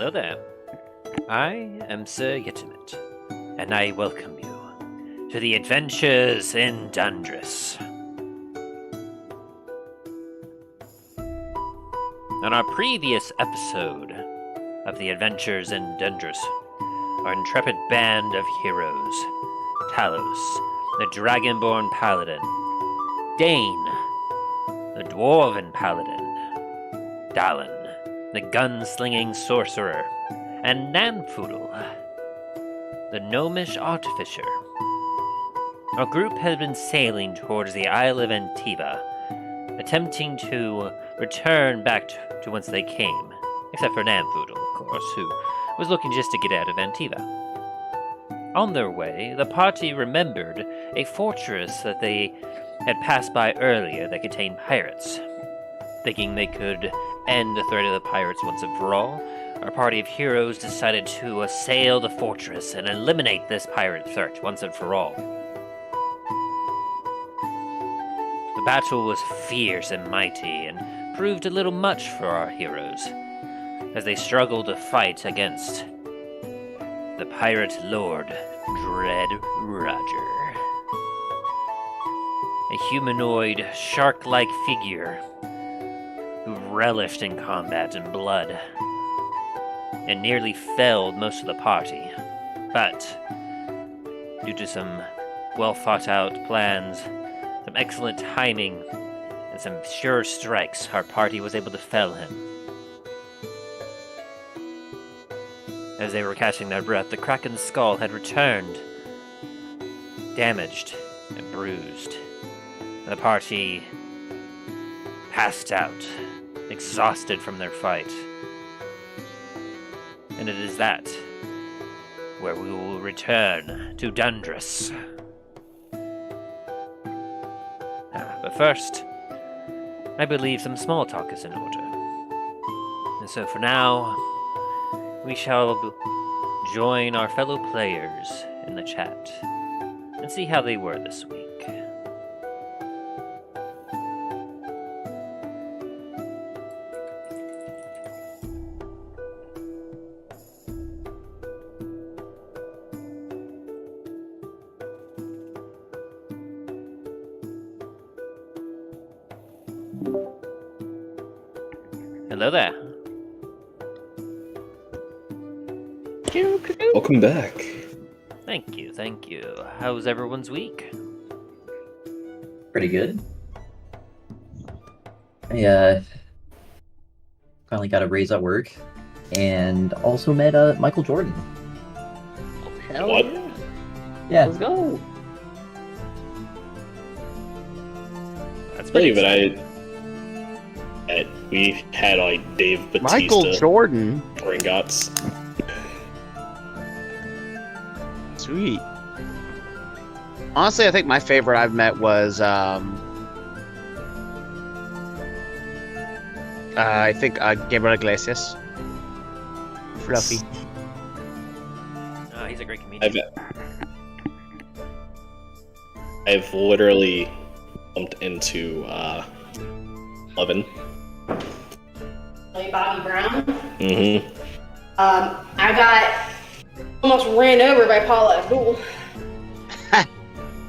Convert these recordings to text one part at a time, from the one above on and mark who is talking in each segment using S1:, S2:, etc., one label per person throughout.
S1: Hello there. I am Sir Yetimet, and I welcome you to the adventures in Dundras. On our previous episode of the adventures in Dundras, our intrepid band of heroes, Talos, the dragonborn paladin, Dane, the dwarven paladin, Dallin, the gunslinging sorcerer, and Nanfoodle, the gnomish artificer. Our group had been sailing towards the Isle of Antiva, attempting to return back to whence they came, except for Nanfoodle, of course, who was looking just to get out of Antiva. On their way, the party remembered a fortress that they had passed by earlier that contained pirates. Thinking they could end the threat of the pirates once and for all, our party of heroes decided to assail the fortress and eliminate this pirate threat once and for all. The battle was fierce and mighty and proved a little much for our heroes, as they struggled to fight against the pirate lord, Dread Roger. A humanoid, shark-like figure who relished in combat and blood, and nearly felled most of the party. But, due to some well-thought-out plans, some excellent timing, and some sure strikes, our party was able to fell him. As they were catching their breath, the Krakens Skull had returned, damaged and bruised. The party passed out, exhausted from their fight. And it is that where we will return to Dundras. But first, I believe some small talk is in order. And so for now, we shall join our fellow players in the chat and see how they were this week. Hello there.
S2: Welcome back.
S1: Thank you, thank you. How's everyone's week?
S3: Pretty good. I finally got a raise at work, and also met Michael Jordan.
S4: Hell
S2: What?
S4: yeah.
S3: Yeah.
S4: Let's go.
S1: That's
S2: Pretty,
S1: pretty
S2: but
S1: exciting.
S2: we had like Dave Bautista,
S4: Michael Jordan.
S2: Gringotts.
S4: Sweet. Honestly, I think my favorite I've met was I think Gabriel Iglesias. Fluffy.
S1: Oh, he's a great comedian.
S2: I've literally bumped into Levin.
S5: Bobby Brown.
S2: Mm-hmm.
S5: I got almost ran over by Paula Abdul.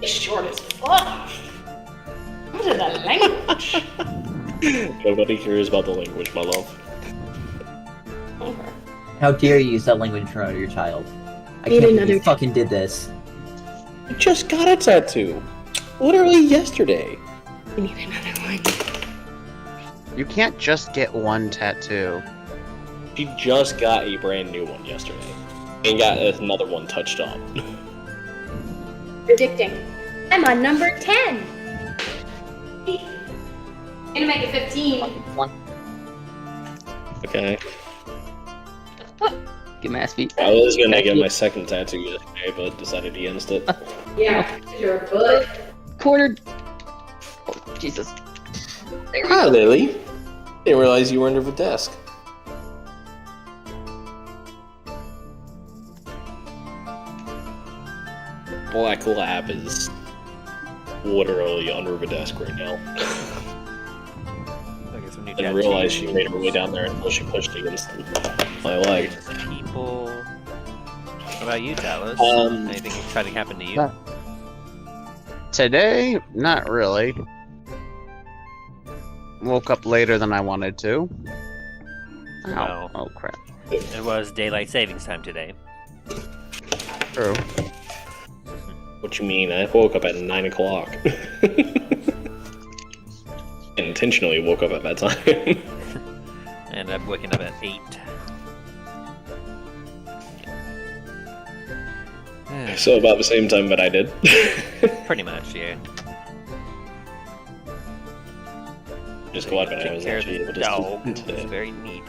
S5: He's short as fuck. What is that language?
S2: Nobody cares about the language, my love.
S3: How dare you use that language in front of your child? I
S5: Need
S3: can't believe
S5: another
S3: you fucking did this.
S2: I just got a tattoo. Literally yesterday.
S5: We need another one.
S4: You can't just get one tattoo.
S2: She just got a brand new one yesterday. And got another one touched up.
S5: Predicting. I'm on number 10. Gonna make it 15.
S2: Okay.
S6: Get my ass beat.
S2: I was gonna get my second tattoo yesterday, but decided against it.
S5: Yeah, your butt.
S6: Cornered. Oh, Jesus. There we
S2: Hi,
S6: go.
S2: Lily. Didn't realize you were under the desk. Black Lab is literally under the desk right now.
S1: I guess when We've
S2: Didn't
S1: got
S2: realize
S1: two
S2: she made her way down there until she pushed against my leg.
S1: people. What about you, Talos? Anything exciting happened to you?
S4: Uh, Today, not really. Woke up later than I wanted to. Ow.
S1: No.
S4: Oh crap.
S1: It was daylight savings time today.
S4: True.
S2: What you mean? I woke up at 9 o'clock. Intentionally woke up at that time.
S1: And I'm waking up at 8.
S2: So about the same time that I did.
S1: Pretty much, yeah.
S2: Just glad that I
S1: Take
S2: was
S1: care of
S2: actually able
S1: the
S2: to
S1: dog.
S2: sleep
S1: It's
S2: today.
S1: very needy.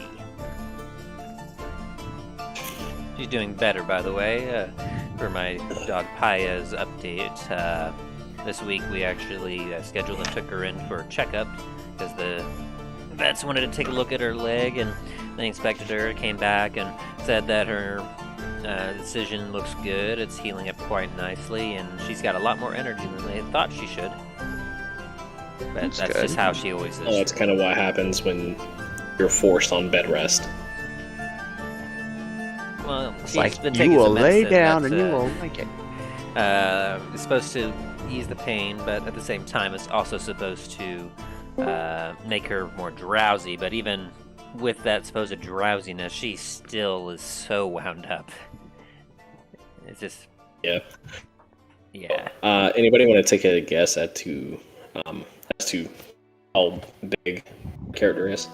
S1: She's doing better, by the way. For my dog Paya's update, this week we actually scheduled and took her in for a checkup because the vets wanted to take a look at her leg, and they inspected her, came back, and said that her incision looks good. It's healing up quite nicely, and she's got a lot more energy than they thought she should. But that's
S4: good.
S1: just how she always is.
S2: Well, that's kind of what happens when you're forced on bed rest.
S1: Well,
S4: It's
S1: she's
S4: like
S1: been
S4: you
S1: taking
S4: will
S1: some
S4: lay
S1: medicine
S4: down
S1: that's,
S4: and you will like it.
S1: It's supposed to ease the pain, but at the same time, it's also supposed to make her more drowsy. But even with that supposed drowsiness, she still is so wound up. It's just,
S2: Yeah.
S1: yeah.
S2: Anybody want to take a guess as to how big the character is?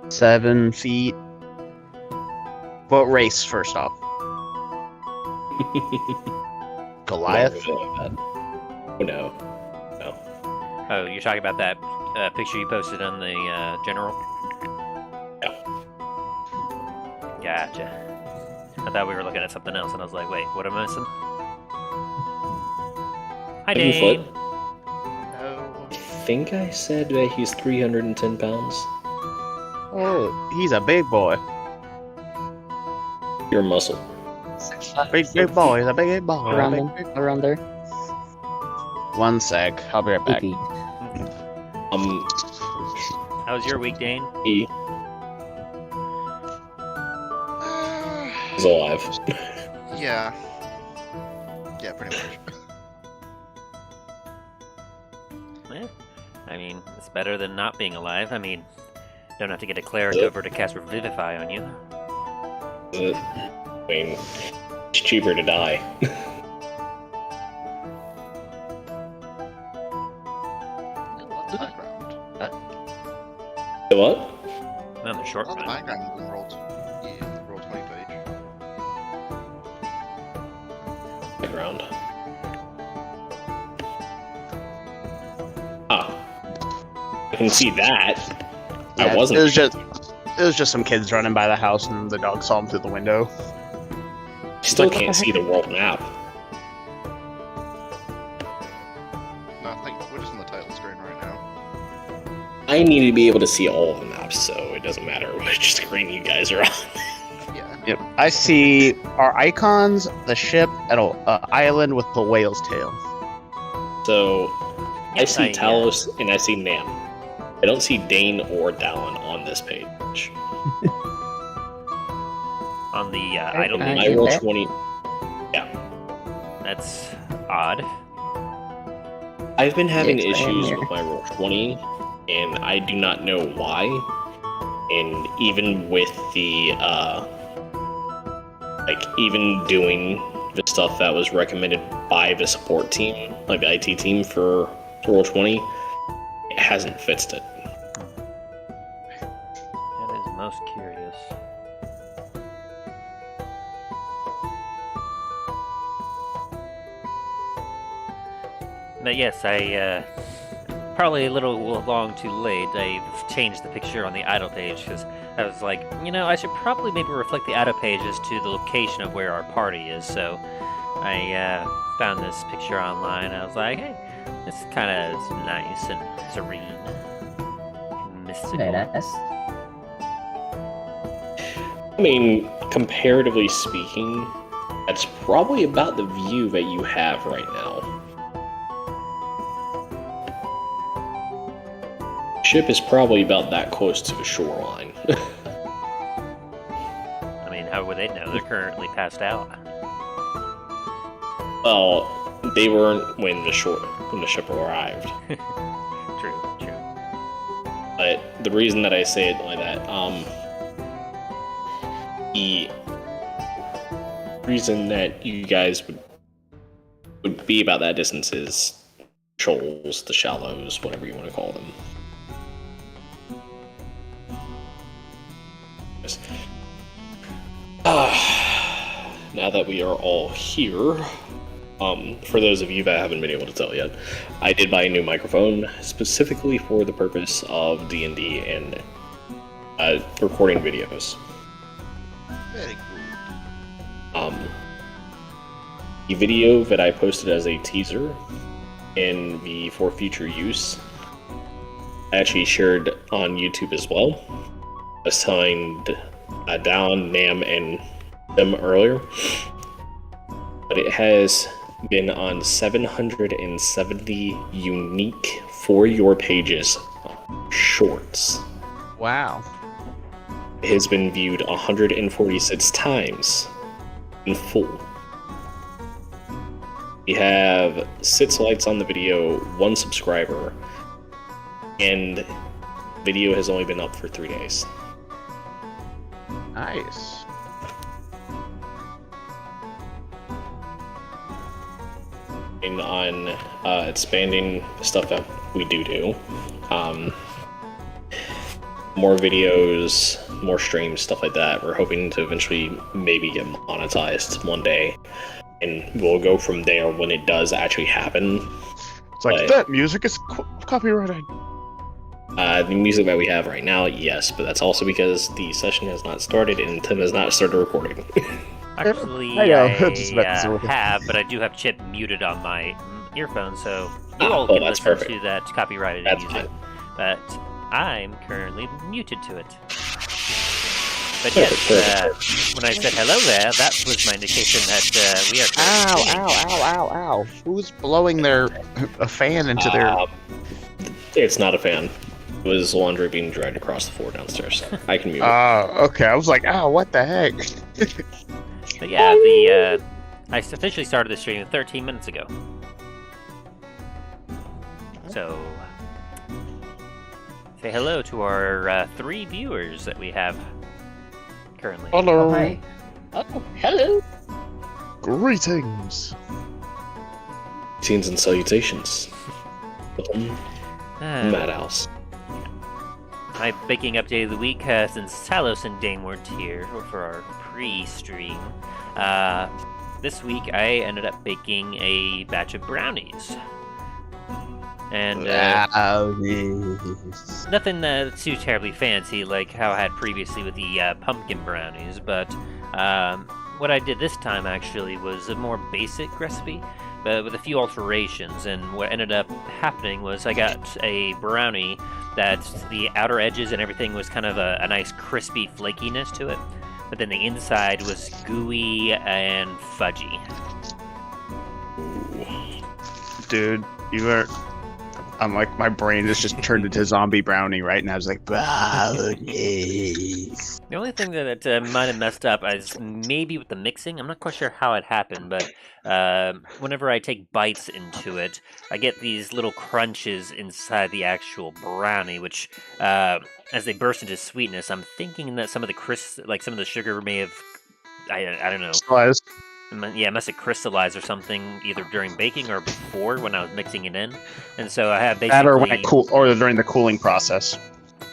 S4: 7 feet. What race, first off? Goliath?
S2: Oh no.
S1: Oh, you're talking about that picture you posted on the general?
S2: Yeah.
S1: Gotcha. I thought we were looking at something else, and I was like, wait, what am I missing? Hi,
S2: 7
S1: Dane.
S2: foot. I think I said that he's 310 pounds.
S4: Oh, he's a big boy.
S2: Your muscle.
S4: Big boy. He's a big boy.
S6: Around
S4: Big,
S6: them,
S4: big boy.
S6: around there.
S4: 1 sec. I'll be right back.
S3: AP.
S1: How was your week, Dane?
S2: He is alive.
S7: Yeah. Yeah, pretty much.
S1: Eh, I mean, it's better than not being alive. I mean, don't have to get a cleric over to cast Revivify on you.
S2: I mean, it's cheaper to die.
S7: Background.
S2: What?
S1: On the short
S7: Oh, the
S1: run.
S7: background in roll 20 page.
S2: Background. Ah. I can see that.
S4: Yeah,
S2: I wasn't.
S4: It was just some kids running by the house, and the dog saw him through the window.
S2: Still
S4: Like, what
S2: can't
S4: the
S2: see the world map.
S7: No, I think we're just on the title screen right now.
S2: I need to be able to see all of the maps, so it doesn't matter which screen you guys are on.
S7: Yeah.
S4: Yep. I see our icons, the ship, and an island with the whale's tail.
S2: So, I
S1: Yes,
S2: see Talos and I see Nam. I don't see Dane or Dallin on this page.
S1: On the idle
S6: I
S1: page.
S2: I
S6: see
S2: roll
S6: that.
S2: 20.
S1: That's odd.
S2: I've been having
S6: Yes, I am
S2: issues
S6: here.
S2: with my roll 20, and I do not know why. And even with the, even doing the stuff that was recommended by the support team, like the IT team for roll 20, it hasn't fixed it.
S1: That is most curious. But yes, I probably a little long too late. I've changed the picture on the idle page because I was like, I should probably maybe reflect the idle page as to the location of where our party is. So I found this picture online. I was like, hey, it's kind of nice and serene, mystical.
S3: Nice.
S2: I mean, comparatively speaking, that's probably about the view that you have right now. ship is probably about that close to the shoreline.
S1: I mean, how would they know? They're currently passed out.
S2: Well, they weren't when the ship arrived.
S1: True.
S2: But the reason that I say it like that, the reason that you guys would be about that distance is shoals, the shallows, whatever you want to call them. Yes. Now that we are all here, for those of you that haven't been able to tell yet, I did buy a new microphone specifically for the purpose of D&D and recording videos.
S7: Very good.
S2: The video that I posted as a teaser in the for future use, I actually shared on YouTube as well. I was telling Dallin, Nam, and them earlier, but it has been on 770 unique For Your Pages shorts.
S4: Wow.
S2: It has been viewed 146 times in full. We have 6 likes on the video, 1 subscriber, and video has only been up for 3 days.
S4: Nice.
S2: And on expanding the stuff that we do. More videos, more streams, stuff like that. We're hoping to eventually maybe get monetized one day. And we'll go from there when it does actually happen.
S4: It's like,
S2: But-
S4: that music is copyrighted.
S2: The music that we have right now, yes, but that's also because the session has not started and Tim has not started recording.
S1: Actually,
S4: I know, just
S1: I
S4: messing with it.
S1: have, but I do have Chip muted on my earphone, so you all
S2: Oh,
S1: can
S2: that's
S1: listen
S2: perfect.
S1: to that copyrighted
S2: That's
S1: music.
S2: fine.
S1: But I'm currently muted to it. But
S2: Perfect,
S1: yes, when I said hello there, that was my indication that we are currently
S4: Ow. Who's blowing a fan into their...
S2: It's not a fan. It was laundry being dragged across the floor downstairs. I can mute it.
S4: Okay, I was like, what the heck?
S1: But yeah, I officially started the stream 13 minutes ago. So, say hello to our 3 viewers that we have currently.
S4: Hello.
S3: Oh, hi.
S6: Oh, hello.
S4: Greetings.
S2: Greetings and salutations.
S1: Ah,
S2: Madhouse.
S1: my baking update of the week, since Talos and Dane weren't here for our pre-stream. This week I ended up baking a batch of brownies. And nothing too terribly fancy like how I had previously with the pumpkin brownies, but what I did this time actually was a more basic recipe, but with a few alterations. And what ended up happening was I got a brownie that the outer edges and everything was kind of a nice crispy flakiness to it, but then the inside was gooey and fudgy.
S4: Dude, you are... I'm like, my brain is just turned into zombie brownie right now. It's like, brownies.
S1: The only thing that might have messed up is maybe with the mixing. I'm not quite sure how it happened, but whenever I take bites into it, I get these little crunches inside the actual brownie, which, as they burst into sweetness, I'm thinking that some of the sugar may have, I don't know.
S4: Slice.
S1: Yeah, it must have crystallized or something either during baking or before when I was mixing it in, and so I have basically
S4: That or when it or during the cooling process.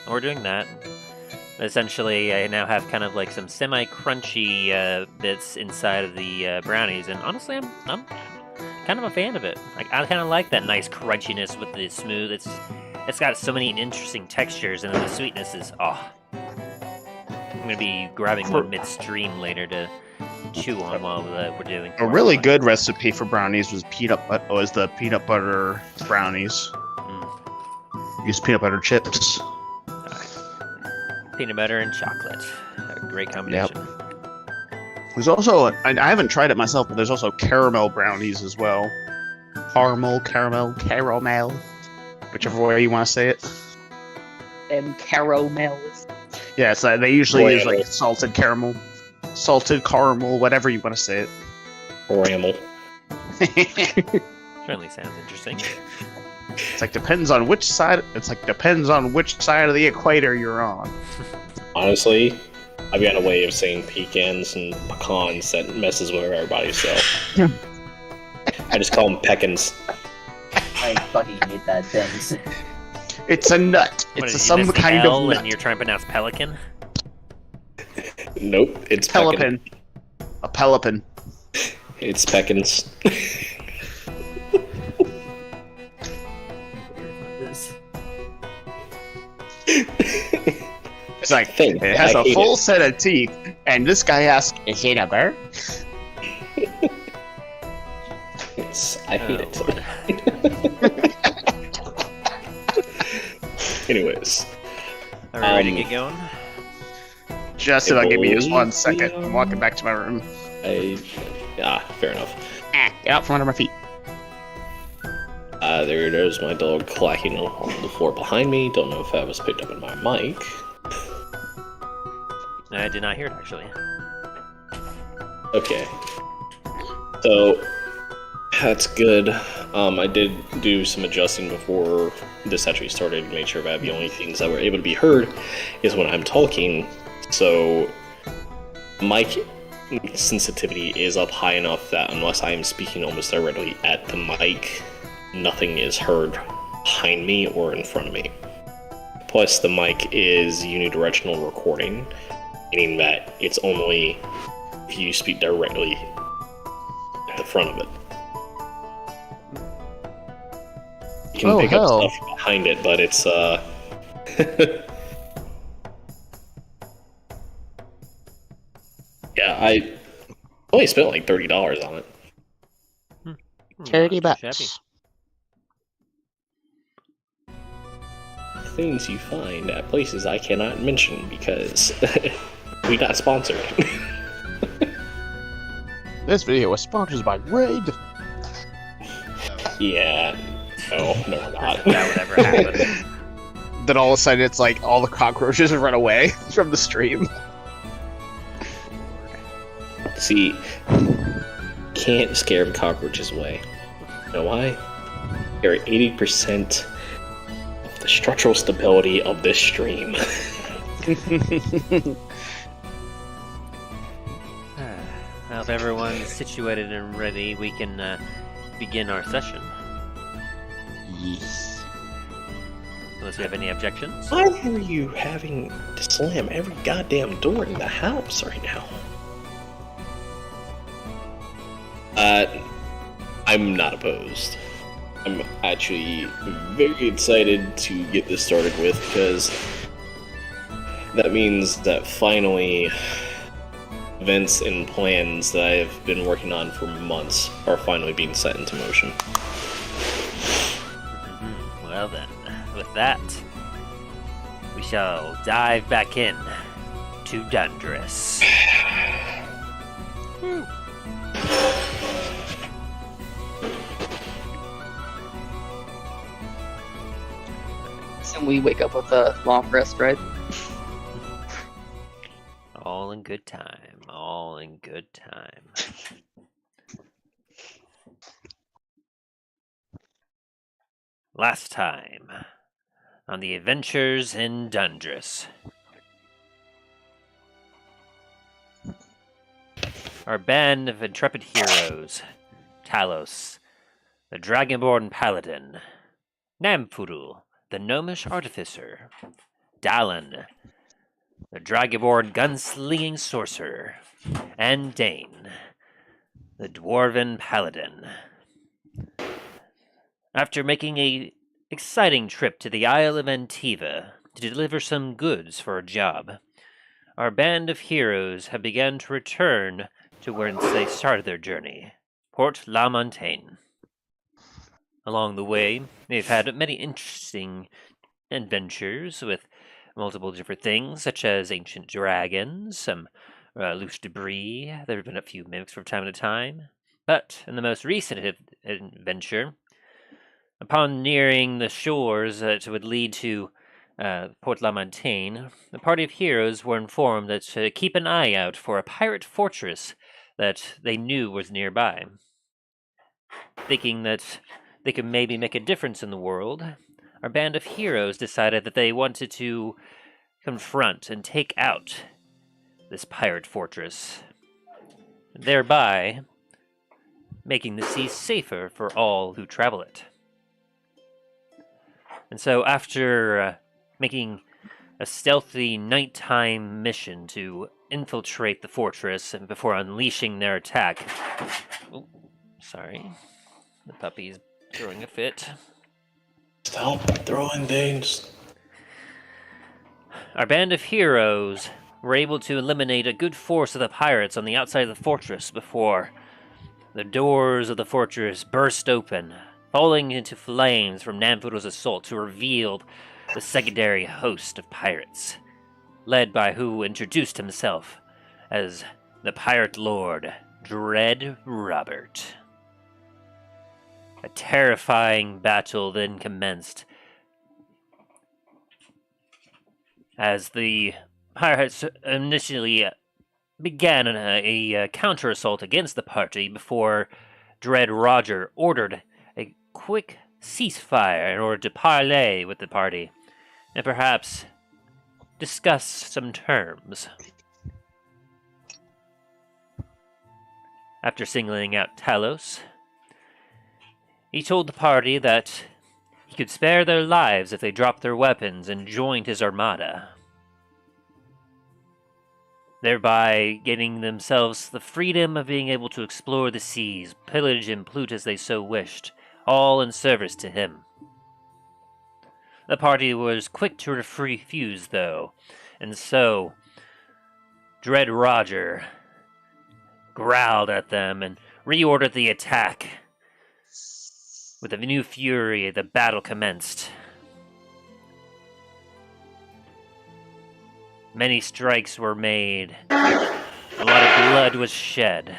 S1: or doing that. Essentially, I now have kind of like some semi-crunchy bits inside of the brownies, and honestly, I'm kind of a fan of it. Like, I kind of like that nice crunchiness with the smooth. It's got so many interesting textures, and then the sweetness is I'm gonna be grabbing one midstream later to chew on while we're doing.
S4: A really good recipe for brownies was the peanut butter brownies. Use peanut butter chips.
S1: Peanut butter and chocolate, a great combination.
S4: There's also, I haven't tried it myself, but there's also caramel brownies as well. Caramel, whichever way you want to say it.
S6: them caramels.
S4: Yeah, so they usually use
S2: Royal.
S4: like salted caramel, whatever you want to say
S2: Ramble.
S4: it.
S1: Certainly sounds interesting.
S4: It's like depends on which side of the equator you're on.
S2: Honestly, I've got a way of saying pecans and pecans that messes with everybody, so I just call them pecans.
S3: I fucking hate that thing.
S4: It's a nut.
S1: What
S4: It's
S1: is it,
S4: some
S1: you missed the
S4: kind
S1: L
S4: of nut.
S1: and you're trying to pronounce pelican?
S2: Nope, it's
S4: Pelican. A pelican.
S2: It's pecans.
S4: It's like
S2: Thing.
S4: it has
S2: I
S4: a
S2: hate
S4: full
S2: it.
S4: set of teeth, and this guy asks, "Is it a bird?"
S2: I hate
S1: Oh,
S2: it.
S1: Lord.
S2: Anyways,
S1: Are we ready to get going?
S4: Just about give me just one
S2: believe
S4: second.
S2: we
S4: I'm walking back to my room.
S2: fair enough.
S4: Get out from under my feet.
S2: There's my dog clacking on the floor behind me. Don't know if that was picked up in my mic.
S1: I did not hear it, actually.
S2: Okay. So, that's good. I did do some adjusting before this actually started to make sure that the only things that were able to be heard is when I'm talking. So, mic sensitivity is up high enough that unless I am speaking almost directly at the mic, nothing is heard behind me or in front of me. Plus, the mic is unidirectional recording, meaning that it's only if you speak directly at the front of it. You can pick up stuff behind it, but it's yeah, I only spent like $30 on it.
S4: 30
S1: Not too
S4: bucks.
S1: shabby.
S2: Things you find at places I cannot mention because we not sponsored.
S4: This video was sponsored by Raid.
S2: Yeah, no, we're not.
S1: That would ever happen.
S4: Then all of a sudden, it's like all the cockroaches run away from the stream.
S2: See, can't scare the cockroaches away. You know why? They're 80% of the structural stability of this stream.
S1: Well, if everyone's situated and ready, we can begin our session.
S4: Yes.
S1: Unless you have any objections.
S2: Why are you having to slam every goddamn door in the house right now? I'm not opposed. I'm actually very excited to get this started with because that means that finally events and plans that I've been working on for months are finally being set into motion.
S1: Well then, with that, we shall dive back in to Dundras.
S6: And we wake up with a long rest, right?
S1: All in good time. All in good time. Last time on the adventures in Dundras. Our band of intrepid heroes, Talos, the Dragonborn Paladin, Namfuru, the Gnomish Artificer, Dallin, the Dragonborn Gunslinging Sorcerer, and Dane, the Dwarven Paladin. After making a exciting trip to the Isle of Antiva to deliver some goods for a job, our band of heroes have begun to return to whence they started their journey, Port La Montagne. Along the way, they've had many interesting adventures with multiple different things, such as ancient dragons, some loose debris. There have been a few mimics from time to time. But in the most recent adventure, upon nearing the shores that would lead to Port La Montagne, the party of heroes were informed that to keep an eye out for a pirate fortress that they knew was nearby. Thinking that they could maybe make a difference in the world, our band of heroes decided that they wanted to confront and take out this pirate fortress, thereby making the sea safer for all who travel it. And so after making a stealthy nighttime mission to infiltrate the fortress and before unleashing their attack... Oh, sorry. The puppy's throwing a fit.
S2: Stop throwing things.
S1: Our band of heroes were able to eliminate a good force of the pirates on the outside of the fortress before the doors of the fortress burst open, falling into flames from Namfudo's assault to reveal the secondary host of pirates, led by who introduced himself as the Pirate Lord, Dread Robert. A terrifying battle then commenced, as the pirates initially began a counter-assault against the party before Dread Roger ordered a quick ceasefire in order to parley with the party and perhaps discuss some terms. After singling out Talos, he told the party that he could spare their lives if they dropped their weapons and joined his armada, thereby getting themselves the freedom of being able to explore the seas, pillage and loot as they so wished, all in service to him. The party was quick to refuse, though, and so Dread Roger growled at them and reordered the attack. With a new fury, the battle commenced. Many strikes were made, a lot of blood was shed,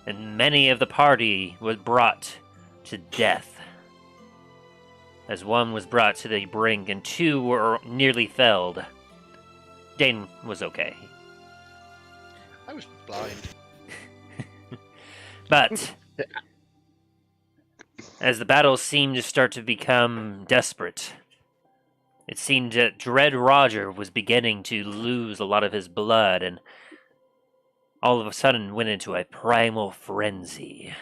S1: and many of the party was brought to death. As one was brought to the brink and two were nearly felled. Dane was okay.
S7: I was blind.
S1: But as the battle seemed to start to become desperate, it seemed that Dread Roger was beginning to lose a lot of his blood and all of a sudden went into a primal frenzy.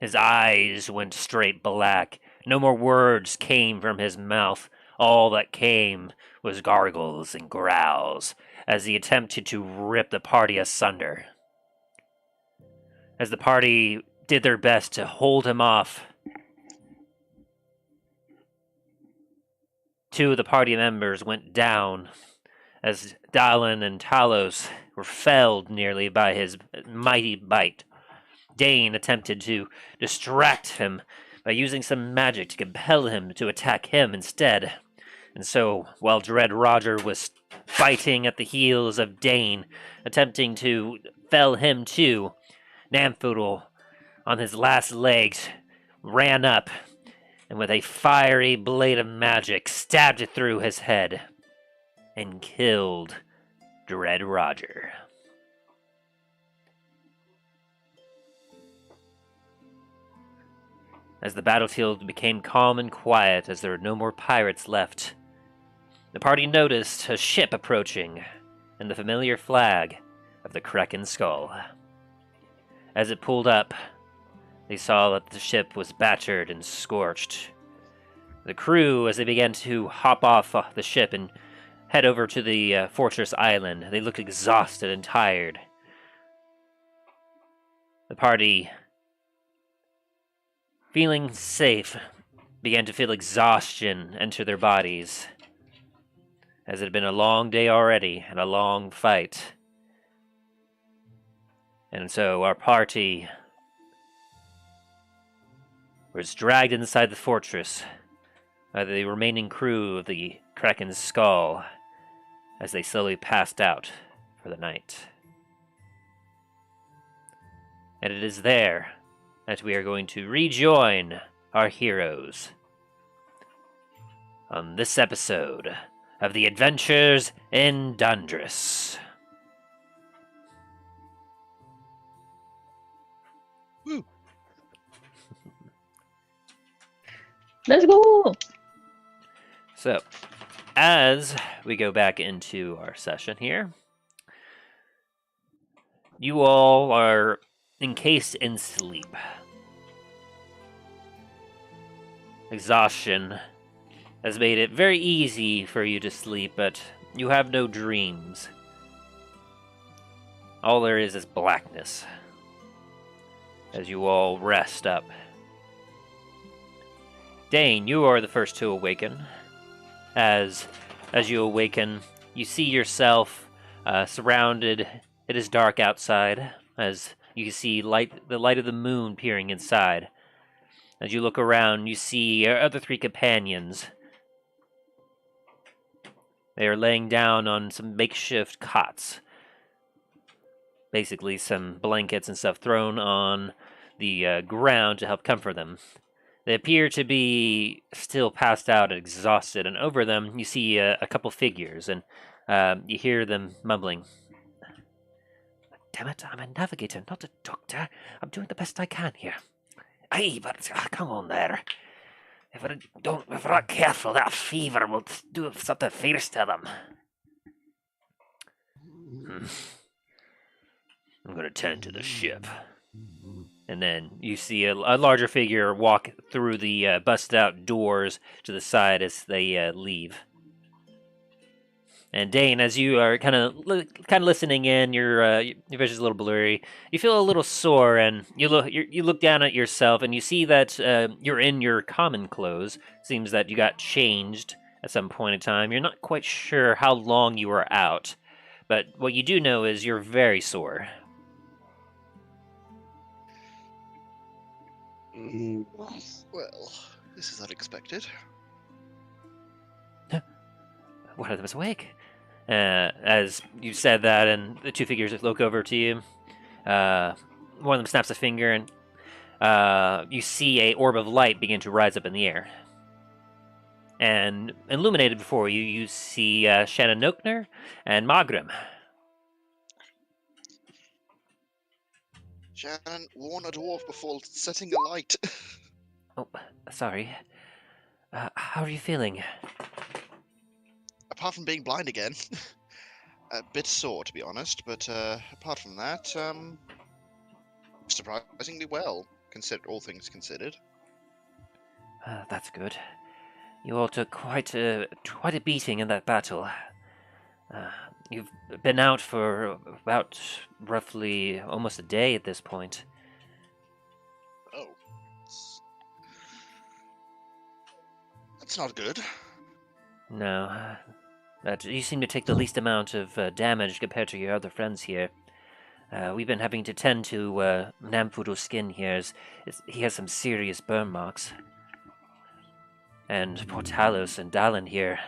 S1: His eyes went straight black. No more words came from his mouth. All that came was gargles and growls as he attempted to rip the party asunder. As the party did their best to hold him off, two of the party members went down as Dallin and Talos were felled nearly by his mighty bite. Dane attempted to distract him by using some magic to compel him to attack him instead. And so, while Dread Roger was biting at the heels of Dane, attempting to fell him too, Namfudo, on his last legs, ran up and with a fiery blade of magic stabbed it through his head and killed Dread Roger. As the battlefield became calm and quiet as there were no more pirates left, the party noticed a ship approaching and the familiar flag of the Krakens Skull. As it pulled up, they saw that the ship was battered and scorched. The crew, as they began to hop off the ship and head over to the fortress island, they looked exhausted and tired. The party, feeling safe, began to feel exhaustion enter their bodies, as it had been a long day already and a long fight. And so our party was dragged inside the fortress by the remaining crew of the Krakens Skull as they slowly passed out for the night. And it is there that we are going to rejoin our heroes on this episode of the Adventures in Dundras.
S7: Woo!
S6: Let's go!
S1: So, as we go back into our session here, you all are encased in sleep. Exhaustion has made it very easy for you to sleep, but you have no dreams. All there is blackness as you all rest up. Dane, you are the first to awaken. As you awaken, you see yourself surrounded. It is dark outside, as you see the light of the moon peering inside. As you look around, you see your other three companions. They are laying down on some makeshift cots. Basically, some blankets and stuff thrown on the ground to help comfort them. They appear to be still passed out and exhausted, and over them you see a couple figures, and you hear them mumbling. Damn it, I'm a navigator, not a doctor. I'm doing the best I can here. Aye, but come on there. If we're not careful, that fever will do something fierce to them. I'm going to tend to the ship. And then you see a larger figure walk through the busted-out doors to the side as they leave. And Dane, as you are kind of listening in, your vision's a little blurry. You feel a little sore, and you look down at yourself, and you see that you're in your common clothes. Seems that you got changed at some point in time. You're not quite sure how long you were out, but what you do know is you're very sore.
S7: Well, this is unexpected.
S1: One of them is awake. As you said that, and the two figures look over to you. One of them snaps a finger, and you see a orb of light begin to rise up in the air. And illuminated before you, you see Shannon Nokner and Magrim.
S7: Shannon, warn a dwarf before setting a light.
S1: Oh, sorry. How are you feeling?
S7: Apart from being blind again. A bit sore, to be honest, but apart from that, surprisingly well, all things considered.
S1: That's good. You all took quite a beating in that battle. You've been out for about roughly almost a day at this point.
S7: Oh. That's not good.
S1: No. You seem to take the least amount of damage compared to your other friends here. We've been having to tend to Namfudo's skin here. He has some serious burn marks. And poor Talos and Dallin here.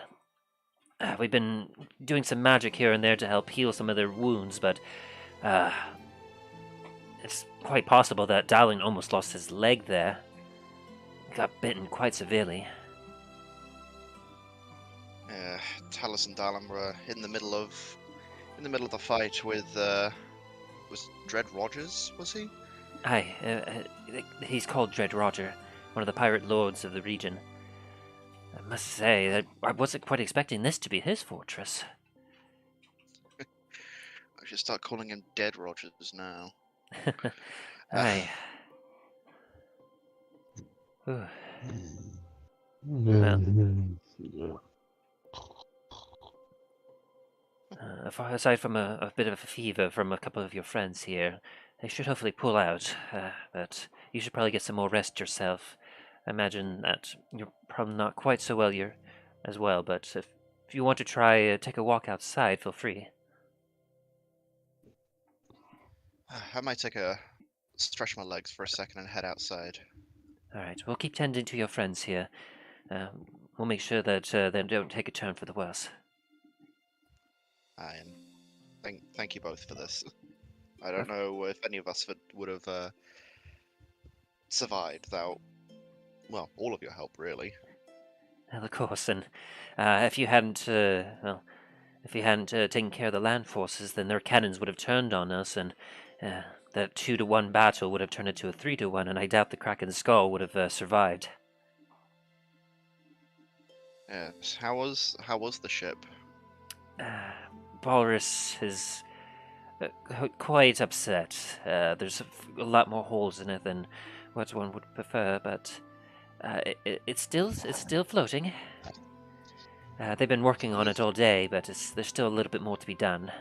S1: We've been doing some magic here and there to help heal some of their wounds, but it's quite possible that Dallin almost lost his leg there. He got bitten quite severely.
S7: Talos and Dallin were in the middle of the fight with was Dread Rogers, was he?
S1: Aye, he's called Dread Roger, one of the pirate lords of the region. I must say that I wasn't quite expecting this to be his fortress.
S7: I should start calling him Dead Rogers now.
S1: Aye. Well, aside from a bit of a fever from a couple of your friends here, they should hopefully pull out, but you should probably get some more rest yourself. I imagine that you're probably not quite so well as well, but if you want to try take a walk outside, feel free.
S7: I might stretch my legs for a second and head outside.
S1: Alright, we'll keep tending to your friends here. We'll make sure that they don't take a turn for the worse.
S7: Thank you both for this. I don't know if any of us would have survived without, well, all of your help, really.
S1: Well, of course, and if you hadn't, taken care of the land forces, then their cannons would have turned on us, and that 2-to-1 battle would have turned into a 3-to-1, and I doubt the Krakens Skull would have survived.
S7: Yes. How was the ship?
S1: Walrus is quite upset. There's a lot more holes in it than what one would prefer, but it's still floating. They've been working on it all day, but there's still a little bit more to be done.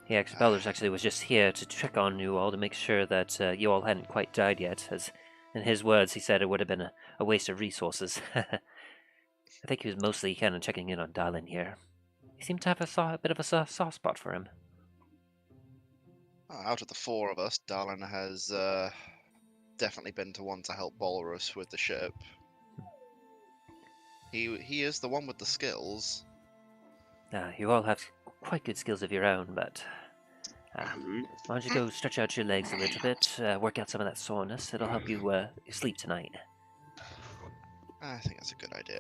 S1: Yeah, Expellers actually was just here to check on you all to make sure that you all hadn't quite died yet, as in his words he said it would have been a waste of resources. I think he was mostly kind of checking in on Darlin here. He seemed to have a bit of a soft spot for him.
S7: Out of the 4 of us, Darlin has definitely been to want to help Walrus with the ship. He is the one with the skills.
S1: You all have quite good skills of your own, but why don't you go stretch out your legs a little bit, work out some of that soreness. It'll help you sleep tonight.
S7: I think that's a good idea.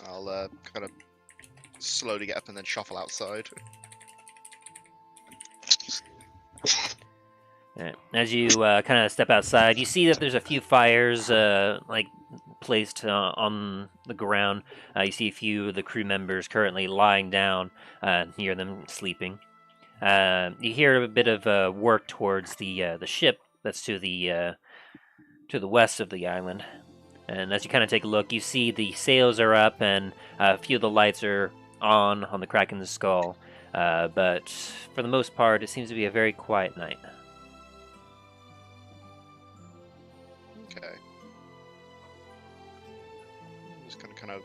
S7: I'll kind of slowly get up and then shuffle outside.
S1: As you kind of step outside, you see that there's a few fires placed on the ground. You see a few of the crew members currently lying down near them, sleeping. You hear a bit of work towards the ship that's to the west of the island. And as you kind of take a look, you see the sails are up and a few of the lights are on the Krakens Skull. But for the most part, it seems to be a very quiet night.
S7: Okay. Just gonna kind of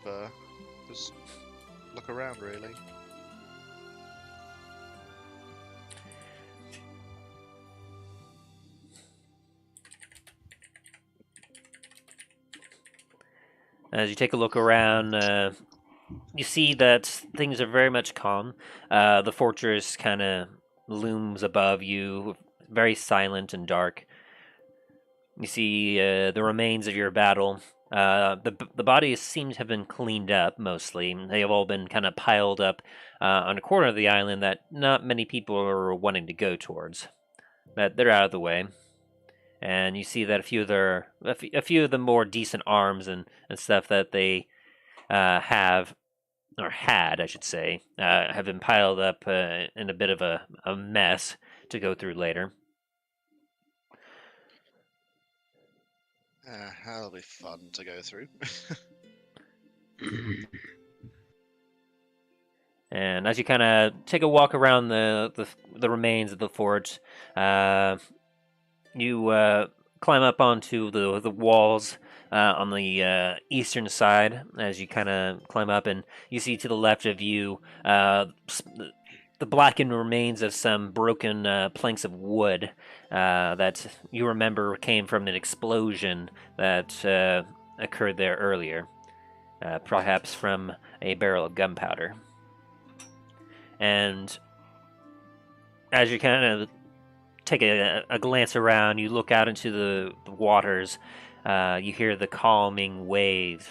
S7: just look around, really.
S1: As you take a look around, you see that things are very much calm. The fortress kind of looms above you, very silent and dark. You see the remains of your battle. The bodies seem to have been cleaned up, mostly. They have all been kind of piled up on a corner of the island that not many people are wanting to go towards. But they're out of the way. And you see that a few of the more decent arms and stuff that they have, or had, I should say, have been piled up in a bit of a mess to go through later.
S7: That'll be fun to go through.
S1: And as you kind of take a walk around the remains of the fort, you climb up onto the walls on the eastern side. As you kind of climb up, and you see to the left of you the blackened remains of some broken planks of wood that you remember came from an explosion that occurred there earlier, perhaps from a barrel of gunpowder. And as you kind of take a glance around, you look out into the waters, you hear the calming waves.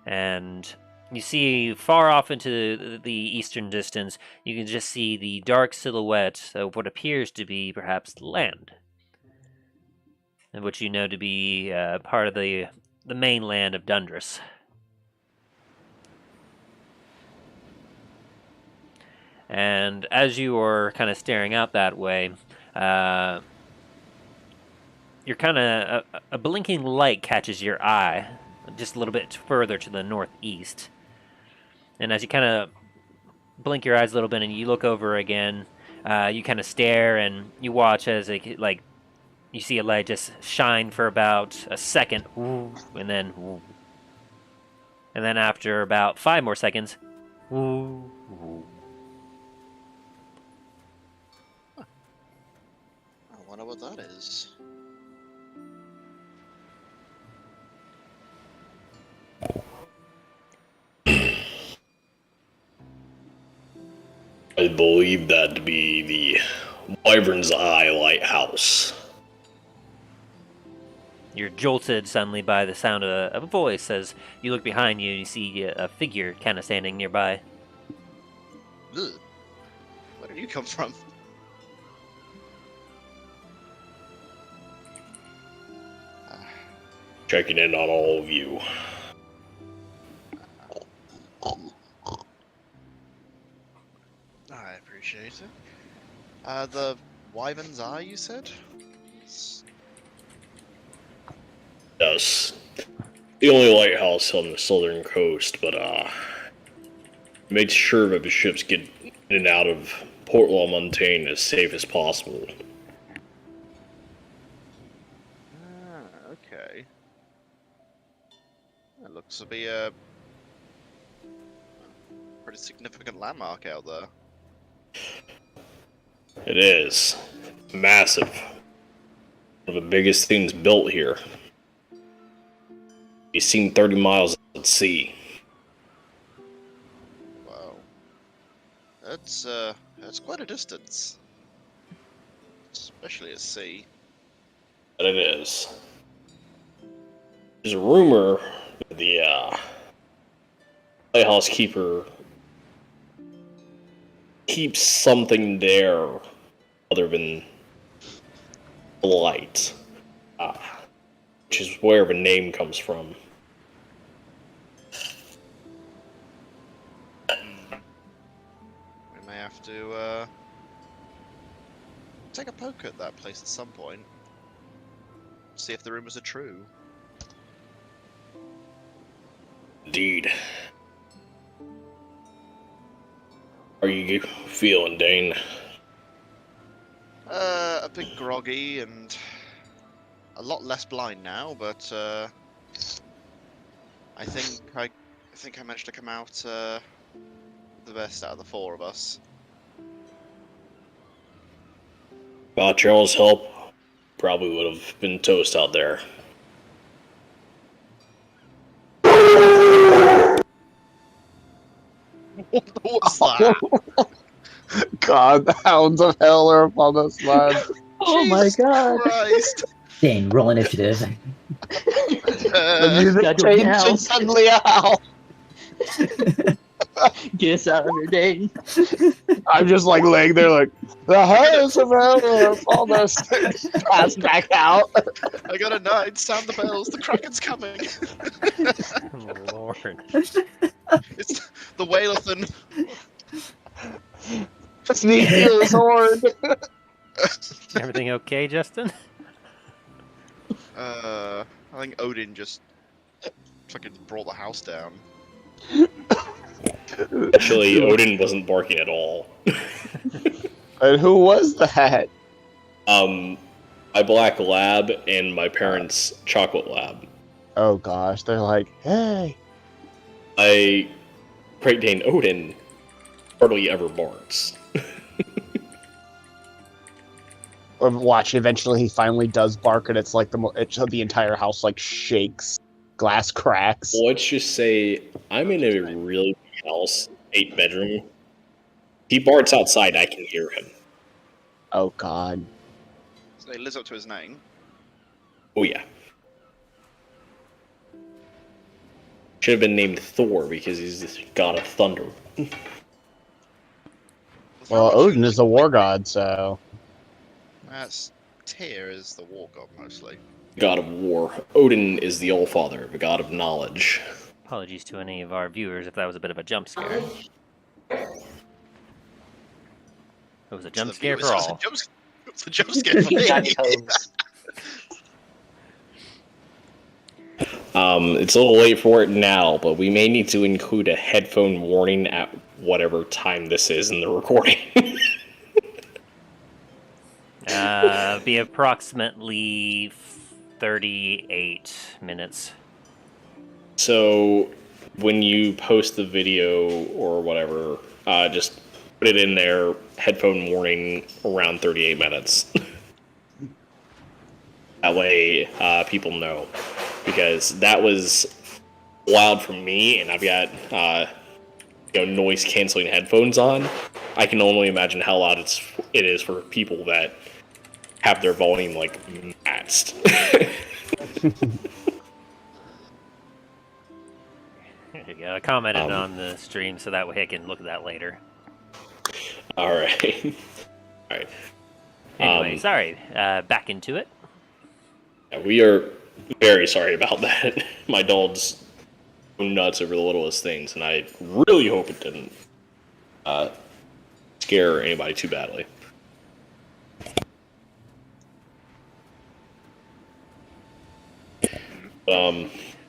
S1: And you see far off into the eastern distance, you can just see the dark silhouette of what appears to be perhaps land, and which you know to be part of the mainland of Dundras. And as you are kind of staring out that way, you're kind of a blinking light catches your eye just a little bit further to the northeast. And as you kind of blink your eyes a little bit and you look over again, you kind of stare and you watch as you see a light just shine for about a second, and then after about 5 more seconds,
S7: I wonder what that is.
S2: I believe that to be the Wyvern's Eye Lighthouse.
S1: You're jolted suddenly by the sound of a voice as you look behind you and you see a figure kind of standing nearby.
S7: Ugh. Where did you come from?
S2: Checking in on all of you.
S7: I appreciate it. The Wyvern's Eye, you said?
S2: Yes. The only lighthouse on the southern coast, but makes sure that the ships get in and out of Port La Montagne as safe as possible.
S7: Okay. That looks to be a pretty significant landmark out there.
S2: It is. Massive. One of the biggest things built here. You've seen 30 miles at sea.
S7: Wow. That's quite a distance. Especially at sea.
S2: But it is. There's a rumor that the lighthouse keeper keeps something there other than the light, which is where the name comes from.
S7: We may have to take a poke at that place at some point. See if the rumors are true.
S2: Indeed. How are you feeling, Dane?
S7: A bit groggy and a lot less blind now, but I think I managed to come out the best out of the four of us.
S2: Without y'all's help, probably would have been toast out there.
S7: What's that?
S4: God, the hounds of hell are upon us, lad.
S3: Oh my
S7: Jesus
S3: god!
S7: Christ!
S3: Dane, roll initiative.
S4: The music
S6: Schedule
S4: changed
S6: now.
S4: and suddenly a howl.
S6: Get us out of here, Dane.
S4: I'm just like laying there like, the hounds of hell are upon us. Pass back out.
S7: I got a 9. Sound the bells. The Kraken's coming.
S1: Oh, Lord.
S7: It's the Whalethon.
S4: Sneak his horn.
S1: Everything okay, Justin?
S7: I think Odin just fucking brought the house down.
S2: Actually, Odin wasn't barking at all.
S4: And who was that?
S2: My black lab and my parents' chocolate lab.
S4: Oh gosh, they're like, hey.
S2: Great Dane Odin hardly ever barks.
S4: Watch, eventually he finally does bark, and it's like the entire house like shakes, glass cracks.
S2: Let's just say I'm in a really big house, 8-bedroom. He barks outside, I can hear him.
S4: Oh god.
S7: So he lives up to his name.
S2: Oh yeah. Should have been named Thor because he's the god of thunder.
S4: Well, Odin is the war god, so.
S7: That's Tyr is the war god mostly.
S2: God of war. Odin is the Allfather, the god of knowledge.
S1: Apologies to any of our viewers if that was a bit of a jump scare. It was a jump scare for all.
S7: It's a jump scare for me.
S2: It's a little late for it now, but we may need to include a headphone warning at whatever time this is in the recording.
S1: Be approximately 38 minutes.
S2: So, when you post the video or whatever, just put it in there, headphone warning around 38 minutes. That way, people know. Because that was loud for me, and I've got noise canceling headphones on. I can only imagine how loud it is for people that have their volume like maxed.
S1: There you go. I commented on the stream so that way I can look at that later.
S2: All right. All right.
S1: Anyway, sorry. Back into it.
S2: We are very sorry about that. My dog's nuts over the littlest things, and I really hope it didn't scare anybody too badly.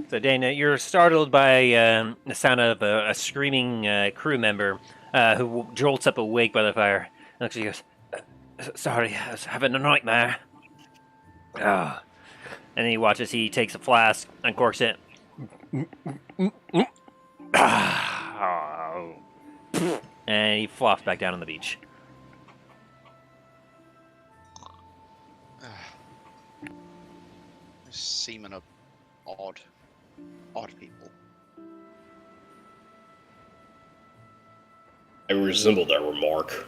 S1: So, Dana, you're startled by the sound of a screaming crew member who jolts up awake by the fire. And actually goes, "Sorry, I was having a nightmare." Oh. And then he watches. He takes a flask, uncorks it. And he flops back down on the beach.
S7: Seamen are odd people.
S2: I resemble that remark.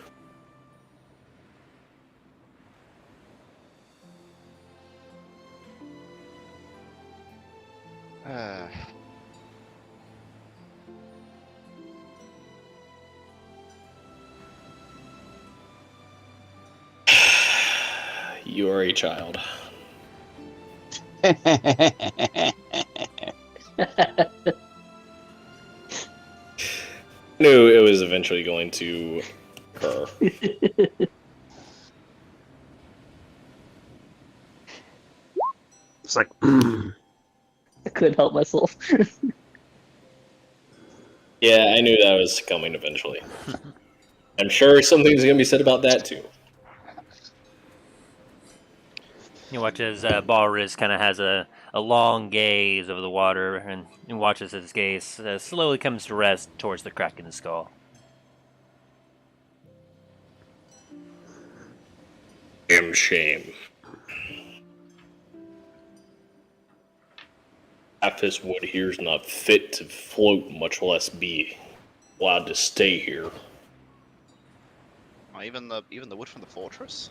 S2: You are a child. Knew it was eventually going to occur.
S4: It's like,
S6: I couldn't help myself.
S2: Yeah, I knew that was coming eventually. I'm sure something's going to be said about that too.
S1: You watch as Balris kind of has a long gaze over the water and watches his gaze slowly comes to rest towards the Krakens Skull.
S2: Damn shame. Half this wood here's not fit to float, much less be allowed to stay here.
S7: Oh, even the wood from the fortress?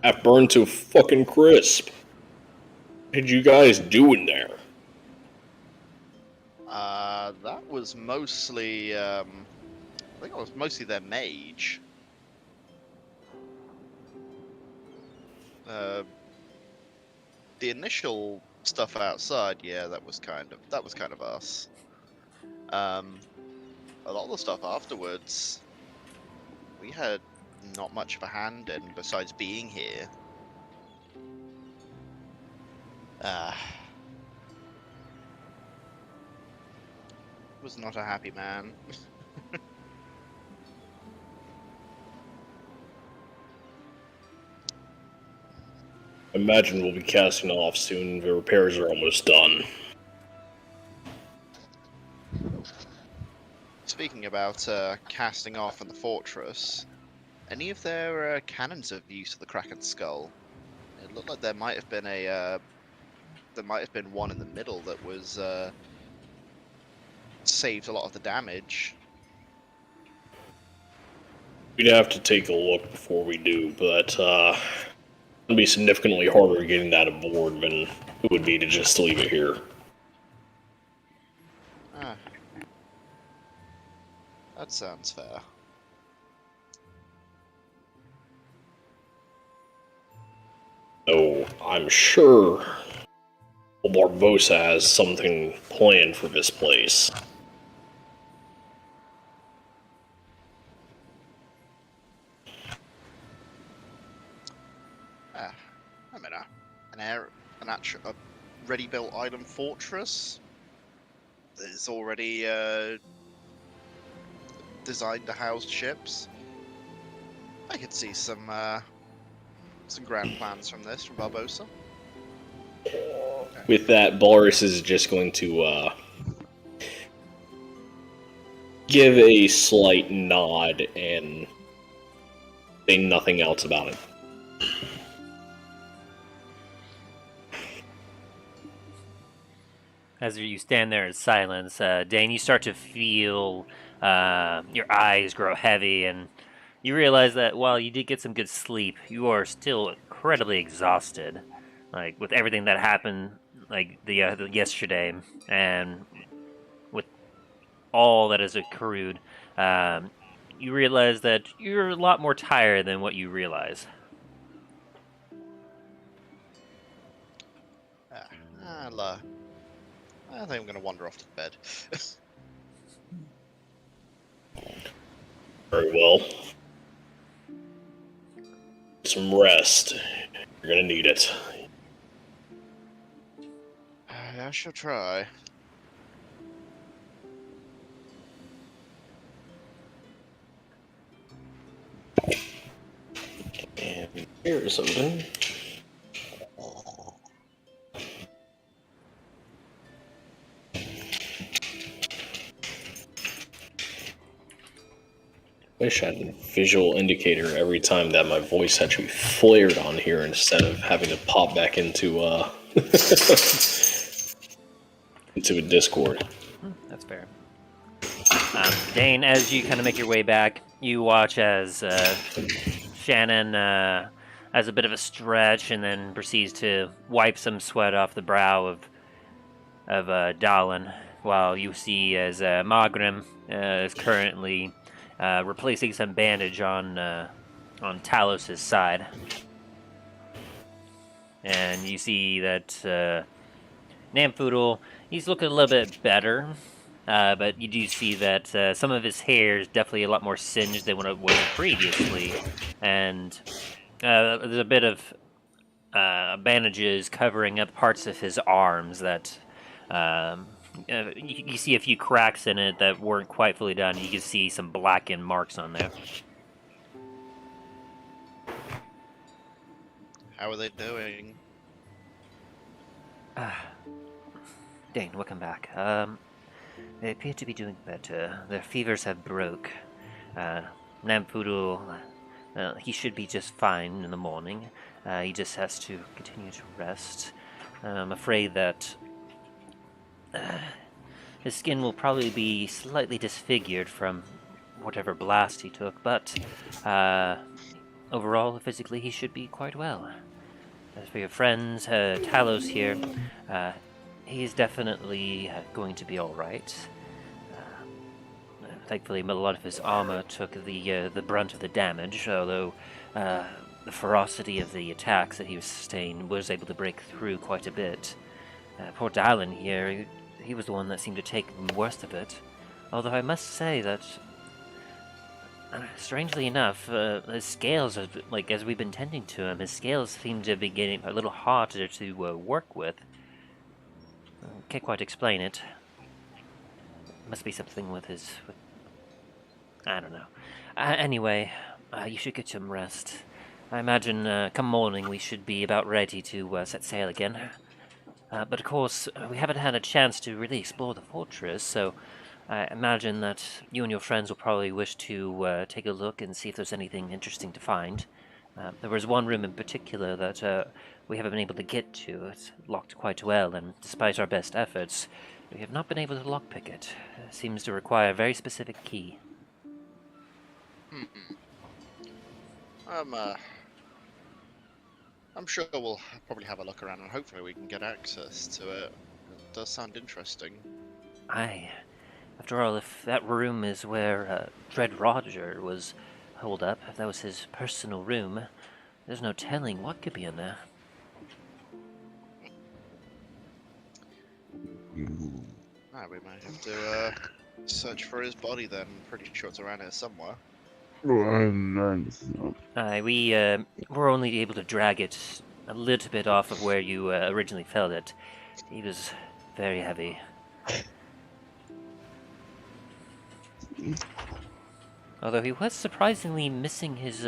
S2: I burned to fucking crisp. What did you guys do in there?
S7: That was mostly, I think it was mostly their mage. The initial stuff outside, yeah, that was kind of us. A lot of the stuff afterwards, we had not much of a hand in besides being here. Was not a happy man.
S2: Imagine we'll be casting off soon. The repairs are almost done.
S7: Speaking about casting off in the fortress, any of their cannons of use of the Krakens Skull? It looked like there might have been one in the middle that was saved a lot of the damage.
S2: We'd have to take a look before we do, but it'll be significantly harder getting that aboard than it would be to just leave it here.
S7: That sounds fair.
S2: Oh, I'm sure Barbosa has something planned for this place.
S7: I mean, a ready-built island fortress is already designed to house ships. I could see some grand plans from Barbosa.
S2: With that, Boris is just going to give a slight nod and say nothing else about it.
S1: As you stand there in silence, Dane, you start to feel your eyes grow heavy, and you realize that while you did get some good sleep, you are still incredibly exhausted, like with everything that happened, like the yesterday, and with all that has accrued. You realize that you're a lot more tired than what you realize.
S7: I think I'm going to wander off to bed.
S2: Very well. Some rest. You're gonna need it.
S7: I shall try.
S2: And here's something. Wish I had a visual indicator every time that my voice actually flared on here instead of having to pop back into into a Discord.
S1: That's fair. Dane, as you kind of make your way back, you watch as Shannon has a bit of a stretch and then proceeds to wipe some sweat off the brow of Dallin, while you see as Magrim is currently replacing some bandage on Talos' side. And you see that Namfoodle, he's looking a little bit better, but you do see that some of his hair is definitely a lot more singed than what it was previously. And there's a bit of bandages covering up parts of his arms that you see a few cracks in it that weren't quite fully done. You can see some blackened marks on there.
S7: How are they doing?
S1: Dane, welcome back. They appear to be doing better. Their fevers have broke. Namfoodle, he should be just fine in the morning. He just has to continue to rest. I'm afraid that his skin will probably be slightly disfigured from whatever blast he took, but overall, physically, he should be quite well. As for your friends, Talos here, he's definitely going to be alright. Thankfully, a lot of his armor took the brunt of the damage, although the ferocity of the attacks that he sustained was able to break through quite a bit. Poor Dallin here, he was the one that seemed to take the worst of it. Although I must say that, strangely enough, his scales, like as we've been tending to him, his scales seem to be getting a little harder to work with. Can't quite explain it. Must be something with his... I don't know. Anyway, you should get some rest. I imagine come morning we should be about ready to set sail again. But of course, we haven't had a chance to really explore the fortress, so I imagine that you and your friends will probably wish to take a look and see if there's anything interesting to find. There was one room in particular that we haven't been able to get to. It's locked quite well, and despite our best efforts, we have not been able to lockpick it. It seems to require a very specific key.
S7: I'm sure we'll probably have a look around and hopefully we can get access to it. It does sound interesting.
S1: Aye. After all, if that room is where Dread Roger was holed up, if that was his personal room, there's no telling what could be in there.
S7: We might have to search for his body then. Pretty sure it's around here somewhere.
S1: Aye, we were only able to drag it a little bit off of where you originally felt it. He was very heavy. Although he was surprisingly missing his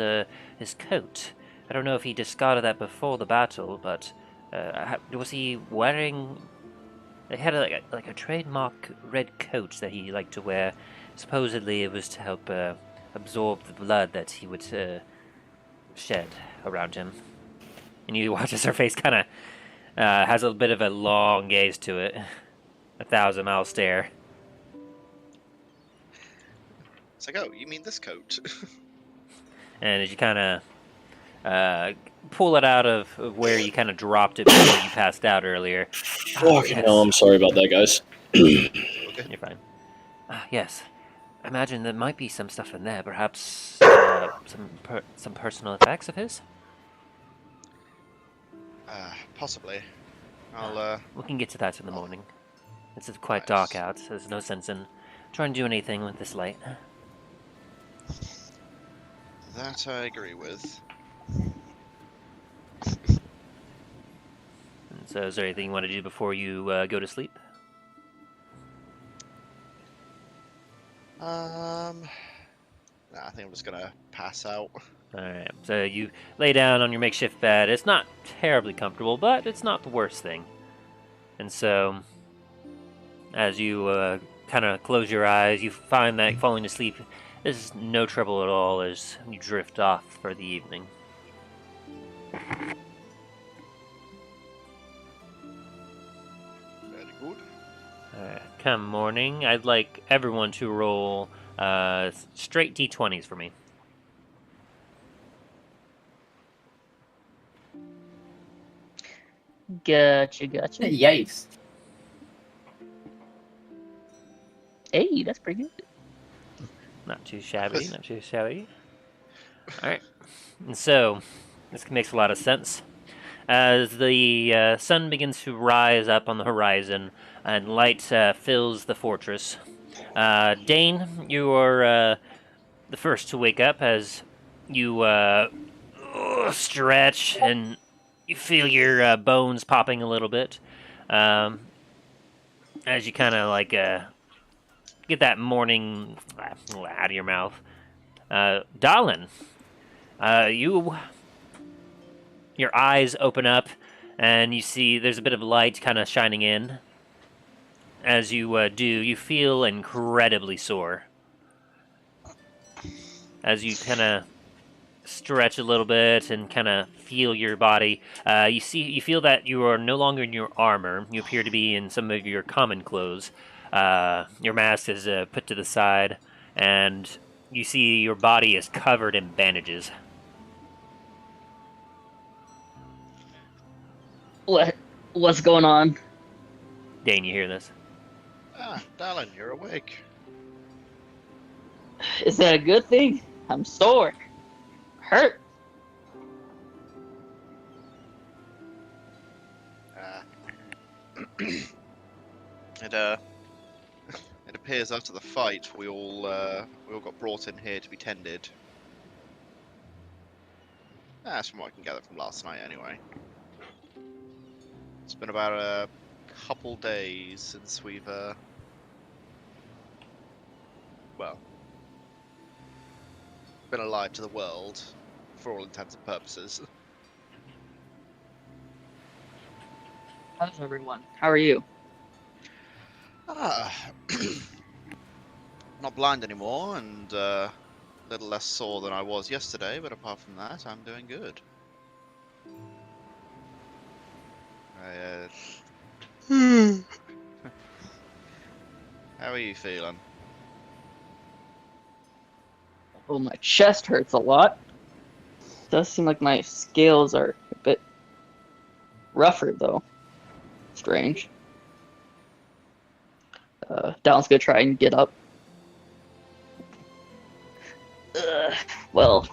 S1: coat. I don't know if he discarded that before the battle, but was he wearing... He had like a trademark red coat that he liked to wear. Supposedly it was to help absorb the blood that he would shed around him. And you watch as her face kind of has a bit of a long gaze to it. 1,000-mile stare.
S7: It's like, oh, you mean this coat?
S1: And as you kind of pull it out of where you kind of dropped it before you passed out earlier.
S2: Fucking hell, I'm sorry about that, guys.
S7: Okay.
S1: You're fine. Yes. I imagine there might be some stuff in there. Perhaps some personal effects of his.
S7: Possibly. I'll
S1: We can get to that in the morning. It's quite dark out, so there's no sense in trying to do anything with this light.
S7: That I agree with.
S1: And so, is there anything you want to do before you go to sleep?
S7: Nah, I think I'm just gonna pass out.
S1: Alright, so you lay down on your makeshift bed. It's not terribly comfortable, but it's not the worst thing. And so, as you kind of close your eyes, you find that falling asleep is no trouble at all as you drift off for the evening.
S7: Very good.
S1: Come morning, I'd like everyone to roll straight d20s for me.
S6: Gotcha.
S3: Yikes.
S6: Hey, that's pretty good.
S1: Not too shabby, not too shabby. Alright, and so, this makes a lot of sense. As the sun begins to rise up on the horizon and light fills the fortress, Dane, you are the first to wake up as you stretch and you feel your bones popping a little bit. As you kind of like get that morning out of your mouth. Dallin, your eyes open up and you see there's a bit of light kind of shining in. As you do, you feel incredibly sore. As you kind of stretch a little bit and kind of feel your body, you feel that you are no longer in your armor. You appear to be in some of your common clothes. Your mask is put to the side, and you see your body is covered in bandages.
S6: What's going on?
S1: Dane, you hear this?
S7: Dallin, you're awake.
S6: Is that a good thing? I'm sore. Hurt.
S7: It appears after the fight we all got brought in here to be tended. That's from what I can gather from last night, anyway. It's been about a couple days since we've been alive to the world, for all intents and purposes.
S6: How's everyone? How are you?
S7: Not blind anymore, and a little less sore than I was yesterday, but apart from that, I'm doing good. How are you feeling?
S6: Well, my chest hurts a lot. Does seem like my scales are a bit rougher, though. Strange. Dallin's gonna try and get up. Well,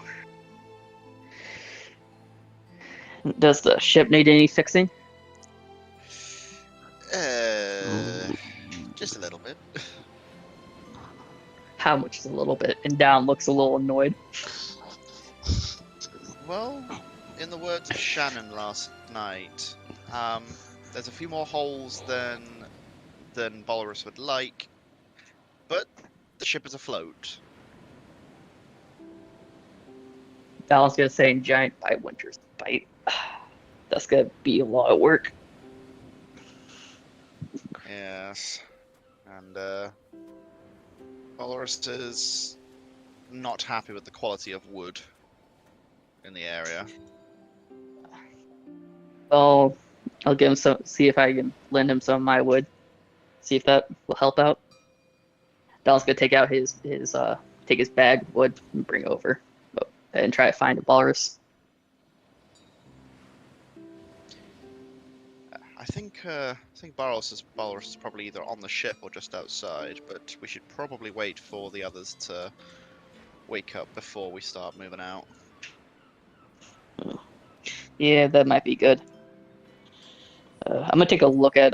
S6: does the ship need any fixing?
S7: Just a little bit.
S6: How much is a little bit? And Dallin looks a little annoyed.
S7: Well, in the words of Shannon last night, there's a few more holes than Bolorus would like, but the ship is afloat.
S6: Dallin's gonna say giant by winter's bite. That's gonna be a lot of work.
S7: Yes, and Bolorus is not happy with the quality of wood in the area.
S6: Well, I'll give him some. See if I can lend him some of my wood. See if that will help out. Dallin's gonna take out his bag of wood and bring over, and try to find a walrus.
S7: I think Baros is probably either on the ship or just outside, but we should probably wait for the others to wake up before we start moving out.
S6: Yeah, that might be good. I'm gonna take a look at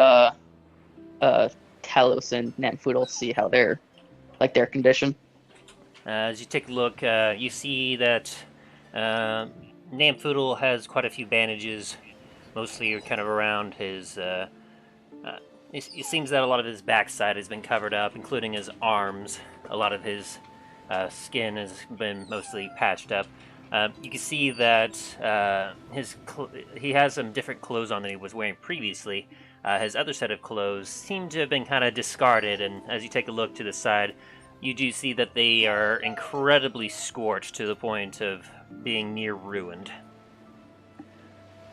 S6: Talos and Namfoodle, see how they're their condition.
S1: As you take a look, you see that Namfoodle has quite a few bandages, mostly kind of around his. It seems that a lot of his backside has been covered up, including his arms. A lot of his skin has been mostly patched up. You can see that he has some different clothes on than he was wearing previously. His other set of clothes seem to have been kind of discarded, and as you take a look to the side, you do see that they are incredibly scorched to the point of being near ruined.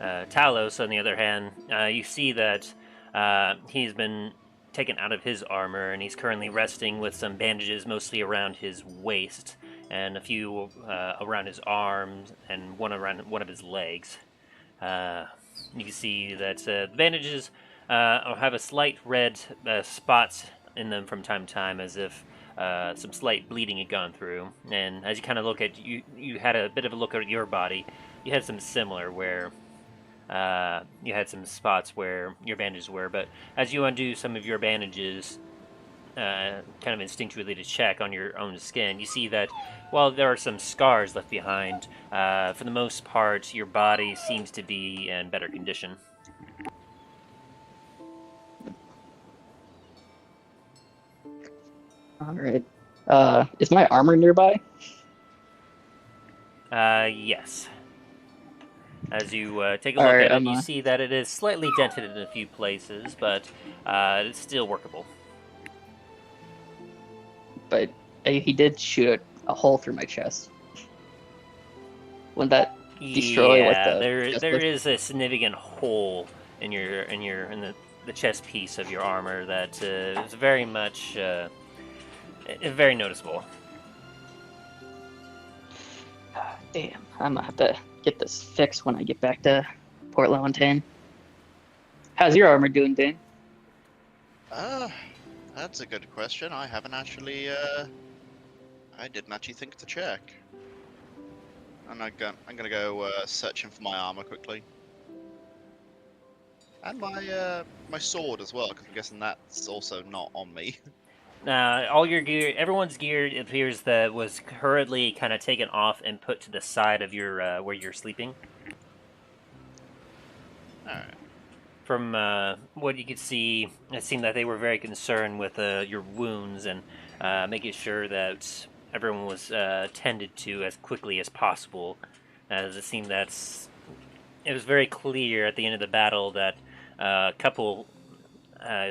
S1: Talos, on the other hand, you see that he's been taken out of his armor, and he's currently resting with some bandages mostly around his waist, and a few around his arms, and one around one of his legs. You can see that the bandages have a slight red spots in them from time to time, as if some slight bleeding had gone through. And as you kind of look at you had a bit of a look at your body. You had some similar where you had some spots where your bandages were, but as you undo some of your bandages, kind of instinctually to check on your own skin, you see that while there are some scars left behind, for the most part, your body seems to be in better condition.
S6: All right. Is my armor nearby?
S1: Yes. As you take a look
S6: Alright,
S1: at it, you see that it is slightly dented in a few places, but it's still workable.
S6: But he did shoot a hole through my chest. Wouldn't that destroy
S1: there is a significant hole in the chest piece of your armor that is very much very noticeable.
S6: Damn, I'm gonna have to get this fixed when I get back to Port Lafontaine. How's your armor doing, Dane?
S7: That's a good question. I haven't actually, I didn't actually think to check. I'm gonna go searching for my armor quickly. And my sword as well, because I'm guessing that's also not on me.
S1: All your gear, everyone's gear, it appears that was hurriedly kind of taken off and put to the side of your where you're sleeping.
S7: Alright.
S1: From what you could see, it seemed that they were very concerned with your wounds and making sure that everyone was tended to as quickly as possible, as it seemed that it was very clear at the end of the battle that a couple,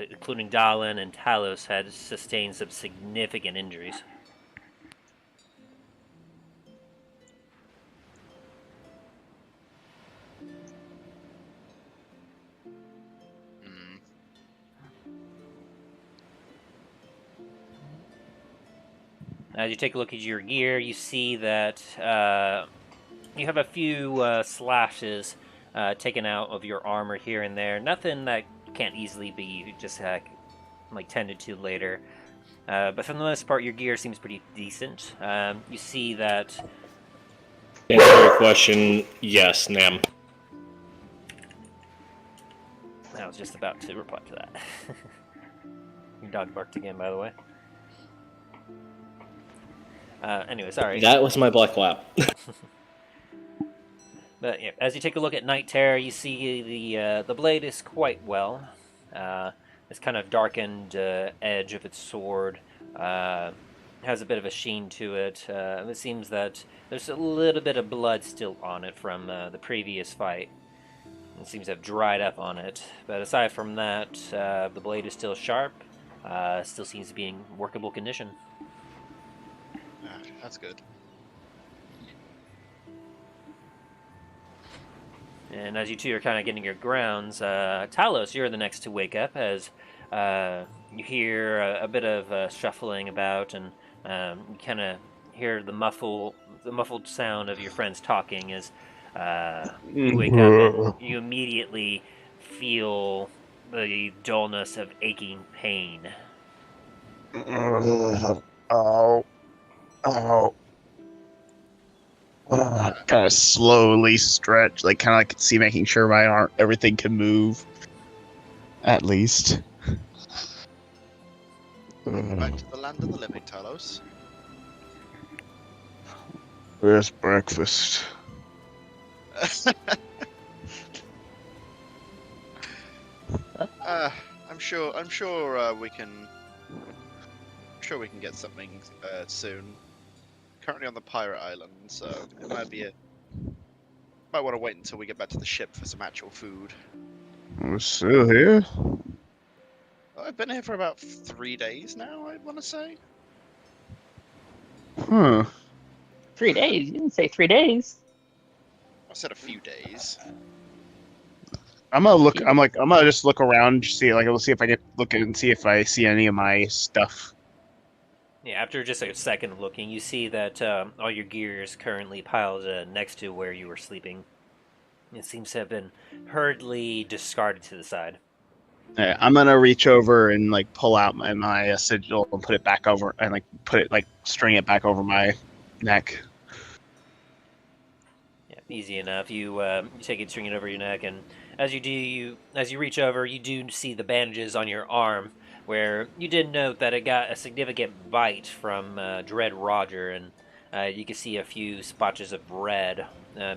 S1: including Dahlan and Talos, had sustained some significant injuries. As you take a look at your gear, you see that you have a few slashes taken out of your armor here and there. Nothing that can't easily be just tended to later. But for the most part, your gear seems pretty decent. You see that...
S2: To answer your question, yes, Nam.
S1: I was just about to reply to that. Your dog barked again, by the way. Anyway, sorry.
S2: That was my black lab.
S1: But yeah, as you take a look at Night Terror, you see the blade is quite well. This kind of darkened edge of its sword has a bit of a sheen to it. It seems that there's a little bit of blood still on it from the previous fight. It seems to have dried up on it. But aside from that, the blade is still sharp. Still seems to be in workable condition.
S7: That's good.
S1: And as you two are kind of getting your grounds, Talos, you're the next to wake up as you hear a bit of shuffling about, and you kind of hear the muffled sound of your friends talking as you wake up, and you immediately feel the dullness of aching pain.
S4: Oh. Kind of slowly stretch, like kind of like see, making sure my arm, everything can move. At least.
S7: Back to the land of the living, Talos.
S4: Where's breakfast?
S7: I'm sure we can get something soon. Currently on the pirate island, so it might want to wait until we get back to the ship for some actual food.
S4: We're still here?
S7: I've been here for about 3 days now, I want to say.
S4: Huh.
S6: 3 days? You didn't say 3 days.
S7: I said a few days.
S4: I'm gonna just look around, see, like, we'll see if I get look and see if I see any of my stuff.
S1: Yeah, after just a second of looking, you see that all your gear is currently piled next to where you were sleeping. It seems to have been hurriedly discarded to the side.
S4: Yeah, I'm gonna reach over and like pull out my sigil and put it back over, and like string it back over my neck.
S1: Yeah, easy enough. You take it, string it over your neck, and as you reach over, you do see the bandages on your arm, where you did note that it got a significant bite from Dread Roger, and you can see a few spotches of red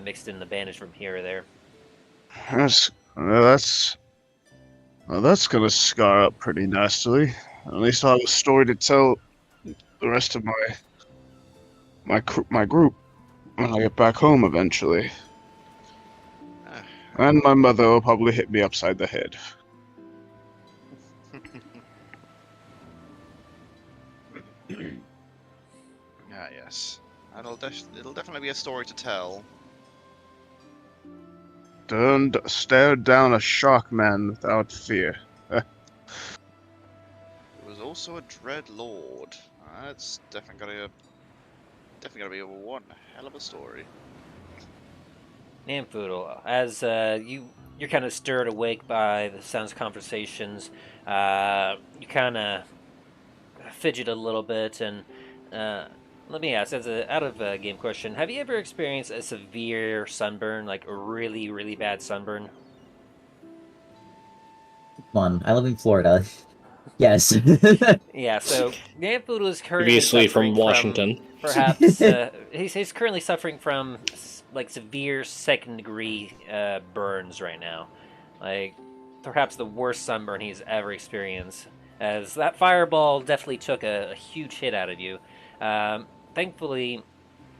S1: mixed in the bandage from here or there.
S4: That's gonna scar up pretty nastily. At least I'll have a story to tell the rest of my group when I get back home eventually. And my mother will probably hit me upside the head.
S7: Ah, yes. It'll definitely be a story to tell.
S4: Don't stare down a shark man without fear.
S7: It was also a Dread Lord. That's definitely gotta be one hell of a story.
S1: Namfoodle, as you're kind of stirred awake by the sounds of conversations, you kind of fidget a little bit, and let me ask, as a out of game question, have you ever experienced a severe sunburn, like a really, really bad sunburn?
S3: Come on, I live in Florida. Yes.
S1: Yeah, so Namfoodle is currently
S2: Previously
S1: suffering
S2: from Washington.
S1: perhaps he's currently suffering from like severe second-degree burns right now, like perhaps the worst sunburn he's ever experienced. As that fireball definitely took a huge hit out of you. Thankfully,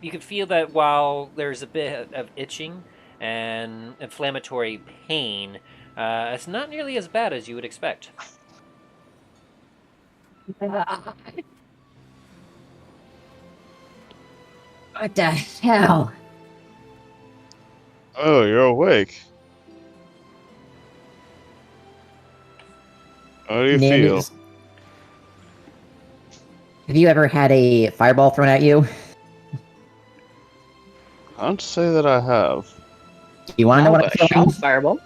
S1: you can feel that while there's a bit of itching and inflammatory pain, it's not nearly as bad as you would expect.
S3: What the hell?
S4: Oh, you're awake. How do you feel?
S3: Nannies, have you ever had a fireball thrown at you?
S4: Can't say that I have.
S3: Do you want to know what I'm
S6: A
S3: feeling?
S6: shell fireball.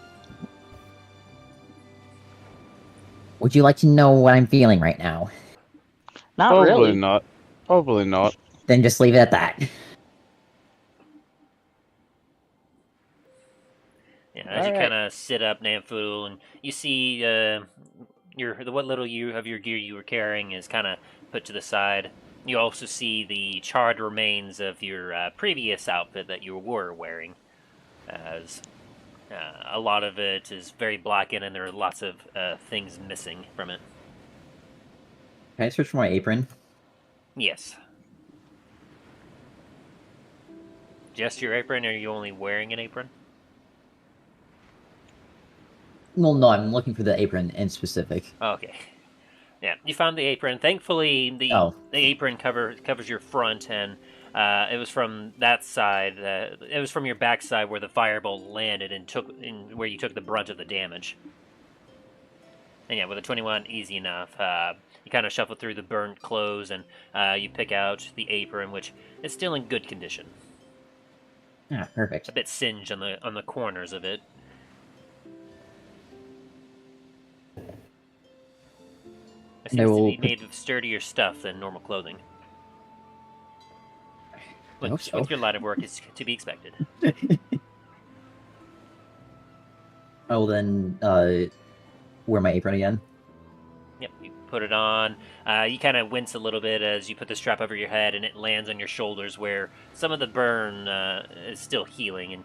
S3: Would you like to know what I'm feeling right now?
S6: Not
S4: Probably
S6: really.
S4: not. Probably not.
S3: Then just leave it at that.
S1: Yeah, as you
S6: Alright.
S1: kind of sit up, Namfoodle, and you see what little of your gear you were carrying is kind of put to the side. You also see the charred remains of your previous outfit that you were wearing, as a lot of it is very blackened, and there are lots of things missing from it.
S3: Can I search for my apron?
S1: Yes. Just your apron, or are you only wearing an apron?
S3: Well, no, I'm looking for the apron in specific.
S1: Okay. Yeah, you found the apron. Thankfully, the apron covers your front, and it was from that side. It was from your backside where the fireball landed and where you took the brunt of the damage. And yeah, with a 21, easy enough. You kind of shuffle through the burnt clothes, and you pick out the apron, which is still in good condition.
S3: Ah, perfect.
S1: A bit singed on the corners of it.
S3: And I
S1: seems to
S3: will
S1: be made of sturdier stuff than normal clothing.
S3: I hope so.
S1: With your line of work, is to be expected.
S3: I will then wear my apron again.
S1: Yep, you put it on. You kind of wince a little bit as you put the strap over your head, and it lands on your shoulders, where some of the burn is still healing.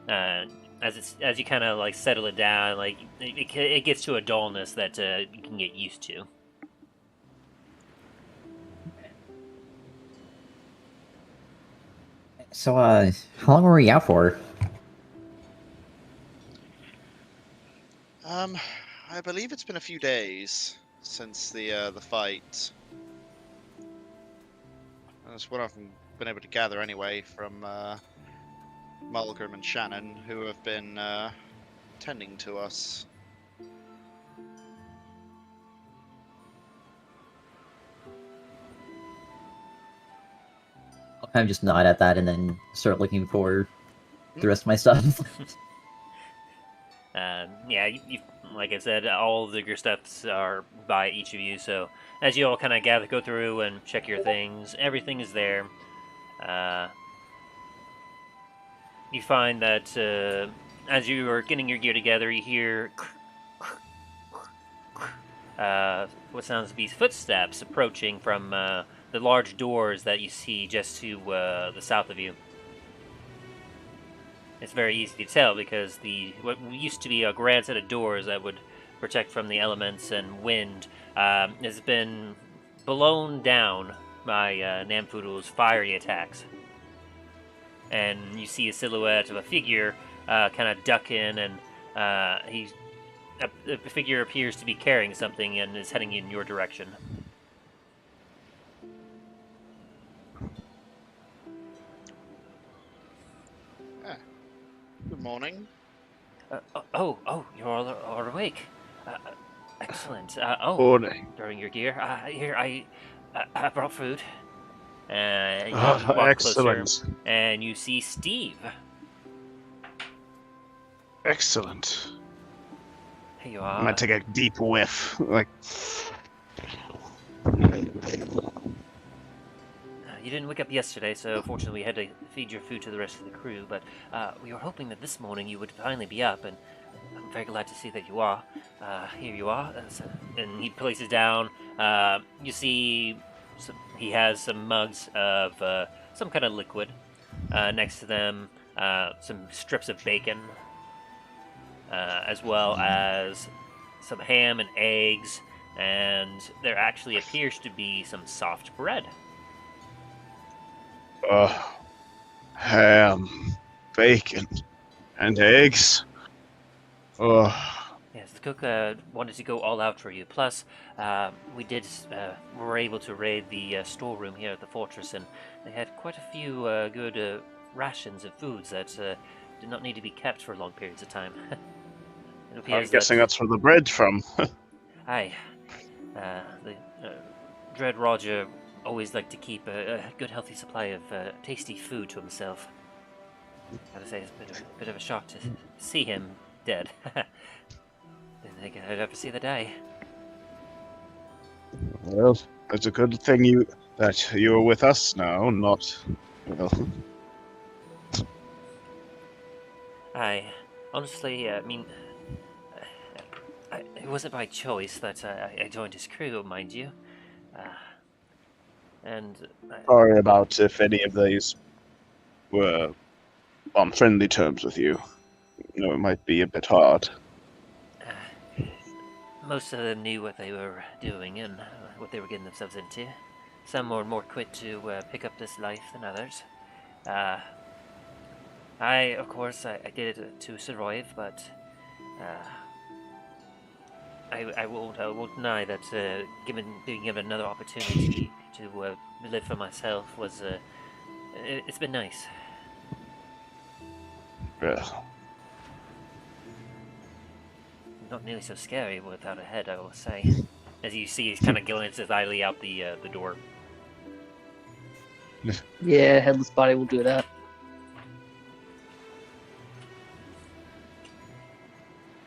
S1: And as you kind of like settle it down, like it gets to a dullness that you can get used to.
S3: So, how long were we out for?
S7: I believe it's been a few days since the fight. That's what I've been able to gather anyway from Mulgrim and Shannon, who have been tending to us.
S3: I'll kind of just nod at that and then start looking for the rest of my stuff.
S1: Yeah, you like I said, all of your stuffs are by each of you. So as you all kind of go through and check your things, everything is there. You find that as you are getting your gear together, you hear what sounds to be footsteps approaching from the large doors that you see just to the south of you. It's very easy to tell because what used to be a grand set of doors that would protect from the elements and wind has been blown down by Namfudul's fiery attacks. And you see a silhouette of a figure kind of duck in, and the figure appears to be carrying something and is heading in your direction.
S7: Good morning.
S1: You're all awake. Excellent.
S4: Morning.
S1: Throwing your gear. Here, I brought food. You walk
S4: Excellent.
S1: closer, and you see Steve.
S4: Excellent.
S1: Here you
S4: I'm
S1: are.
S4: gonna take a deep whiff. Like,
S1: You didn't wake up yesterday, so fortunately we had to feed your food to the rest of the crew, but we were hoping that this morning you would finally be up, and I'm very glad to see that you are. Here you are. And he places down, you see he has some mugs of some kind of liquid. Next to them, some strips of bacon, as well as some ham and eggs, and there actually appears to be some soft bread.
S4: ham, bacon, and eggs.
S1: Yes, the cook wanted to go all out for you. Plus, we were able to raid the storeroom here at the fortress, and they had quite a few good rations of foods that did not need to be kept for long periods of time. It
S4: I'm
S1: appears
S4: guessing that's where the bread's from.
S1: Aye. The Dread Roger always liked to keep a good, healthy supply of tasty food to himself. Gotta say, it's a bit of a shock to see him dead. Didn't think I'd ever see the day.
S4: Well, it's a good thing that you're with us now, not, well.
S1: Honestly, I mean, it wasn't by choice that I joined his crew, mind you.
S4: Sorry about if any of these were on friendly terms with you. You know, it might be a bit hard.
S1: Most of them knew what they were doing and what they were getting themselves into. Some were more quick to pick up this life than others. Of course, I did it to survive, but I won't deny that being given another opportunity to live for myself was it's been nice.
S4: Yeah.
S1: Not nearly so scary without a head, I will say. As you see, he's kind of glances idly out the door.
S6: Yeah, headless body will do that.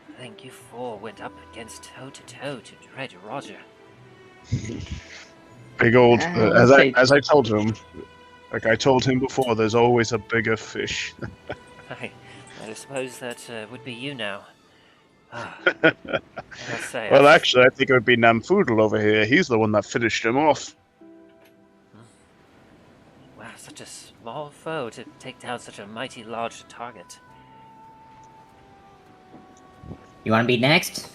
S1: I think you four went up against toe-to-toe to Dread Roger.
S4: Big old.
S6: Let's say-
S4: As I told him, like I told him before, there's always a bigger fish.
S1: I suppose that would be you now. I must say,
S4: Well, actually, I think it would be Namfoodle over here. He's the one that finished him off.
S1: wow, such a small foe to take down such a mighty large target.
S3: You want to be next?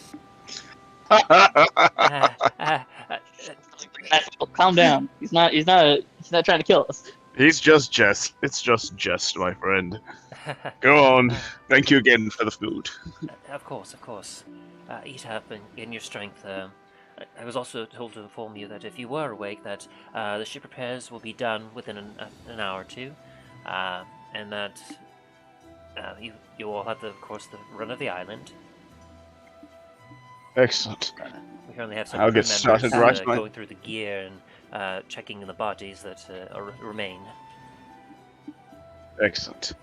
S6: Calm down. He's not trying to kill us.
S4: He's just jest. It's just jest, my friend. Go on. Thank you again for the food.
S1: Of course. Eat up and gain your strength. I was also told to inform you that if you were awake, that the ship repairs will be done within an hour or two, and that you all have, of course, the run of the island.
S4: Excellent.
S1: We currently have some
S4: I'll
S1: crew
S4: get started
S1: members
S4: right away.
S1: going through the gear and checking the bodies that remain.
S4: Excellent.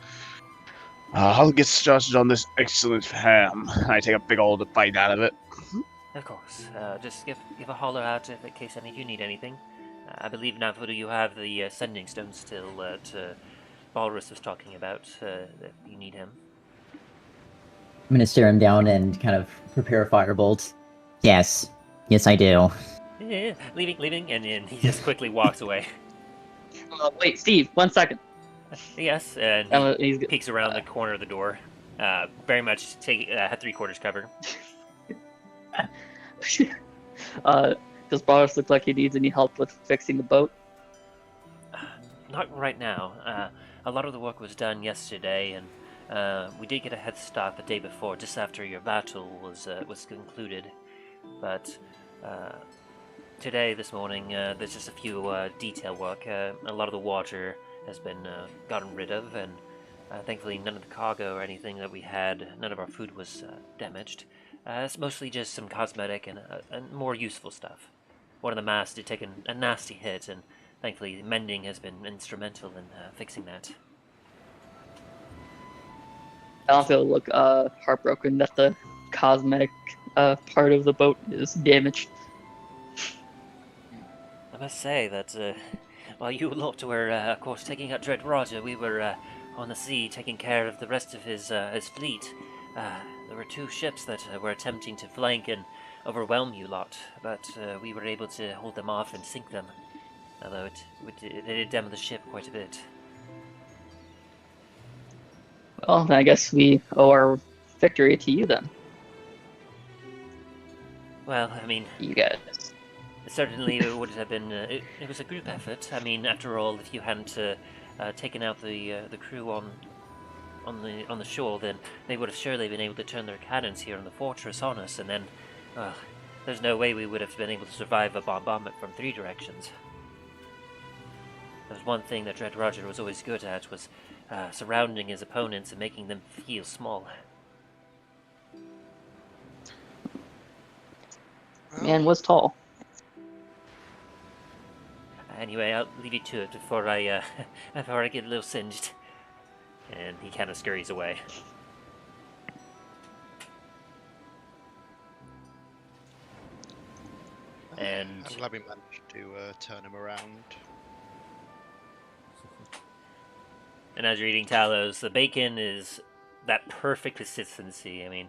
S4: I'll get started on this excellent ham. I take a big old bite out of it.
S1: Of course. Just give a holler out in case any of you need anything. I believe, Namfoodle, you have the sending stone still that Walrus was talking about, if you need him.
S3: I'm gonna stare him down and kind of prepare a firebolt. Yes. Yes, I do.
S1: Yeah, leaving, and then he just quickly walks away.
S6: Wait, Steve, 1 second.
S1: Yes, and he peeks around the corner of the door. Very much had 3/4 cover.
S6: Does Boris look like he needs any help with fixing the boat?
S1: Not right now. A lot of the work was done yesterday, and we did get a head start the day before, just after your battle was concluded. But today, this morning, there's just a few detail work. A lot of the water has been gotten rid of, and thankfully none of the cargo or anything that we had, none of our food was damaged. It's mostly just some cosmetic and more useful stuff. One of the masts did take a nasty hit, and thankfully mending has been instrumental in fixing that.
S6: I also look heartbroken that the cosmetic part of the boat is damaged.
S1: I must say that while you lot were, of course, taking out Dread Roger, we were on the sea taking care of the rest of his fleet. There were 2 ships that were attempting to flank and overwhelm you lot, but we were able to hold them off and sink them, although it did damage the ship quite a bit.
S6: Well, then I guess we owe our victory to you then.
S1: Well, I mean,
S6: You guys.
S1: certainly it would have been. It was a group effort. I mean, after all, if you hadn't taken out the crew on the shore, then they would have surely been able to turn their cannons here in the fortress on us, and then, there's no way we would have been able to survive a bombardment from 3 directions. There's one thing that Dread Roger was always good at, was surrounding his opponents and making them feel small.
S6: Man was tall.
S1: Anyway, I'll leave you to it before I get a little singed. And he kind of scurries away. And
S7: I'm glad we managed to turn him around.
S1: And as you're eating Talos, the bacon is that perfect consistency. I mean,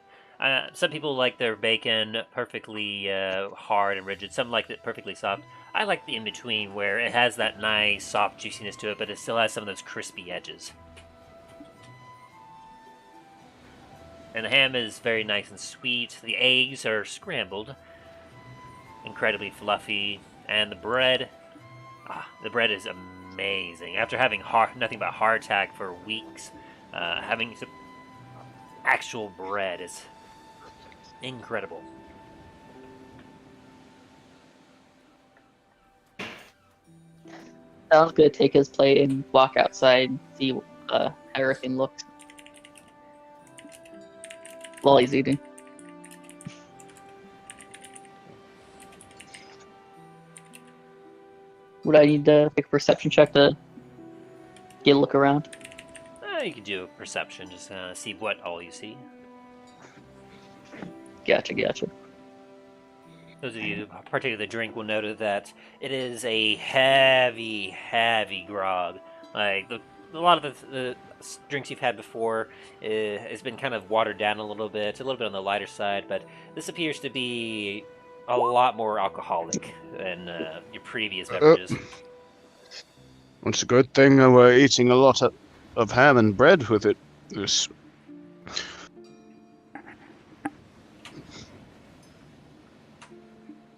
S1: some people like their bacon perfectly hard and rigid. Some like it perfectly soft. I like the in-between where it has that nice soft juiciness to it, but it still has some of those crispy edges. And the ham is very nice and sweet. The eggs are scrambled, incredibly fluffy, and the bread is amazing. After having nothing but hardtack for weeks, having some actual bread is incredible.
S6: Alan's gonna take his plate and walk outside and see how everything looks while he's eating. Would I need to make a perception check to get a look around?
S1: You can do a perception, just see what all you see.
S6: Gotcha.
S1: those of you who partake of the drink will note that it is a heavy, heavy grog. Like a lot of the drinks you've had before has been kind of watered down a little bit on the lighter side, but this appears to be a lot more alcoholic than your previous beverages.
S4: It's a good thing we're eating a lot of ham and bread with it. This.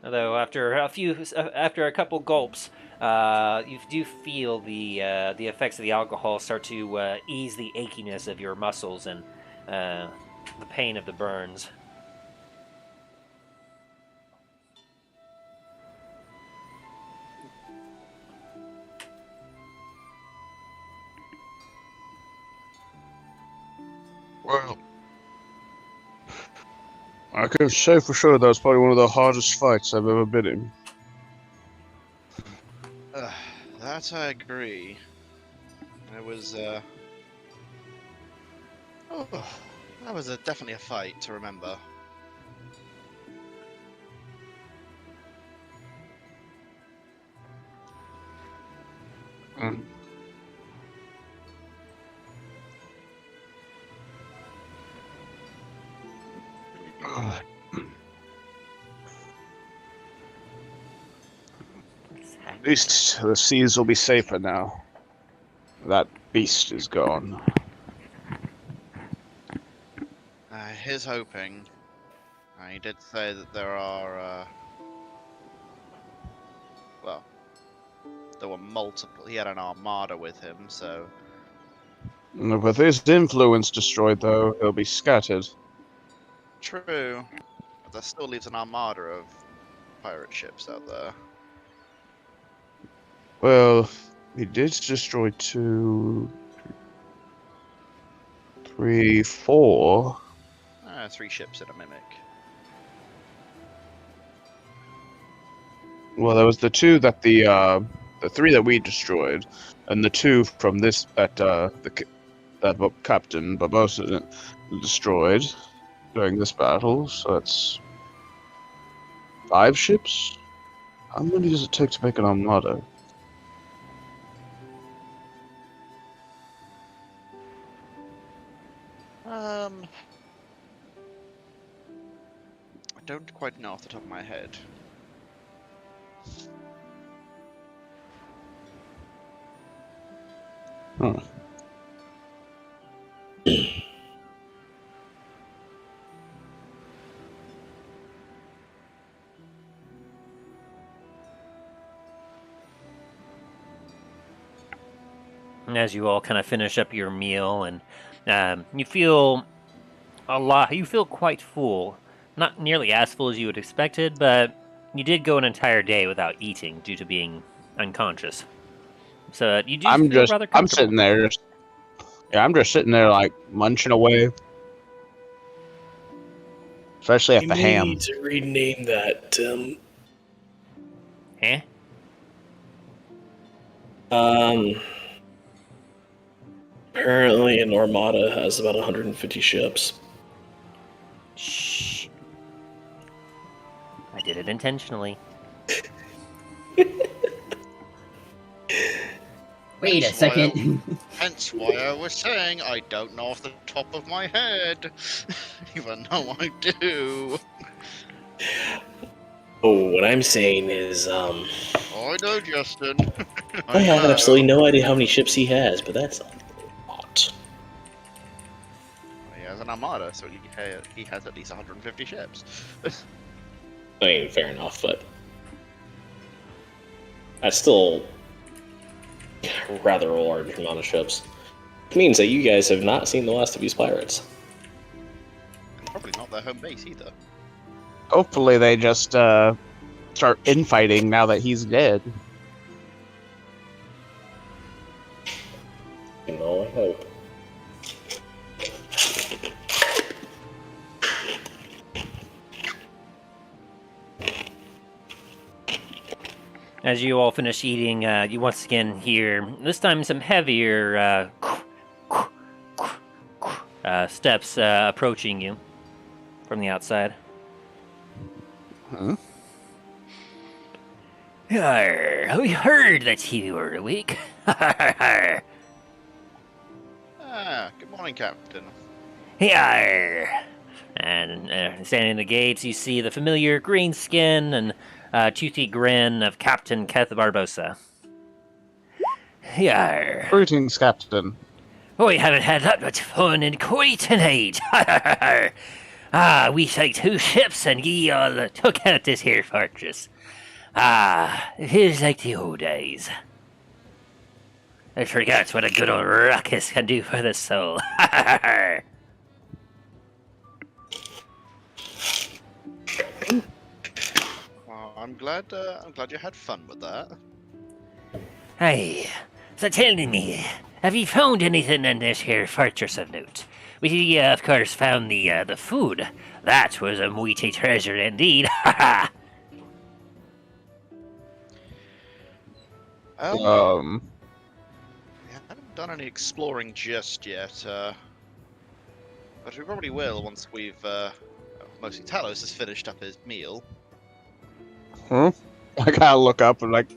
S1: Although after a couple gulps, you do feel the effects of the alcohol start to ease the achiness of your muscles and the pain of the burns.
S4: Well, I can say for sure that was probably one of the hardest fights I've ever been in.
S7: That I agree. It was, that was definitely a fight to remember.
S4: Mm. At least the seas will be safer now. That beast is gone.
S7: Here's hoping. He did say that there are, well, there were multiple. He had an armada with him, so.
S4: With his influence destroyed, though, he'll be scattered.
S7: True. But there still leaves an armada of pirate ships out there.
S4: Well, he did destroy 2, 3, 4.
S7: 3 ships and a mimic.
S4: Well, there was the 2 that the 3 that we destroyed, and the 2 from this that Captain Barbosa destroyed during this battle. So that's 5 ships. How many does it take to make an armada?
S7: I don't quite know off the top of my head.
S4: Huh.
S1: And as you all kind of finish up your meal, and you feel you feel quite full. Not nearly as full as you would expected, but you did go an entire day without eating due to being unconscious. So you do feel rather comfortable.
S4: I'm sitting there. I'm just sitting there like munching away. Especially at the ham.
S2: You need to rename that, Tim.
S1: Huh?
S2: Apparently an armada has about 150 ships.
S1: Shh. I did it intentionally.
S3: Wait a second.
S7: Hence why I was saying I don't know off the top of my head, even though I do.
S2: Oh, what I'm saying is,
S7: I know, Justin.
S2: I have absolutely no idea how many ships he has, but that's a lot.
S7: He has an armada, so he has at least 150 ships.
S2: I mean, fair enough, but that's still a rather large amount of ships. Which means that you guys have not seen the last of these pirates.
S7: Probably not their home base either.
S4: Hopefully they just start infighting now that he's dead.
S2: You know, I hope.
S1: As you all finish eating, you once again hear, this time, some heavier steps approaching you from the outside.
S4: Huh?
S1: Arr, we heard that you were awake.
S7: Ah, good morning, Captain.
S1: Arr. And standing in the gates, you see the familiar green skin and toothy grin of Captain Keth Barbosa. Arr.
S4: Greetings, Captain.
S1: We haven't had that much fun in quite an age. We sank 2 ships and ye all took out this here fortress. It is like the old days. I forgot what a good old ruckus can do for the soul.
S7: Well, I'm glad you had fun with that.
S1: Hey, so tell me, have you found anything in this here fortress of note? We, of course, found the food. That was a mighty treasure indeed.
S7: We haven't done any exploring just yet, but we probably will once we've, mostly Talos has finished up his meal.
S4: Huh? I gotta look up and like.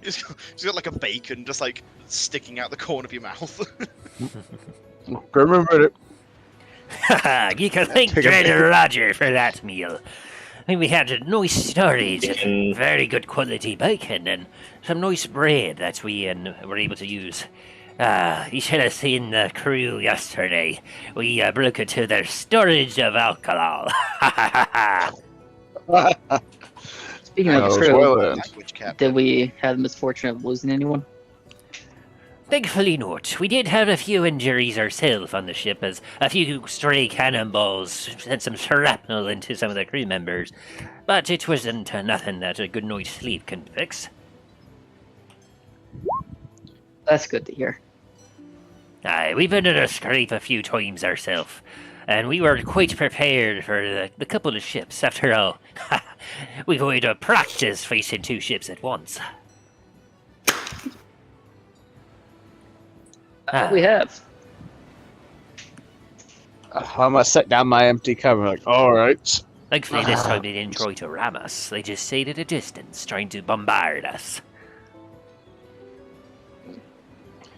S7: He's got like a bacon just like sticking out the corner of your mouth.
S4: Remember it.
S1: You can thank
S4: Take a
S1: Dreader Roger for that meal. I mean, we had a nice storage of very good quality bacon and some nice bread that we were able to use. You should have seen the crew yesterday. We broke into their storage of alcohol.
S6: Speaking of
S4: Oh,
S6: crew,
S4: well then.
S7: Language, Captain.
S6: did we have the misfortune of losing anyone?
S1: Thankfully not. We did have a few injuries ourselves on the ship, as a few stray cannonballs sent some shrapnel into some of the crew members. But it wasn't nothing that a good night's sleep can fix.
S6: That's good to hear.
S1: Aye, we've been in a scrape a few times ourselves, and we were quite prepared for the couple of ships. After all, we've only to practice facing 2 ships at once.
S6: We have.
S4: I'm gonna set down my empty camera. Like, all right.
S1: Thankfully, this time they didn't try to ram us. They just stayed at a distance, trying to bombard us.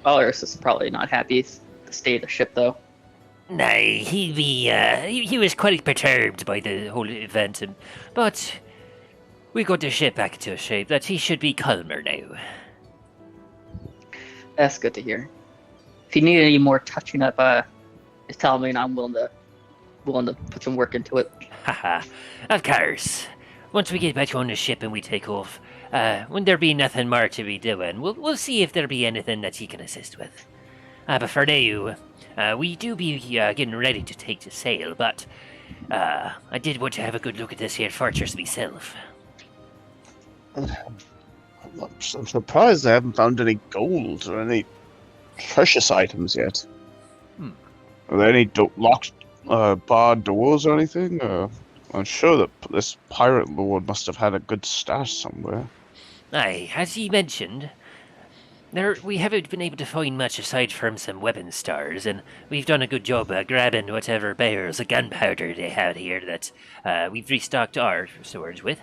S6: Valorous is probably not happy with the state of the ship, though.
S1: Nay, he was quite perturbed by the whole event, but we got the ship back into shape that he should be calmer now.
S6: That's good to hear. If you need any more touching up, just tell me and I'm willing to put some work into it.
S1: Haha, of course. Once we get back on the ship and we take off, when there be nothing more to be doing, we'll see if there be anything that he can assist with. But for now, we do be getting ready to take to sail, but I did want to have a good look at this here fortress myself.
S4: I'm surprised I haven't found any gold or any precious items yet. Are there any locked barred doors or anything? I'm sure that this pirate lord must have had a good stash somewhere.
S1: Aye, as he mentioned, we haven't been able to find much aside from some weapon stars, and we've done a good job grabbing whatever barrels of gunpowder they had here that we've restocked our swords with.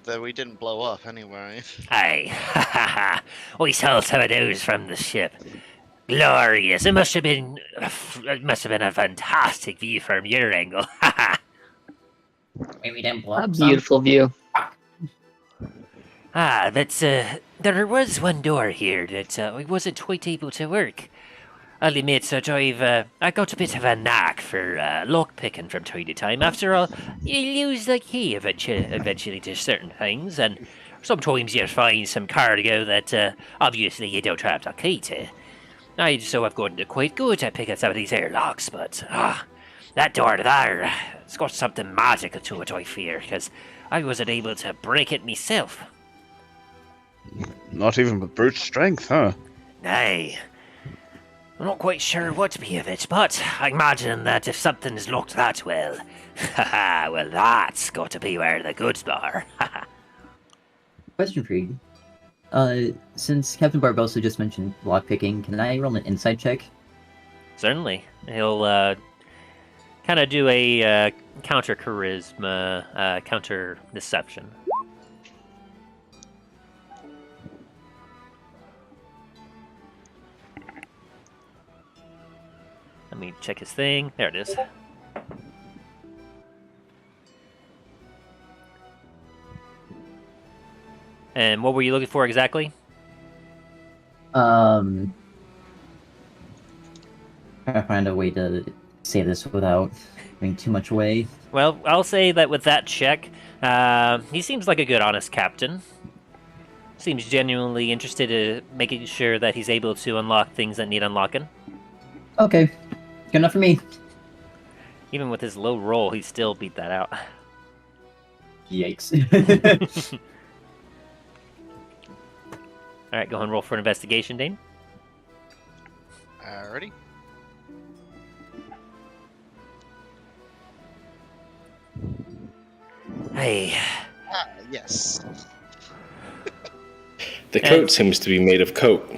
S7: Though we didn't blow up anyway.
S1: Aye, ha ha ha! We saw some of those from the ship. Glorious! It must have been a fantastic view from your angle. Ha ha!
S3: Maybe then blow
S6: A
S3: up some.
S6: beautiful view.
S1: There was one door here that I wasn't quite able to work. I'll admit that I got a bit of a knack for lockpicking from time to time. After all, you lose the key eventually to certain things, and sometimes you find some cargo that obviously you don't have the key to. So I've gotten quite good at picking some of these airlocks, but that door there, it's got something magical to it, I fear, because I wasn't able to break it myself.
S4: Not even with brute strength, huh?
S1: Nay. I'm not quite sure what to be of it, but I imagine that if something's looked that well, well, that's got to be where the goods are.
S3: Question for you. Since Captain Barbosa just mentioned lockpicking, can I roll an insight check?
S1: Certainly. He'll kind of do a counter charisma, counter deception. me check his thing. There it is. And what were you looking for exactly?
S3: Trying to find a way to say this without giving too much away.
S1: Well, I'll say that with that check, he seems like a good, honest captain. Seems genuinely interested in making sure that he's able to unlock things that need unlocking.
S3: Okay, good enough for me.
S1: Even with his low roll, he still beat that out.
S3: Yikes.
S1: Alright, go ahead and roll for an investigation, Dane.
S7: Alrighty.
S1: Hey.
S7: Yes.
S2: The coat seems to be made of coat.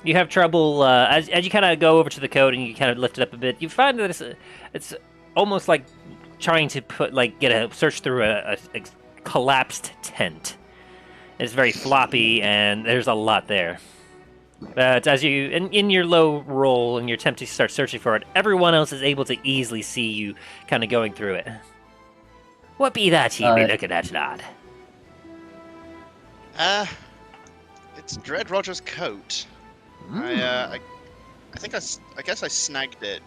S1: You have trouble, as you kind of go over to the coat and you kind of lift it up a bit, you find that it's almost like trying to get a search through a collapsed tent. It's very floppy, and there's a lot there. But as you, in your low roll and your attempt to start searching for it, everyone else is able to easily see you kind of going through it. What be that you be looking at, lad?
S7: It's Dread Roger's coat. I guess I snagged it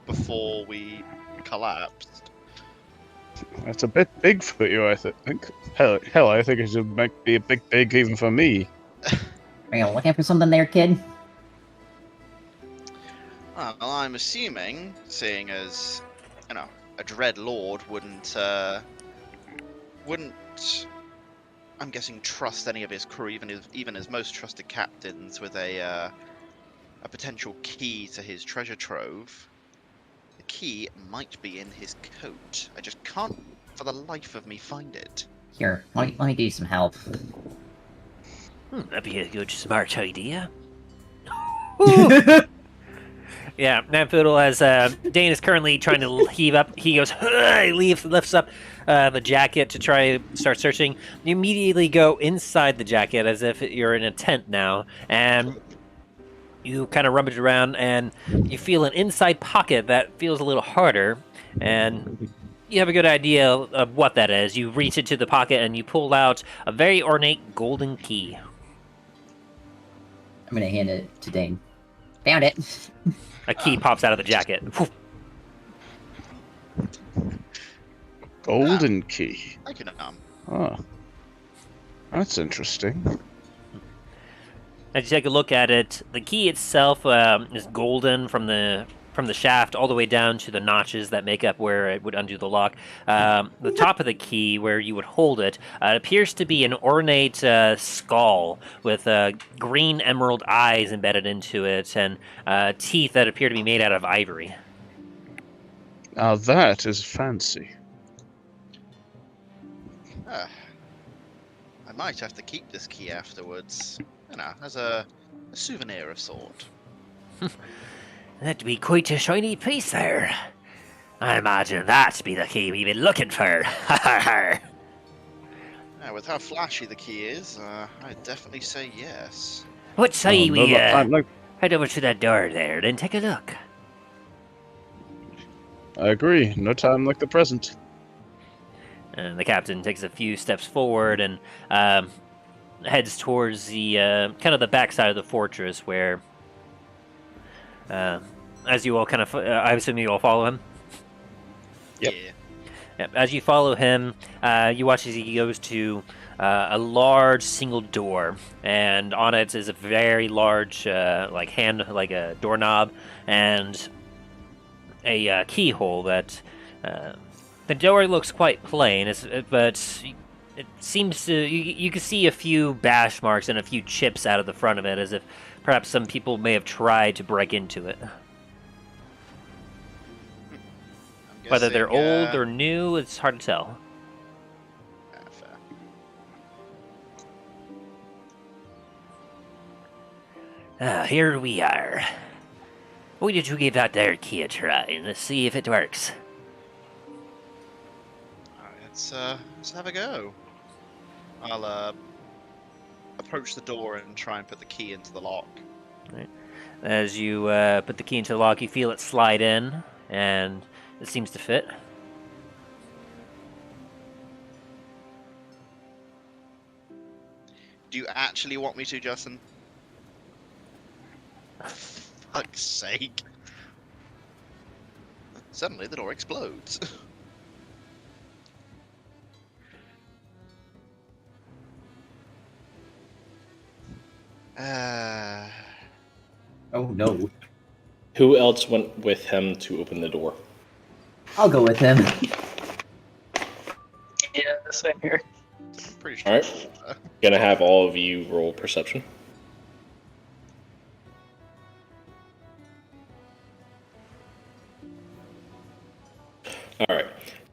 S7: before we collapsed.
S4: That's a bit big for you, I think. Hell, I think it should be a bit big even for me.
S3: Are you looking for something there, kid?
S7: Well, I'm assuming, seeing as, a Dread Lord wouldn't, I'm guessing, trust any of his crew, even his most trusted captains, with a potential key to his treasure trove. The key might be in his coat. I just can't, for the life of me, find it.
S3: Here, let me give you some help.
S1: That'd be a good, smart idea. Yeah, Namfoodle, as Dane is currently trying to heave up, he goes, he lifts up the jacket to try to start searching. You immediately go inside the jacket as if you're in a tent now, and you kind of rummage around, and you feel an inside pocket that feels a little harder, and you have a good idea of what that is. You reach into the pocket, and you pull out a very ornate golden key.
S3: I'm gonna hand it to Dane. Found it!
S1: A key pops out of the jacket.
S4: Golden key.
S7: I can
S4: Oh. That's interesting.
S1: As you take a look at it, the key itself is golden from the shaft all the way down to the notches that make up where it would undo the lock. The top of the key, where you would hold it, appears to be an ornate skull with green emerald eyes embedded into it and teeth that appear to be made out of ivory.
S4: Now that is fancy.
S7: I might have to keep this key afterwards, as a souvenir of sort.
S1: That'd be quite a shiny piece there. I imagine that'd be the key we've been looking for.
S7: With how flashy the key is, I'd definitely say yes.
S1: What say we
S4: like...
S1: head over to that door there and take a look?
S4: I agree. No time like the present.
S1: And the captain takes a few steps forward and heads towards the kind of the backside of the fortress, where, as you all kind of, I assume you all follow him.
S4: Yep.
S7: Yeah.
S1: Yep. As you follow him, you watch as he goes to a large single door, and on it is a very large, like a doorknob, and a keyhole that. The door looks quite plain, but it seems to... You can see a few bash marks and a few chips out of the front of it, as if perhaps some people may have tried to break into it. Whether they're old or new, it's hard to tell.
S7: Fair.
S1: Here we are. Why did you give that there key a try, and let's see if it works.
S7: Let's have a go. I'll approach the door and try and put the key into the lock.
S1: Right. As you put the key into the lock, you feel it slide in, and it seems to fit.
S7: Do you actually want me to, Justin? Fuck's sake. Suddenly the door explodes.
S3: Oh no.
S2: Who else went with him to open the door?
S3: I'll go with him.
S6: Yeah, same here.
S7: Pretty sure.
S2: Alright. Gonna have all of you roll perception. Alright.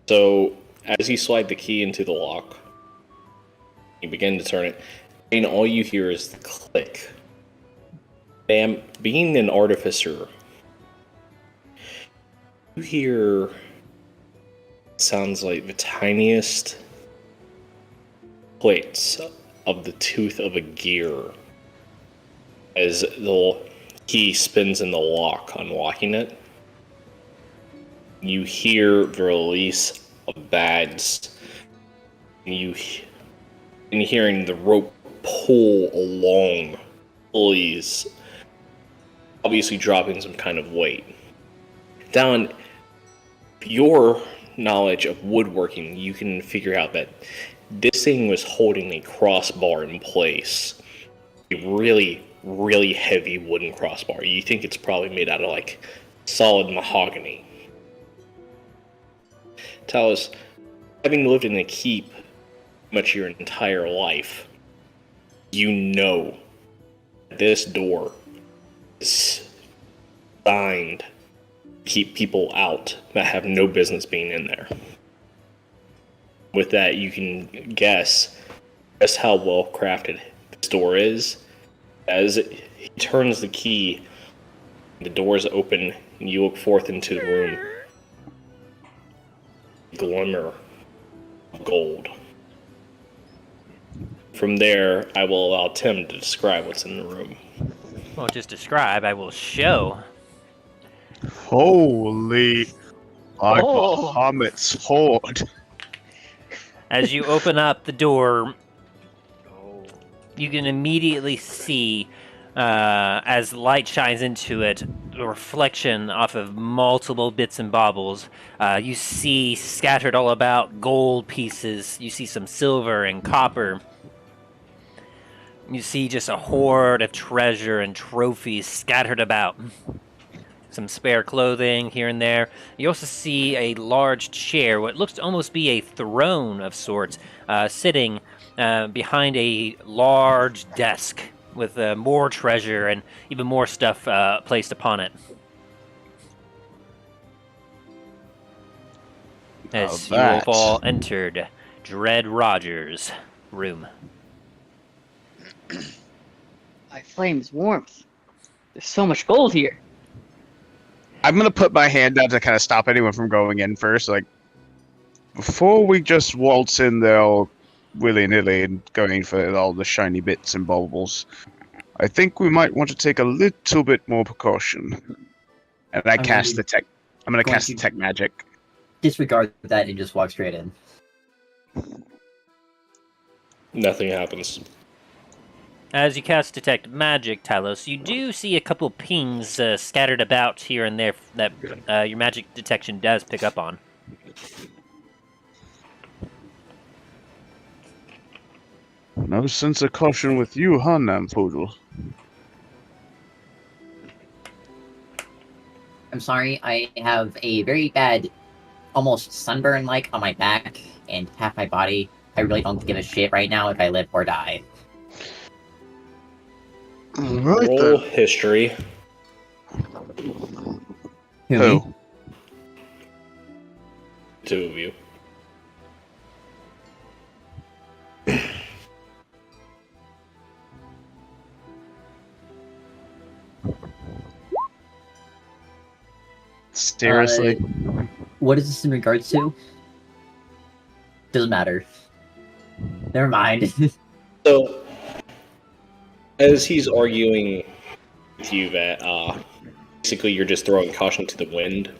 S2: So, as you slide the key into the lock, you begin to turn it, and all you hear is the click. Bam, being an artificer, you hear sounds like the tiniest plates of the tooth of a gear as the key spins in the lock, unlocking it. You hear the release of bags. And hearing the rope pull along pulleys, obviously dropping some kind of weight. Down your knowledge of woodworking, you can figure out that this thing was holding a crossbar in place. A really, really heavy wooden crossbar. You think it's probably made out of like solid mahogany. Talos, having lived in a keep much your entire life, you know this door is designed to keep people out that have no business being in there. With that, you can guess just how well crafted this door is. As he turns the key, the doors open, and you look forth into the room. Glimmer of gold. From there, I will allow Tim to describe what's in the room.
S1: Won't just describe, I will show.
S4: Holy Bahamut's horde.
S1: As you open up the door, you can immediately see, as light shines into it, a reflection off of multiple bits and baubles. You see scattered all about gold pieces. You see some silver and copper. You see just a hoard of treasure and trophies scattered about. Some spare clothing here and there. You also see a large chair, what looks to almost be a throne of sorts, sitting behind a large desk with more treasure and even more stuff placed upon it. As you have all entered Dread Rogers' room.
S6: My flame's warmth. There's so much gold here.
S4: I'm gonna put my hand out to kind of stop anyone from going in first. Like, before we just waltz in there all willy-nilly and going for all the shiny bits and baubles, I think we might want to take a little bit more precaution. And I cast detect. I'm gonna cast detect magic.
S3: Disregard that and just walk straight in.
S2: Nothing happens.
S1: As you cast Detect Magic, Talos, you do see a couple pings scattered about here and there that your magic detection does pick up on.
S4: No sense of caution with you, huh, Nampoodle?
S3: I'm sorry, I have a very bad, almost sunburn-like on my back and half my body. I really don't give a shit right now if I live or die.
S4: Right
S2: Roll
S4: then.
S2: history.
S4: Who?
S2: Two of you.
S4: Seriously?
S3: What is this in regards to? Doesn't matter. Never mind.
S2: So, as he's arguing with you that basically you're just throwing caution to the wind.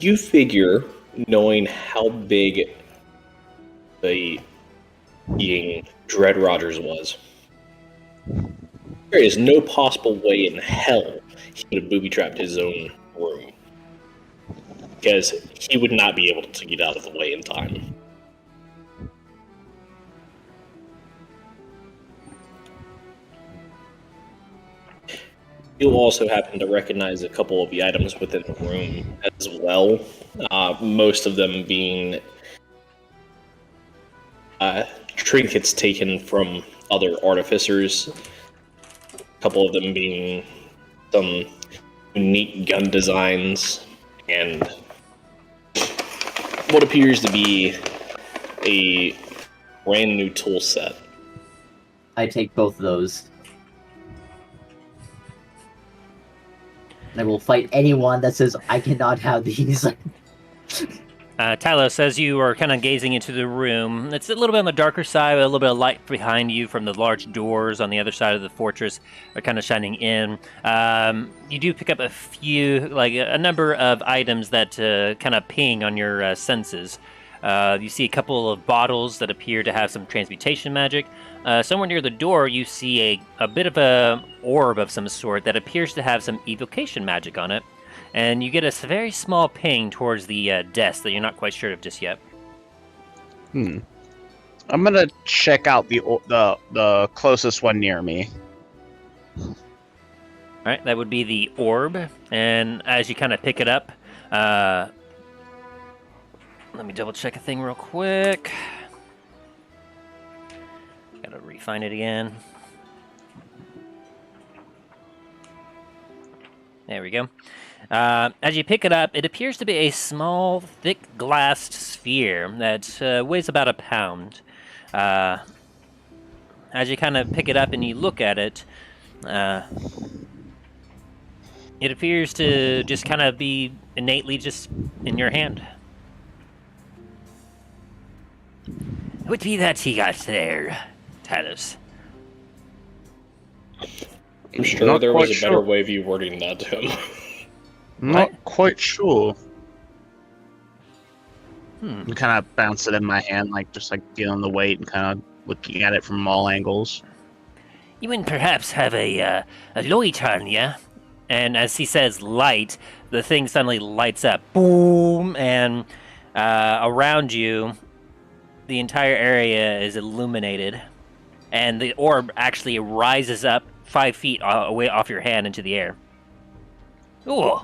S2: You figure, knowing how big the being Dread Rogers was, there is no possible way in hell he would have booby-trapped his own room. Because he would not be able to get out of the way in time. You'll also happen to recognize a couple of the items within the room as well. Most of them being trinkets taken from other artificers. A couple of them being some unique gun designs and what appears to be a brand new tool set.
S3: I take both of those. I will fight anyone that says I cannot have these.
S1: Talos, as you are kind of gazing into the room, it's a little bit on the darker side, a little bit of light behind you from the large doors on the other side of the fortress are kind of shining in. You do pick up a few, like a number of items that kind of ping on your senses. You see a couple of bottles that appear to have some transmutation magic. Somewhere near the door, you see a bit of a orb of some sort that appears to have some evocation magic on it. And you get a very small ping towards the desk that you're not quite sure of just yet.
S4: I'm gonna check out the closest one near me.
S1: All right, that would be the orb. And as you kind of pick it up, let me double check a thing real quick. Gotta refine it again. There we go. As you pick it up, it appears to be a small, thick glassed sphere that weighs about a pound. As you kind of pick it up and you look at it, it appears to just kind of be innately just in your hand. What be that he got there, Talos?
S2: I'm sure
S4: Not
S2: there was
S4: quite
S2: a better
S4: sure.
S2: way of you wording that to him.
S4: Not quite sure.
S1: Hmm.
S4: I'm kind of bounce it in my hand, just feeling the weight and kind of looking at it from all angles.
S1: You wouldn't perhaps have a light on ya? And as he says light, the thing suddenly lights up. Boom! And around you, the entire area is illuminated. And the orb actually rises up 5 feet away off your hand into the air. Ooh!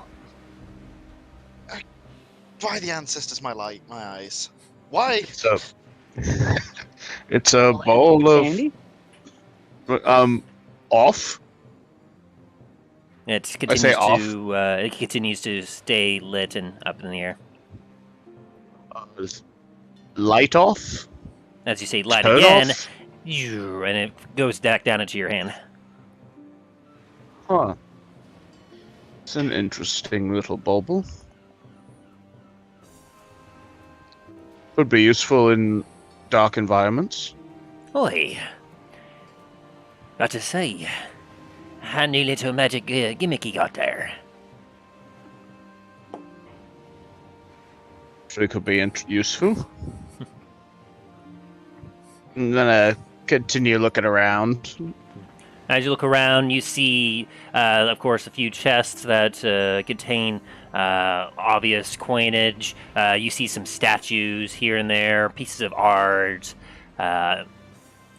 S7: Why the ancestors, my light, my eyes? Why?
S4: So, it's a bowl of
S6: Candy?
S4: off.
S1: It
S4: I say
S1: continues to stay lit and up in the air.
S4: Light off.
S1: As you say light
S4: Turn
S1: again,
S4: off?
S1: and it goes back down into your hand.
S4: Huh. It's an interesting little bauble. Would be useful in dark environments.
S1: Oi. Got to say, handy little magic gimmick you got there.
S4: Sure, it could be useful. I'm gonna continue looking around.
S1: As you look around, you see, of course, a few chests that contain obvious coinage. You see some statues here and there, pieces of art,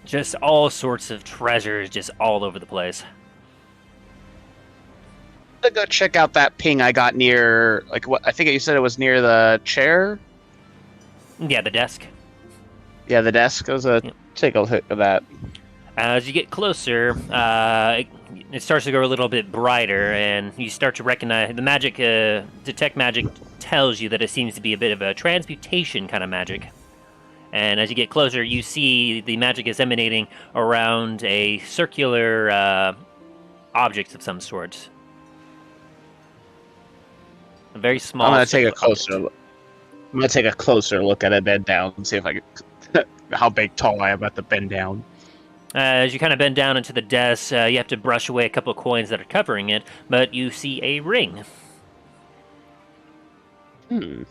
S1: just all sorts of treasures just all over the place.
S4: I'm gonna go check out that ping I got near, what I think you said it was near the chair.
S1: Yeah, the desk.
S4: Yeah, the desk. I was gonna take a look at that.
S1: As you get closer, it starts to go a little bit brighter, and you start to recognize the magic. Detect magic tells you that it seems to be a bit of a transmutation kind of magic. And as you get closer, you see the magic is emanating around a circular object of some sort. A very small.
S4: I'm gonna take a
S1: circular
S4: closer.
S1: object.
S4: I'm gonna take a closer look at it, bend down, and see if I can. How big, tall I am at the bend down.
S1: As you kind of bend down into the desk, you have to brush away a couple of coins that are covering it, but you see a ring.
S4: Hmm.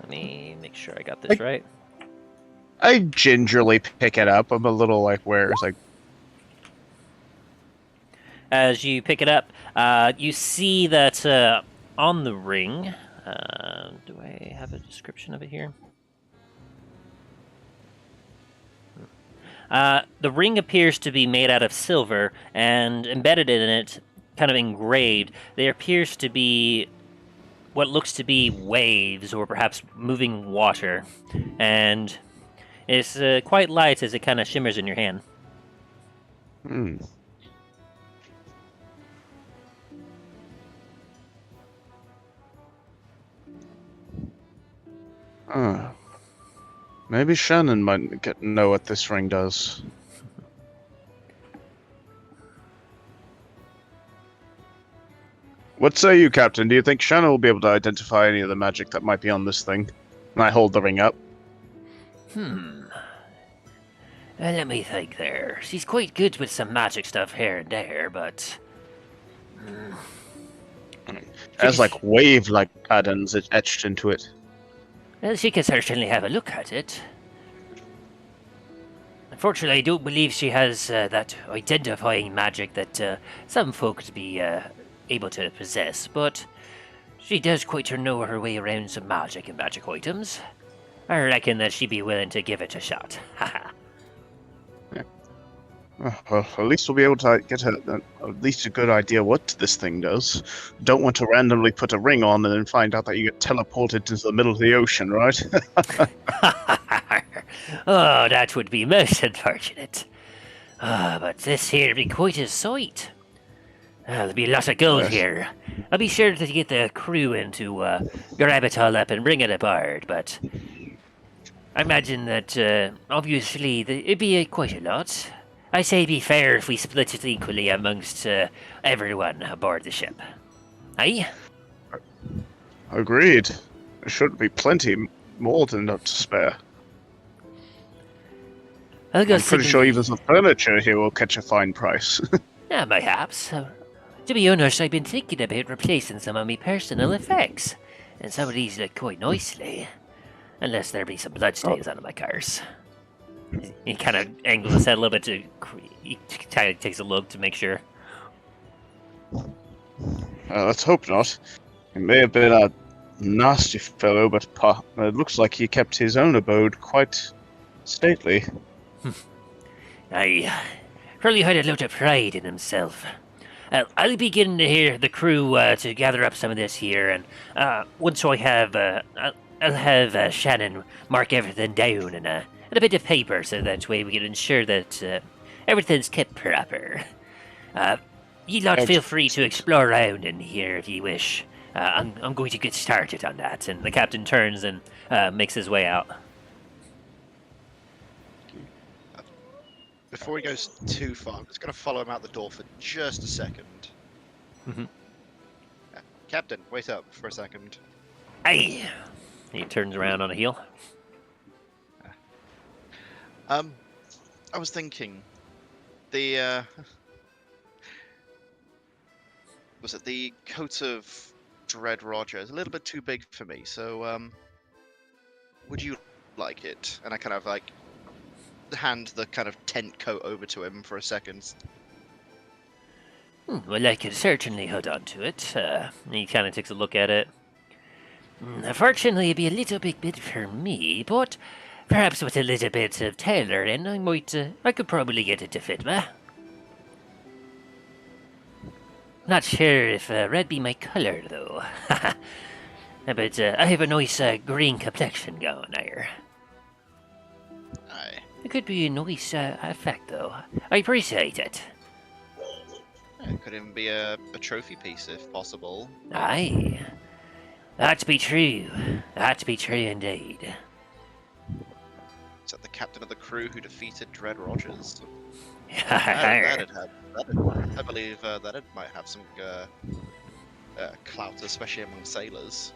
S1: Let me make sure I got this right.
S4: I gingerly pick it up. I'm a little like, where it's like,
S1: As you pick it up, you see that on the ring. Do I have a description of it here? The ring appears to be made out of silver, and embedded in it, kind of engraved, there appears to be what looks to be waves or perhaps moving water. And it's quite light as it kind of shimmers in your hand.
S4: hmm. Maybe Shannon might know what this ring does. What say you, Captain? Do you think Shannon will be able to identify any of the magic that might be on this thing? And I hold the ring up.
S1: Let me think there. She's quite good with some magic stuff here and there, but...
S4: It has like wave-like patterns etched into it.
S1: Well, she can certainly have a look at it. Unfortunately, I don't believe she has that identifying magic that some folks be able to possess, but she does quite know her way around some magic and magic items. I reckon that she'd be willing to give it a shot. Haha.
S4: Well, at least we'll be able to get at least a good idea what this thing does. Don't want to randomly put a ring on and then find out that you get teleported into the middle of the ocean, right?
S1: Oh, that would be most unfortunate. But this here be quite a sight. There'll be a lot of gold here. I'll be sure to get the crew in to grab it all up and bring it aboard, but I imagine that, obviously, it'd be quite a lot. I say it'd be fair if we split it equally amongst everyone aboard the ship. Aye?
S4: Agreed. There should be plenty more than enough to spare.
S1: I'm
S4: pretty sure even the furniture here will catch a fine price.
S1: Yeah, perhaps. To be honest, I've been thinking about replacing some of my personal effects, and some of these look quite nicely. Unless there be some bloodstains on my cars. He kind of angles his head a little bit to... He kind of takes a look to make sure.
S4: Let's hope not. He may have been a nasty fellow, but it looks like he kept his own abode quite stately.
S1: Aye. Curly had a lot of pride in himself. I'll be getting the crew to gather up some of this here, and once I have... I'll have Shannon mark everything down in a bit of paper, so that way we can ensure that everything's kept proper. You lot feel free to explore around in here if you wish. I'm going to get started on that. And the captain turns and makes his way out.
S7: Before he goes too far, I'm just going to follow him out the door for just a second.
S1: Mm-hmm.
S7: Captain, wait up for a second.
S1: Aye! He turns around on a heel.
S7: I was thinking, the was it the coat of Dread Roger is a little bit too big for me, so would you like it? And I kind of like hand the kind of tent coat over to him for a second.
S1: Well, I can certainly hold on to it. He kind of takes a look at it. Unfortunately, it'd be a little bit big for me, but perhaps with a little bit of tailoring, I could probably get it to fit me. Not sure if red be my colour, though. But I have a nice green complexion going there.
S7: Aye.
S1: It could be a nice effect, though. I appreciate it.
S7: It could even be a trophy piece, if possible.
S1: Aye. That'd be true. That'd be true indeed.
S7: Is that the captain of the crew who defeated Dread Rogers?
S1: Aye.
S7: I believe that it might have some clout, especially among sailors.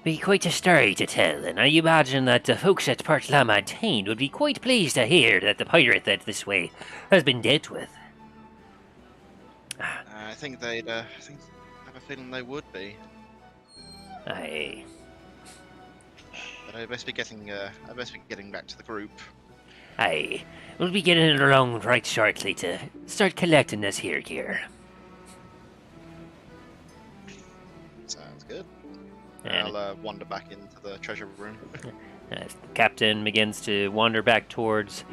S1: Be quite a story to tell, and I imagine that the folks at Port La Montagne would be quite pleased to hear that the pirate that this way has been dealt with.
S7: I think they'd. I have a feeling they would be.
S1: Aye.
S7: But I best be getting. I best be getting back to the group.
S1: Aye. We'll be getting along right shortly to start collecting this here gear.
S7: Sounds good.
S1: And
S7: I'll wander back into the treasure room.
S1: as the captain begins to wander back towards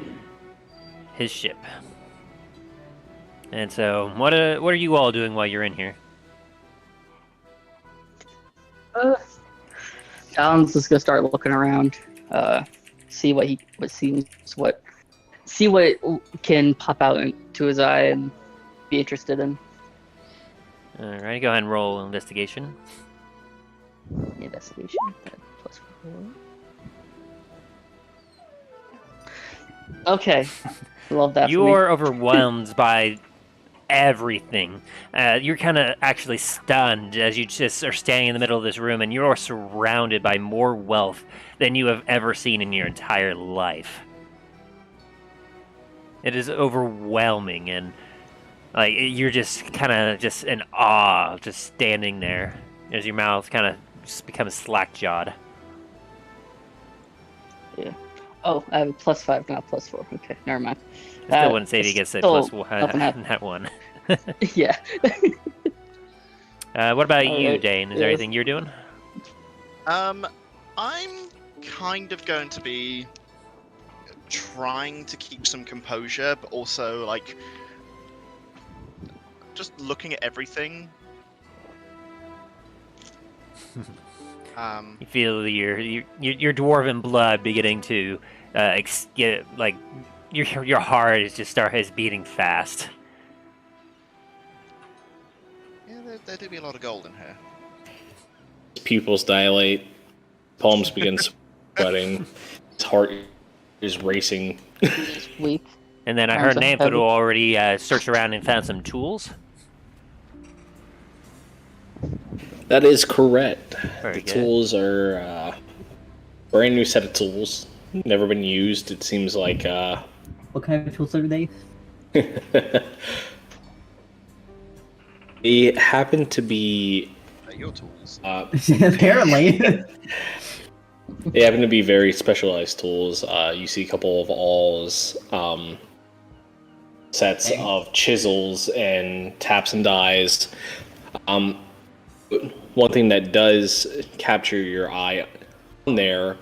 S1: his ship. And so, what are you all doing while you're in here?
S6: Alan's just gonna start looking around, see what can pop out into his eye and be interested in.
S1: Alright, go ahead and roll investigation.
S6: Investigation. +4. Okay, love that.
S1: You are overwhelmed by everything. You're kind of actually stunned as you just are standing in the middle of this room, and you're surrounded by more wealth than you have ever seen in your entire life. It is overwhelming, and like you're just kind of just in awe, just standing there as your mouth kind of just becomes slack-jawed.
S6: Yeah. Oh, I have a +5, not +4. Okay, never mind.
S1: I still wouldn't say he gets a plus that one.
S6: Yeah.
S1: What about you,
S6: Alright,
S1: Dane? Is there
S6: yes.
S1: anything you're doing?
S7: I'm kind of going to be trying to keep some composure, but also like just looking at everything.
S1: You feel your dwarven blood beginning to like your heart is just is beating fast.
S7: Yeah, there do be a lot of gold in here.
S2: Pupils dilate, palms begin sweating, his heart is racing.
S6: Weak.
S1: And then I heard Namford already searched around and found some tools.
S2: That is correct.
S1: Very
S2: The
S1: good.
S2: tools are a brand new set of tools. Never been used. It seems like
S3: What kind of tools are they?
S2: they happen to be
S7: They're your tools.
S3: Apparently.
S2: they happen to be very specialized tools. You see a couple of awls, sets of chisels and taps and dies. One thing that does capture your eye on there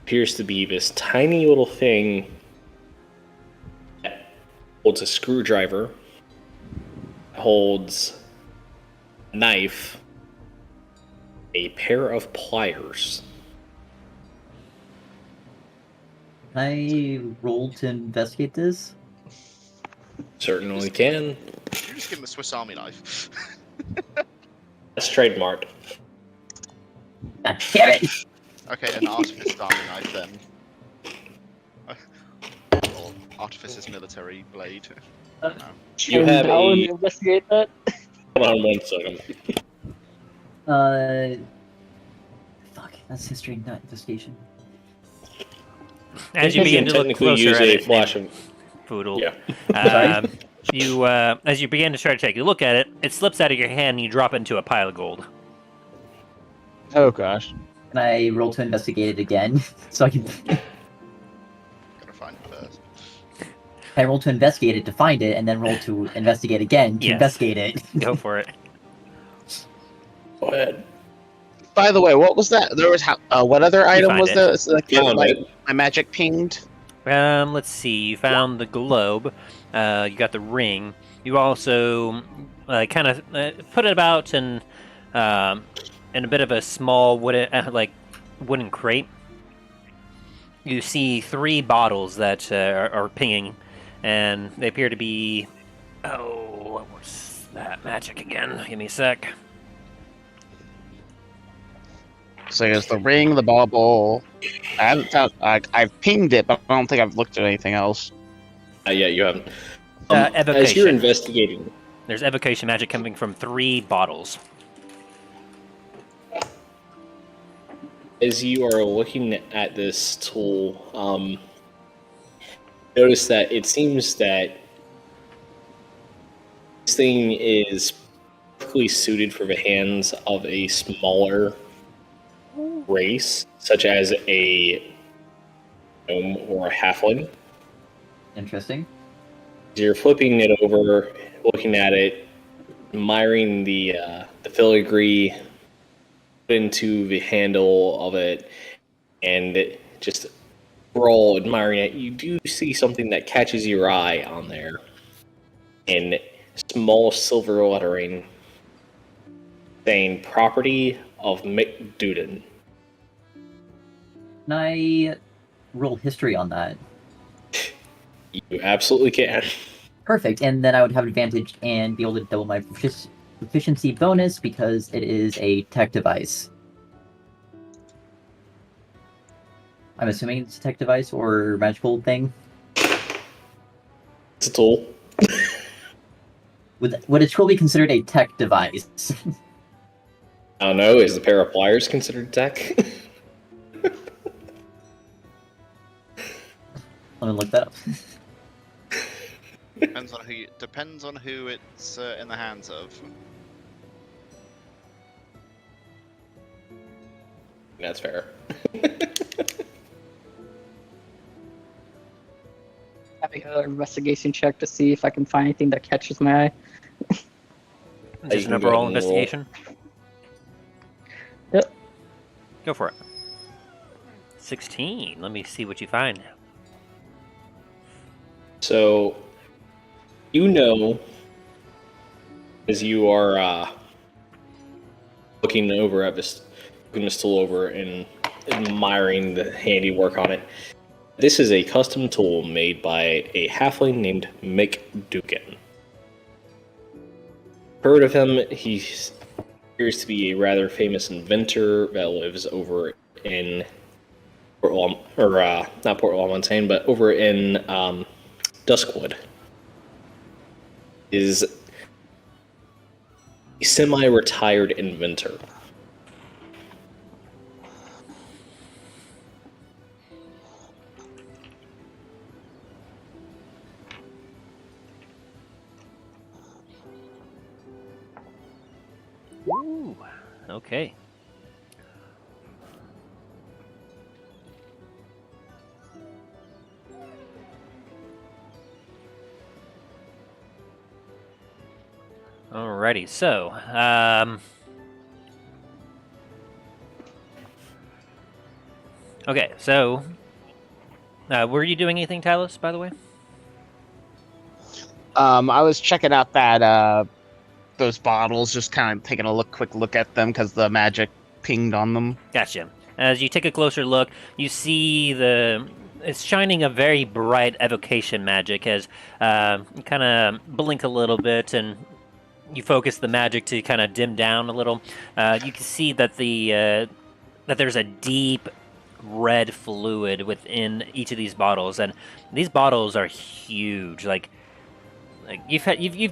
S2: appears to be this tiny little thing that holds a screwdriver, holds a knife, a pair of pliers.
S3: Can I roll to investigate this?
S2: Certainly can.
S7: You just give him a Swiss Army knife.
S2: That's trademarked.
S3: God damn it!
S7: Okay, an artificer's army knife then. Or artificer's military blade.
S2: You have
S6: Alan
S2: a...
S6: investigate that.
S2: Hold on 1 second.
S3: Fuck, that's history, not investigation.
S1: As you begin to look
S2: technically
S1: closer
S2: use
S1: at
S2: a
S1: it,
S2: flash of...
S1: Foodle.
S2: Yeah.
S1: You as you begin to try to check, you look at it. It slips out of your hand, and you drop it into a pile of gold.
S4: Oh gosh.
S3: Can I roll to investigate it again? So I can.
S7: Gotta find it first.
S3: I roll to investigate it to find it, and then roll to investigate again to
S1: Yes.
S3: investigate it.
S1: Go for it.
S2: Go ahead.
S4: By the way, what was that? There was what other item
S1: find
S4: was
S1: it.
S4: there? It's like
S2: Found
S4: my magic pinged.
S1: Let's see. You found the globe. You got the ring. You also kind of put it about in a bit of a small wooden crate. You see 3 bottles that are pinging, and they appear to be. Oh, what was that magic again? Give me a sec.
S4: So it's the ring, the bauble. I haven't found. I've pinged it, but I don't think I've looked at anything else.
S2: Yeah, you haven't. As
S1: Evocation.
S2: you're investigating,
S1: There's evocation magic coming from 3 bottles.
S2: As you are looking at this tool, notice that it seems that this thing is perfectly suited for the hands of a smaller race, such as a gnome or a halfling.
S3: Interesting.
S2: You're flipping it over, looking at it, admiring the filigree into the handle of it, and just overall admiring it. You do see something that catches your eye on there in small silver lettering saying property of McDuden.
S3: Can I roll history on that?
S2: You absolutely can.
S3: Perfect, and then I would have advantage and be able to double my proficiency bonus because it is a tech device. I'm assuming it's a tech device or magical thing.
S2: It's a tool.
S3: Would a tool be considered a tech device?
S2: I don't know, is the pair of pliers considered tech?
S3: Let me look that up.
S7: Depends on who it's in the hands of.
S2: That's fair.
S6: Having another investigation check to see if I can find anything that catches my eye.
S1: Just an overall investigation?
S6: Yep.
S1: Go for it. 16. Let me see what you find.
S2: So, you know, as you are looking over at this tool over and admiring the handiwork on it, this is a custom tool made by a halfling named Mick Dukin. Heard of him? He appears to be a rather famous inventor that lives over in not Port Montagne, but over in Duskwood. Is a semi-retired inventor.
S1: Ooh, okay. Alrighty, so, okay, so, were you doing anything, Talos, by the way?
S4: I was checking out that those bottles, just kind of taking a quick look at them because the magic pinged on them.
S1: Gotcha. As you take a closer look, you see it's shining a very bright evocation magic as you kind of blink a little bit and you focus the magic to kind of dim down a little. You can see that that there's a deep red fluid within each of these bottles, and these bottles are huge. Like you've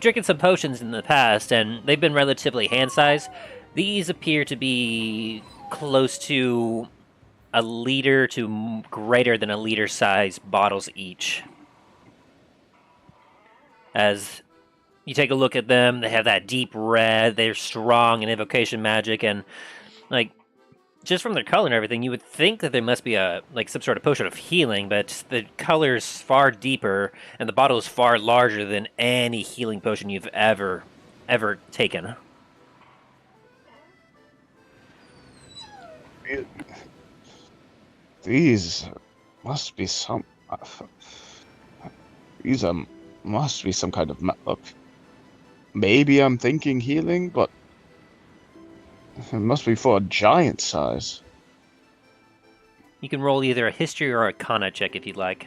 S1: drinking some potions in the past, and they've been relatively hand size. These appear to be close to a liter to greater than a liter size bottles each. As you take a look at them, they have that deep red, they're strong in invocation magic, and like just from their color and everything, you would think that there must be some sort of potion of healing, but the color's far deeper and the bottle is far larger than any healing potion you've ever taken.
S4: These must be some. Must be some kind of. Maybe I'm thinking healing, but it must be for a giant size.
S1: You can roll either a history or a arcana check if you'd like.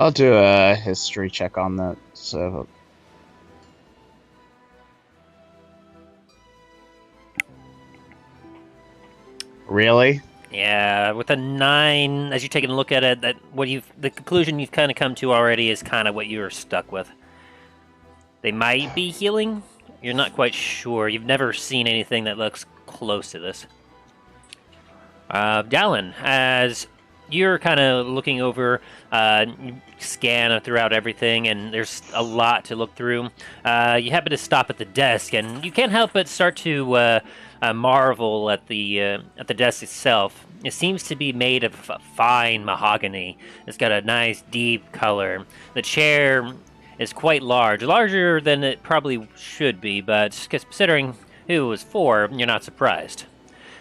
S4: I'll do a history check on that. So. Really?
S1: Yeah, with a 9, as you're taking a look at it, the conclusion you've kind of come to already is kind of what you were stuck with. They might be healing. You're not quite sure. You've never seen anything that looks close to this. Dallin, as you're kind of looking over, you scan throughout everything, and there's a lot to look through. You happen to stop at the desk, and you can't help but start to marvel at the desk itself. It seems to be made of fine mahogany. It's got a nice deep color. The chair is quite large, larger than it probably should be, but considering who it was for, you're not surprised.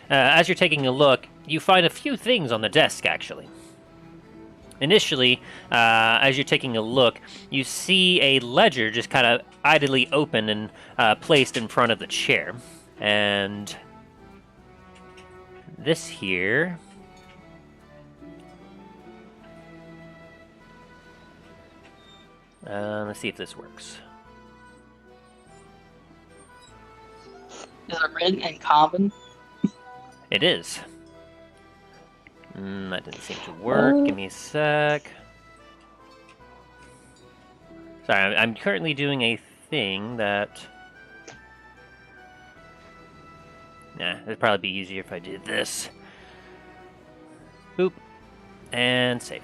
S1: As you're taking a look, you find a few things on the desk, actually. Initially, as you're taking a look, you see a ledger just kind of idly open and placed in front of the chair. And this here... let's see if this works.
S6: Is it written in common?
S1: It is. That didn't seem to work. Give me a sec. Sorry, I'm currently doing a thing that... Nah, it'd probably be easier if I did this. Boop. And save.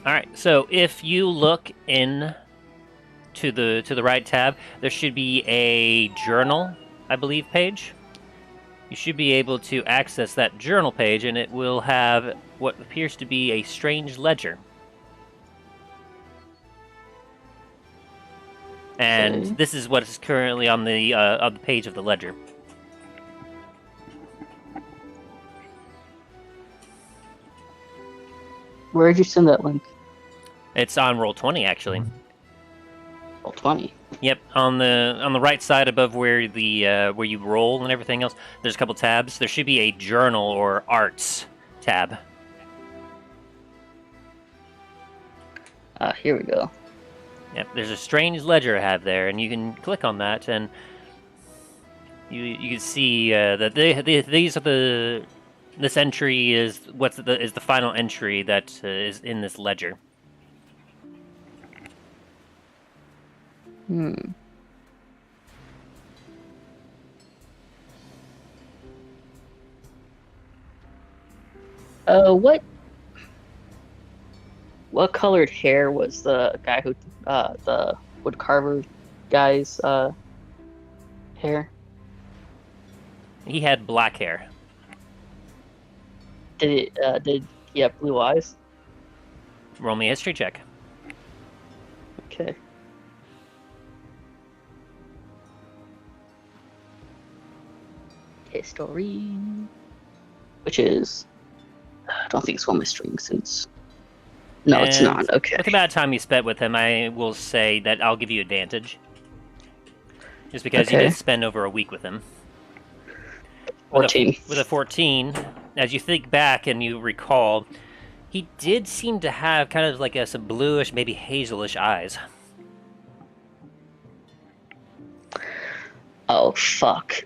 S1: Alright, so if you look in to the right tab, there should be a journal, I believe, page. You should be able to access that journal page, and it will have what appears to be a strange ledger. And
S6: Okay.
S1: this is what is currently on the page of the ledger.
S6: Where did you send that link?
S1: It's on Roll20, actually.
S6: Roll 20.
S1: Yep, on the right side above where the where you roll and everything else, there's a couple tabs. There should be a journal or arts tab.
S6: Here we go.
S1: Yep, there's a strange ledger I have there, and you can click on that, and you can see that these are the... This entry is is the final entry that is in this ledger.
S6: What colored hair was the guy who, the woodcarver guy's, hair?
S1: He had black hair.
S6: Did he have blue eyes?
S1: Roll me a history check.
S6: Okay. History. Which is... I don't think it's on my string since... No, it's
S1: And
S6: not. Okay.
S1: With the amount of time you spent with him, I will say that I'll give you advantage. Just because you
S6: Okay.
S1: did spend over a week with him.
S6: 14.
S1: With a 14, as you think back and you recall, he did seem to have kind of like some bluish, maybe hazelish eyes.
S6: Oh, fuck.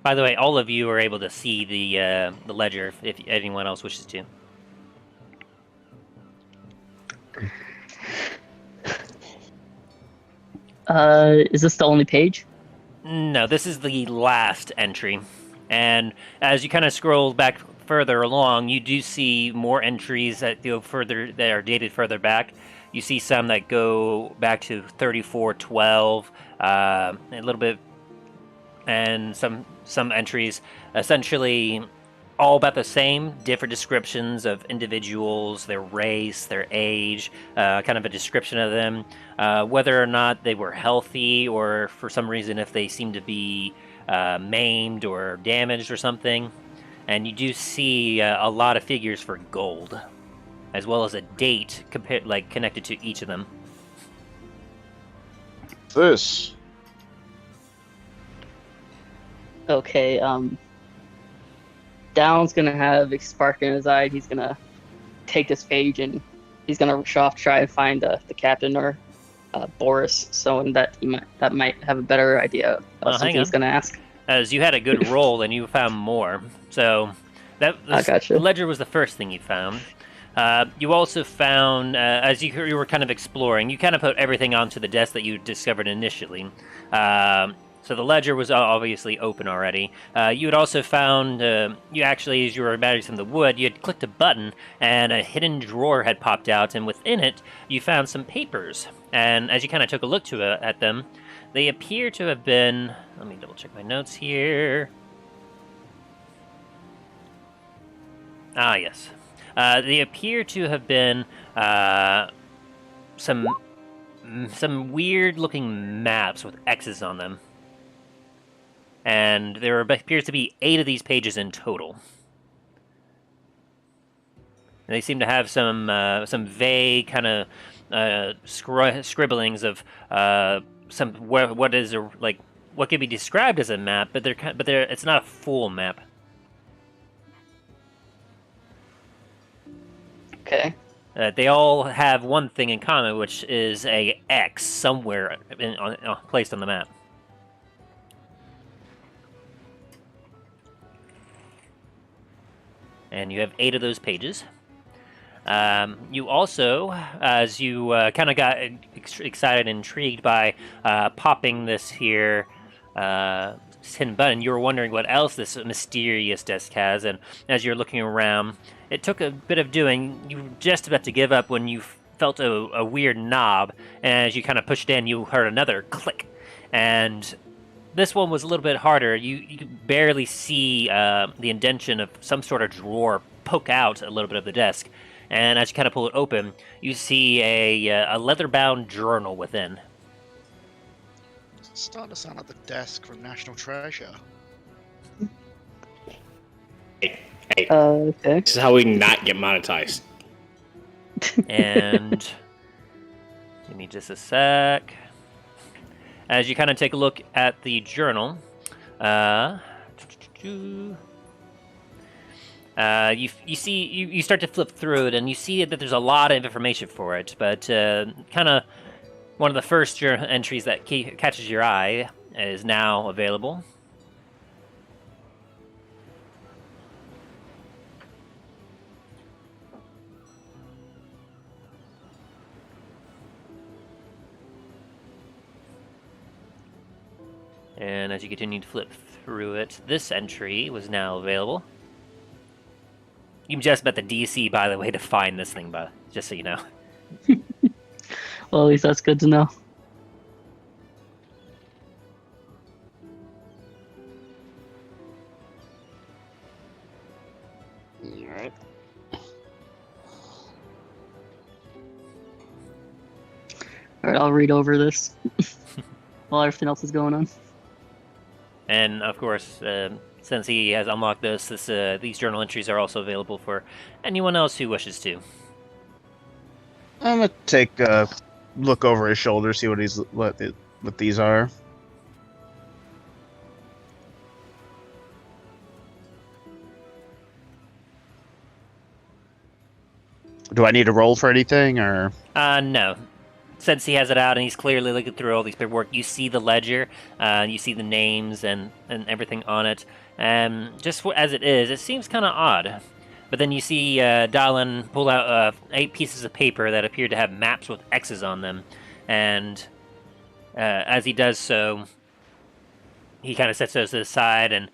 S1: By the way, all of you are able to see the ledger if anyone else wishes to.
S6: Is this the only page?
S1: No, this is the last entry. And as you kind of scroll back further along, you do see more entries that go further, that are dated further back. You see some that go back to 3412, a little bit, and some entries essentially all about the same, different descriptions of individuals, their race, their age, kind of a description of them, whether or not they were healthy or for some reason if they seem to be maimed or damaged or something. And you do see a lot of figures for gold, as well as a date connected to each of them.
S4: This.
S6: Okay, Down's gonna have a spark in his eye. He's gonna take this page and he's gonna rush off, try and find the captain or Boris, someone that might have a better idea of something he's gonna ask.
S1: As you had a good roll and you found more, so
S6: I gotcha.
S1: The ledger was the first thing you found. You also found, as you were kind of exploring, you kind of put everything onto the desk that you discovered initially. So the ledger was obviously open already. You had also found, you actually, as you were emerging from the wood, you had clicked a button, and a hidden drawer had popped out, and within it, you found some papers. And as you kind of took a look at them, they appear to have been... Let me double check my notes here. Ah, yes. They appear to have been some weird-looking maps with X's on them. And there appears to be 8 of these pages in total. And they seem to have some vague kind of scribblings of what could be described as a map, but it's not a full map.
S6: Okay.
S1: They all have one thing in common, which is a X somewhere placed on the map. And you have 8 of those pages. You also, as you kind of got excited and intrigued by popping this here hidden button, you were wondering what else this mysterious desk has, and as you're looking around, it took a bit of doing. You were just about to give up when you felt a weird knob, and as you kind of pushed in, you heard another click, and this one was a little bit harder. You could barely see the indentation of some sort of drawer poke out a little bit of the desk. And as you kind of pull it open, you see a leather-bound journal within.
S7: It's starting to sound like the desk from National Treasure.
S2: Hey,
S6: Okay.
S2: this is how we not get monetized.
S1: And give me just a sec. As you kind of take a look at the journal, you start to flip through it, and you see that there's a lot of information for it. But kind of one of the first entries that catches your eye is now available. And as you continue to flip through it, this entry was now available. You just bet the DC, by the way, to find this thing, but just so you know.
S6: Well, at least that's good to know.
S4: Alright.
S6: Alright, I'll read over this while everything else is going on.
S1: And of course, since he has unlocked these journal entries are also available for anyone else who wishes to.
S4: I'm gonna take a look over his shoulder, see what these are. Do I need to roll for anything, or?
S1: No. Since he has it out and he's clearly looking through all these paperwork, you see the ledger, you see the names and everything on it. Just as it is, it seems kind of odd. But then you see Dallin pull out 8 pieces of paper that appear to have maps with X's on them. And as he does so, he kind of sets those to the side and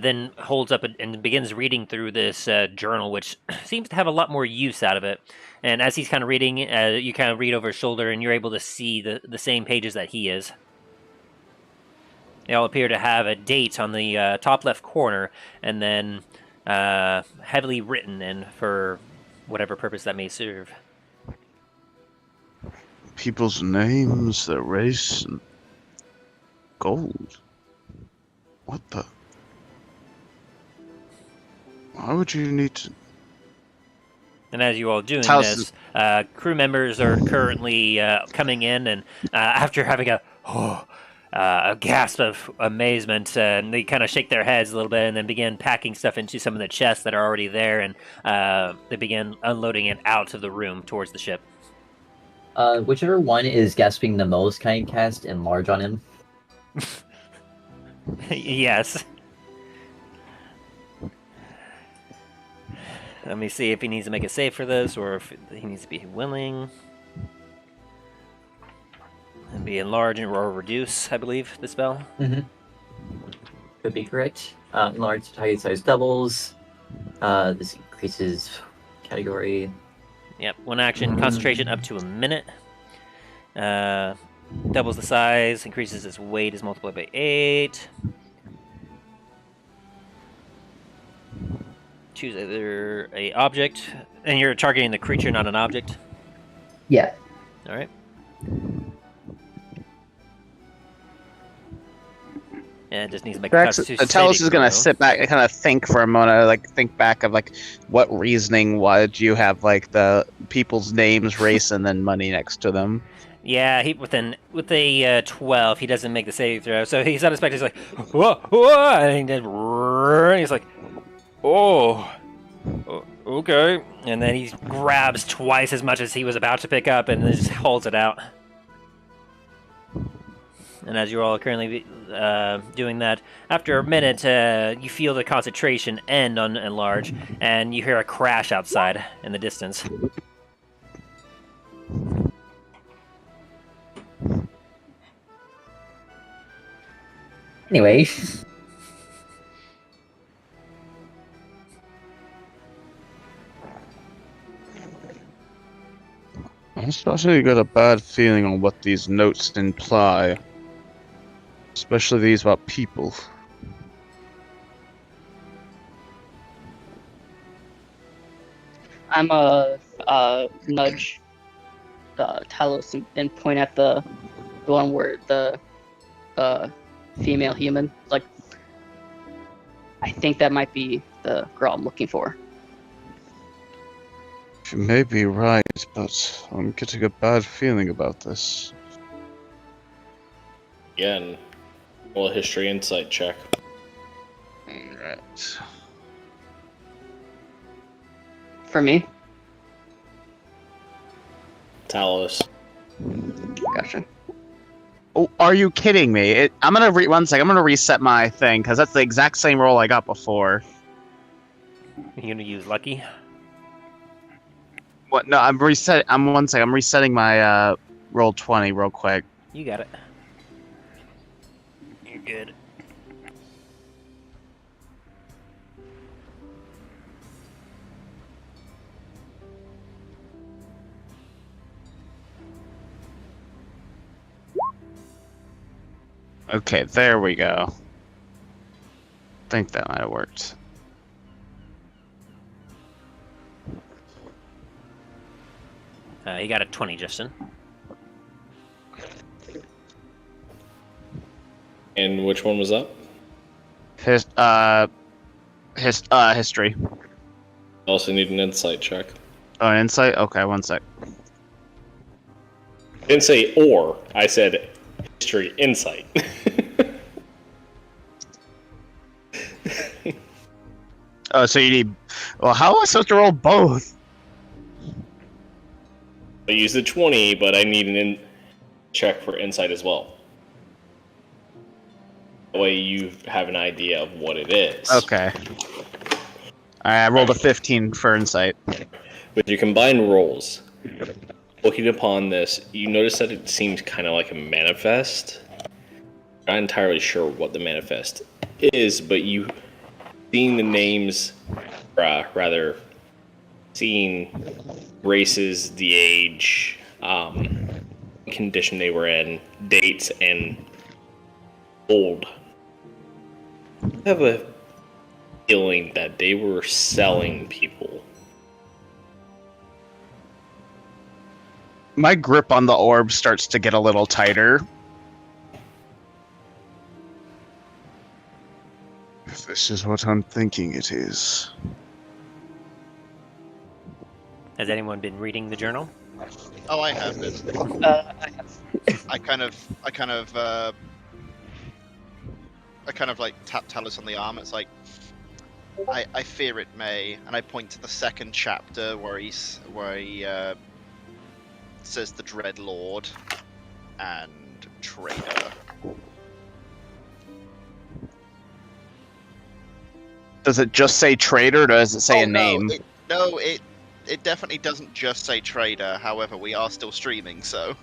S1: then holds up and begins reading through this journal, which seems to have a lot more use out of it. And as he's kind of reading, you kind of read over his shoulder, and you're able to see the same pages that he is. They all appear to have a date on the top left corner, and then heavily written in for whatever purpose that may serve.
S4: People's names, their race, and gold. What the? Why would you need to?
S1: And as you all doing
S4: How's
S1: this, crew members are currently coming in, and after having a gasp of amazement, and they kind of shake their heads a little bit, and then begin packing stuff into some of the chests that are already there, and they begin unloading it out of the room towards the ship.
S3: Whichever one is gasping the most, can I cast Enlarge on him?
S1: Yes. Let me see if he needs to make a save for this, or if he needs to be willing. And be enlarge or reduce, I believe, the spell.
S3: Mm-hmm. Could be correct. Enlarge target size doubles. This increases category.
S1: Yep, one action, concentration up to a minute. Doubles the size, increases its weight, is multiplied by 8. Choose either a object, and you're targeting the creature, not an object.
S3: Yeah.
S1: All right. And it just needs to make a Constitution
S4: Talos
S1: saving
S4: is gonna
S1: throw.
S4: sit back and kind of think for a moment, like think back of like what reasoning would you have like the people's names, race, and then money next to them.
S1: Yeah, with a 12, he doesn't make the saving throw, so he's unexpected. He's like, whoa, whoa, and he's like, oh, okay, and then he grabs twice as much as he was about to pick up, and then just holds it out. And as you're all currently doing that, after a minute, you feel the concentration end on enlarge, and you hear a crash outside in the distance.
S3: Anyway.
S4: I'm starting to get a bad feeling on what these notes imply. Especially these about people.
S6: I'm nudge Talos and point at the one where the female human. Like, I think that might be the girl I'm looking for.
S4: You may be right, but I'm getting a bad feeling about this.
S2: Again, roll a history insight check.
S4: Alright.
S6: For me?
S2: Talos.
S6: Gotcha.
S4: Oh, are you kidding me? I'm gonna one second. I'm gonna reset my thing because that's the exact same roll I got before.
S1: You're gonna use lucky?
S4: What? No, I'm reset. One second. I'm resetting my roll 20 real quick.
S1: You got it. You're good.
S4: Okay, there we go. I think that might have worked.
S1: You got a 20, Justin.
S2: And which one was up?
S4: History.
S2: Also need an insight check.
S4: Oh, an insight? Okay, one sec.
S2: Didn't say or. I said history insight.
S4: Oh, so you need... Well, how am I supposed to roll both?
S2: I used the 20, but I need an check for insight as well. That way you have an idea of what it is.
S4: Okay. I rolled a 15 for insight.
S2: With your combined rolls, looking upon this, you notice that it seems kind of like a manifest. Not entirely sure what the manifest is, but you seeing the names, rather seeing races, the age, condition they were in, dates, and old. I have a feeling that they were selling people.
S4: My grip on the orb starts to get a little tighter. If this is what I'm thinking it is.
S1: Has anyone been reading the journal?
S7: Oh, I have been.
S6: I have.
S7: I kind of like tap Talos on the arm. It's like, I fear it may, and I point to the second chapter where he says the Dread Lord and Traitor.
S4: Does it just say traitor, or does it say a name?
S7: No, it definitely doesn't just say trader. However, we are still streaming, so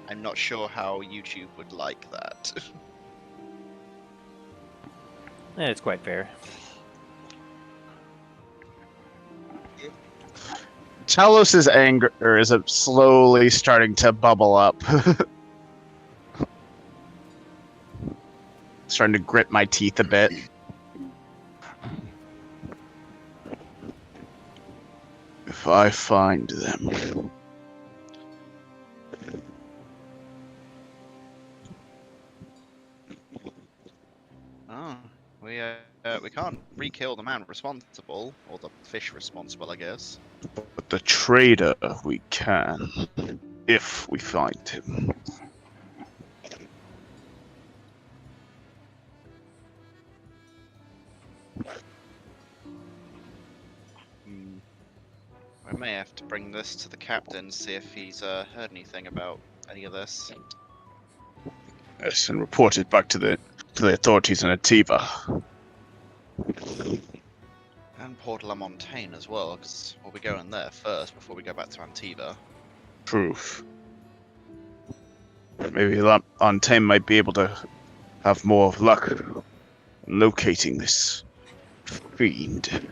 S7: I'm not sure how YouTube would like that.
S1: It's quite fair.
S4: Talos' anger is slowly starting to bubble up. Starting to grit my teeth a bit. If I find them...
S7: Oh, we can't re-kill the man responsible, or the fish responsible, I guess.
S4: But the trader we can, if we find him.
S7: I may have to bring this to the captain, see if he's heard anything about any of this.
S4: Yes, and report it back to the authorities in Antiva.
S7: And Port La Montagne as well, because we'll be going there first before we go back to Antiva.
S4: Proof. Maybe Antiva might be able to have more luck locating this fiend.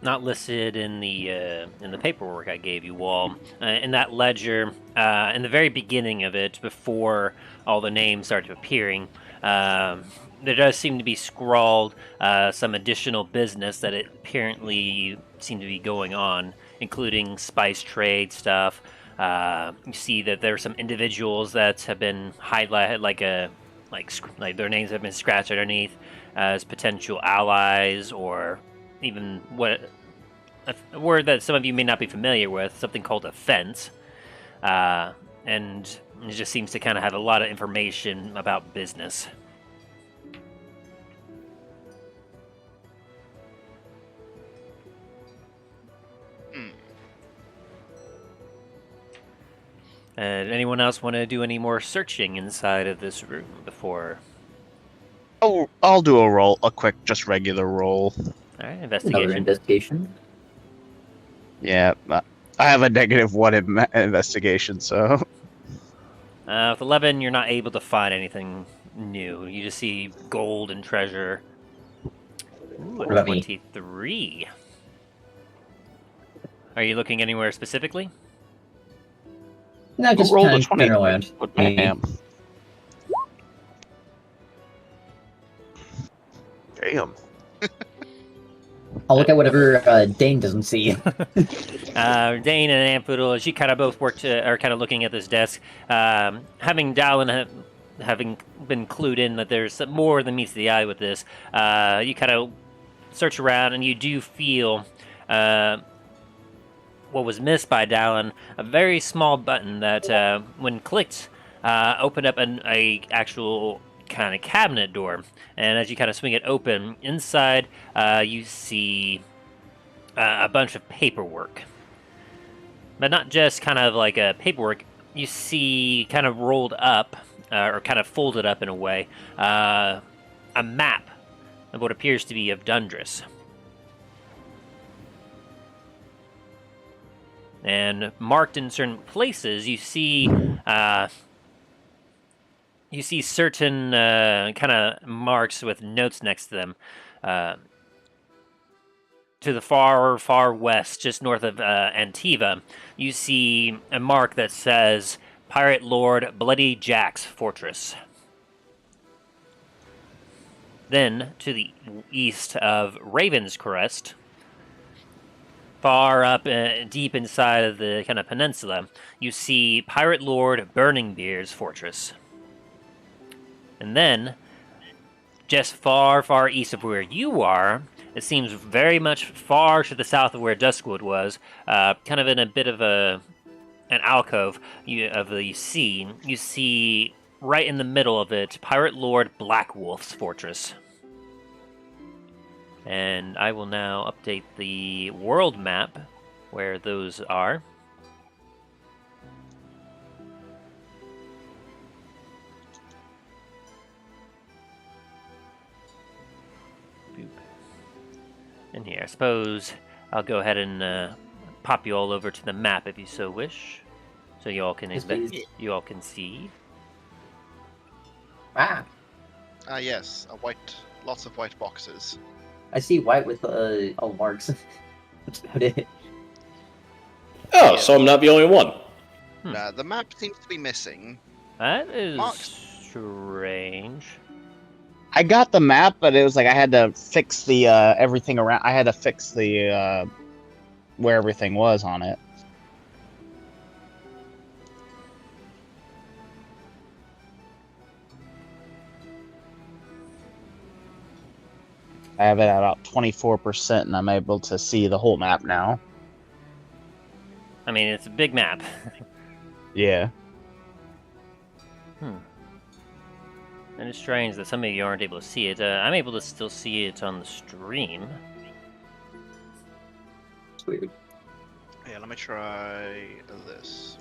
S1: Not listed in the paperwork I gave you all. In that ledger, in the very beginning of it, before all the names started appearing, there does seem to be scrawled some additional business that it apparently seemed to be going on, including spice trade stuff. You see that there are some individuals that have been highlighted, like their names have been scratched underneath as potential allies, or even a word that some of you may not be familiar with, something called a fence. And it just seems to kind of have a lot of information about business. And anyone else want to do any more searching inside of this room before?
S4: Oh, I'll do a quick, just regular roll.
S1: All right,
S3: Another
S1: investigation.
S3: investigation.
S4: Yeah, I have a -1 in investigation, so...
S1: With 11, you're not able to find anything new. You just see gold and treasure. Ooh,
S3: What about me?
S1: 23. Are you looking anywhere specifically?
S3: No, just
S4: rolled
S3: kind
S4: a
S3: of
S4: 20.
S3: general around.
S4: Damn. Damn.
S3: I'll look at whatever Dane doesn't see.
S1: Dane and Ampoodle, as you kind of both are kind of looking at this desk, having Dallin having been clued in that there's more than meets the eye with this, you kind of search around and you do feel what was missed by Dallin, a very small button that, when clicked, opened up a actual kind of cabinet door. And as you kind of swing it open, inside you see a bunch of paperwork. But not just kind of like a paperwork, you see kind of rolled up, or kind of folded up in a way, a map of what appears to be of Dundras. And marked in certain places, you see certain kind of marks with notes next to them. To the far west, just north of Antiva, you see a mark that says Pirate Lord Bloody Jack's Fortress. Then, to the east of Raven's Crest, far up deep inside of the kind of peninsula, you see Pirate Lord Burning Beard's Fortress. And then, just far east of where you are, it seems very much far to the south of where Duskwood was, kind of in a bit of an alcove you see right in the middle of it, Pirate Lord Blackwolf's Fortress. And I will now update the world map where those are. And here, I suppose I'll go ahead and pop you all over to the map if you so wish, so you all can
S3: Yes, please.
S1: you all can see.
S3: Ah,
S7: Ah, yes, lots of white boxes.
S3: I see white with all marks. That's about it.
S2: Oh,
S7: Yeah.
S2: so I'm not the only one.
S7: The map seems to be missing.
S1: That is
S7: Marks.
S1: strange.
S4: I got the map, but it was like I had to fix the everything around. I had to fix the where everything was on it. I have it at about 24%, and I'm able to see the whole map now.
S1: I mean, it's a big map.
S4: Yeah.
S1: And it's strange that some of you aren't able to see it. I'm able to still see it on the stream.
S3: It's weird.
S7: Yeah, let me try this.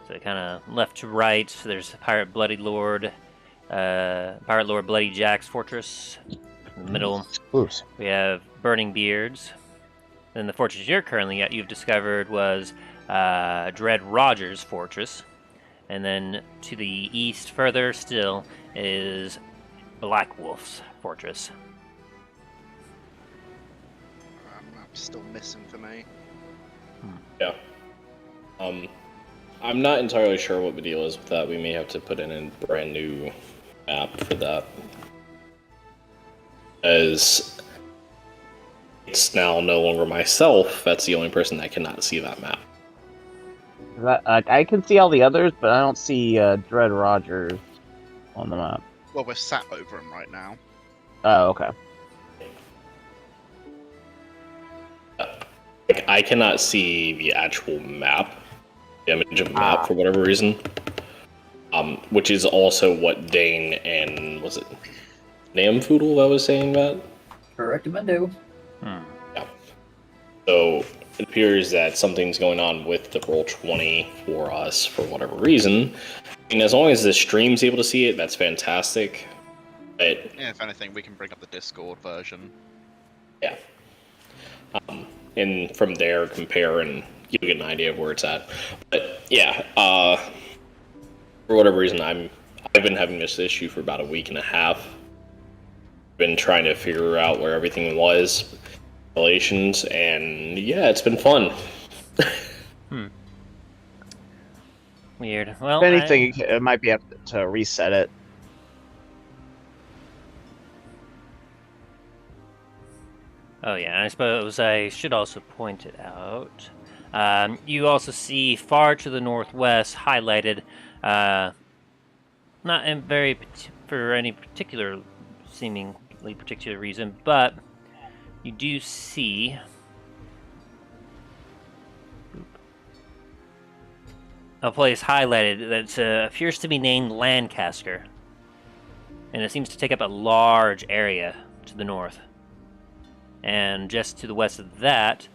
S1: So kind of left to right, there's Pirate Bloody Lord, Pirate Lord Bloody Jack's fortress. In the middle,
S4: Oops.
S1: we have Burning Beards. Then the fortress you're currently at, you've discovered, was Dread Roger's fortress. And then to the east, further still, is Black Wolf's fortress.
S7: Map's still missing for me.
S2: Yeah. I'm not entirely sure what the deal is with that. We may have to put in a brand new map for that. As it's now no longer myself, that's the only person that cannot see that map.
S4: I can see all the others, but I don't see Dread Rogers on the map.
S7: Well, we're sat over him right now.
S4: Oh, okay.
S2: Like, I cannot see the actual map, the image of the map for whatever reason. Which is also what Dane and, was it Namfoodle that was saying that?
S3: Correctamundo.
S2: Yeah. So it appears that something's going on with the Roll20 for us for whatever reason. And as long as the stream's able to see it, that's fantastic. But
S7: Yeah, if anything, we can bring up the Discord version.
S2: yeah. And from there, compare and you'll get an idea of where it's at. But yeah, for whatever reason, I've been having this issue for about a week and a half. Been trying to figure out where everything was, relations, and yeah, it's been fun.
S1: Weird. Well,
S4: If anything, it might be able to reset it.
S1: Oh yeah, I suppose I should also point it out. You also see far to the northwest, highlighted, not in for any seemingly particular reason, but you do see a place highlighted that appears to be named Lancaster, and it seems to take up a large area to the north. And just to the west of that,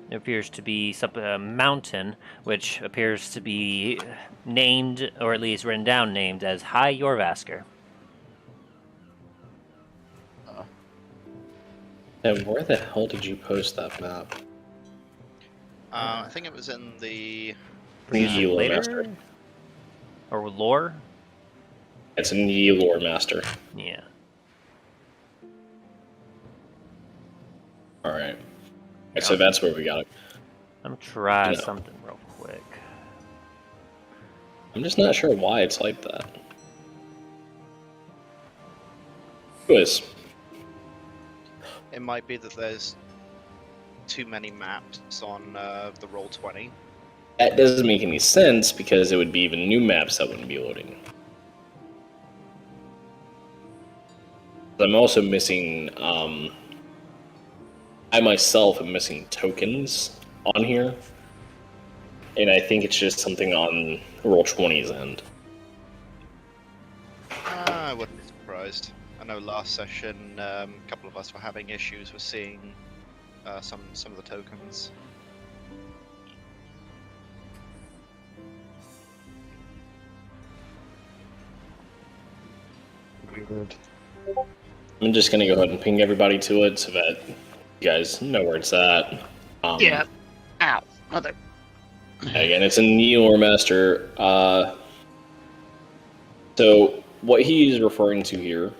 S1: there appears to be a mountain, which appears to be named, or at least written down named, as High Jorvasker.
S2: And where the hell did you post that map?
S7: I think it was in the...
S2: The Lore
S1: Later?
S2: Master.
S1: Or lore?
S2: It's in the Lore Master.
S1: Yeah.
S2: Alright. So that's where we got it.
S1: I'm gonna try
S2: No.
S1: something real quick.
S2: I'm just not sure why it's like that. Anyways,
S7: It might be that there's too many maps on the Roll20.
S2: that doesn't make any sense because it would be even new maps that wouldn't be loading. I'm also missing, I myself am missing tokens on here. And I think it's just something on Roll20's end.
S7: I wouldn't be surprised. I know last session, a couple of us were having issues with seeing some of the tokens.
S4: Weird.
S2: I'm just gonna go ahead and ping everybody to it so that you guys know where it's at.
S6: Yeah. Ow. Mother.
S2: Again, it's in the Lore Master. So what he's referring to here,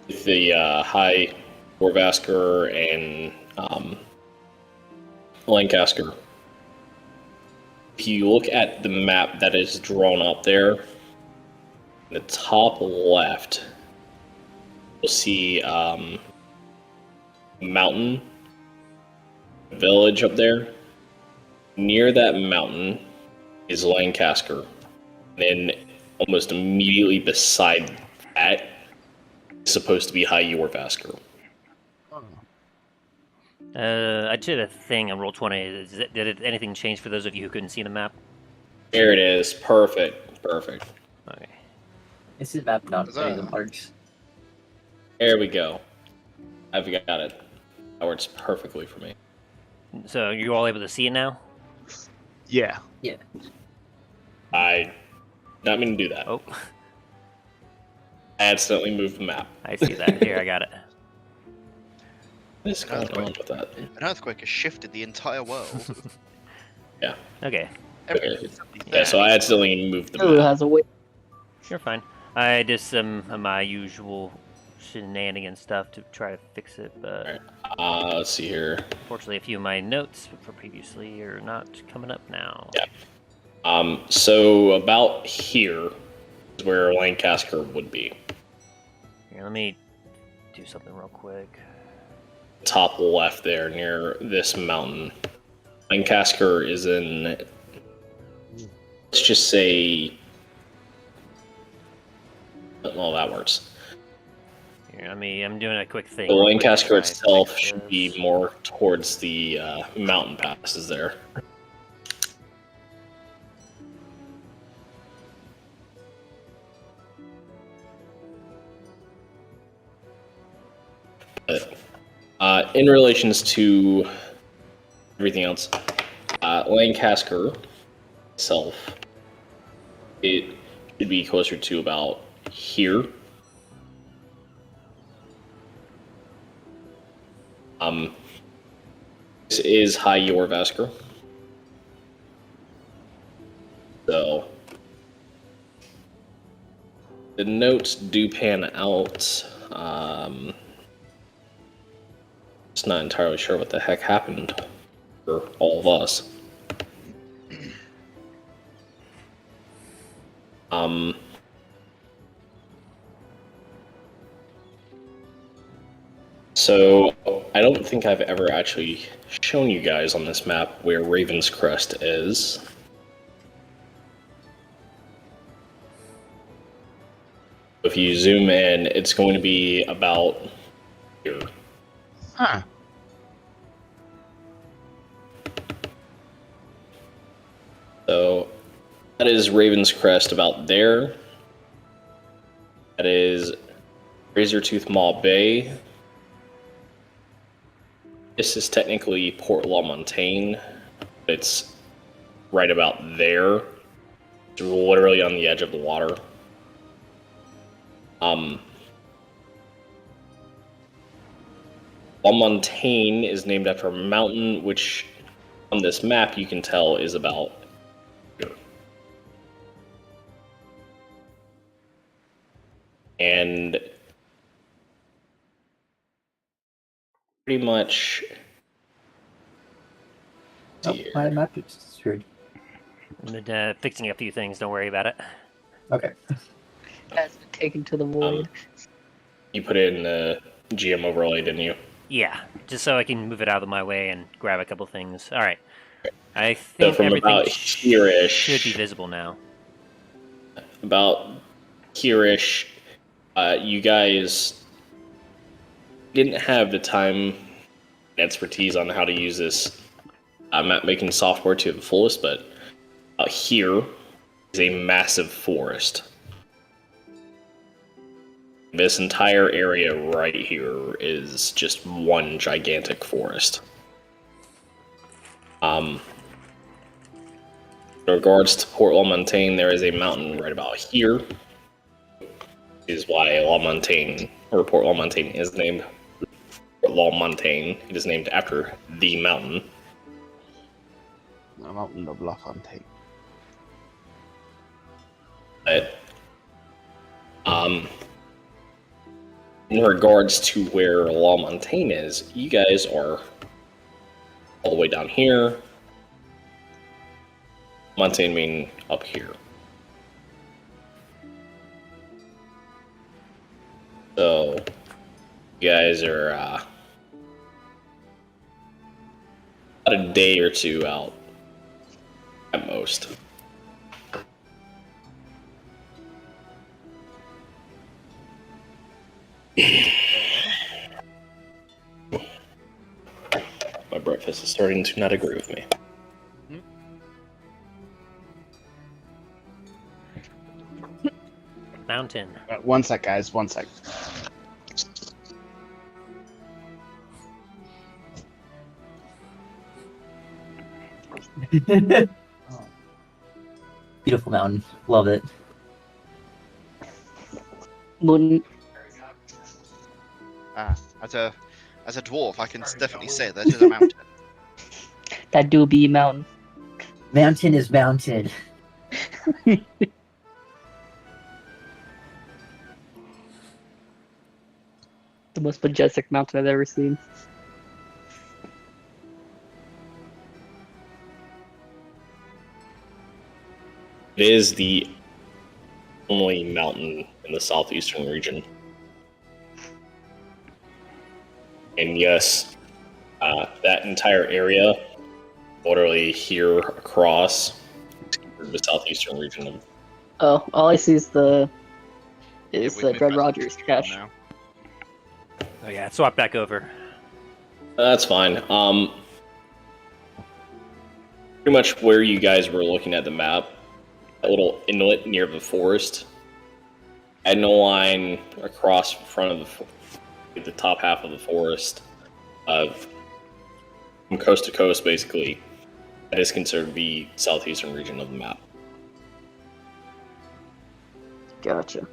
S2: with the High Warvasker and Lancaster. If you look at the map that is drawn up there, in the top left, you'll see mountain village up there. Near that mountain is Lancaster. And then almost immediately beside that is supposed to be High Yorvasker.
S1: I did a thing on Roll20. Did anything change for those of you who couldn't see the map?
S2: There it is. Perfect. Perfect.
S1: Okay.
S3: This is map not
S7: Huzzah.
S3: very large.
S2: There we go. I've got it. That works perfectly for me.
S1: So you're all able to see it now?
S4: Yeah.
S2: I not mean to do that.
S1: Oh,
S2: I accidentally moved the map.
S1: I see that. Here, I got it.
S2: What is going on with that?
S7: An earthquake has shifted the entire world.
S1: Okay,
S7: Everything's suddenly
S2: Yeah, so I accidentally moved the
S6: Who
S2: map.
S6: has a way?
S1: you're fine. I did some of my usual shenanigan stuff to try to fix it, but
S2: Let's see here.
S1: unfortunately a few of my notes for previously are not coming up now.
S2: Yeah. So about here is where Lancaster would be.
S1: Here, let me do something real quick.
S2: Top left there near this mountain. Lancaster is in, let's just say, well, that works.
S1: Here, I'm doing a quick thing.
S2: The
S1: real quick to
S2: Lancaster
S1: try to
S2: itself
S1: fix
S2: should
S1: this.
S2: be more towards the mountain passes there. In relations to everything else, Lancaster itself, it should be closer to about here. This is High Yorvasker. So the notes do pan out. Just not entirely sure what the heck happened for all of us. So I don't think I've ever actually shown you guys on this map where Raven's Crest is. If you zoom in, it's going to be about here.
S4: Huh.
S2: So that is Raven's Crest about there. That is Razortooth Maw Bay. This is technically Port La Montagne. It's right about there. It's literally on the edge of the water. La Montagne is named after a mountain, which on this map you can tell is about here. And pretty much.
S3: Oh,
S2: Here.
S3: my map is screwed.
S1: I'm fixing a few things. Don't worry about it.
S3: Okay.
S6: Has been taken to the void.
S2: You put in the GM overlay, didn't you?
S1: Yeah, just so I can move it out of my way and grab a couple things. All right. I
S2: So
S1: think
S2: from
S1: everything
S2: about here-ish,
S1: should be visible now.
S2: about here-ish, you guys didn't have the time and expertise on how to use this map-making software to the fullest, but here is a massive forest. This entire area right here is just one gigantic forest. In regards to Port La Montagne, there is a mountain right about here. Is why La Montagne or Port La Montagne is named Port La Montagne. It is named after the mountain.
S4: The mountain of La Fontaine.
S2: But, in regards to where La Montagne is, you guys are all the way down here. Montagne meaning up here. So, you guys are about a day or two out at most. My breakfast is starting to not agree with me.
S1: Mountain.
S4: One sec, guys. One sec.
S3: Beautiful mountain. Love it.
S6: Wouldn't
S7: As a dwarf, I can definitely say that is a mountain.
S6: that do be mountain?
S3: Mountain is mountain.
S6: The most majestic mountain I've ever seen.
S2: It is the only mountain in the southeastern region. And yes, that entire area, literally here across the southeastern region of.
S6: Oh, all I see is the
S7: We've
S6: Dred
S7: been
S6: Rogers
S7: messaging
S6: cache.
S7: now.
S1: Oh yeah, swap back over.
S2: That's fine. Pretty much where you guys were looking at the map, that little inlet near the forest, had no line across front of the top half of the forest, from coast to coast, basically. That is considered the southeastern region of the map.
S6: Gotcha.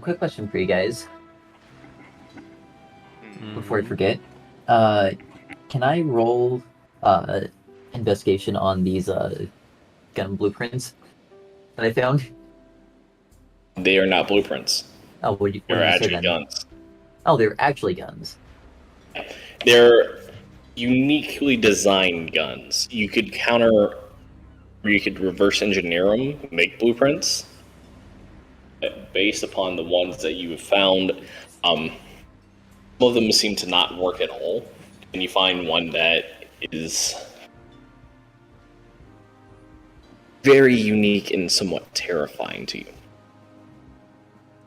S3: Quick question for you guys before I
S1: Mhm.
S3: forget. Can I roll investigation on these gun blueprints that I found?
S2: They are not blueprints.
S3: Oh, what did
S2: They're
S3: you say
S2: actually
S3: then?
S2: guns.
S3: Oh, they're actually guns.
S2: They're uniquely designed guns. You could counter, or you could reverse engineer them, make blueprints based upon the ones that you have found. Some of them seem to not work at all, and you find one that is very unique and somewhat terrifying to you.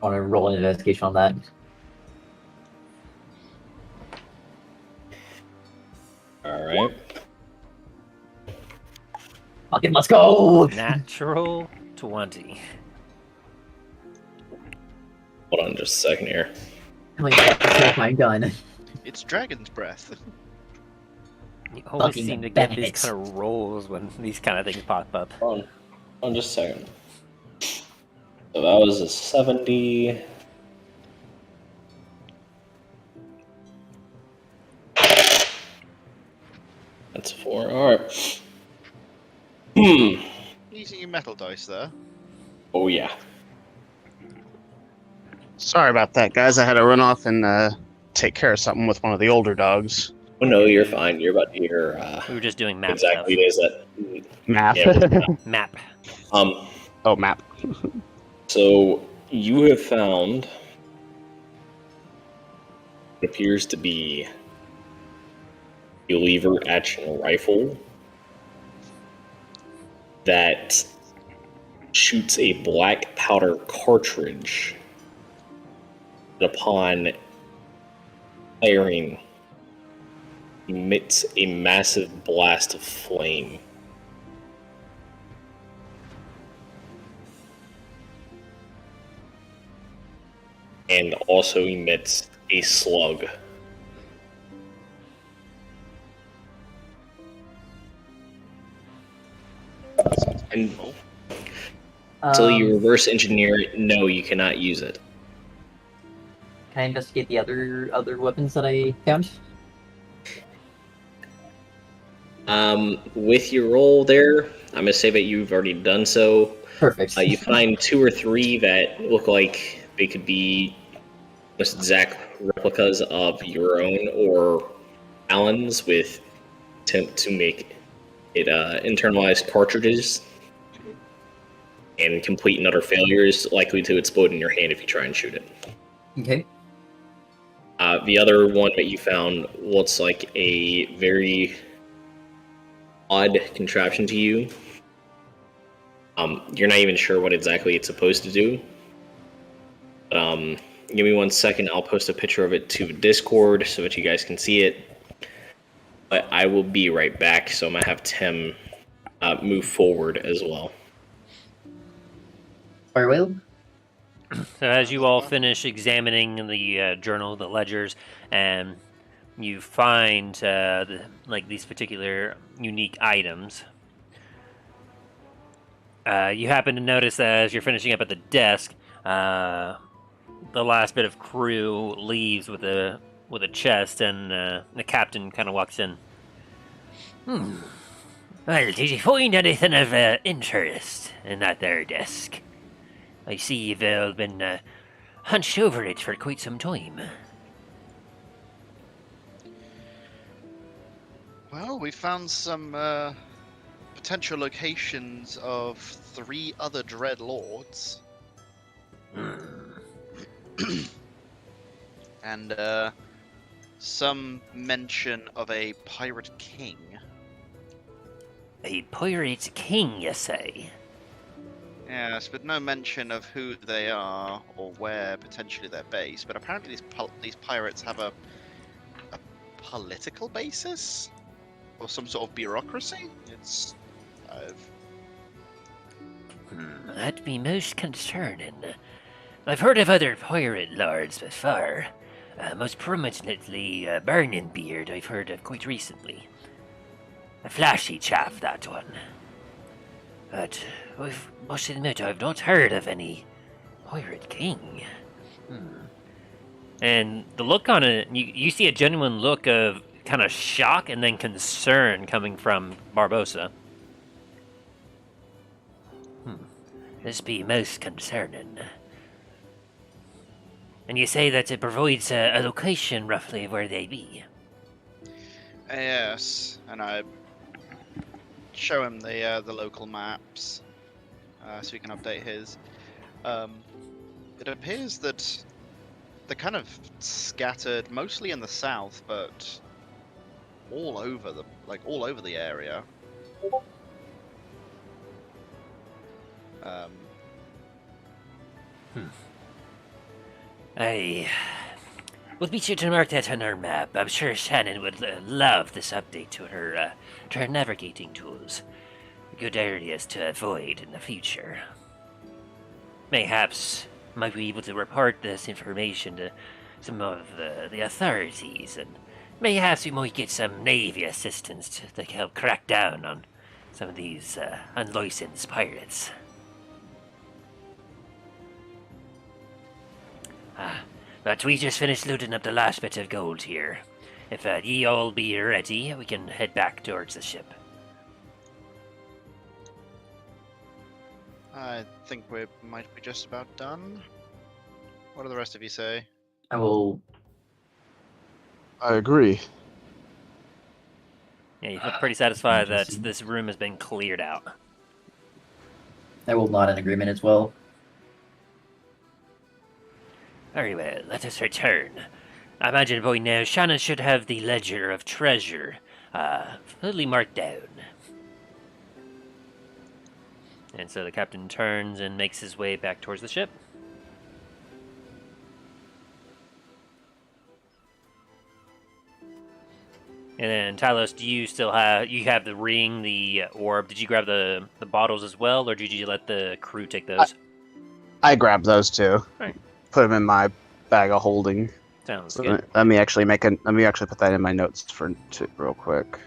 S3: I want to roll an investigation on that.
S2: All right.
S3: Okay, let's go!
S1: Natural 20.
S2: Hold on just a second here.
S3: Oh my god, terrifying gun.
S7: It's dragon's breath.
S1: You always
S3: Fucking
S1: seem to get these
S3: bandits.
S1: kind of rolls when these kind of things pop up.
S2: Hold on just a second. So that was a 70. That's a 4. Alright.
S7: Using your metal dice there.
S2: Oh, yeah.
S4: Sorry about that, guys. I had to run off and take care of something with one of the older dogs.
S2: Oh, no, you're fine. You're about to hear
S1: We were just doing map
S2: exactly it is that.
S4: Map.
S2: Yeah,
S1: stuff. Map.
S4: Oh, map.
S2: So you have found what appears to be a lever action rifle that shoots a black powder cartridge that upon firing emits a massive blast of flame. And also emits a slug. And Until you reverse engineer it, no, you cannot use it.
S3: Can I investigate the other weapons that I found?
S2: With your roll there, I'm gonna say that you've already done so.
S3: Perfect.
S2: You find 2 or 3 that look like they could be almost exact replicas of your own or Alan's, with attempt to make it internalized cartridges, and complete and utter failure is likely to explode in your hand if you try and shoot it.
S3: Okay.
S2: The other one that you found looks like a very odd contraption to you. You're not even sure what exactly it's supposed to do. Give me 1 second. I'll post a picture of it to Discord so that you guys can see it. But I will be right back, so I'm going to have Tim move forward as well.
S3: Very well.
S1: So as you all finish examining the journal, the ledgers, and you find these particular unique items, you happen to notice that as you're finishing up at the desk, the last bit of crew leaves with a chest, and the captain kind of walks in. Well, did you find anything of interest in that there desk? I see you've all been hunched over it for quite some time.
S7: Well, we found some potential locations of 3 other Dread Lords. And some mention of a pirate king.
S1: A pirate king, you say?
S7: Yes, but no mention of who they are or where potentially they're based. But apparently these pirates have a political basis? Or some sort of bureaucracy?
S1: That'd be most concerning. I've heard of other pirate lords before. Most prominently, Burning Beard I've heard of quite recently. A flashy chap, that one. But I must admit, I've not heard of any pirate king. And the look on it, you see a genuine look of kind of shock and then concern coming from Barbosa. This be most concerning. And you say that it provides a location roughly where they be?
S7: Yes, and I show him the local maps so he can update his. It appears that they're kind of scattered, mostly in the south, but all over the area.
S1: I will be sure to mark that on our map. I'm sure Shannon would love this update to her navigating tools. Good areas to avoid in the future. Mayhaps might be able to report this information to some of the authorities, and mayhaps we might get some Navy assistance to help crack down on some of these unlicensed pirates. But we just finished looting up the last bit of gold here. If ye all be ready, we can head back towards the ship.
S7: I think we might be just about done. What do the rest of you say?
S3: I will.
S4: I agree.
S1: Yeah, you look pretty satisfied that this room has been cleared out.
S3: I will nod in agreement as well.
S1: Very well, let us return. I imagine by now Shannon should have the ledger of treasure fully marked down. And so the captain turns and makes his way back towards the ship. And then Talos, do you still have the ring, the orb? Did you grab the bottles as well, or did you let the crew take those?
S4: I grabbed those too.
S1: Right.
S4: Put them in my bag of holding.
S1: Sounds
S4: So
S1: good.
S4: let me actually put that in my notes real quick.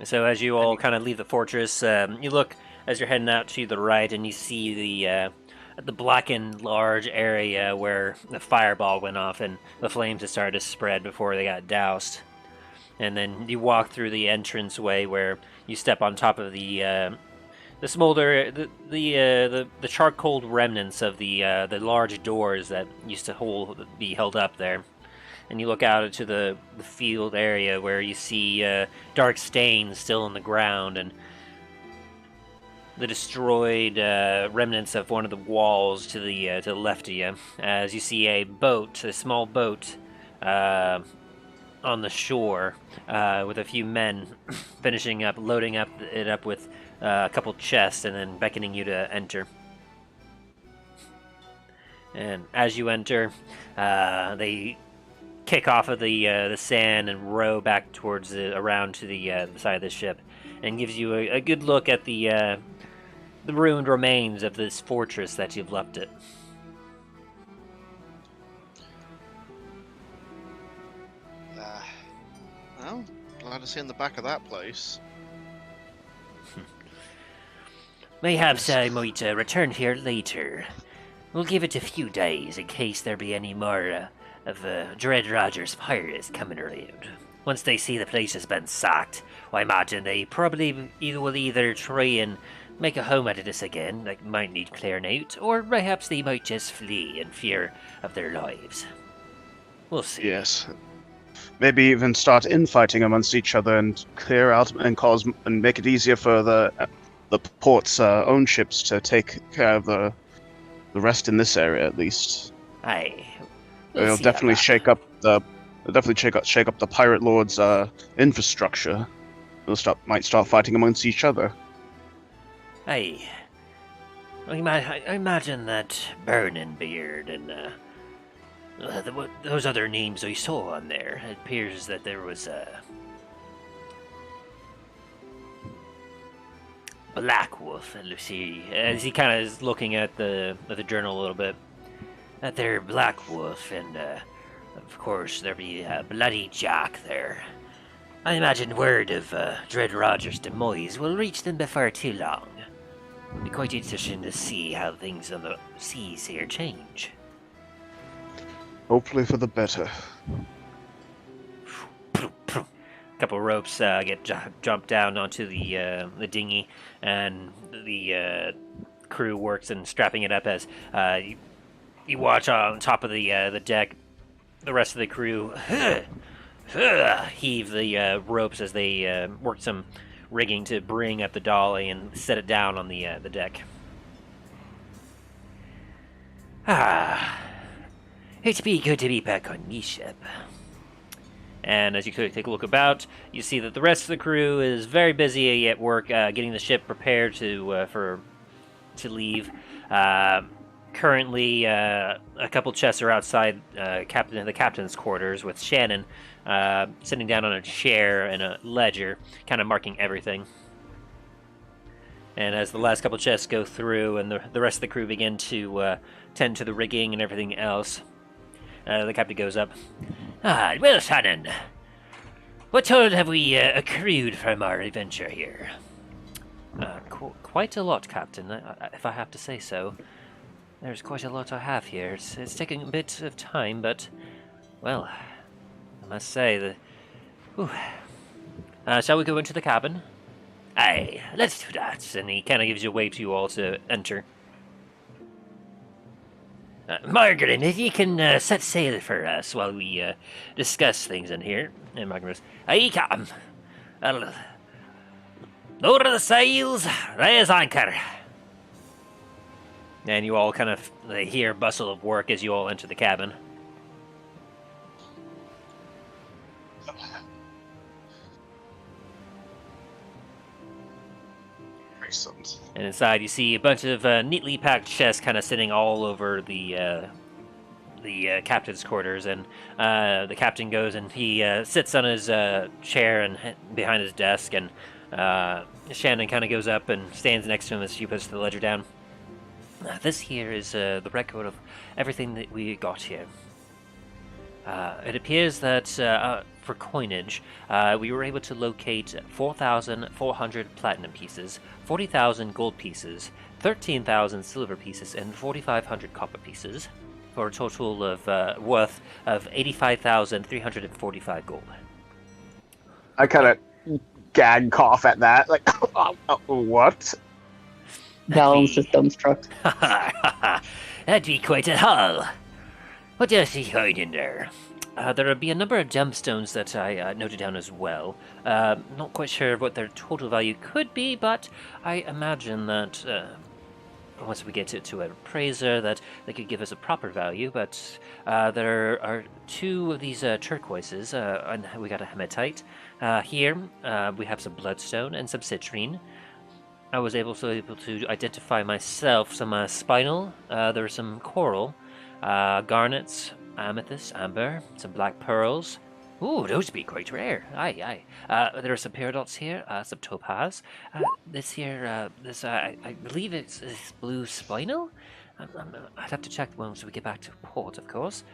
S1: So as you all kind of leave the fortress, you look as you're heading out to the right, and you see the blackened large area where the fireball went off and the flames had started to spread before they got doused. And then you walk through the entranceway where you step on top of the smolder, the charcoal remnants of the large doors that used to be held up there. And you look out into the field area where you see dark stains still in the ground and the destroyed remnants of one of the walls to the left of you, as you see a small boat, on the shore, with a few men loading it up with a couple chests, and then beckoning you to enter. And as you enter, they kick off of the sand and row back around to the side of the ship, and gives you a good look at the ruined remains of this fortress that you've left it.
S7: Well, glad to see in the back of that place.
S1: Mayhaps I might return here later. We'll give it a few days in case there be any more of Dread Roger's pirates coming around. Once they see the place has been sacked, I imagine they probably will either try and make a home out of this again, like might need clearing out, or perhaps they might just flee in fear of their lives. We'll see.
S4: Yes. Maybe even start infighting amongst each other and clear out and make it easier for the port's own ships to take care of the rest in this area at least.
S1: Aye.
S4: It'll definitely shake up the pirate lord's infrastructure. Might start fighting amongst each other.
S1: Aye. I imagine that Burning Beard and those other names I saw on there. It appears that there was a Black Wolf, and Lucy, as he kind of is looking at the journal a little bit. That there Black Wolf, and of course there be Bloody Jack there. I imagine word of Dread Roger's demise will reach them before too long. It'll be quite interesting to see how things on the seas here change.
S4: Hopefully for the better.
S1: A couple ropes get jumped down onto the dinghy, and the crew works in strapping it up as you watch on top of the deck. The rest of the crew heave the ropes as they work some rigging to bring up the dolly and set it down on the deck. It'd be good to be back on me ship. And as you take a look about, you see that the rest of the crew is very busy at work getting the ship prepared to leave. Currently, a couple chests are outside the captain's quarters, with Shannon sitting down on a chair and a ledger, kind of marking everything. And as the last couple chests go through and the rest of the crew begin to tend to the rigging and everything else, the captain goes up. Well, Shannon, what toll have we accrued from our adventure here? Quite a lot, Captain, if I have to say so. There's quite a lot I have here. It's taking a bit of time, but, well, I must say that... shall we go into the cabin? Aye, let's do that. And he kind of gives you a way to you all to enter. Margaret, if you can set sail for us while we discuss things in here. And Margaret goes, aye, Captain. Lower the sails, raise anchor. And you all kind of hear bustle of work as you all enter the cabin.
S4: Excellent.
S1: And inside you see a bunch of neatly packed chests kind of sitting all over the captain's quarters. And the captain goes and he sits on his chair and behind his desk. And Shannon kind of goes up and stands next to him as she puts the ledger down. This here is the record of everything that we got here. It appears that for coinage, we were able to locate 4,400 platinum pieces, 40,000 gold pieces, 13,000 silver pieces, and 4,500 copper pieces, for a total of worth of 85,345 gold.
S4: I kind of gag cough at that. Like, what?
S6: Valen's just dumbstruck.
S1: That'd be quite a haul. What else is hiding there? There would be a number of gemstones that I noted down as well. Not quite sure what their total value could be, but I imagine that once we get to an appraiser, that they could give us a proper value. But there are 2 of these turquoises, and we got a hematite. Here we have some bloodstone and some citrine. I was able to identify myself some spinel. There was some coral. Garnets, amethyst, amber, some black pearls. Ooh, those would be quite rare. Aye. There are some paradox here, some topaz. This here, I believe it's blue spinel. I'd have to check once we get back to port, of course.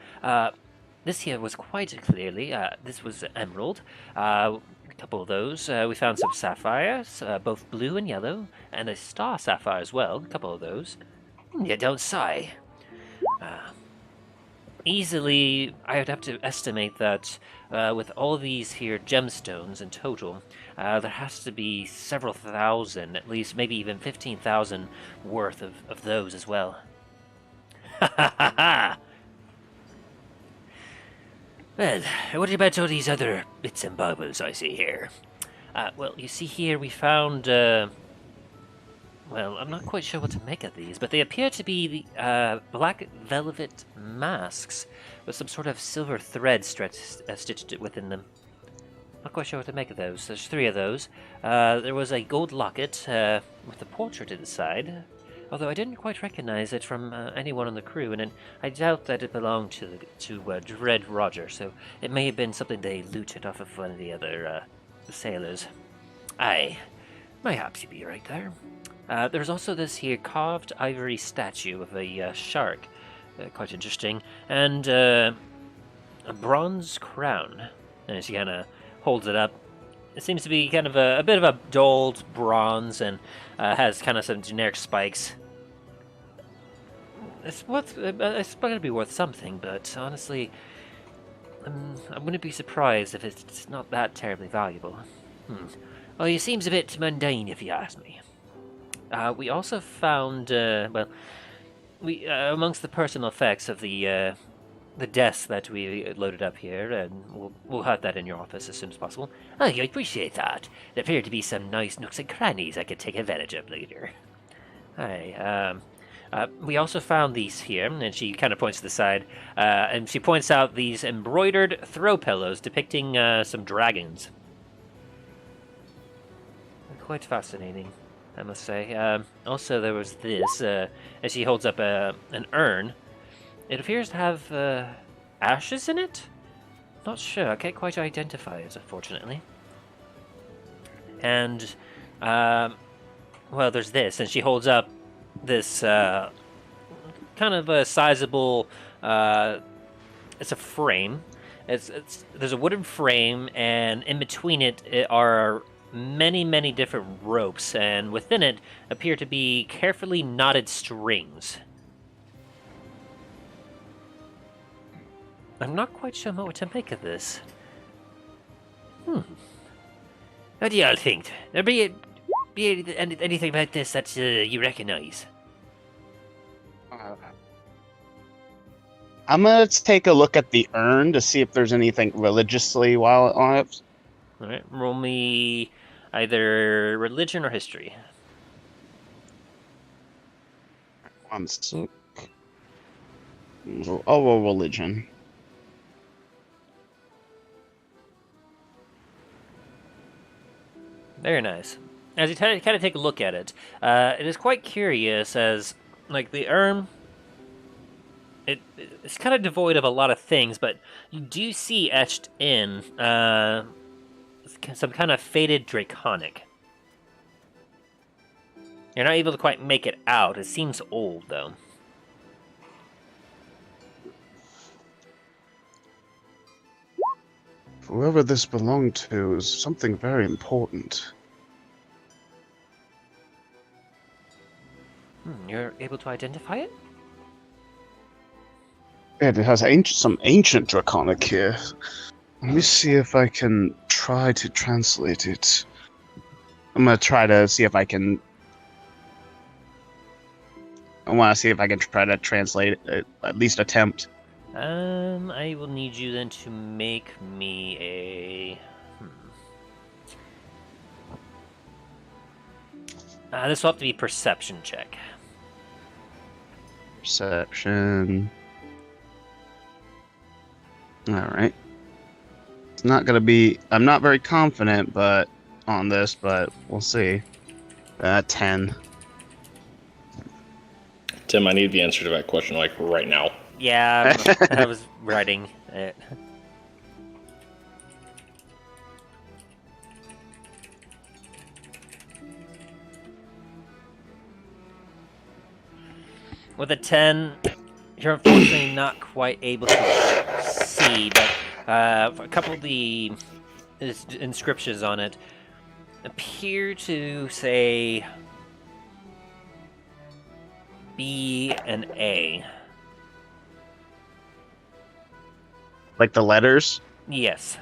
S1: This here was quite clearly, this was emerald. A couple of those. We found some sapphires, both blue and yellow, and a star sapphire as well. A couple of those. You don't sigh. Easily, I would have to estimate that with all these here gemstones in total, there has to be several thousand, at least maybe even 15,000 worth of those as well. Ha ha ha ha! Well, what about all these other bits and baubles I see here? Well, you see here we found well, I'm not quite sure what to make of these, but they appear to be black velvet masks with some sort of silver thread stitched within them. Not quite sure what to make of those. There's 3 of those. There was a gold locket with a portrait inside, although I didn't quite recognize it from anyone on the crew, and I doubt that it belonged to Dread Roger, so it may have been something they looted off of one of the other sailors. Aye, mayhaps you'd be right there. There's also this here carved ivory statue of a shark, quite interesting, and a bronze crown. And she kind of holds it up. It seems to be kind of a bit of a dulled bronze, and has kind of some generic spikes. It's going to be worth something, but honestly, I wouldn't be surprised if it's not that terribly valuable. Well, it seems a bit mundane, if you ask me. We also found, amongst the personal effects of the desk that we loaded up here, and we'll have that in your office as soon as possible. I appreciate that. There appear to be some nice nooks and crannies I could take advantage of later. Aye, we also found these here, and she kind of points to the side, and she points out these embroidered throw pillows depicting some dragons. Quite fascinating, I must say. Also, there was this, as she holds up an urn. It appears to have ashes in it? Not sure, I can't quite identify it, unfortunately. And, well, there's this, and she holds up this kind of a sizable, it's a frame. There's a wooden frame, and in between it are many different ropes, and within it appear to be carefully knotted strings. I'm not quite sure what to make of this. What do y'all think? There be anything about this that you recognize?
S4: I'm gonna take a look at the urn to see if there's anything religiously while on it.
S1: All right, roll me either religion or history.
S4: One sec. I'll roll religion.
S1: Very nice. As you kind of take a look at it, it is quite curious as, like, the urn, it's kind of devoid of a lot of things, but you do see etched in some kind of faded draconic. You're not able to quite make it out. It seems old, though.
S4: whoever this belonged to is something very important.
S1: You're able to identify it?
S4: It has some ancient draconic here. Let me see if I can try to translate it. I'm gonna try to see if I can. I want to see if I can try to translate it, at least attempt.
S1: I will need you then to make me a. This will have to be perception check.
S4: Perception. Alright. It's not gonna be... I'm not very confident on this, but we'll see. 10.
S2: Tim, I need the answer to that question, like, right now.
S1: Yeah, I was writing it. With a 10, you're unfortunately not quite able to see, but a couple of the inscriptions on it appear to say B and A.
S4: Like the letters?
S1: Yes.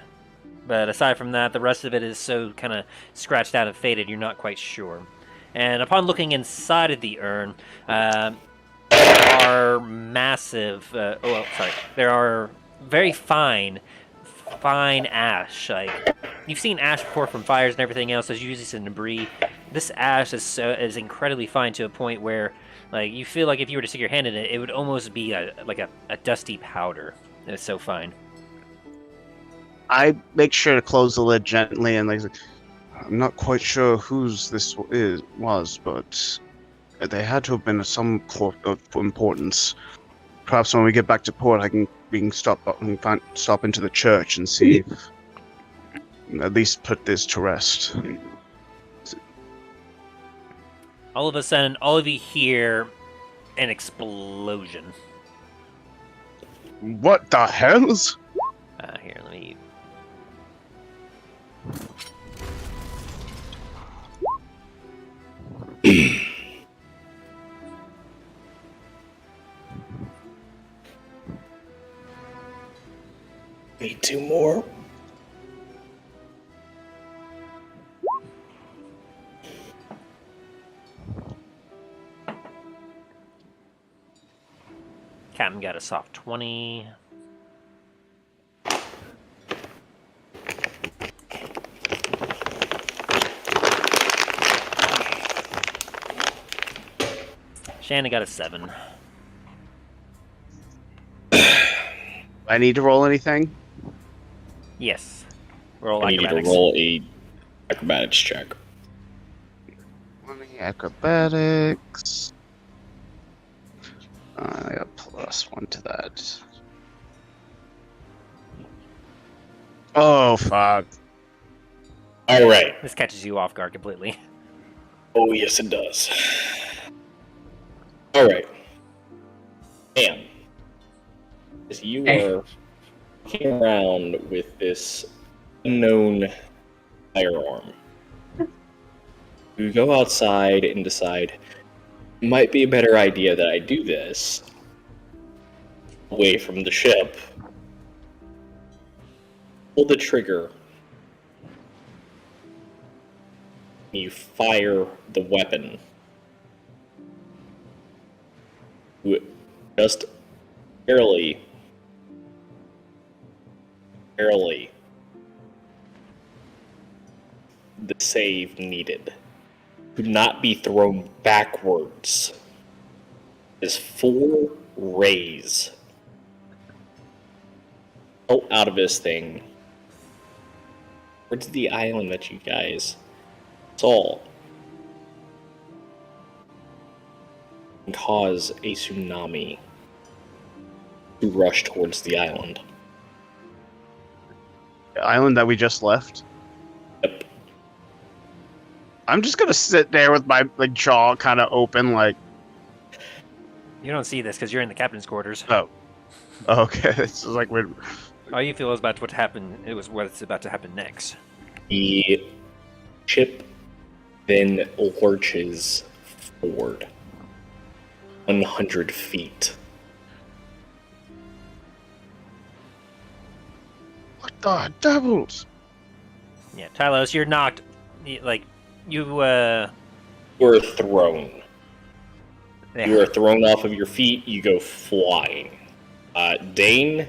S1: But aside from that, the rest of it is so kind of scratched out and faded, you're not quite sure. And upon looking inside of the urn, there are massive... there are very fine ash. Like, you've seen ash before from fires and everything else. There's usually some debris. This ash is incredibly fine to a point where, like, you feel like if you were to stick your hand in it, it would almost be like a dusty powder. It's so fine.
S4: I make sure to close the lid gently and like, I'm not quite sure whose this was, but they had to have been of some of importance. Perhaps when we get back to port, we can stop into the church and see if at least put this to rest.
S1: All of a sudden, all of you hear an explosion.
S4: What the hells?
S1: Here, let me...
S2: Need 2 more.
S1: Captain got a soft 20. Shannon got a 7.
S4: I need to roll anything?
S1: Yes. Roll
S2: I need you to
S1: acrobatics.
S2: roll a acrobatics check.
S4: Acrobatics. I got +1 to that. Oh, fuck.
S2: Alright.
S1: This catches you off guard completely.
S2: Oh, yes, it does. Alright. Bam. As you are looking around with this unknown firearm, you go outside and decide it might be a better idea that I do this away from the ship. Pull the trigger. You fire the weapon. Just barely the save needed. To not be thrown backwards. Is 4 rays out of this thing. Where's the island that you guys saw? And cause a tsunami to rush towards the island.
S4: The island that we just left?
S2: Yep.
S4: I'm just gonna sit there with my jaw kind of open, like...
S1: You don't see this because you're in the captain's quarters.
S4: Oh. Okay, it's just like we're...
S1: How you feel about what happened? It was what's about to happen next.
S2: The ship then lurches forward 100 feet.
S4: What the devils?
S1: Yeah, Talos, you're knocked. You
S2: You are thrown.
S1: Yeah.
S2: You are thrown off of your feet. You go flying. Dane,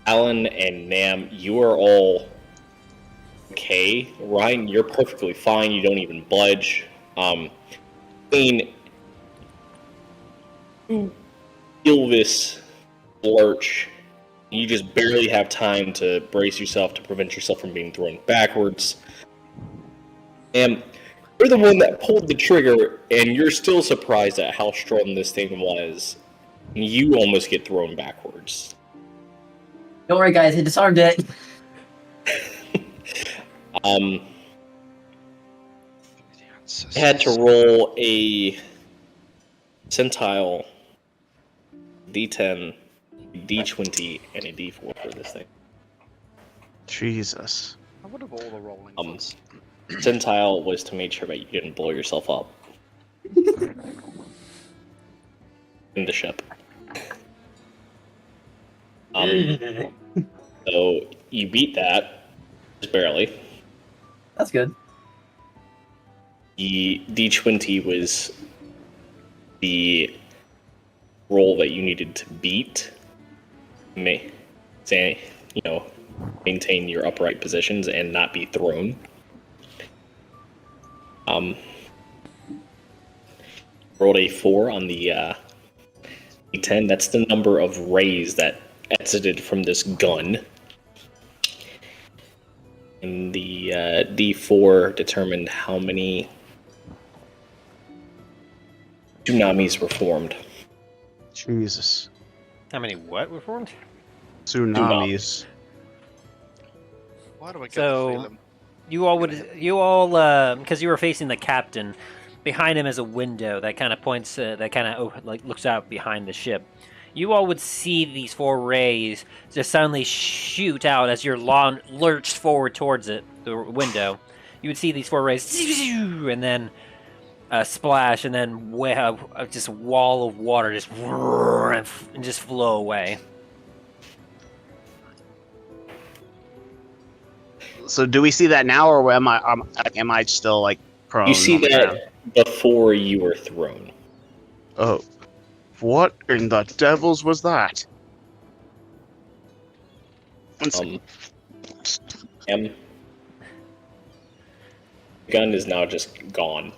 S2: Alan, and Nam, you are all okay. Ryan, you're perfectly fine. You don't even budge. Dane, you feel this lurch. You just barely have time to brace yourself to prevent yourself from being thrown backwards. And you're the one that pulled the trigger, and you're still surprised at how strong this thing was. You almost get thrown backwards.
S3: Don't worry, guys. I disarmed it.
S2: I had to roll a centile D10, D20, and a D4 for this thing.
S4: Jesus.
S8: I would have all the rolling ones.
S2: Centile was to make sure that you didn't blow yourself up in the ship. So you beat that, just barely.
S3: That's good.
S2: The D20 was the roll that you needed to beat. Maintain your upright positions and not be thrown. Rolled a 4 on the D10. That's the number of rays that exited from this gun. And the D4 determined how many tsunamis were formed.
S4: Jesus.
S1: How many what were formed?
S4: Tsunamis.
S8: Why do I get the
S1: So,
S8: feeling?
S1: because you were facing the captain, behind him is a window that kind of points, looks out behind the ship. You all would see these 4 rays just suddenly shoot out as your lawn lurched forward towards it, the window. You would see these 4 rays, and then a splash, and then just a wall of water just and just flow away.
S4: So do we see that now, or am I still like prone?
S2: You see
S4: on the ground?
S2: that before you were thrown.
S4: Oh, what in the devils was that?
S2: The gun is now just gone.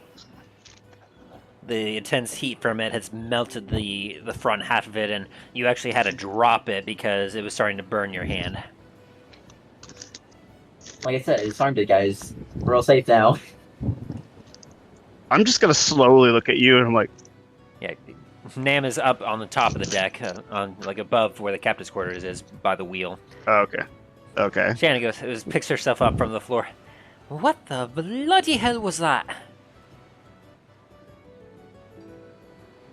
S1: The intense heat from it has melted the front half of it, and you actually had to drop it because it was starting to burn your hand.
S3: Like I said, I disarmed it, guys. We're all safe now.
S4: I'm just gonna slowly look at you, and I'm like,
S1: Yeah, Nam is up on the top of the deck, above where the captain's quarters is, by the wheel.
S4: oh, okay.
S1: Shannon picks herself up from the floor. What the bloody hell was that?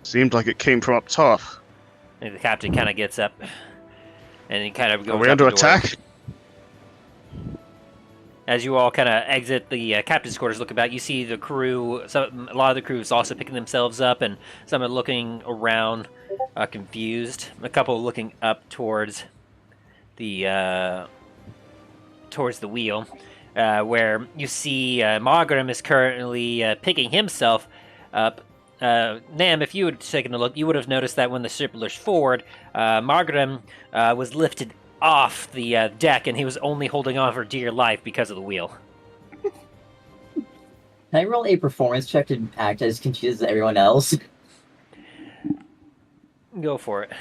S4: Seemed like it came from up top.
S1: And the captain kind of gets up, and he kind of goes.
S4: Are we
S1: up
S4: under
S1: the door.
S4: attack?
S1: As you all kind of exit the captain's quarters, look about, you see the crew. A lot of the crew is also picking themselves up, and some are looking around, confused. A couple looking up towards the wheel, where you see Margrim is currently picking himself up. Nam, if you had taken a look, you would have noticed that when the ship lurched forward, Margrim was lifted off the deck, and he was only holding on for dear life because of the wheel.
S3: Can I roll a performance check to act as confused as everyone else?
S1: Go for it.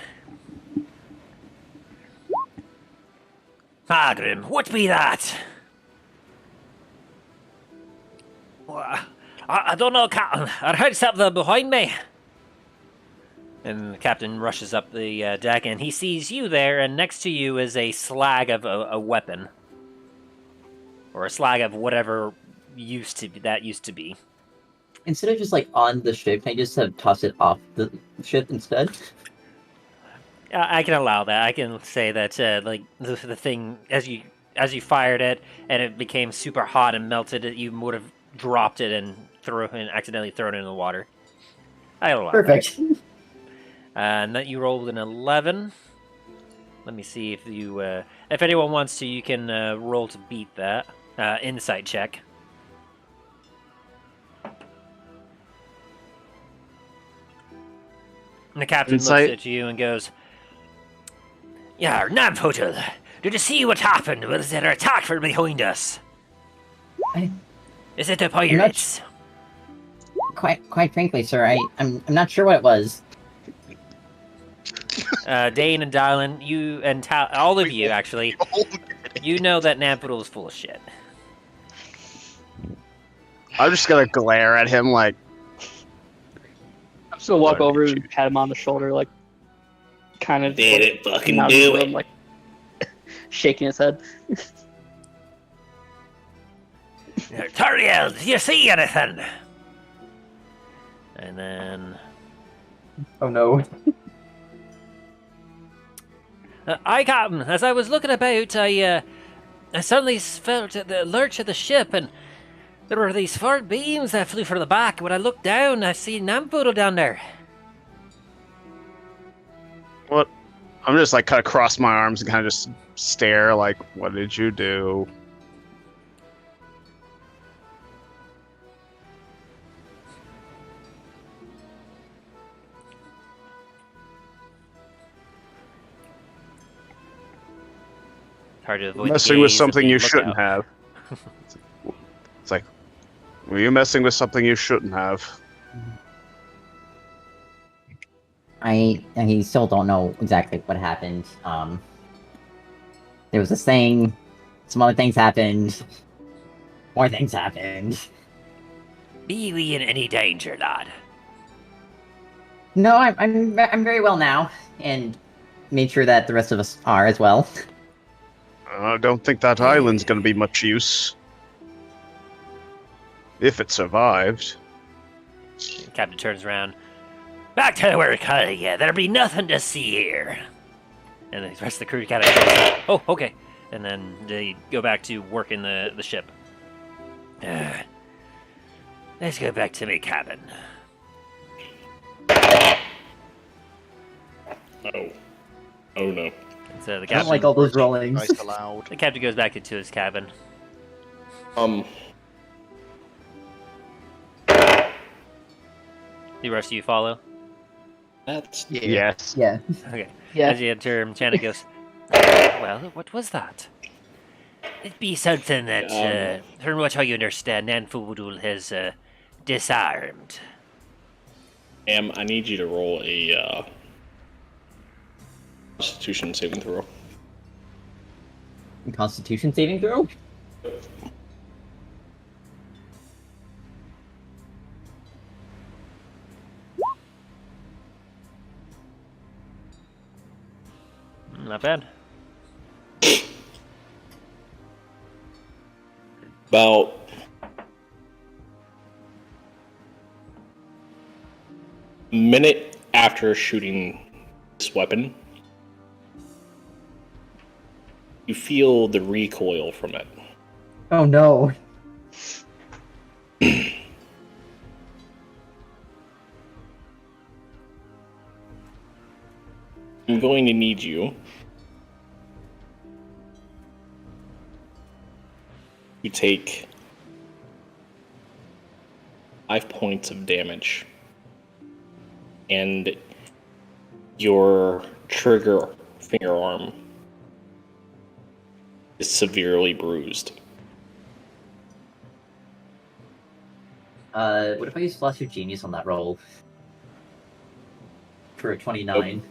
S1: Margrim, what be that? I don't know, Captain. I heard something behind me. And the captain rushes up the deck, and he sees you there, and next to you is a slag of a weapon. Or a slag of whatever used to be.
S3: Instead of just, like, on the ship, can I just toss it off the ship instead?
S1: I can allow that. I can say that like the thing as you fired it and it became super hot and melted, you would have dropped it and accidentally thrown it in the water. I allow
S3: Perfect.
S1: that. And that you rolled an 11. Let me see if you if anyone wants to, you can roll to beat that insight check. And the captain
S4: Insight.
S1: looks at you and goes, "Yeah, Namfotel, did you see what happened? Was there an attack from behind us? Is it the pirates?"
S3: Quite frankly, sir, I'm not sure what it was.
S1: Dane and Dylan, you and all of you, actually, you know that Namfotel is full of shit.
S4: I'm just gonna glare at him like,
S6: I'm just gonna walk over and pat him on the shoulder, like, kind of.
S2: Did it fucking
S6: not
S2: do
S6: room,
S2: it?
S6: like, shaking his head.
S1: Tariel, do you see anything? And then...
S3: Oh no.
S1: Aye, Captain. As I was looking about, I suddenly felt the lurch of the ship, and there were these 4 beams that flew from the back. When I looked down, I see Namfotel down there.
S4: what? I'm just like kind of cross my arms and kind of just stare like, what did you do?
S1: Hard to avoid
S4: Messing
S1: the
S4: with
S1: gaze
S4: something
S1: of
S4: you
S1: the
S4: shouldn't
S1: lookout.
S4: have. It's like, were you messing with something you shouldn't have?
S3: I still don't know exactly what happened. There was this thing, some other things happened, more things happened.
S1: Be we in any danger, lad?
S3: No, I'm very well now, and made sure that the rest of us are as well.
S4: I don't think that island's gonna be much use. If it survived.
S1: The captain turns around. Back to where there'll be nothing to see here. And the rest of the crew kind of goes, oh, okay. And then they go back to working the ship. Let's go back to my cabin.
S2: Oh no.
S1: So the
S3: I don't
S1: captain,
S3: like all those rollings.
S8: Nice allowed.
S1: the captain goes back into his cabin. The rest of you follow.
S2: That's
S4: Yes.
S3: Yeah.
S1: Okay.
S6: Yeah.
S1: As you enter, Chana goes, well, what was that? It be something that, from what I understand, Namfotel has disarmed.
S2: I need you to roll a Constitution saving throw.
S3: Constitution saving throw?
S1: Not bad.
S2: About a minute after shooting this weapon, you feel the recoil from it.
S3: Oh no.
S2: I'm going to need you to take 5 points of damage, and your trigger finger arm is severely bruised.
S3: What if I use Flash of Genius on that roll? For a 29.
S2: Nope.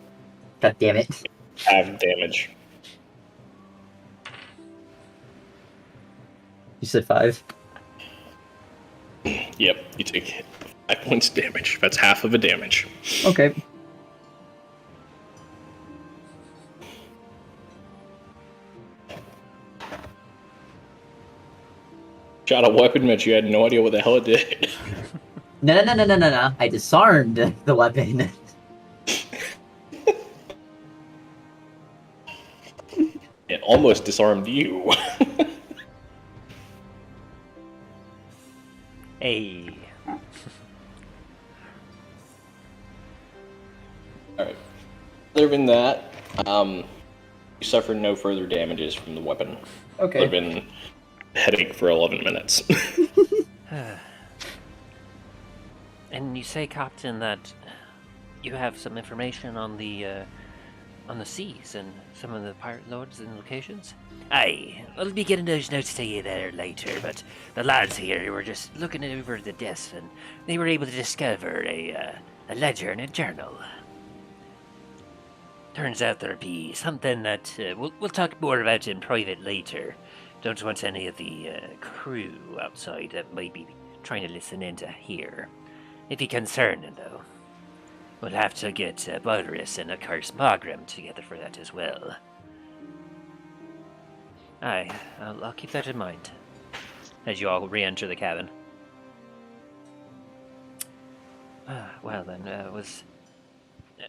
S3: God damn it.
S2: Have damage.
S3: You said 5?
S2: Yep, you take 5 points of damage. That's half of a damage.
S3: Okay.
S2: Shot a weapon at you, had no idea what the hell it did.
S3: No. I disarmed the weapon.
S2: almost disarmed you.
S1: Hey.
S2: Alright. Other than that, you suffered no further damages from the weapon.
S3: Okay.
S2: Other than headache for 11 minutes.
S1: And you say, Captain, that you have some information on the seas and some of the pirate lords and locations? Aye, I'll be getting those notes to you there later, but the lads here were just looking over the desk and they were able to discover a ledger and a journal. Turns out there'd be something that we'll talk more about in private later. Don't want any of the crew outside that might be trying to listen in to hear. If you're concerned, though, we'll have to get Bodied and, of course, Margrim together for that as well. Aye, I'll keep that in mind as you all re-enter the cabin. Well then, was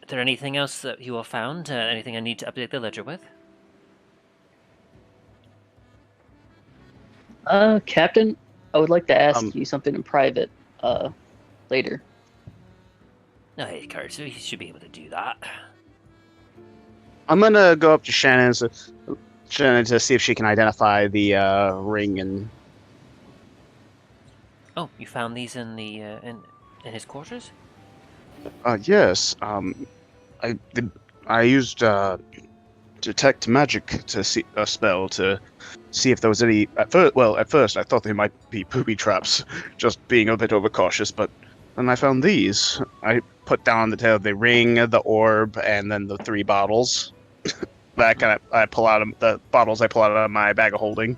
S1: there anything else that you all found? Anything I need to update the ledger with?
S6: Captain, I would like to ask you something in private, later.
S1: Aye, of course, we should be able to do that.
S4: I'm gonna go up to Shannon to see if she can identify the ring and.
S1: Oh, you found these in the in his quarters?
S4: Yes. I used detect magic to see a spell to see if there was any. At first I thought they might be booby traps, just being a bit overcautious. But then I found these. I put down the ring, the orb, and then the 3 bottles. I pull out the bottles. I pull out of my bag of holding.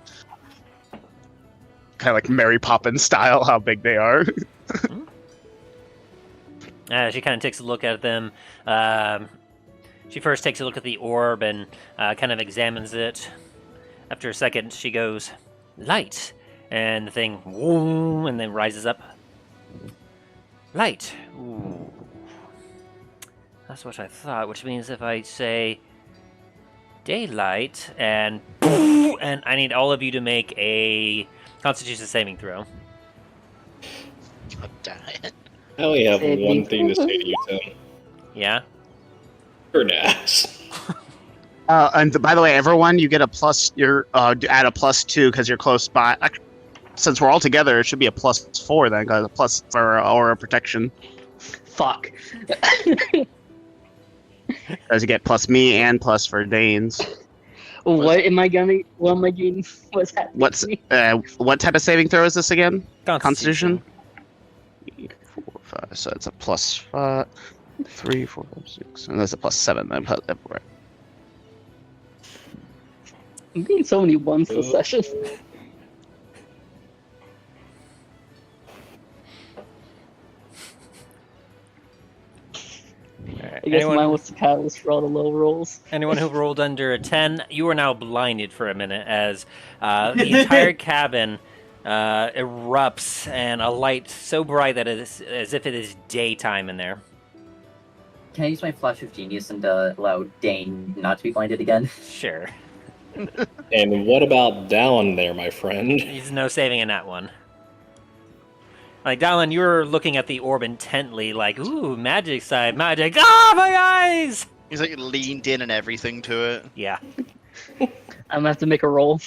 S4: Kind of like Mary Poppins style, how big they are.
S1: She kind of takes a look at them. She first takes a look at the orb and kind of examines it. After a second, she goes, light. And the thing, whoom, and then rises up. Light. Ooh. That's what I thought, which means if I say daylight and I need all of you to make a Constitution saving throw.
S8: God damn it.
S2: I only have
S6: Saving
S2: one thing to
S6: throw.
S2: say to you, Tim.
S1: Yeah?
S2: You're an ass.
S4: And by the way, everyone, you get a plus. You're add a +2 because you're close by. Since we're all together, it should be a +4 then, because a plus for aura protection.
S6: Fuck.
S4: As you get plus me and plus for Danes.
S6: What am I getting? What's happening?
S4: What type of saving throw is this again?
S1: Constitution.
S4: 4, 5. So it's a +5, 3, 4, 5, 6, and that's a +7 then. Right.
S6: I'm getting so many ones this session.
S1: Alright,
S6: I guess mine was the catalyst for all the low rolls.
S1: Anyone who rolled under a 10, you are now blinded for a minute as the entire cabin erupts and a light so bright that it is as if it is daytime in there.
S3: Can I use my flash of genius and allow Dane not to be blinded again?
S1: Sure.
S2: And what about down there, my friend?
S1: He's no saving in that one. Like, Dallin, you're looking at the orb intently, like, ooh, magic side, magic. Ah, my eyes!
S8: He's like leaned in and everything to it.
S1: Yeah.
S6: I'm gonna have to make a roll.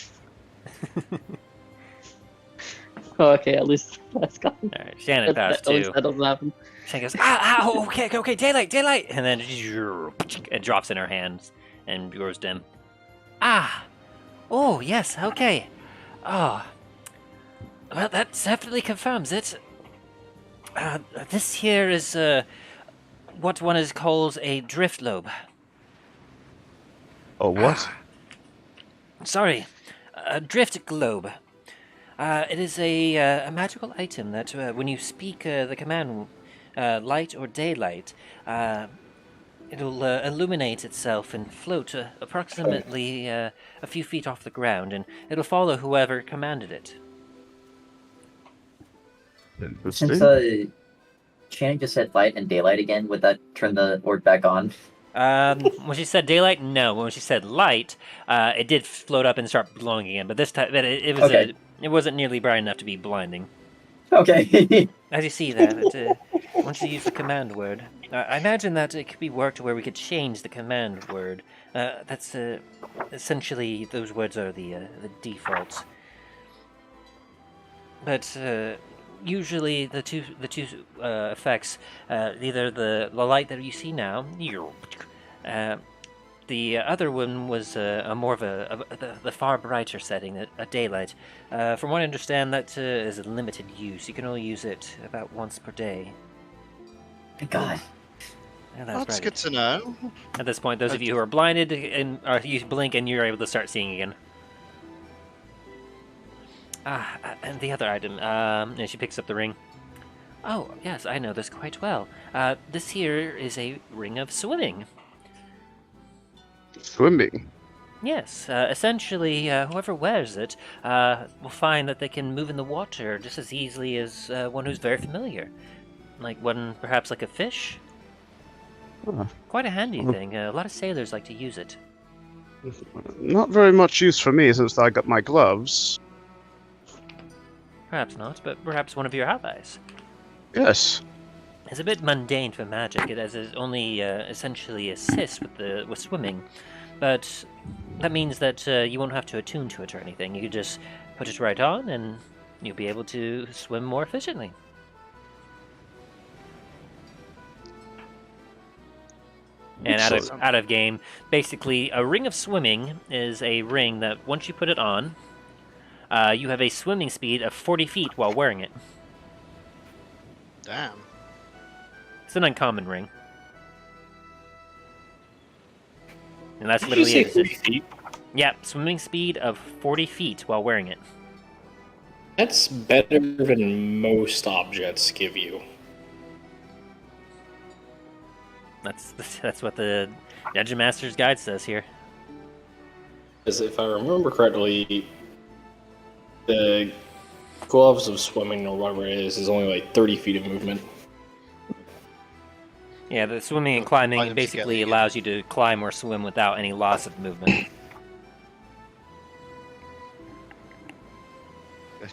S6: Oh, okay, at least that's gone.
S1: Alright, Shannon passed
S6: At least
S1: too.
S6: that doesn't happen.
S1: Shannon goes, okay, daylight! And then it drops in her hands and grows dim. Oh, yes, okay. Oh. Well, that definitely confirms it. This here is what one is calls a drift lobe.
S4: Oh, what?
S1: Sorry, a drift globe. It is a magical item that when you speak the command light or daylight, it'll illuminate itself and float approximately a few feet off the ground, and it'll follow whoever commanded it.
S3: Since Shannon just said light and daylight again, would that turn the orb back on?
S1: When she said daylight, no. When she said light, it did float up and start glowing again. But this time, it was
S3: Okay.
S1: it wasn't nearly bright enough to be blinding.
S3: Okay.
S1: As you see there, once you use the command word, I imagine that it could be worked where we could change the command word. That's essentially those words are the default. But usually the two effects, either the light that you see now, the other one was a more of the far brighter setting, a daylight. From what I understand, that is a limited use. You can only use it about once per day.
S3: Thank God.
S1: And
S7: That's
S1: right.
S7: good to know.
S1: At this point, those of you who are blinded, and you blink and you're able to start seeing again. And the other item, and she picks up the ring. Oh, yes, I know this quite well. This here is a ring of swimming.
S4: Swimming.
S1: Yes, essentially, whoever wears it will find that they can move in the water just as easily as one who's very familiar. Like one, perhaps like a fish.
S4: Huh.
S1: Quite a handy thing. A lot of sailors like to use it.
S4: Not very much use for me since I got my gloves.
S1: Perhaps not, but perhaps one of your allies.
S4: Yes.
S1: It's a bit mundane for magic, as it only essentially assists with swimming. But that means that you won't have to attune to it or anything. You can just put it right on, and you'll be able to swim more efficiently. And out of game, basically, a ring of swimming is a ring that once you put it on, you have a swimming speed of 40 feet while wearing it.
S7: Damn.
S1: It's an uncommon ring. And that's
S2: Did you
S1: literally
S2: say
S1: it.
S2: 40 feet?
S1: Yeah, swimming speed of 40 feet while wearing it.
S2: That's better than most objects give you.
S1: That's what the Dungeon Master's Guide says here.
S2: Because if I remember correctly, the gloves of swimming or whatever it is only like 30 feet of movement.
S1: Yeah, the swimming and climbing
S7: Combine them
S1: basically
S7: together, yeah.
S1: allows you to climb or swim without any loss of movement.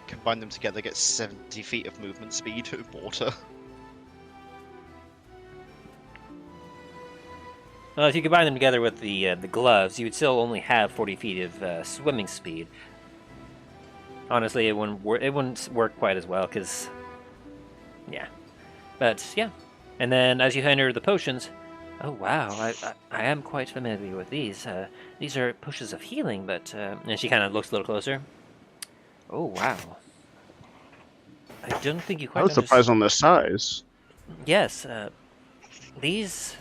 S7: Combine them together, get 70 feet of movement speed of water.
S1: Well, if you combine them together with the gloves, you would still only have 40 feet of swimming speed. Honestly, it wouldn't work quite as well, because... yeah. But, yeah. And then, as you enter the potions... Oh, wow, I am quite familiar with these. These are potions of healing, but... and she kind of looks a little closer. Oh, wow. I don't think you quite
S4: I was surprised on the size.
S1: Yes, these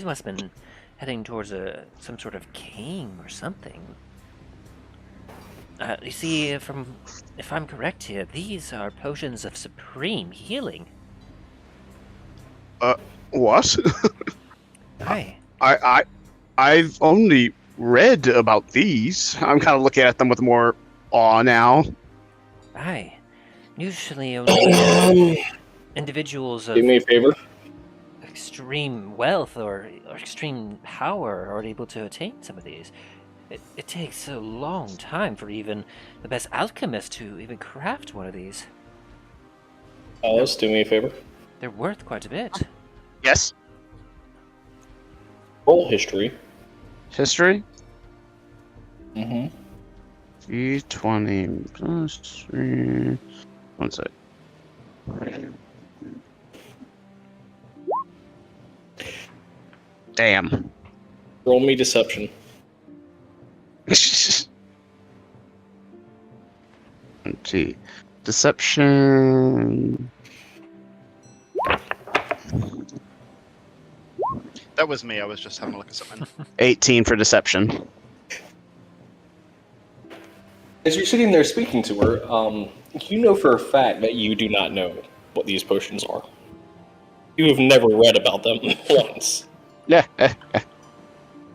S1: must have been heading towards some sort of cave or something. You see, if I'm correct here, these are potions of supreme healing.
S4: What?
S1: Aye.
S4: I've only read about these. I'm kind of looking at them with more awe now.
S1: Aye. Usually only individuals of
S2: Do me a favor.
S1: extreme wealth or extreme power are able to attain some of these. It takes a long time for even the best alchemist to even craft one of these.
S2: Alice, do me a favor.
S1: They're worth quite a bit.
S4: Yes.
S2: Roll history.
S4: History?
S2: Mm-hmm.
S4: D20 plus 3. One sec. Damn.
S2: Roll me deception.
S4: Let's see. Deception.
S7: That was me, I was just having a look at something.
S4: 18 for deception.
S2: As you're sitting there speaking to her, you know for a fact that you do not know what these potions are. You have never read about them once.
S4: Yeah.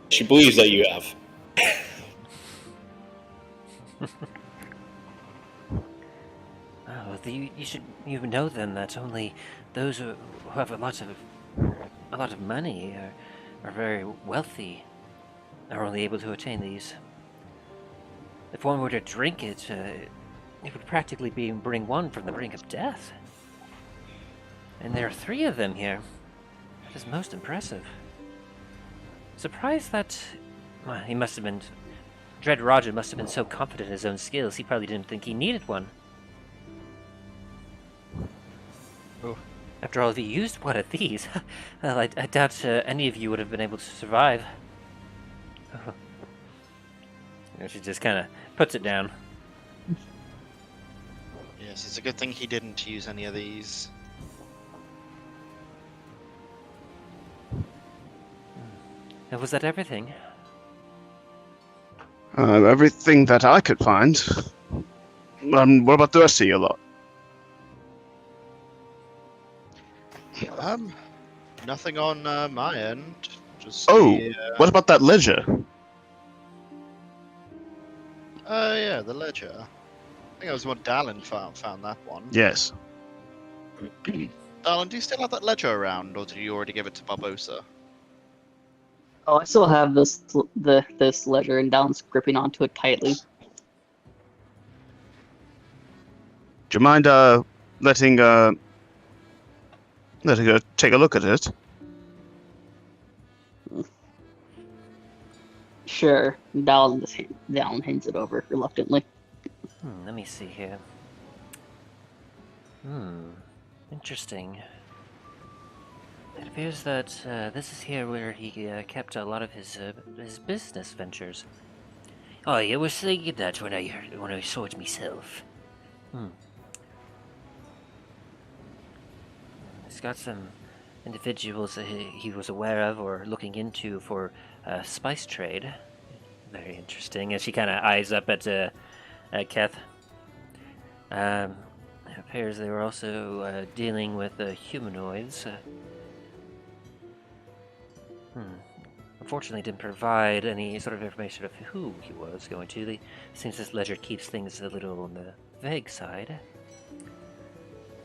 S2: She believes that you have.
S1: Oh, you know then that only those who have a lot of money are very wealthy are only able to attain these. If one were to drink it, it would practically bring one from the brink of death. And there are 3 of them here. That is most impressive. Surprised that... Well, he must have been... Dread Roger must have been so confident in his own skills, he probably didn't think he needed one.
S8: Oh.
S1: After all, if he used one of these, well, I doubt any of you would have been able to survive. Oh. And she just kind of puts it down.
S8: Yes, it's a good thing he didn't use any of these.
S1: And was that everything?
S4: Everything that I could find. What about the rest of you lot?
S8: Nothing on my end. Just
S4: Oh,
S8: the,
S4: what about that ledger?
S8: yeah, the ledger. I think it was what Dallin found that one.
S4: Yes.
S8: Dallin, do you still have that ledger around, or did you already give it to Barbosa?
S6: Oh, I still have this ledger, and Dallin's gripping onto it tightly.
S4: Do you mind letting her take a look at it?
S6: Sure. Dallin hands it over reluctantly.
S1: Let me see here. Interesting. It appears that this is here where he kept a lot of his business ventures. Oh, I was thinking that when I saw it myself. He's got some individuals that he was aware of or looking into for spice trade. Very interesting. And she kind of eyes up at Keth. It appears they were also dealing with humanoids. Unfortunately, didn't provide any sort of information of who he was going to. Seems this ledger keeps things a little on the vague side.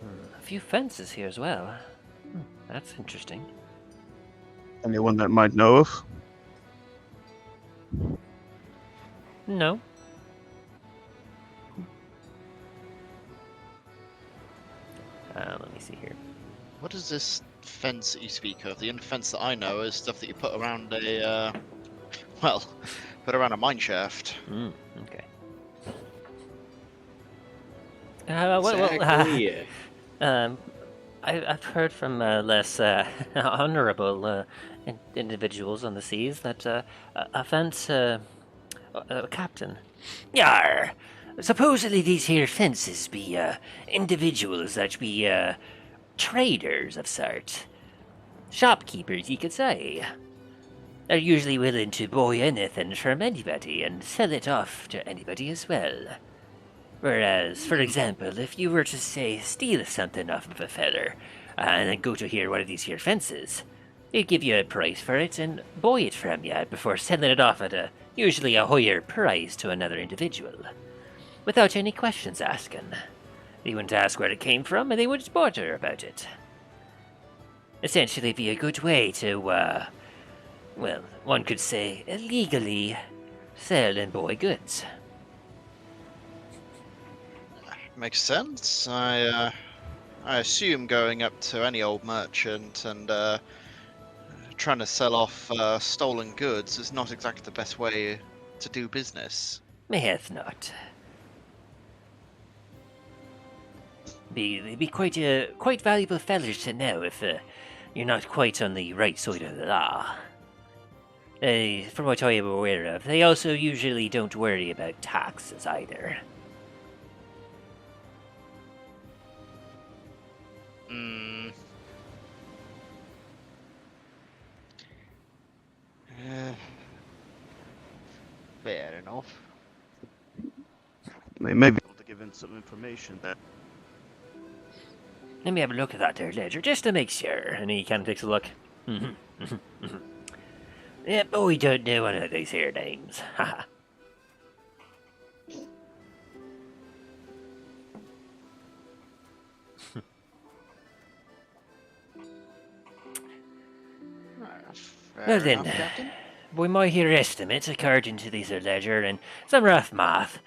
S1: A few fences here as well. That's interesting.
S4: Anyone that might know of?
S1: No. Let me see here.
S8: What is this fence that you speak of? The only fence that I know is stuff that you put around a, put around a mine shaft.
S1: Okay.
S2: Exactly.
S1: I've heard from less honorable individuals on the seas that a fence captain. Yar! Supposedly these here fences be individuals that be traders of sort. Shopkeepers, you could say. They're usually willing to buy anything from anybody and sell it off to anybody as well. Whereas, for example, if you were to, say, steal something off of a feller, and then go to one of these here fences, they'd give you a price for it and buy it from you before selling it off at usually a higher price to another individual. Without any questions asking. They wouldn't ask where it came from, and they wouldn't bother about it. Essentially be a good way to, one could say, illegally sell and buy goods.
S8: Makes sense. I assume going up to any old merchant and trying to sell off stolen goods is not exactly the best way to do business.
S1: Mayheth not. Be quite valuable fellers to know if you're not quite on the right side of the law. From what I am aware of, they also usually don't worry about taxes either.
S8: Fair enough.
S4: They may be able to give in some information there.
S1: Let me have a look at that there ledger, just to make sure. And he kind of takes a look. Yep, oh, we don't know one of these here names. Haha. Well
S8: Fair
S1: then,
S8: enough, Captain.
S1: by my here estimates, according to this ledger and some rough math,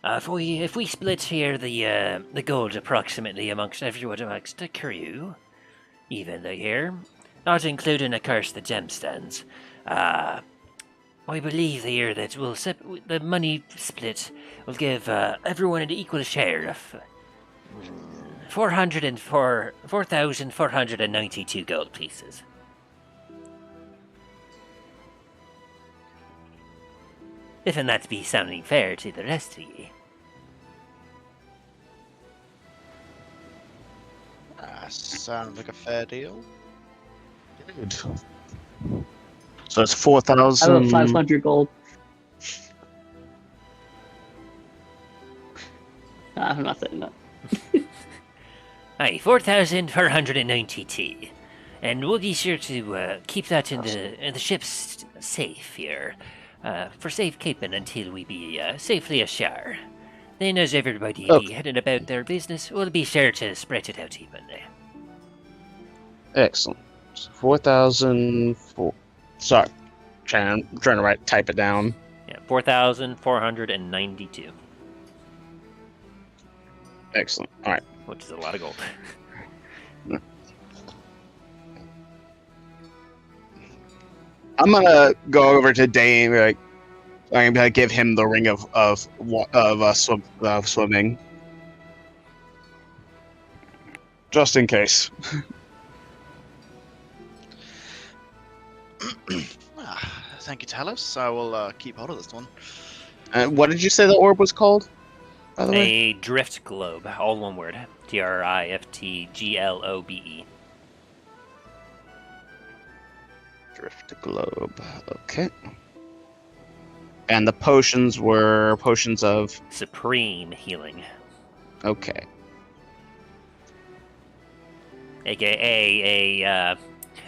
S1: if we split here the gold approximately amongst everyone amongst the crew, evenly here, not including of course the gemstones, I believe here that the money split will give everyone an equal share of 4,492 gold pieces. If and that be sounding fair to the rest of ye.
S8: Sounds like a fair deal.
S4: Good. So it's
S6: I have
S4: 4,000.
S6: 500 gold. I'm not saying that.
S1: Aye, 4,492. And we'll be sure to keep that in the ship's safe here, for safekeeping until we be safely ashore. Then, as everybody be heading about their business, we'll be sure to spread it out evenly.
S4: Excellent. So 4,004. Sorry, trying to type it down.
S1: Yeah, 4,492,
S4: Excellent. All right.
S1: which is a lot of gold.
S4: I'm gonna go over to Dane. I'm gonna give him the ring of swimming, just in case.
S8: Thank you, Talos. I will keep hold of this one.
S4: What did you say the orb was called? By the way,
S1: A drift globe, all one word. TRIFTGLOBE.
S4: drift globe. Okay. And the potions were potions of.
S1: Supreme healing.
S4: Okay.
S1: AKA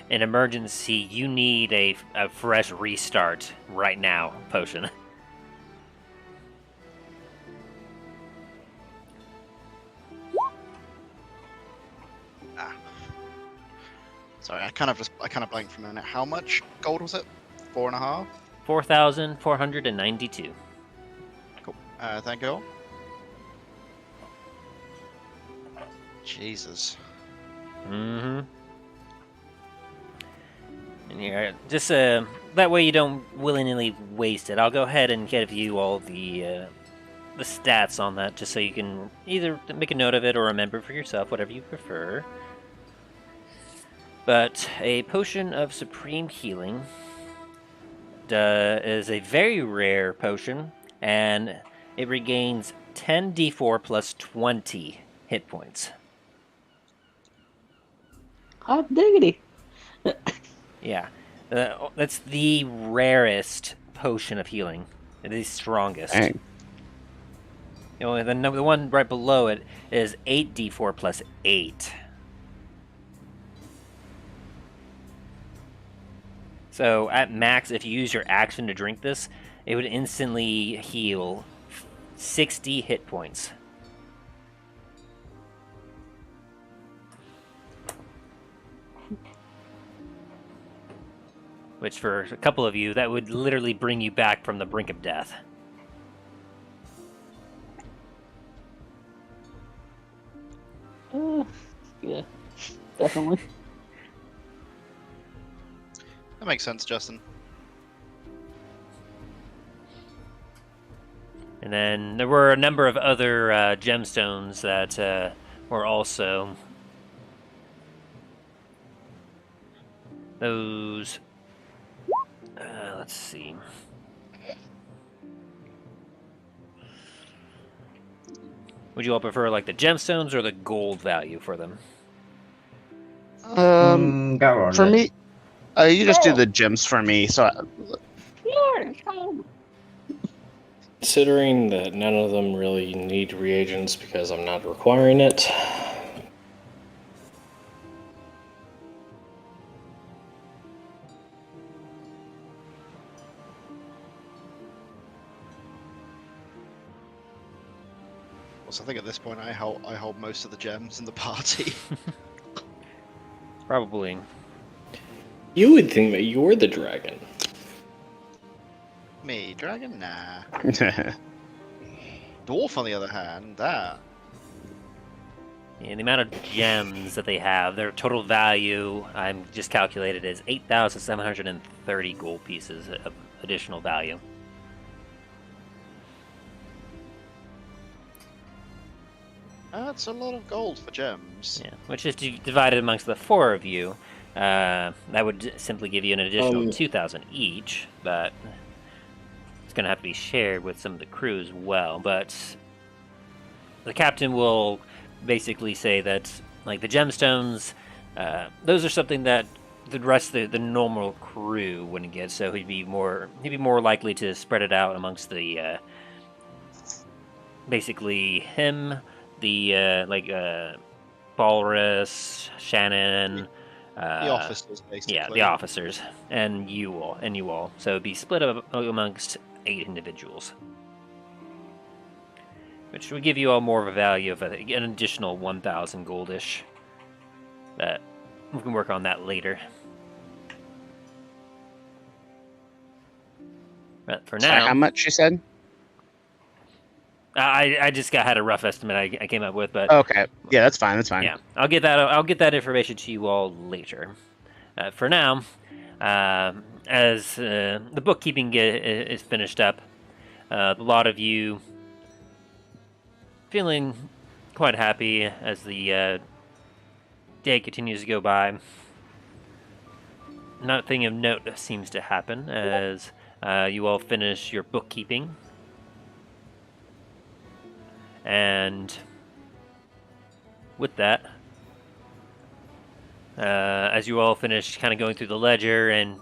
S1: an emergency, you need a fresh restart right now potion.
S8: Sorry, I kind of blanked for a minute. How much gold was it? 4.5.
S1: 4,492.
S8: Cool. Thank you all. Jesus.
S1: Mm-hmm. And yeah, just that way you don't willingly waste it. I'll go ahead and give you all the stats on that, just so you can either make a note of it or remember for yourself, whatever you prefer. But a potion of supreme healing is a very rare potion, and it regains 10d4 plus 20 hit points.
S6: Hot diggity.
S1: Yeah, that's the rarest potion of healing. It is strongest.
S4: Dang.
S1: You know, the one right below it is 8d4 plus 8. So at max, if you use your action to drink this, it would instantly heal 60 hit points. Which for a couple of you, that would literally bring you back from the brink of death.
S6: Yeah, definitely.
S8: That makes sense, Justin.
S1: And then there were a number of other gemstones that were also those. Let's see. Would you all prefer like the gemstones or the gold value for them?
S3: Go on
S4: For
S3: then.
S4: me, you just do the gems for me. So
S2: Considering that none of them really need reagents because I'm not requiring it.
S8: Also, I think at this point I hold most of the gems in the party.
S1: Probably.
S2: You would think that you're the dragon.
S8: Me, dragon? Nah. Dwarf, on the other hand, that.
S1: Yeah, the amount of gems that they have, their total value, I'm just calculated as 8,730 gold pieces of additional value.
S8: That's a lot of gold for gems.
S1: Yeah, which is divided amongst the four of you. That would simply give you an additional 2,000 each, but it's going to have to be shared with some of the crew as well. But the captain will basically say that, like, the gemstones, those are something that the rest of the normal crew wouldn't get. So he'd be more likely to spread it out amongst the basically him, the Walrus, Shannon.
S8: The officers, basically.
S1: Yeah, the officers, and you all. So it'd be split up amongst 8 individuals, which would give you all more of a value of an additional 1,000 goldish. But we can work on that later. But for now,
S4: Sorry, how much you said?
S1: I just had a rough estimate I came up with, but
S4: Okay, yeah, that's fine. That's fine.
S1: yeah, I'll get that information to you all later. For now, as the bookkeeping is finished up, a lot of you feeling quite happy as the day continues to go by. Nothing of note seems to happen as you all finish your bookkeeping. And with that, as you all finish kind of going through the ledger and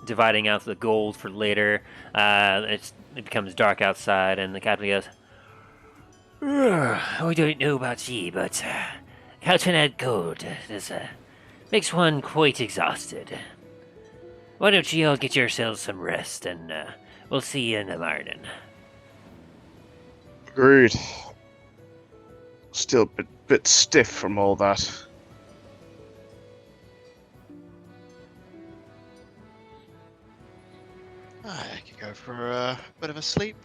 S1: dividing out the gold for later, it becomes dark outside, and the captain goes, "I don't know about ye, but counting out gold makes one quite exhausted. Why don't you all get yourselves some rest, and we'll see you in the morning."
S4: Agreed. Still a bit stiff from all that.
S8: I could go for a bit of a sleep.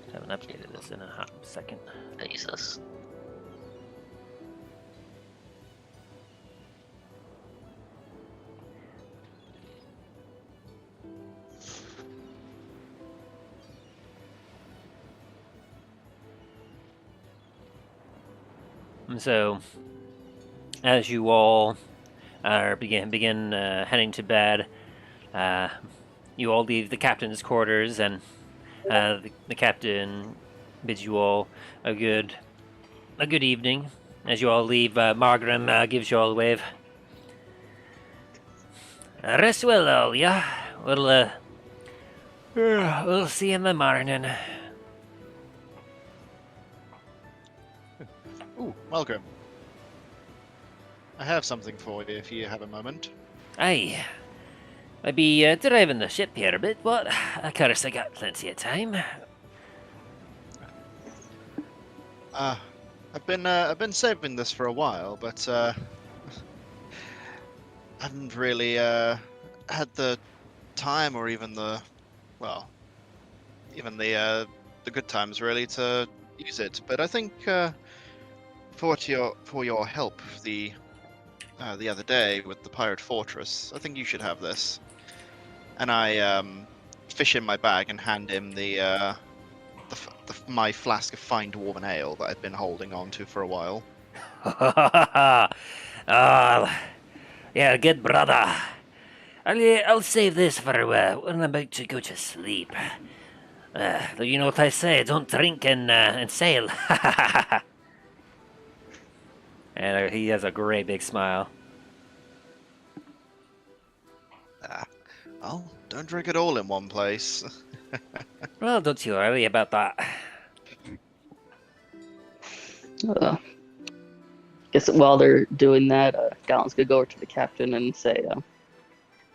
S1: I haven't updated this in a hot second.
S6: Jesus.
S1: And so, as you all begin heading to bed, you all leave the captain's quarters, and the captain bids you all a good evening. As you all leave, Margrim gives you all a wave. Rest well, all ya. We'll see you in the morning.
S8: Ooh, welcome. I have something for you if you have a moment.
S1: Aye. I be driving the ship here a bit, but of course I got plenty of time.
S8: I've been saving this for a while, but I haven't really had the time or even the good times really to use it. But I think for your help the other day with the pirate fortress, I think you should have this. And I fish in my bag and hand him my flask of fine dwarven ale that I've been holding on to for a while.
S1: Yeah, good brother. I'll save this for when I'm about to go to sleep. You know what I say, don't drink and sail. And he has a great big smile.
S8: Well, don't drink it all in one place.
S1: Well, don't you worry about that.
S6: Guess while they're doing that, Galen's gonna go over to the captain and say,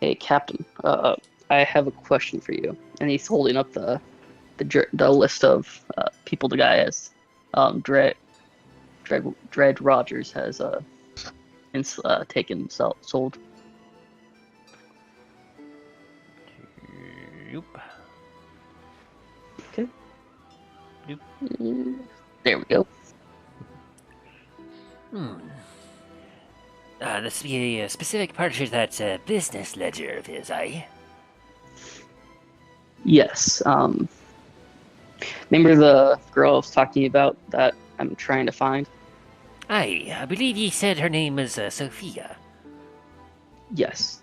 S6: "Hey, Captain, I have a question for you." And he's holding up the list of people the guy has. Dread Rogers has sold.
S1: Yup.
S6: Okay.
S1: Yep.
S6: There we go.
S1: This be a specific part of that business ledger of his, eh?
S6: Yes. Remember the girl I was talking about that I'm trying to find?
S1: Aye, I believe ye said her name was Sophia.
S6: Yes.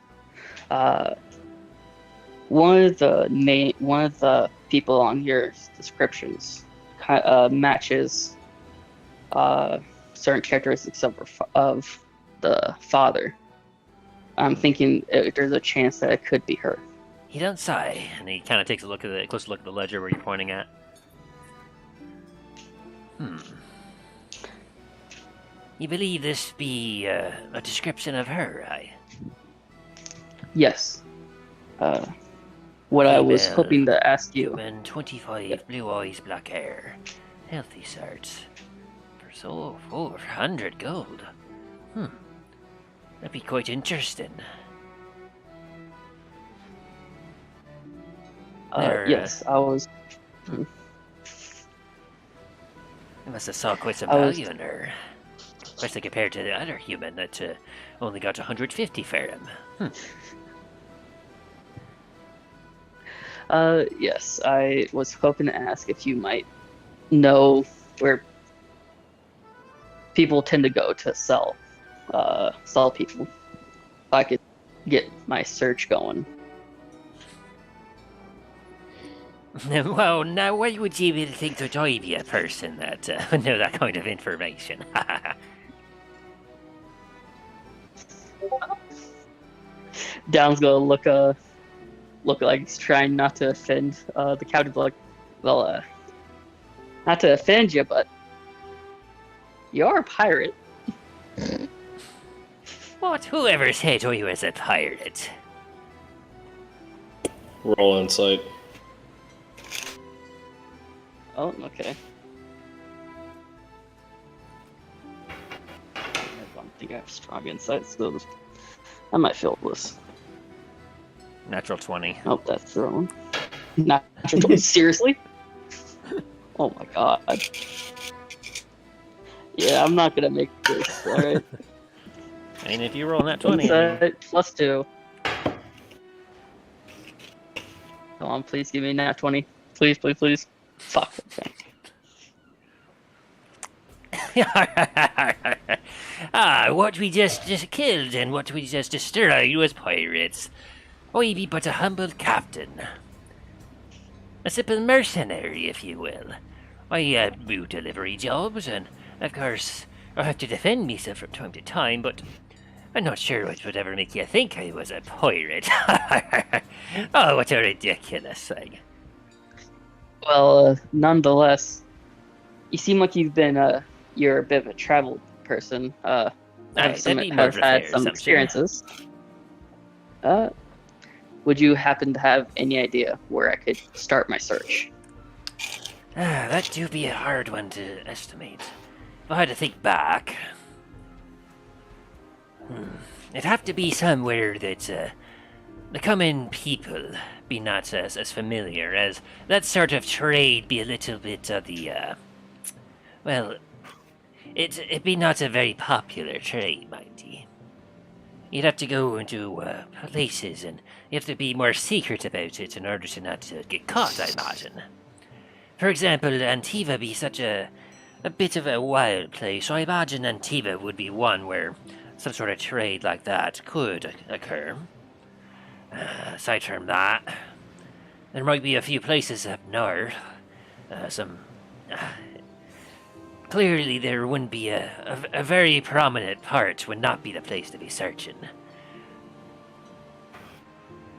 S6: One of the people on your descriptions matches certain characteristics of the father. I'm thinking there's a chance that it could be her.
S1: He don't sigh, and he kind of takes a closer look at the ledger where you're pointing at. You believe this be a description of her, aye?
S6: Yes. What I was
S1: Female,
S6: hoping to ask you.
S1: Human, 25, blue eyes, black hair, healthy sorts. For so 400 gold. That'd be quite interesting.
S6: Yes, I was.
S1: You must have saw quite some value in her. Especially compared to the other human that only got 150 for him.
S6: Yes, I was hoping to ask if you might know where people tend to go to sell people. If I could get my search going.
S1: Well, now why would you even think that I'd be a person that would know that kind of information?
S6: Down's gonna look like he's trying not to offend the captain. Like, well, not to offend you, but you are a pirate.
S1: What? Whoever said I was a pirate?
S2: Roll insight.
S6: Oh, okay. I don't think I have strong insight, so I might fail this.
S1: Natural 20.
S6: Oh, that's the wrong one. Natural 20. Seriously? Oh my god. Yeah, I'm not gonna make this, alright?
S1: I mean, if you roll that 20...
S6: Insight +2. Come on, please give me a nat 20. Please, please, please. Fuck. Okay.
S1: What we just killed and what we just destroyed was pirates. I be but a humble captain. A simple mercenary, if you will. I do delivery jobs, and of course I have to defend myself from time to time, but I'm not sure what would ever make you think I was a pirate. Oh, what a ridiculous thing.
S6: Well, nonetheless, you seem like you're a bit of a travel person. Have had some experiences. Would you happen to have any idea where I could start my search?
S1: That do be a hard one to estimate. If I had to think back... It'd have to be somewhere that the common people be not as familiar, as that sort of trade be a little bit of the, well, it'd be not a very popular trade, mind ye. You'd have to go into places, and you have to be more secret about it in order to not get caught, I imagine. For example, Antiva be such a bit of a wild place, so I imagine Antiva would be one where some sort of trade like that could occur. Aside from that, there might be a few places up north. Clearly there wouldn't be a very prominent part would not be the place to be searching.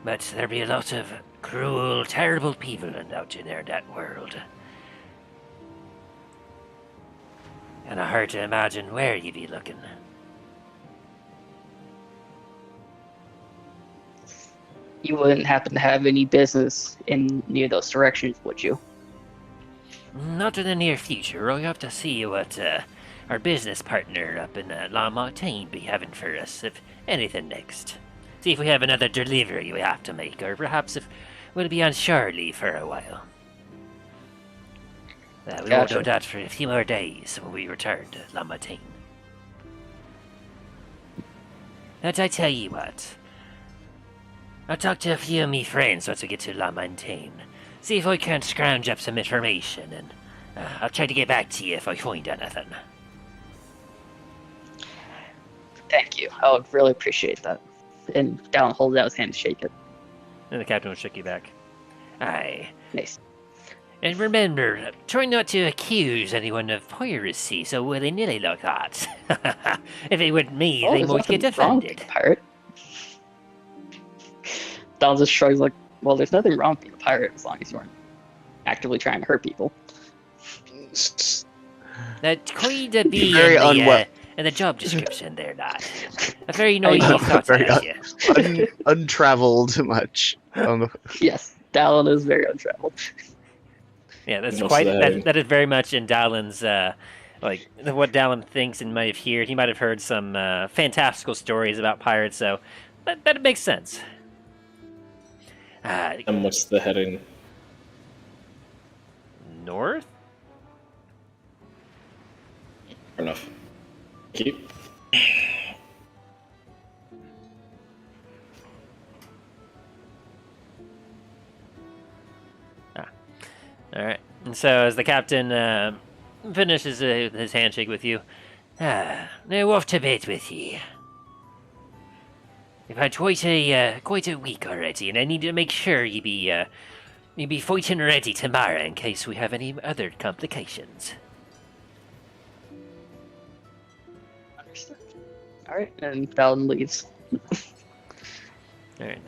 S1: But there'd be a lot of cruel, terrible people out in there, that world. Kinda hard to imagine where you'd be looking.
S6: You wouldn't happen to have any business in near those directions, would you?
S1: Not in the near future. I'll have to see what our business partner up in Montagne be having for us, if anything next. See if we have another delivery we have to make, or perhaps if we'll be on shore leave for a while. We won't
S6: Gotcha.
S1: know that for a few more days when we return to La Montagne. But I tell you what, I'll talk to a few of me friends once we get to La Montagne. See if I can't scrounge up some information, and I'll try to get back to you if I find anything.
S6: Thank you. I would really appreciate that. And Dallin holds out his hand to shake it.
S1: And the captain will shake you back. Aye.
S6: Nice.
S1: And remember, try not to accuse anyone of piracy so willy-nilly like that. If it weren't me, they
S6: there's
S1: might get
S6: nothing wrong with
S1: offended.
S6: being a pirate. Dallin just shrugs like, well, there's nothing wrong with being a pirate as long as you aren't actively trying to hurt people.
S1: That could be
S4: Very
S1: in the job description there, lad. A very noisy thought
S4: Very
S1: about you.
S4: Untraveled much.
S6: Yes, Dallin is very untraveled.
S1: Yeah, that's
S2: What's
S1: quite.
S2: that?
S1: That is very much in Dallin's, like what Dallin thinks and might have heard. He might have heard some fantastical stories about pirates, so that makes sense.
S2: And what's the heading?
S1: North?
S2: Fair enough. Thank you.
S1: All right. And so as the captain finishes his handshake with you, now off to bed with ye. You've had quite a week already, and I need to make sure you be fighting ready tomorrow in case we have any other complications.
S6: Understood. All right, and Dallin leaves.
S1: All right.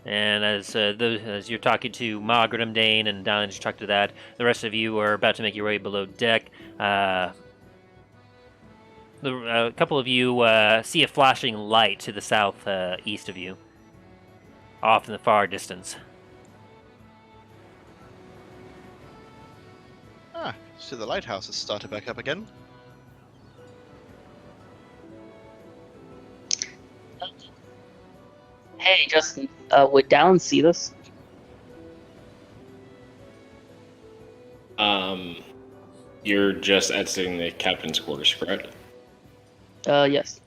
S1: And as you're talking to Margaret Dane and Dallin just talked to that, the rest of you are about to make your way below deck. A couple of you see a flashing light to the south east of you, off in the far distance.
S8: So the lighthouse has started back up again.
S6: Hey, Justin, would Dallin see this?
S2: You're just exiting the captain's quarters, correct?
S6: Yes.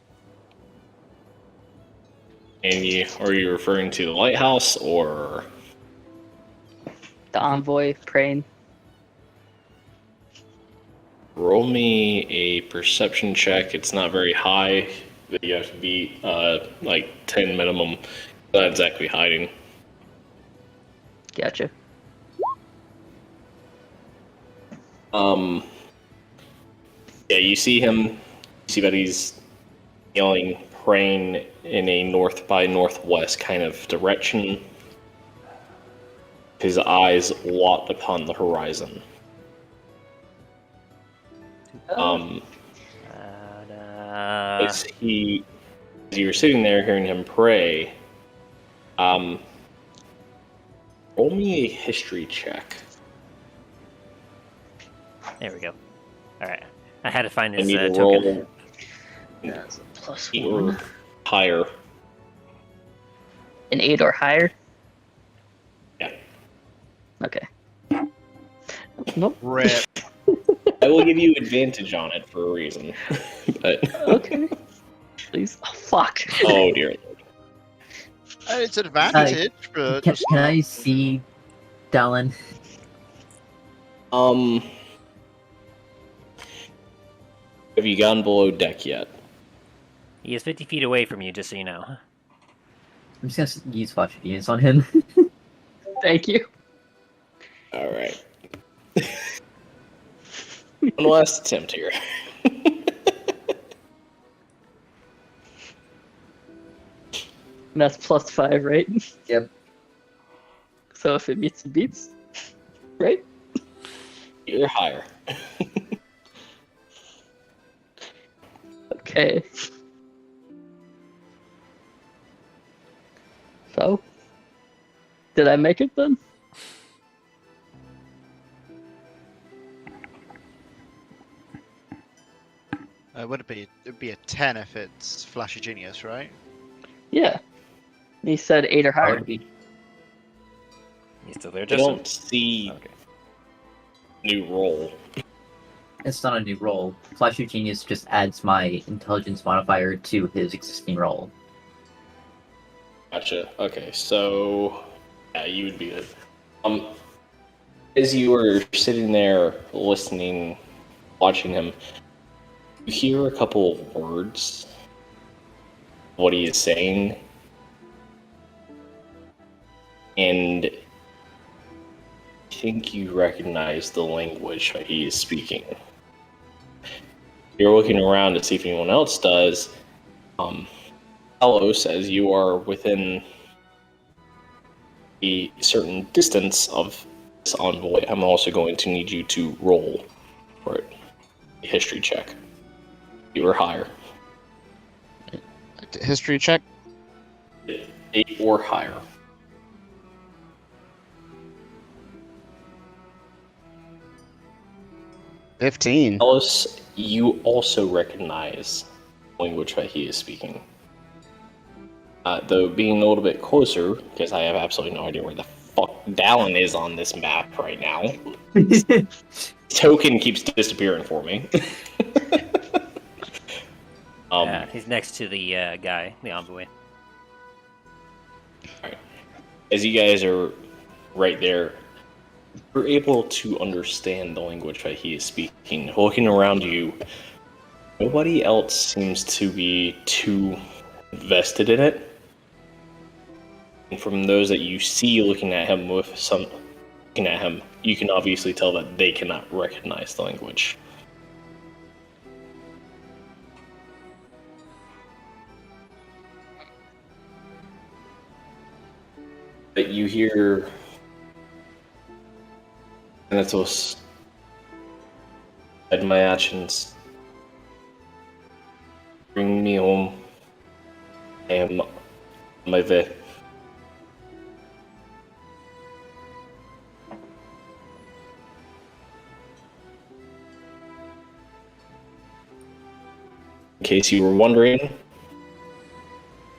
S2: And are you referring to the lighthouse or?
S6: The envoy praying.
S2: Roll me a perception check. It's not very high. You have to be like 10 minimum. Not exactly hiding.
S6: Gotcha.
S2: Yeah, you see him. You see that he's yelling, praying in a north by northwest kind of direction. His eyes locked upon the horizon. As you're sitting there hearing him pray, roll me a history check.
S1: There we go. All right. I had to find
S2: I
S1: his
S2: need to
S1: token.
S2: roll
S6: That's a plus
S2: 8
S6: 1.
S2: or higher.
S6: An 8 or higher?
S2: Yeah.
S6: Okay. Nope.
S8: Rip.
S2: I will give you advantage on it for a reason. But
S6: Okay. Please. Oh, fuck.
S2: oh dear.
S8: It's an advantage, but
S3: Can I see Dallin?
S2: Have you gone below deck yet?
S1: He is 50 feet away from you, just so you know.
S3: I'm just gonna use Watch Views on him.
S6: Thank you.
S2: All right. One last attempt here.
S6: And that's plus 5, right?
S3: Yep.
S6: So if it meets, it beats. Right?
S2: You're higher.
S6: Okay. So, did I make it then?
S8: It'd be a 10 if it's Flashy Genius, right?
S6: Yeah. He said 8 or
S3: That
S6: higher.
S3: would be
S1: You still there,
S2: I
S1: Justin?
S2: don't see
S1: Okay.
S2: new role.
S3: It's not a new role. Flash of Genius just adds my intelligence modifier to his existing role.
S2: Gotcha. Okay, so yeah, you would be it. As you were sitting there listening, watching him, you hear a couple of words. What he is saying, and I think you recognize the language that he is speaking. You're looking around to see if anyone else does. Talos, as you are within a certain distance of this envoy, I'm also going to need you to roll for it. A history check. You were higher.
S4: History check.
S2: 8 or higher.
S4: $15.
S2: Alice, you also recognize the language that he is speaking. Though being a little bit closer, because I have absolutely no idea where the fuck Dallin is on this map right now. Token keeps disappearing for me.
S1: Yeah, he's next to the guy, the envoy.
S2: As you guys are right there, you're able to understand the language that he is speaking. Looking around you, nobody else seems to be too vested in it. And from those that you see looking at him, you can obviously tell that they cannot recognize the language. But you hear Thanatos said my actions bring me home. I am on my way. In case you were wondering,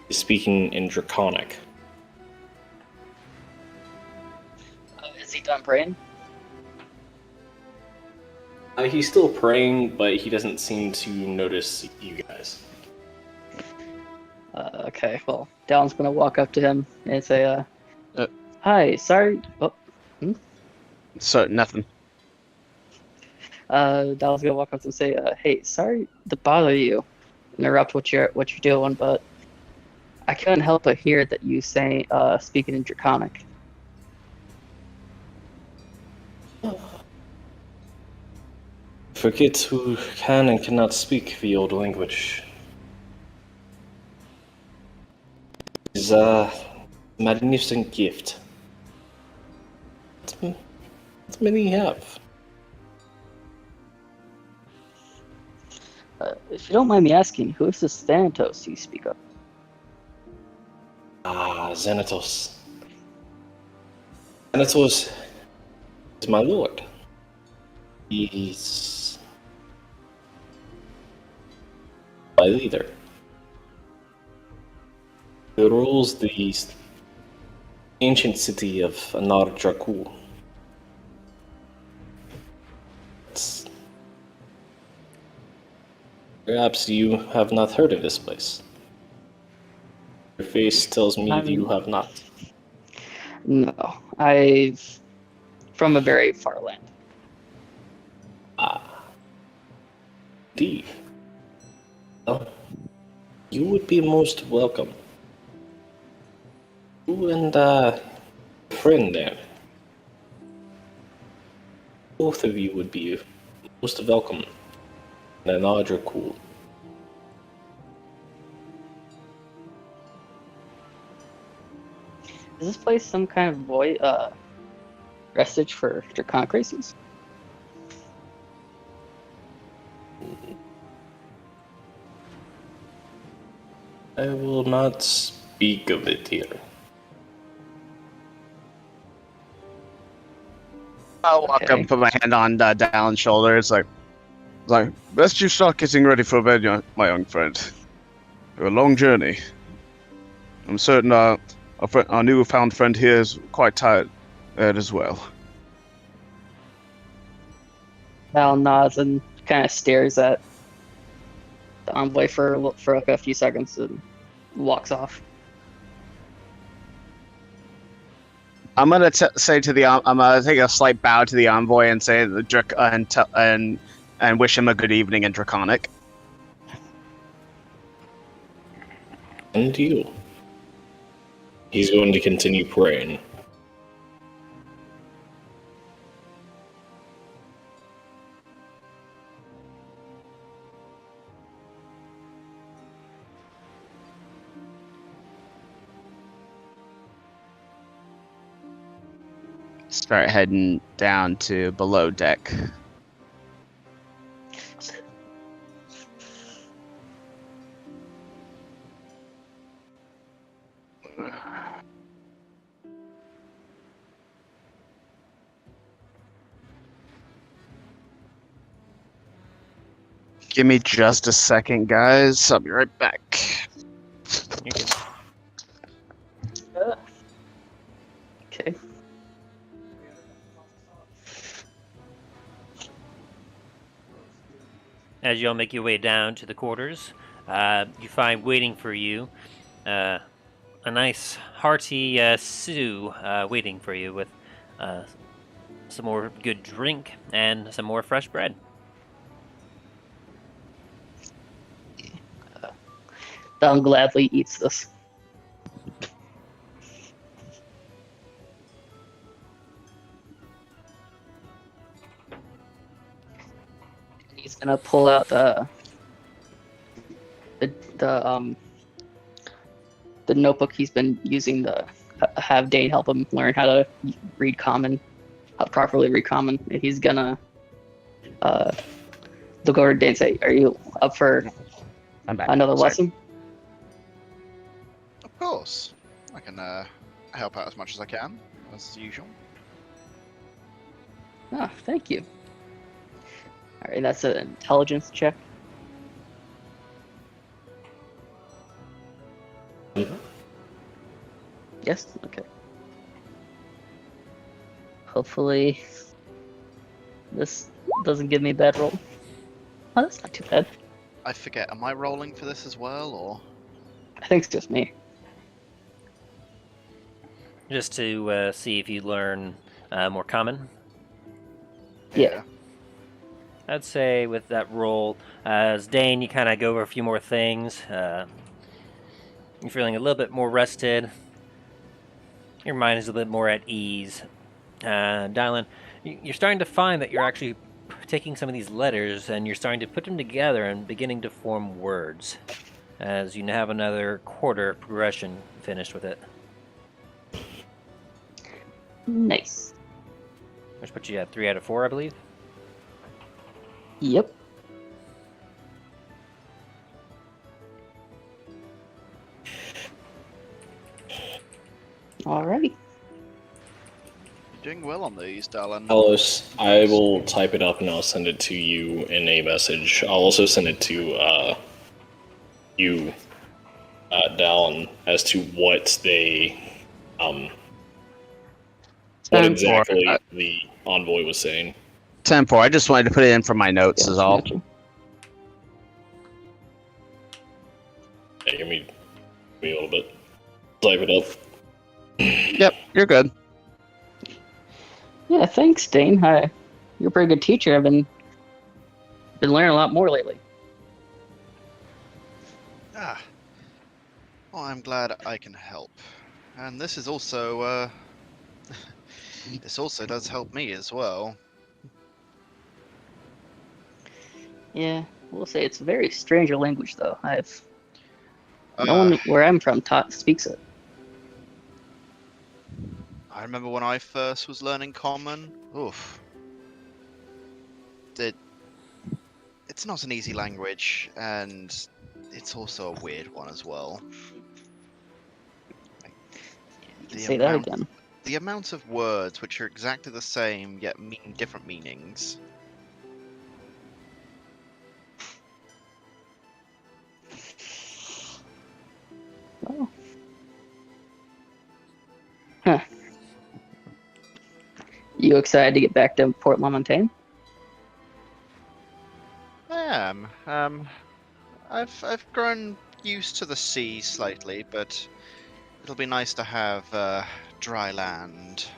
S2: he's speaking in Draconic.
S6: Is he done praying?
S2: He's still praying, but he doesn't seem to notice you guys.
S6: Okay, well, Dallin's gonna walk up to him and say, hi, sorry. Oh,
S4: So, nothing.
S6: Dallin's gonna walk up to him and say, hey, sorry to bother you, interrupt what you're doing, but I couldn't help but hear that you speaking in Draconic.
S2: Forget who can and cannot speak the old language. It's a magnificent gift. What many have.
S6: If you don't mind me asking, who is this Thanatos you speak of?
S2: Xanatos. Xanatos is my lord. He's my leader. He rules the ancient city of Anar Dracul. Perhaps you have not heard of this place. Your face tells me you have not.
S6: No, I've from a very far land.
S2: Indeed. Well, you would be most welcome. You and friend there. Both of you would be most welcome. And Audra cool.
S6: Is this place some kind of vestige for Draconic races?
S2: I will not speak of it here.
S4: I'll walk up
S6: Okay.
S4: and put my hand on Dallon's shoulder. It's like, best you start getting ready for bed, my young friend. A long journey. I'm certain our newfound friend here is quite tired as well.
S6: Val nods and kind of stares at the envoy for like a few seconds and walks off.
S4: I'm gonna say to the I'm gonna take a slight bow to the envoy and say and wish him a good evening in Draconic.
S2: And you. He's going to continue praying.
S4: Start heading down to below deck. Give me just a second, guys. I'll be right back.
S6: Okay.
S1: As you all make your way down to the quarters, you find waiting for you a nice hearty stew waiting for you with some more good drink and some more fresh bread.
S6: Don gladly eats this. He's gonna pull out the notebook he's been using to have Dane help him learn how to read common, how to properly read common. And he's gonna look over to Dane and say, "Are you up for
S4: I'm back.
S6: another
S4: Sorry.
S6: lesson?"
S7: Of course. I can help out as much as I can, as usual.
S6: Ah, thank you. All right, that's an intelligence check. Yes. Okay. Hopefully, this doesn't give me a bad roll. Oh, that's not too bad.
S7: I forget, am I rolling for this as well, or?
S6: I think it's just me.
S1: Just to see if you learn more common.
S6: Yeah.
S1: I'd say with that roll, as Dane, you kind of go over a few more things. You're feeling a little bit more rested. Your mind is a little bit more at ease. Dylan, you're starting to find that you're actually taking some of these letters and you're starting to put them together and beginning to form words. As you now have another quarter progression finished with it.
S6: Nice.
S1: Which puts you at 3 out of 4, I believe.
S6: Yep. Alrighty.
S7: You're doing well on these, Dallin.
S2: Alice, I will type it up and I'll send it to you in a message. I'll also send it to you, Dallin, as to what they, what exactly the envoy was saying.
S4: 10-4. I just wanted to put it in for my notes, is all.
S6: Gotcha.
S2: Yeah, give me a little bit. Type it up.
S4: Yep, you're good.
S6: Yeah, thanks, Dane. You're a pretty good teacher. I've been learning a lot more lately.
S7: Ah. Well, I'm glad I can help. And this is also, this also does help me as well.
S6: Yeah, we'll say it's a very stranger language, though. No one where I'm from speaks it.
S7: I remember when I first was learning Common. Oof. It's not an easy language, and it's also a weird one as well.
S6: Say that again.
S7: The amount of words which are exactly the same yet mean different meanings.
S6: Oh. Huh. You excited to get back to Port Montagne?
S7: I am. I've grown used to the sea slightly, but it'll be nice to have dry land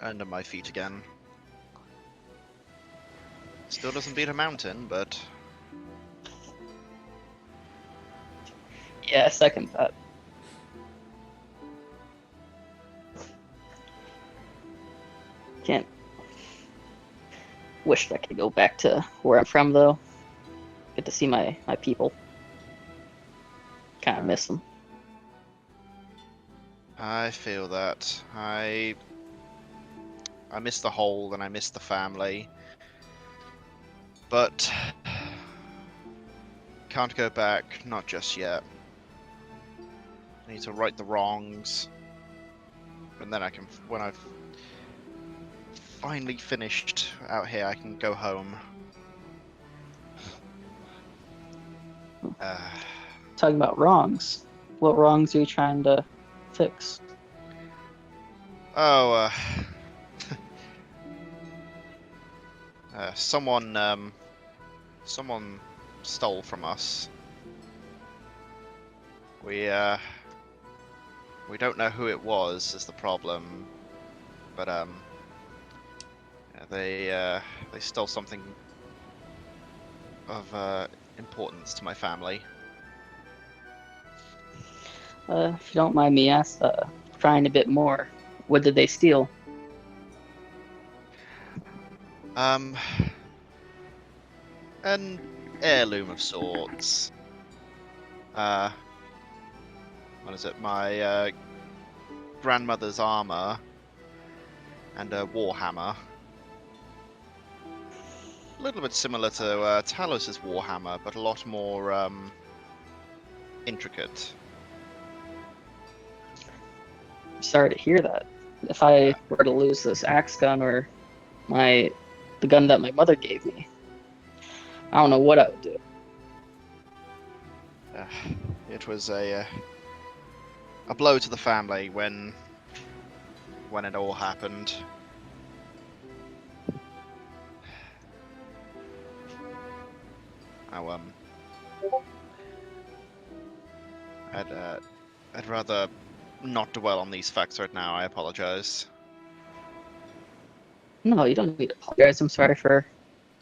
S7: under my feet again. Still doesn't beat a mountain, but
S6: Yeah, I second that. Can't. Wish I could go back to where I'm from, though. Get to see my people. Kind of miss them.
S7: I feel that. I miss the whole and I miss the family. But can't go back, not just yet. I need to right the wrongs. And then I can, when I've finally finished out here, I can go home.
S6: Talking about wrongs. What wrongs are you trying to fix?
S7: Oh, someone stole from us. We don't know who it was is the problem, but they stole something of importance to my family.
S6: If you don't mind me trying a bit more, what did they steal?
S7: An heirloom of sorts. What is it? My grandmother's armor and a warhammer. A little bit similar to Talos's warhammer, but a lot more intricate.
S6: I'm sorry to hear that. If I were to lose this axe gun or the gun that my mother gave me, I don't know what I would do.
S7: It was a blow to the family when it all happened. Oh, I'd rather not dwell on these facts right now. I apologize.
S6: No, you don't need to apologize. I'm sorry for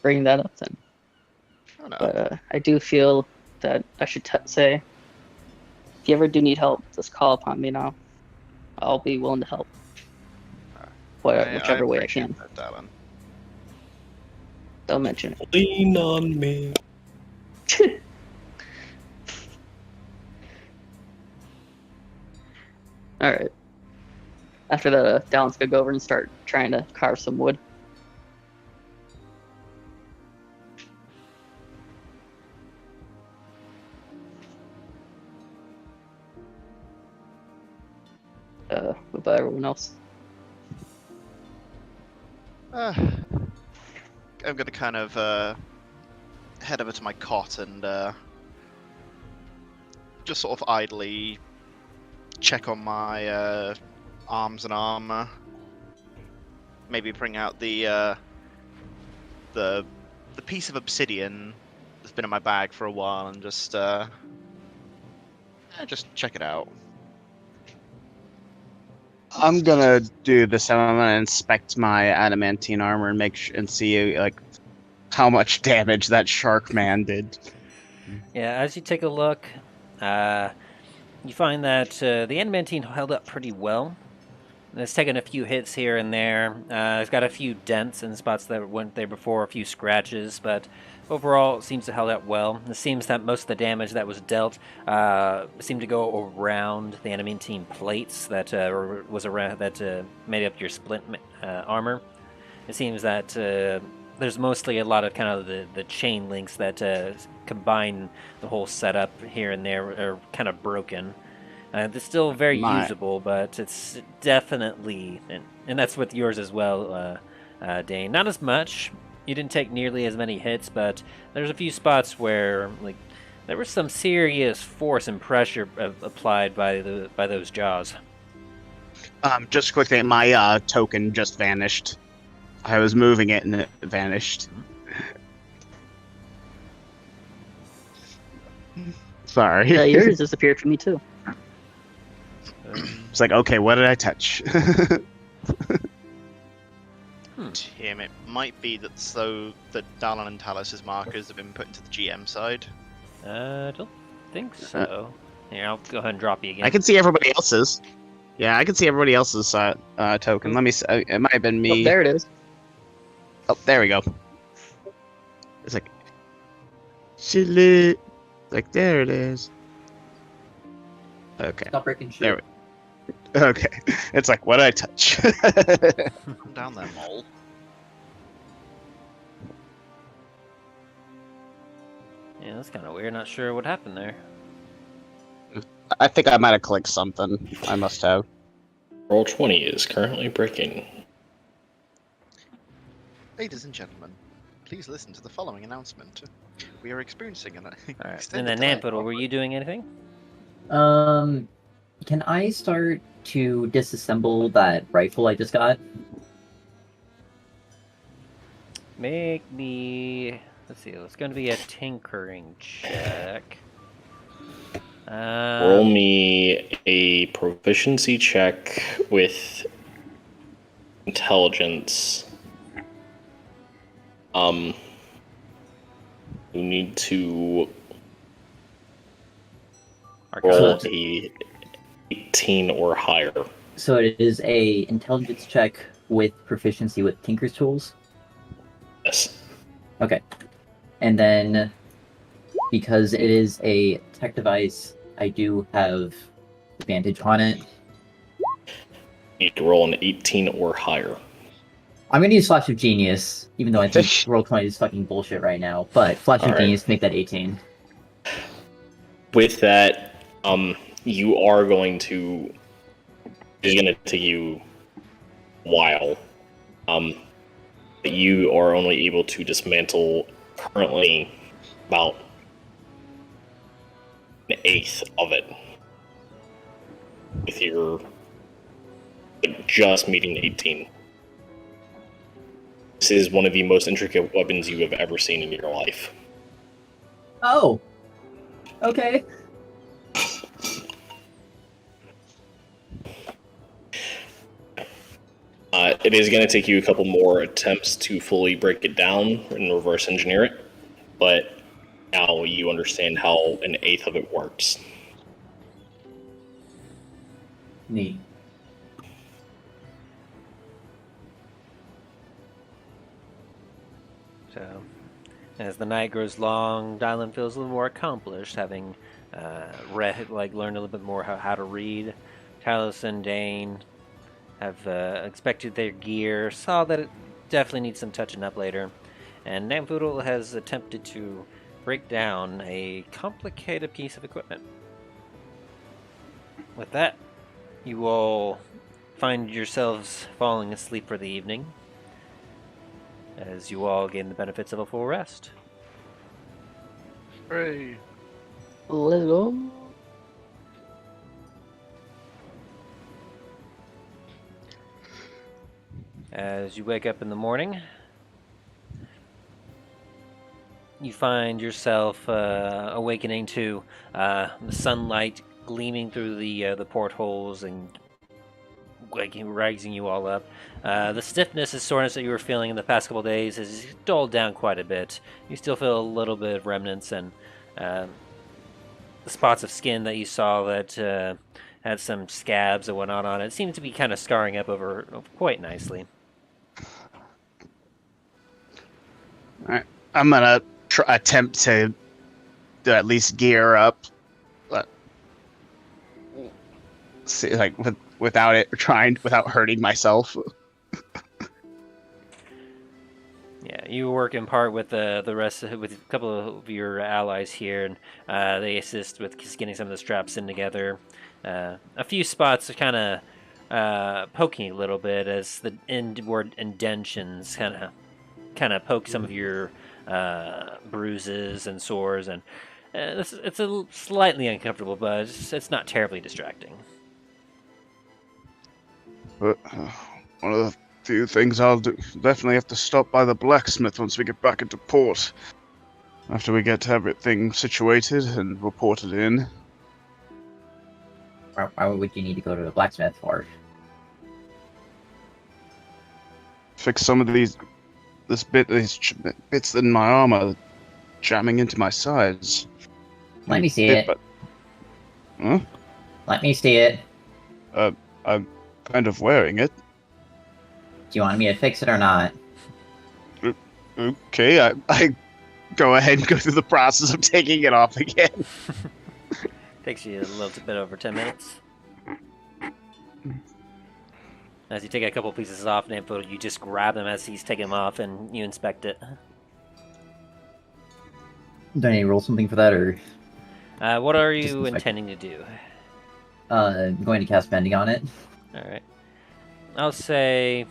S6: bringing that up then.
S7: Oh, no.
S6: But I do feel that I should say, if you ever do need help, just call upon me now. I'll be willing to help. Whichever way I can.
S7: That, darling.
S6: Don't mention it.
S2: Lean on me.
S6: Alright. After that, Dallin's gonna go over and start trying to carve some wood. What about everyone else?
S7: I'm gonna kind of head over to my cot and just sort of idly check on my arms and armor. Maybe bring out the piece of obsidian that's been in my bag for a while and just check it out.
S4: I'm gonna do the same. I'm gonna inspect my adamantine armor and and see like how much damage that shark man did.
S1: Yeah, as you take a look, you find that the adamantine held up pretty well. It's taken a few hits here and there. It's got a few dents in spots that went there before, a few scratches, but overall it seems to held up well. It seems that most of the damage that was dealt seemed to go around the adamantine plates that made up your splint armor. It seems that there's mostly a lot of kind of the chain links that combine the whole setup here and there are kind of broken. It's still very usable, but it's definitely, and that's with yours as well, Dane. Not as much. You didn't take nearly as many hits, but there's a few spots where like there was some serious force and pressure applied by those jaws.
S4: Just quickly, my token just vanished. I was moving it and it vanished. Sorry.
S6: Yeah, yours disappeared from me too.
S4: It's like, okay, what did I touch?
S8: Tim, it might be that so that Dallin and Talos' markers have been put into the GM side.
S1: I don't think so. Here, I'll go ahead and drop you again.
S4: I can see everybody else's. Yeah, I can see everybody else's token. Let me see. It might have been me.
S6: Oh, there it is.
S4: Oh, there we go. It's like, chili. Like, there it is. Okay.
S3: Stop breaking shit.
S4: There we Okay. It's like, what did I touch?
S8: Calm down there, mole.
S1: Yeah, that's kind of weird. Not sure what happened there.
S4: I think I might have clicked something. I must have.
S2: Roll 20 is currently breaking.
S7: Ladies and gentlemen, please listen to the following announcement. We are experiencing an
S1: All right.
S7: extended
S1: And then
S7: delay.
S1: Nampoodle, were you doing anything?
S3: Can I start to disassemble that rifle I just got?
S1: Make me. Let's see. It's going to be a tinkering check.
S2: Roll me a proficiency check with intelligence. You need to roll
S1: Arcana?
S2: a 18 or higher.
S3: So it is a intelligence check with proficiency with Tinker's tools.
S2: Yes.
S3: Okay. And then, because it is a tech device, I do have advantage on it.
S2: You need to roll an 18 or higher.
S3: I'm gonna use Flash of Genius, even though I think roll 20 is fucking bullshit right now. But Flash of
S2: Alright.
S3: Genius, make that 18.
S2: With that, you are going to. It's going to take you a while. But you are only able to dismantle currently about an eighth of it. With your just meeting 18. This is one of the most intricate weapons you have ever seen in your life.
S3: Oh! Okay.
S2: It is going to take you a couple more attempts to fully break it down and reverse engineer it, but now you understand how an eighth of it works.
S3: Neat.
S1: So, as the night grows long, Dylan feels a little more accomplished, having learned a little bit more how to read. Talos and Dane have inspected their gear, saw that it definitely needs some touching up later, and Nampoodle has attempted to break down a complicated piece of equipment. With that, you all find yourselves falling asleep for the evening, as you all gain the benefits of a full rest.
S8: Hooray.
S6: Let's go.
S1: As you wake up in the morning, you find yourself awakening to the sunlight gleaming through the portholes and rising you all up. The stiffness and soreness that you were feeling in the past couple days has dulled down quite a bit. You still feel a little bit of remnants and the spots of skin that you saw that had some scabs and whatnot on it seem to be kind of scarring up over quite nicely.
S4: Alright. I'm gonna attempt to at least gear up. But see, like without hurting myself.
S1: Yeah, You work in part with the rest with a couple of your allies here, and they assist with just getting some of the straps in together. A few spots are kind of poking a little bit as the inward indentions kind of poke some of your bruises and sores, and it's slightly uncomfortable, but it's not terribly distracting.
S4: But one of the few things I'll do, definitely have to stop by the blacksmith once we get back into port. After we get everything situated and reported in.
S3: Why would you need to go to the blacksmith for?
S4: Fix some of these bits in my armor jamming into my sides.
S3: Let me see it.
S4: Huh?
S3: Let me see it.
S4: I'm kind of wearing it.
S3: Do you want me to fix it or not?
S4: Okay, I go ahead and go through the process of taking it off again.
S1: Takes you a little bit over 10 minutes. As you take a couple pieces off, Nampo, you just grab them as he's taking them off and you inspect it.
S3: Do I need to roll something for that, or?
S1: What are you intending to do?
S3: I'm going to cast Mending on it.
S1: Alright. I'll say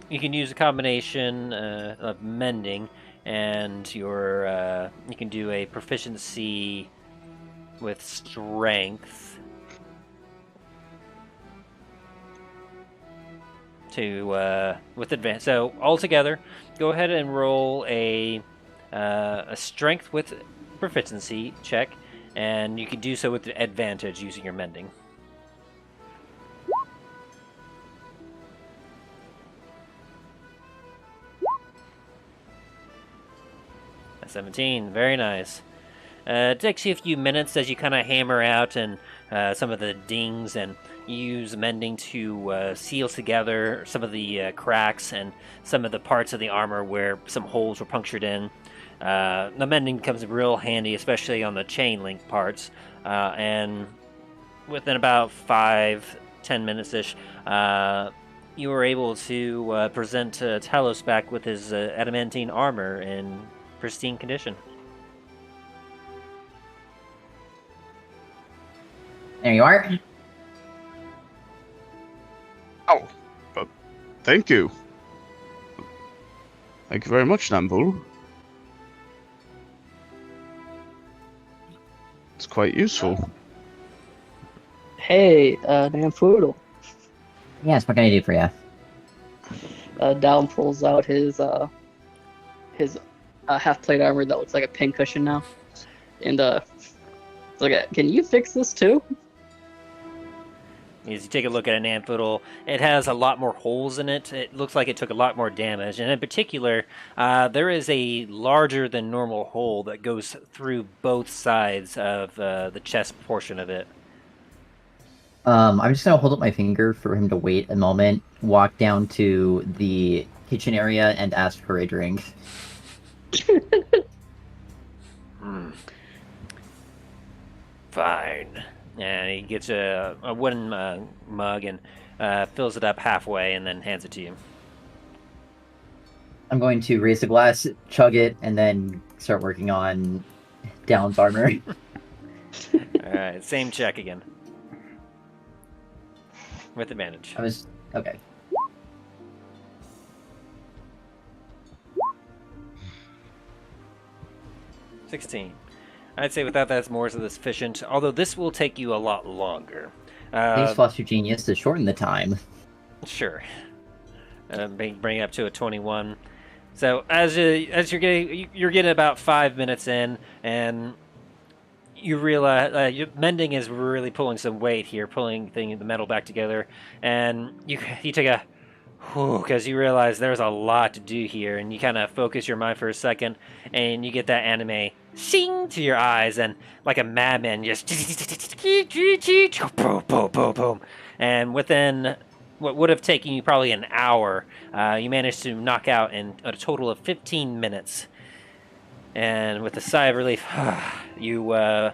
S1: you can use a combination of Mending and your you can do a proficiency with Strength to with advantage. So altogether, go ahead and roll a Strength with proficiency check, and you can do so with advantage using your Mending. A 17, very nice. It takes you a few minutes as you kind of hammer out and some of the dings, and you use Mending to seal together some of the cracks and some of the parts of the armor where some holes were punctured in. The Mending comes real handy, especially on the chain link parts, and within about 5-10 minutes-ish, you were able to present Talos back with his adamantine armor in pristine condition.
S3: There you are.
S4: Oh, thank you. Thank you very much, Nambul. It's quite useful.
S6: Hey, Namfoodle.
S3: Yes, what can I do for you?
S6: Down pulls out his half plate armor that looks like a pincushion now, and look at. Can you fix this too?
S1: As you take a look at an Amphoodle, it has a lot more holes in it. It looks like it took a lot more damage, and in particular, there is a larger than normal hole that goes through both sides of the chest portion of it.
S3: I'm just gonna hold up my finger for him to wait a moment, walk down to the kitchen area, and ask for a drink.
S1: Fine. And he gets a wooden mug and fills it up halfway and then hands it to you.
S3: I'm going to raise the glass, chug it, and then start working on Down's armor.
S1: Alright, same check again. With advantage.
S3: Okay. $16. I'd say without that's more than sufficient, although this will take you a lot longer.
S9: Please foster genius to shorten the time.
S1: Sure. Bring it up to a 21. So as you're getting about 5 minutes in, and you realize mending is really pulling some weight here, pulling the metal back together, and you take a because you realize there's a lot to do here, and you kind of focus your mind for a second, and you get that anime sing to your eyes, and like a madman, just boom, boom, boom, boom, and within what would have taken you probably an hour, you managed to knock out in a total of 15 minutes. And with a sigh of relief, you are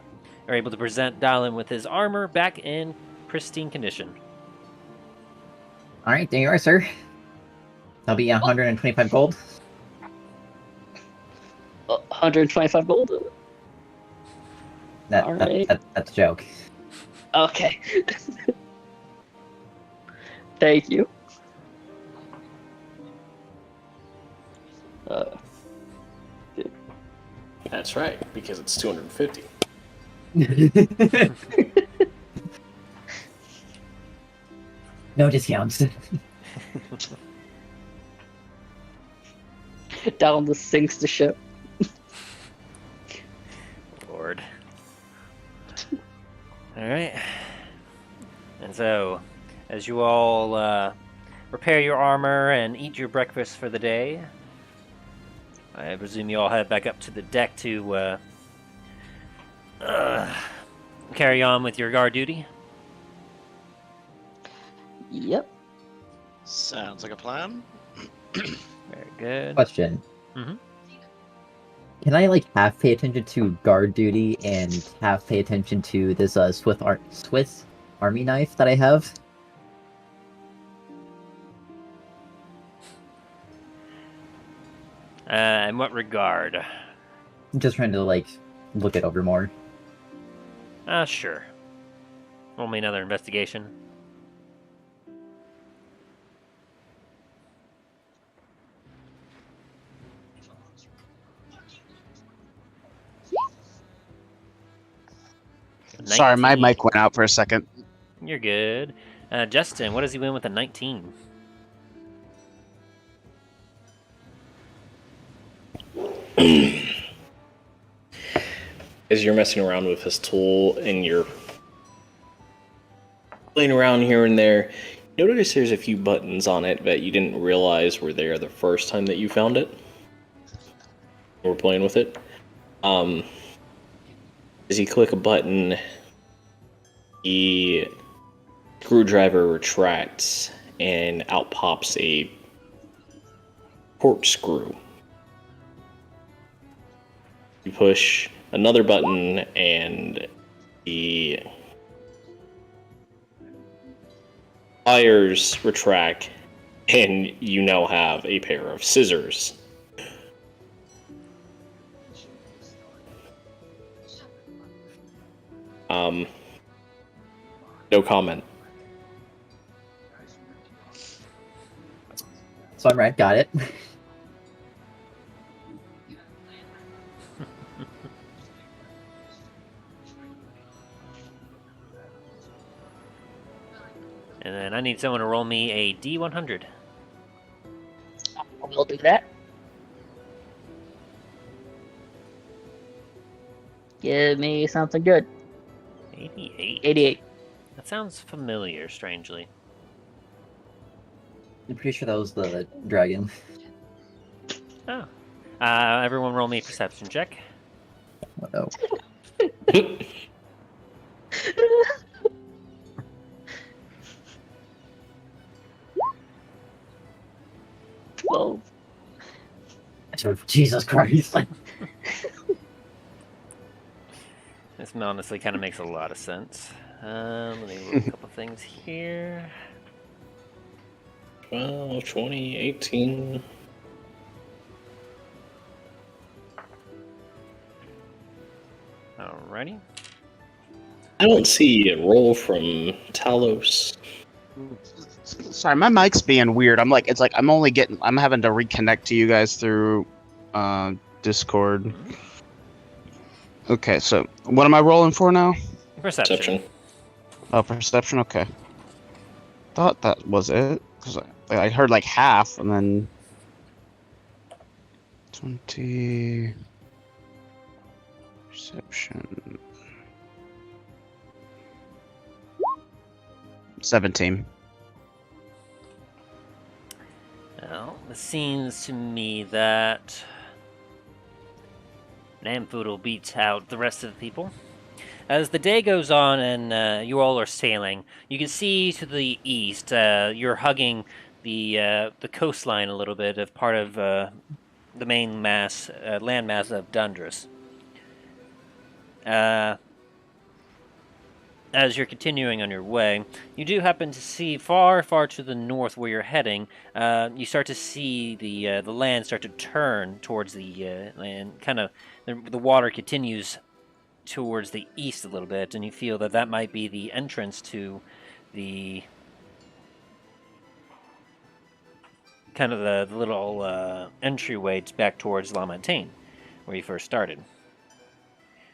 S1: able to present Dallin with his armor back in pristine condition.
S9: Alright, there you are, sir. That'll be 125 gold.
S6: 125 gold. Alright.
S9: That's a joke.
S6: Okay. Thank you.
S2: That's right, because it's 250.
S9: No discounts.
S6: Down the sinks the ship.
S1: Lord. Alright. And so, as you all repair your armor and eat your breakfast for the day, I presume you all head back up to the deck to carry on with your guard duty?
S6: Yep.
S8: Sounds like a plan.
S1: Very good.
S9: Question.
S1: Mm-hmm.
S9: Can I like half pay attention to guard duty and half pay attention to this Swiss army knife that I have?
S1: In what regard?
S9: I'm just trying to like look it over more.
S1: Sure. Roll me another investigation.
S4: Sorry, my
S1: 19.
S4: mic went out for a second.
S1: You're good. Justin, what does he win with a 19?
S2: As you're messing around with this tool and you're playing around here and there, you notice there's a few buttons on it that you didn't realize were there the first time that you found it. We're playing with it. As you click a button, the screwdriver retracts and out pops a corkscrew. You push another button and the pliers retract and you now have a pair of scissors. No comment.
S9: So I'm right, got it.
S1: And then I need someone to roll me a D100.
S6: We'll do that. Give me something good.
S1: 88.
S6: 88.
S1: That sounds familiar, strangely.
S9: I'm pretty sure that was the dragon.
S1: Oh. Everyone roll me a perception check.
S9: Oh.
S6: Well,
S9: Jesus Christ.
S1: This honestly kind of makes a lot of sense. Let me roll a couple things here.
S2: 12, 20, 18.
S1: Alrighty.
S2: I don't see a roll from Talos.
S4: Sorry, my mic's being weird. I'm having to reconnect to you guys through Discord. Okay, so what am I rolling for now?
S1: Perception.
S4: Oh, perception. Okay. Thought that was it because I heard like half and then 20 perception 17.
S1: Well, it seems to me that Namfood will beat out the rest of the people. As the day goes on and you all are sailing, you can see to the east, you're hugging the coastline a little bit of part of the main landmass of Dundras. As as you're continuing on your way, you do happen to see far, far to the north where you're heading. You start to see the land start to turn towards the land. Kind of the water continues towards the east a little bit, and you feel that that might be the entrance to the kind of the little entryway back towards La Montagne, where you first started.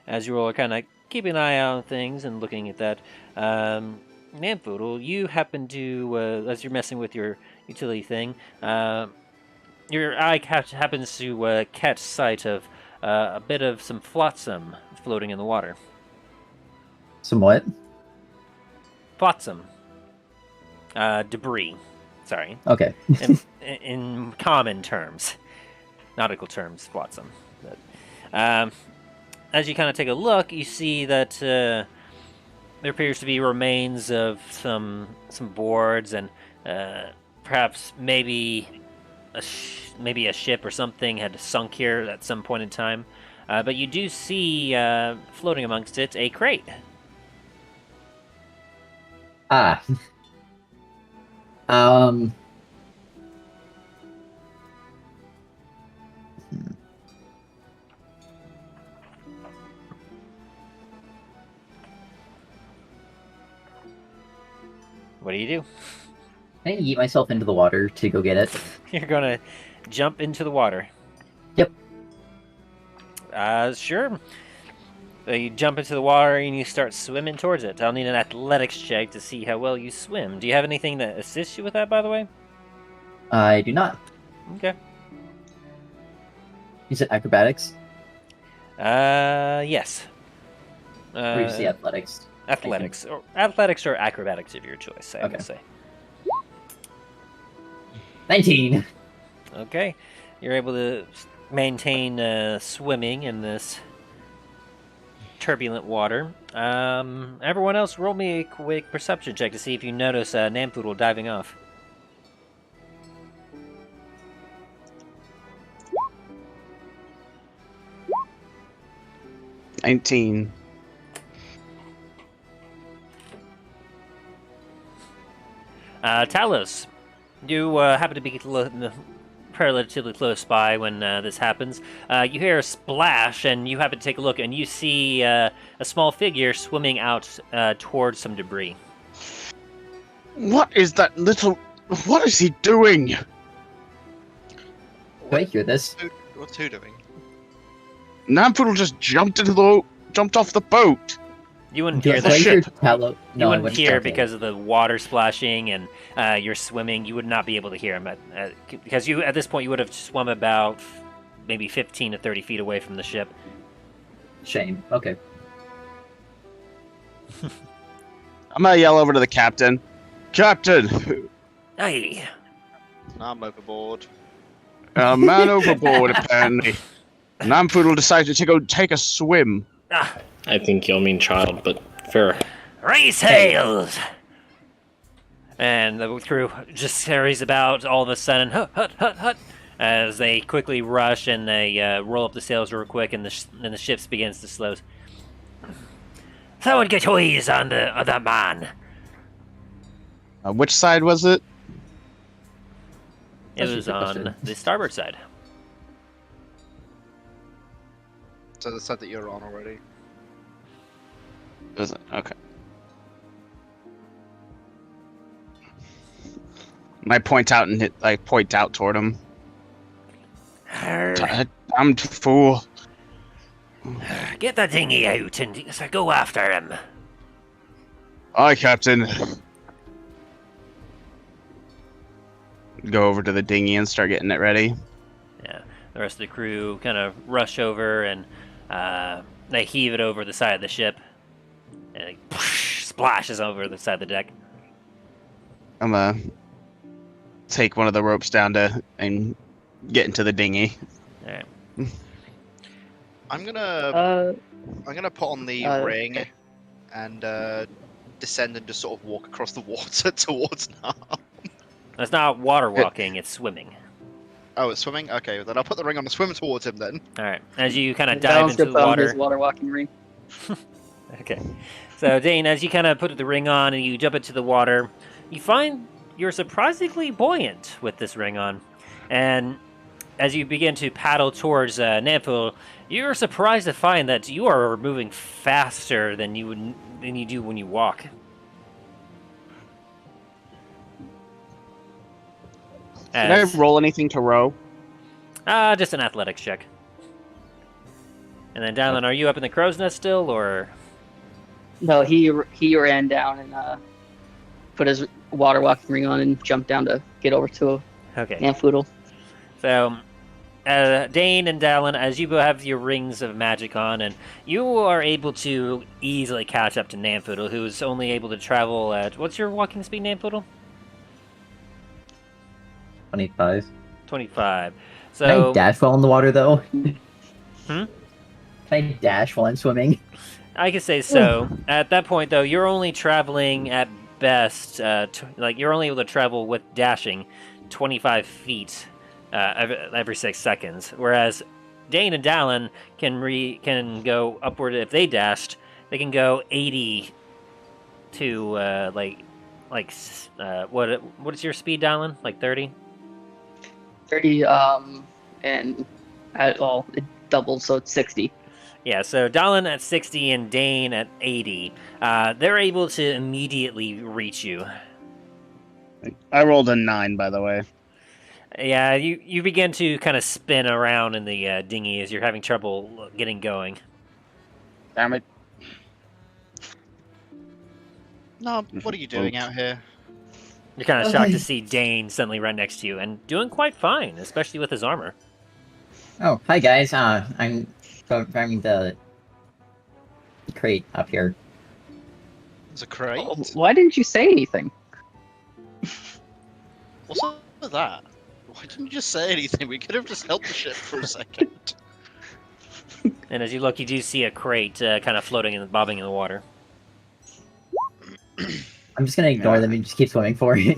S1: As you all are kind of keeping an eye on things and looking at that, Namfoodle, you happen to, as you're messing with your utility thing, your eye happens to catch sight of a bit of some flotsam floating in the water.
S9: Some what?
S1: Flotsam. Debris. Sorry.
S9: Okay.
S1: in common terms. Nautical terms, flotsam. But, as you kind of take a look, you see that there appears to be remains of some boards and perhaps maybe a ship or something had sunk here at some point in time. But you do see floating amongst it a crate.
S9: Ah.
S1: What do you do?
S9: Can I yeet myself into the water to go get it?
S1: You're gonna jump into the water.
S9: Yep.
S1: Sure. You jump into the water and you start swimming towards it. I'll need an athletics check to see how well you swim. Do you have anything that assists you with that, by the way?
S9: I do not.
S1: Okay.
S9: You said acrobatics?
S1: Yes.
S9: Or you say athletics?
S1: Athletics or acrobatics of your choice, I will say.
S9: 19.
S1: Okay, you're able to maintain swimming in this turbulent water. Everyone else, roll me a quick perception check to see if you notice Namfoodle diving off.
S4: $19.
S1: Talos, you happen to be relatively close by when this happens. You hear a splash, and you happen to take a look, and you see a small figure swimming out towards some debris.
S4: What is that little... What is he doing?
S9: Do I hear this?
S8: What's who doing?
S4: Nampoodle just jumped off the boat.
S1: You wouldn't
S9: Do
S1: hear
S9: I hear
S1: that.
S9: Talo?
S1: You
S9: No, I
S1: wouldn't hear
S9: okay.
S1: because of the water splashing and you're swimming. You would not be able to hear him because you at this point you would have swum about maybe 15 to 30 feet away from the ship.
S9: Shame. Okay.
S4: I'm gonna yell over to the captain. Captain!
S1: Hey,
S8: I'm overboard.
S4: A man overboard, apparently. Nampoodle decided to go take a swim.
S2: I think you'll mean child, but fair.
S1: raise sails! And the crew just carries about all of a sudden, hut, hut, hut, hut, as they quickly rush and they roll up the sails real quick, and the ship begins to slow. Someone get eyes on the man.
S4: Which side was it?
S1: It
S9: That's
S1: was
S9: a good
S1: on
S9: question.
S1: the starboard side.
S8: So the side that you're on already.
S4: Was it? Okay. I point out toward him. Damned fool.
S1: Get the dinghy out and go after him.
S4: Aye, Captain. Go over to the dinghy and start getting it ready.
S1: Yeah, the rest of the crew kind of rush over and they heave it over the side of the ship, and it splashes over the side of the deck.
S4: I'm gonna take one of the ropes down and get into the dinghy.
S1: All right.
S8: I'm gonna put on the
S6: uh,
S8: ring and descend and just sort of walk across the water towards Nam.
S1: It's not water walking; it's swimming.
S8: Oh, it's swimming? Okay, then I'll put the ring on and swim towards him then.
S1: All right. As you kind of
S6: Balance
S1: dive into the
S6: grip on
S1: water,
S6: his water walking ring.
S1: Okay. So, Dane, as you kind of put the ring on and you jump into the water, you find you're surprisingly buoyant with this ring on. And as you begin to paddle towards Namful, you're surprised to find that you are moving faster than you do when you walk.
S4: Did I roll anything to row?
S1: Just an athletics check. And then, Dallin, are you up in the crow's nest still, or...?
S6: No, he ran down and put his water walking ring on and jumped down to get over to Namfoodle.
S1: So, Dane and Dallin, as you have your rings of magic on, and you are able to easily catch up to Namfoodle, who's only able to travel at... What's your walking speed, Namfoodle?
S9: 25.
S1: 25.
S9: Can I dash while in the water, though?
S1: Hmm?
S9: Can I dash while I'm swimming?
S1: I could say so. At that point, though, you're only traveling at best, you're only able to travel with dashing 25 feet every 6 seconds, whereas Dane and Dallin can go upward. If they dashed, they can go 80 to what is your speed, Dallin? Like 30?
S6: 30, and it doubled, so it's 60.
S1: Yeah, so Dallin at 60 and Dane at 80. They're able to immediately reach you.
S4: I rolled a 9, by the way.
S1: Yeah, you begin to kind of spin around in the dinghy as you're having trouble getting going.
S4: Damn it.
S8: No, what are you doing out here?
S1: You're kind of shocked to see Dane suddenly right next to you and doing quite fine, especially with his armor.
S9: Oh, hi guys. I'm grabbing the crate up here.
S8: It's a crate?
S6: Oh, why didn't you say anything?
S8: What's up with that? Why didn't you just say anything? We could have just helped the ship for a second.
S1: And as you look, you do see a crate kind of floating and bobbing in the water.
S9: I'm just gonna ignore them and just keep swimming for it.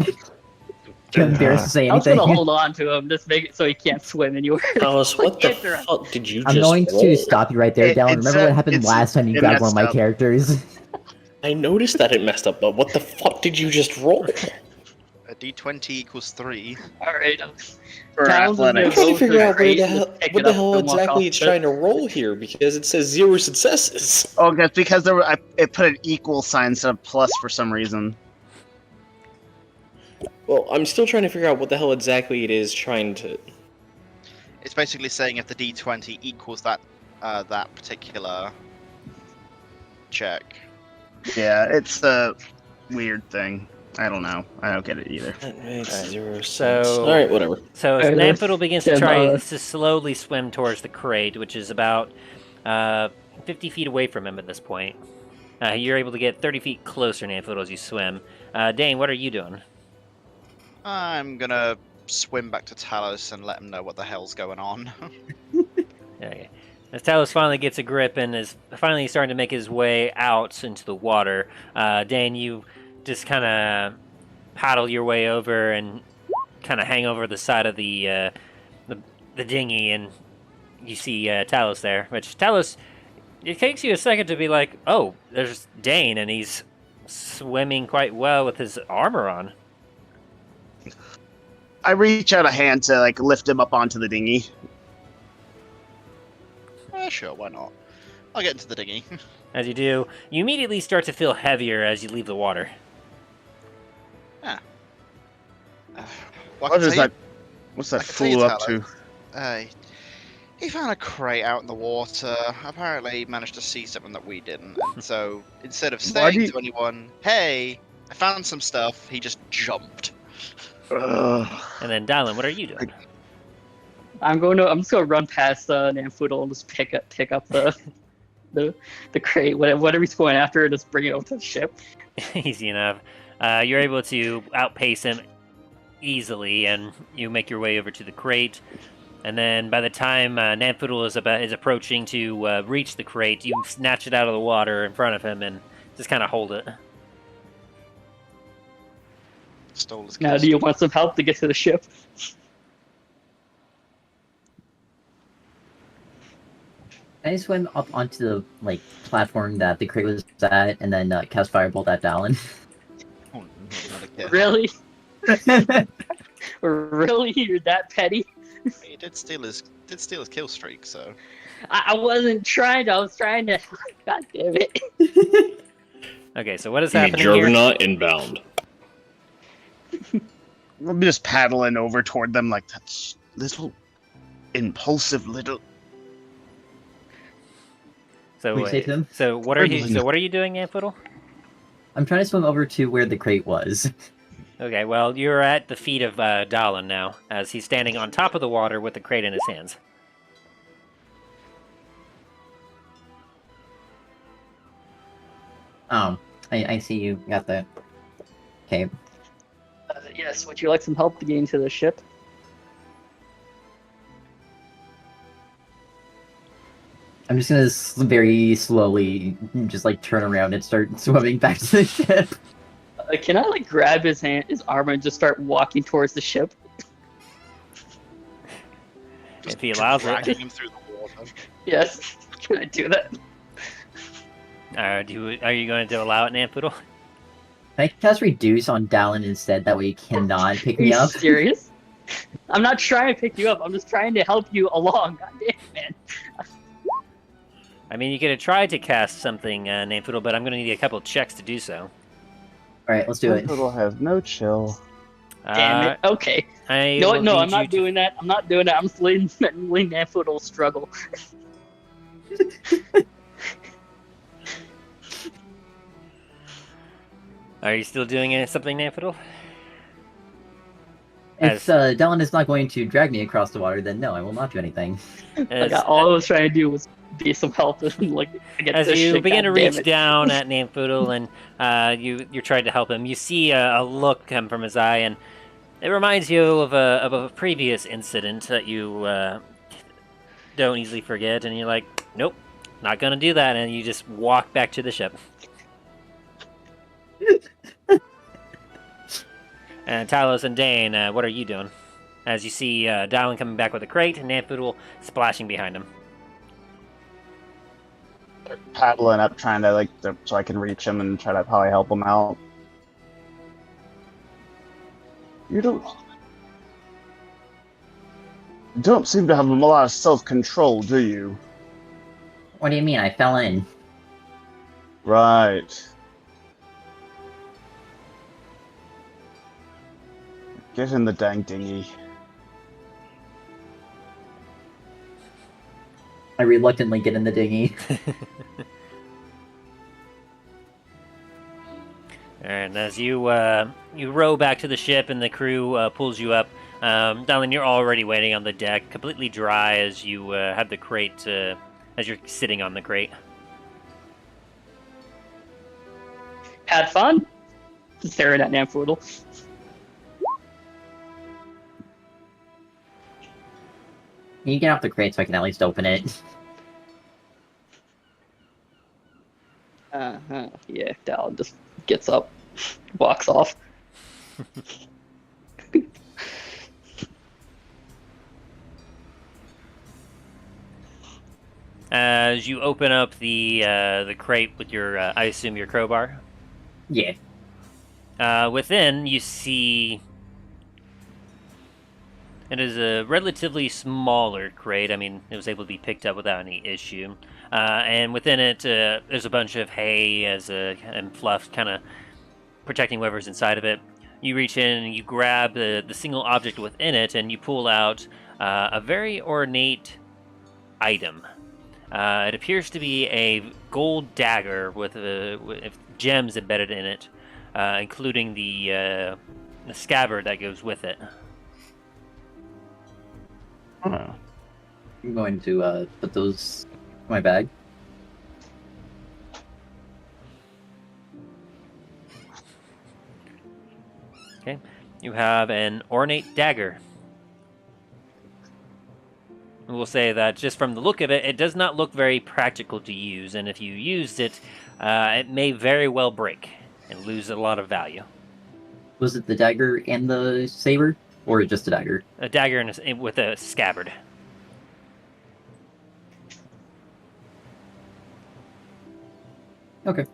S9: Too embarrassed to say
S6: I was
S9: anything.
S6: gonna hold on to him, just make it so he can't swim anywhere.
S2: Alice, what the fuck did you just
S9: I'm going
S2: roll?
S9: to stop you right there, Dallin. Remember what happened last time you grabbed one of my characters?
S2: I noticed that it messed up, but what the fuck did you just roll?
S7: A d20 equals 3.
S6: Alright.
S4: For
S6: Talon's gonna
S4: athletics.
S2: I'm trying to
S6: go
S2: figure
S6: the
S2: out
S6: crate,
S2: what
S6: just pick
S2: the
S6: it up
S2: hell
S6: and walk
S2: exactly
S6: off
S2: it's
S6: with it.
S2: trying to roll here, because it says 0 successes.
S4: Oh, that's because it put an equal sign instead of plus for some reason.
S2: Well, I'm still trying to figure out what the hell exactly it is trying to...
S7: It's basically saying if the d20 equals that particular check.
S4: Yeah, it's a weird thing. I don't know. I don't get it either.
S2: That makes 0 sense.
S1: So-
S2: Alright, whatever.
S1: So
S6: Alright,
S1: Namfoodle begins to
S6: let's-
S1: try to slowly swim towards the crate, which is about 50 feet away from him at this point. You're able to get 30 feet closer, Namfoodle, as you swim. Dane, what are you doing?
S7: I'm gonna swim back to Talos and let him know what the hell's going on.
S1: Okay. As Talos finally gets a grip and is finally starting to make his way out into the water, Dane, you just kind of paddle your way over and kind of hang over the side of the dinghy, and you see Talos there. Which Talos, it takes you a second to be like, oh, there's Dane, and he's swimming quite well with his armor on.
S4: I reach out a hand to lift him up onto the dinghy.
S7: Sure, why not? I'll get into the dinghy.
S1: As you do, you immediately start to feel heavier as you leave the water.
S7: Well,
S4: What is that? What's that
S7: I can tell you,
S4: fool up
S7: Tyler.
S4: to?
S7: He found a crate out in the water. Apparently, he managed to see something that we didn't. And so, instead of
S4: Why do
S7: saying
S4: you-
S7: to anyone, "Hey, I found some stuff," he just jumped.
S4: Ugh.
S1: And then, Dylan, what are you doing?
S6: I'm just gonna run past Namfoodle and just pick up the crate, whatever he's going after, just bring it over to the ship.
S1: Easy enough. You're able to outpace him easily, and you make your way over to the crate. And then, by the time Namfoodle is approaching to reach the crate, you snatch it out of the water in front of him and just kind of hold it.
S7: Stole his
S6: Now, do you want some help to get to the ship?
S9: I swim up onto the platform that the crate was at, and then cast Firebolt at Dallin.
S8: Oh, not again.
S6: Really? Really? You're that petty?
S7: He did steal his kill streak, so
S6: I wasn't trying to. I was trying to. God damn it.
S1: Okay, so what is
S2: You mean
S1: happening here?
S2: Juggernaut inbound.
S4: I'm just paddling over toward them like that little impulsive little.
S1: So
S9: What do you say to him?
S1: So what are you doing, Amphoodle?
S9: I'm trying to swim over to where the crate was.
S1: Okay, well, you're at the feet of Dallin now, as he's standing on top of the water with the crate in his hands.
S9: Oh, I see you got that. Okay.
S6: Yes, would you like some help to get into the ship?
S9: I'm just gonna very slowly just turn around and start swimming back to the ship.
S6: Can I grab his arm, and just start walking towards the ship?
S1: If he allows it.
S7: dragging him through the water.
S6: Yes. Can I do that?
S1: Are you going to allow it, Amphoodle?
S9: Can I cast Reduce on Dallin instead? That way he cannot pick
S6: Are
S9: me
S6: you
S9: up.
S6: serious? I'm not trying to pick you up. I'm just trying to help you along. God damn, man.
S1: I mean, you could have tried to cast something, Amphoodle, but I'm going to need a couple checks to do so.
S9: Alright, let's do it.
S4: Little has no chill.
S6: Damn it. Okay. No, I'm not doing that. I'm not doing that. I'm just letting Amphoodle struggle.
S1: Are you still doing something, Amphoodle?
S9: If Dallin is not going to drag me across the water, then no, I will not do anything.
S6: All I was trying to do was be some help. And, get
S1: As
S6: this
S1: you
S6: shit,
S1: begin to
S6: God damn
S1: reach
S6: it.
S1: down at Amphoodle and you're trying to help him, you see a look come from his eye, and it reminds you of a previous incident that you don't easily forget, and you're like, nope, not gonna do that, and you just walk back to the ship. And Talos and Dane, what are you doing? As you see Dallin coming back with a crate and Amphoodle splashing behind him.
S4: They're paddling up, trying to so I can reach him and try to probably help him out. You don't seem to have a lot of self-control, do you?
S9: What do you mean? I fell in.
S4: Right. Get in the dang dinghy.
S9: I reluctantly get in the dinghy.
S1: And as you row back to the ship and the crew pulls you up, Dallin, you're already waiting on the deck, completely dry as you have the crate, as you're sitting on the crate.
S6: Had fun? Staring at Amphoodle.
S9: Can you get off the crate so I can at least open it?
S6: Yeah, Dallin just gets up, walks off.
S1: As you open up the crate with your, I assume your crowbar.
S9: Yeah.
S1: Within, you see it is a relatively smaller crate. I mean, it was able to be picked up without any issue. And within it, there's a bunch of hay and fluff, kind of protecting whatever's inside of it. You reach in and you grab the single object within it, and you pull out a very ornate item. It appears to be a gold dagger with gems embedded in it, including the scabbard that goes with it.
S4: Oh.
S9: I'm going to put those in my bag.
S1: Okay, you have an ornate dagger. We'll say that just from the look of it, it does not look very practical to use, and if you used it, it may very well break and lose a lot of value.
S9: Was it the dagger and the saber, or just a dagger?
S1: A dagger with a scabbard.
S9: Okay.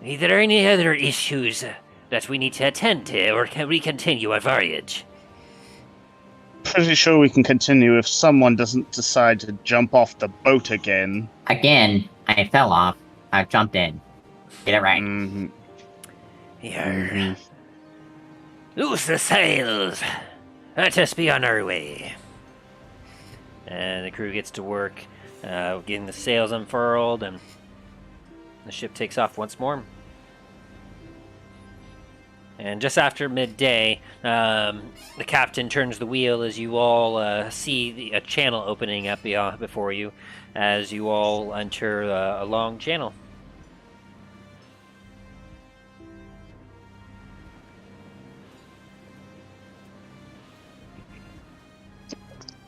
S1: Are there any other issues that we need to attend to, or can we continue our voyage?
S4: Pretty sure we can continue if someone doesn't decide to jump off the boat again.
S3: Again, I fell off. I jumped in. Get it right.
S4: Mm-hmm.
S1: Here. Loose the sails! Let us be on our way. And the crew gets to work, getting the sails unfurled, and the ship takes off once more. And just after midday, the captain turns the wheel as you all see a channel opening up before you, as you all enter a long channel.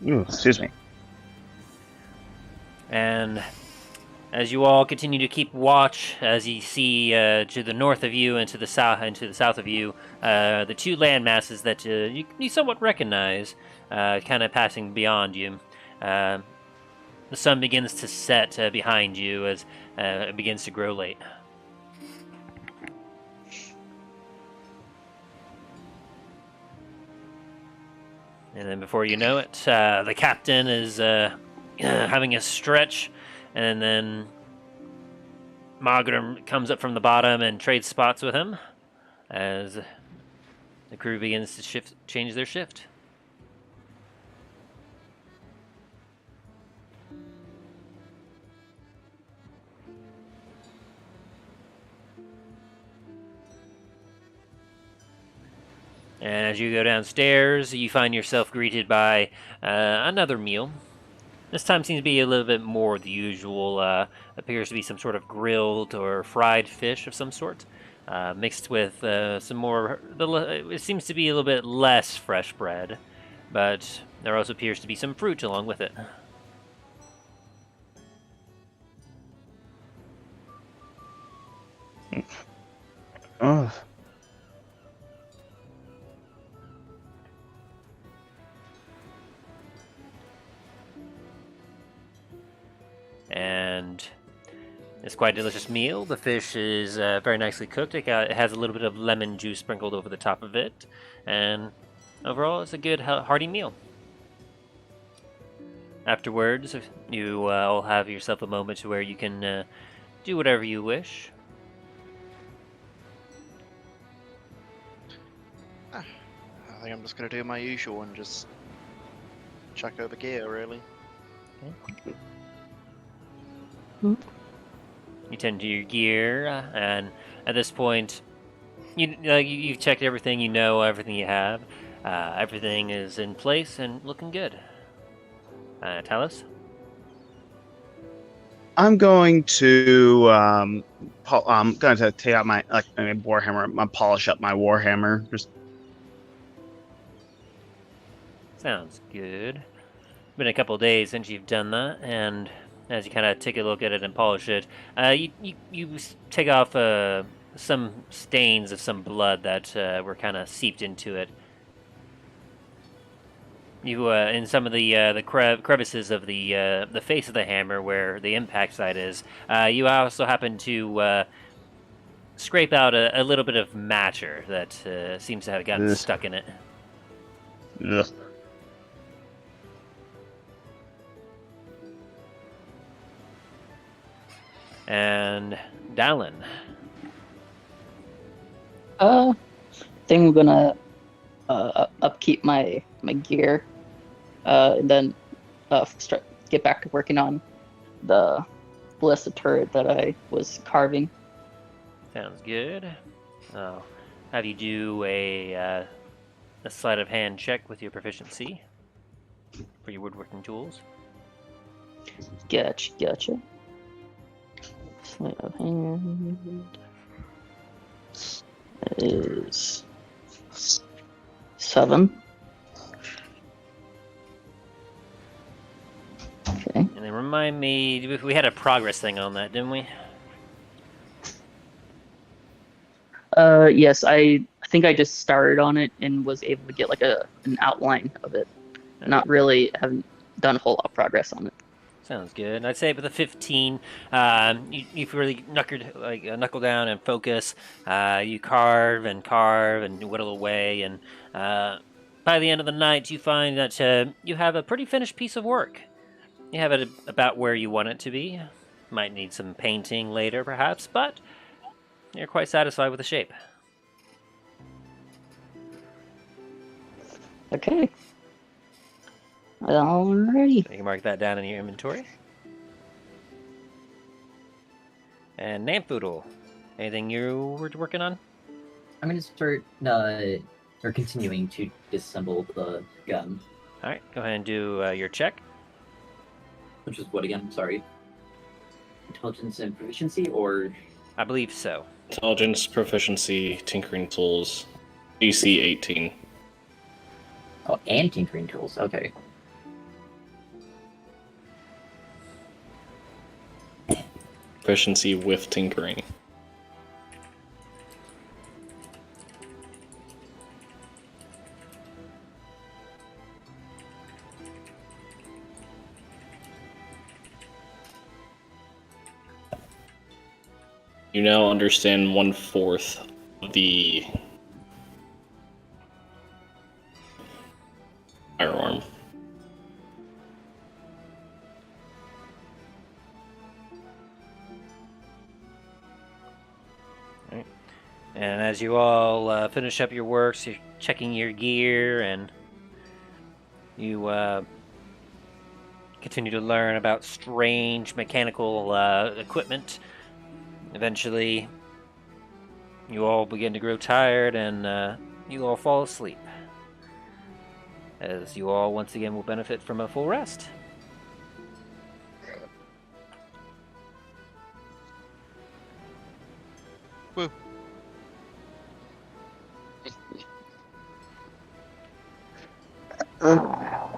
S4: Ooh, excuse me.
S1: And as you all continue to keep watch, as you see to the north of you and to the south of you, the two land masses that you somewhat recognize, kind of passing beyond you. The sun begins to set behind you as it begins to grow late. And then before you know it, the captain is having a stretch, and then Margaret comes up from the bottom and trades spots with him as the crew begins to change their shift. And as you go downstairs, you find yourself greeted by another meal. This time seems to be a little bit more the usual. Appears to be some sort of grilled or fried fish of some sort, mixed with some more. It seems to be a little bit less fresh bread, but there also appears to be some fruit along with it.
S4: Oh.
S1: And it's quite a delicious meal. The fish is very nicely cooked. It has a little bit of lemon juice sprinkled over the top of it. And overall, it's a good, hearty meal. Afterwards, you all have yourself a moment to where you can do whatever you wish.
S8: I think I'm just going to do my usual and just chuck over gear, really.
S1: Okay. You tend to your gear, and at this point, you've checked everything. You know everything you have. Everything is in place and looking good. Talos?
S4: I'm going to take out my warhammer, polish up my warhammer. Just
S1: sounds good. Been a couple days since you've done that, and as you kind of take a look at it and polish it, you take off some stains of some blood that were kind of seeped into it. You in some of the crevices of the face of the hammer where the impact site is. You also happen to scrape out a little bit of matter that seems to have gotten stuck in it.
S4: Ugh.
S1: And Dallin.
S6: I think I'm gonna upkeep my gear, and then get back to working on the ballista turret that I was carving.
S1: Sounds good. I'll have you do a sleight of hand check with your proficiency for your woodworking tools.
S6: Gotcha. Sleight of hand is 7. Okay.
S1: And then remind me, we had a progress thing on that, didn't we?
S6: Yes, I think I just started on it and was able to get like an outline of it. Not really, haven't done a whole lot of progress on it.
S1: Sounds good. I'd say with a 15, you've really knuckle down and focus. You carve and whittle away, and by the end of the night, you find that you have a pretty finished piece of work. You have it about where you want it to be. Might need some painting later, perhaps, but you're quite satisfied with the shape.
S6: Okay. Alrighty.
S1: So you can mark that down in your inventory. And Namfoodle, anything you were working on?
S9: I'm gonna start or continuing to disassemble the gun.
S1: All right, go ahead and do your check.
S9: Which is what again? Sorry. Intelligence and proficiency, or
S1: I believe so.
S2: Intelligence, proficiency, tinkering tools, DC 18.
S9: oh, and tinkering tools. Okay.
S2: Proficiency with tinkering. You now understand 1/4 of the firearm.
S1: And as you all finish up your works, you're checking your gear, and you continue to learn about strange mechanical equipment. Eventually, you all begin to grow tired, and you all fall asleep, as you all once again will benefit from a full rest.
S8: Woo.
S4: Oh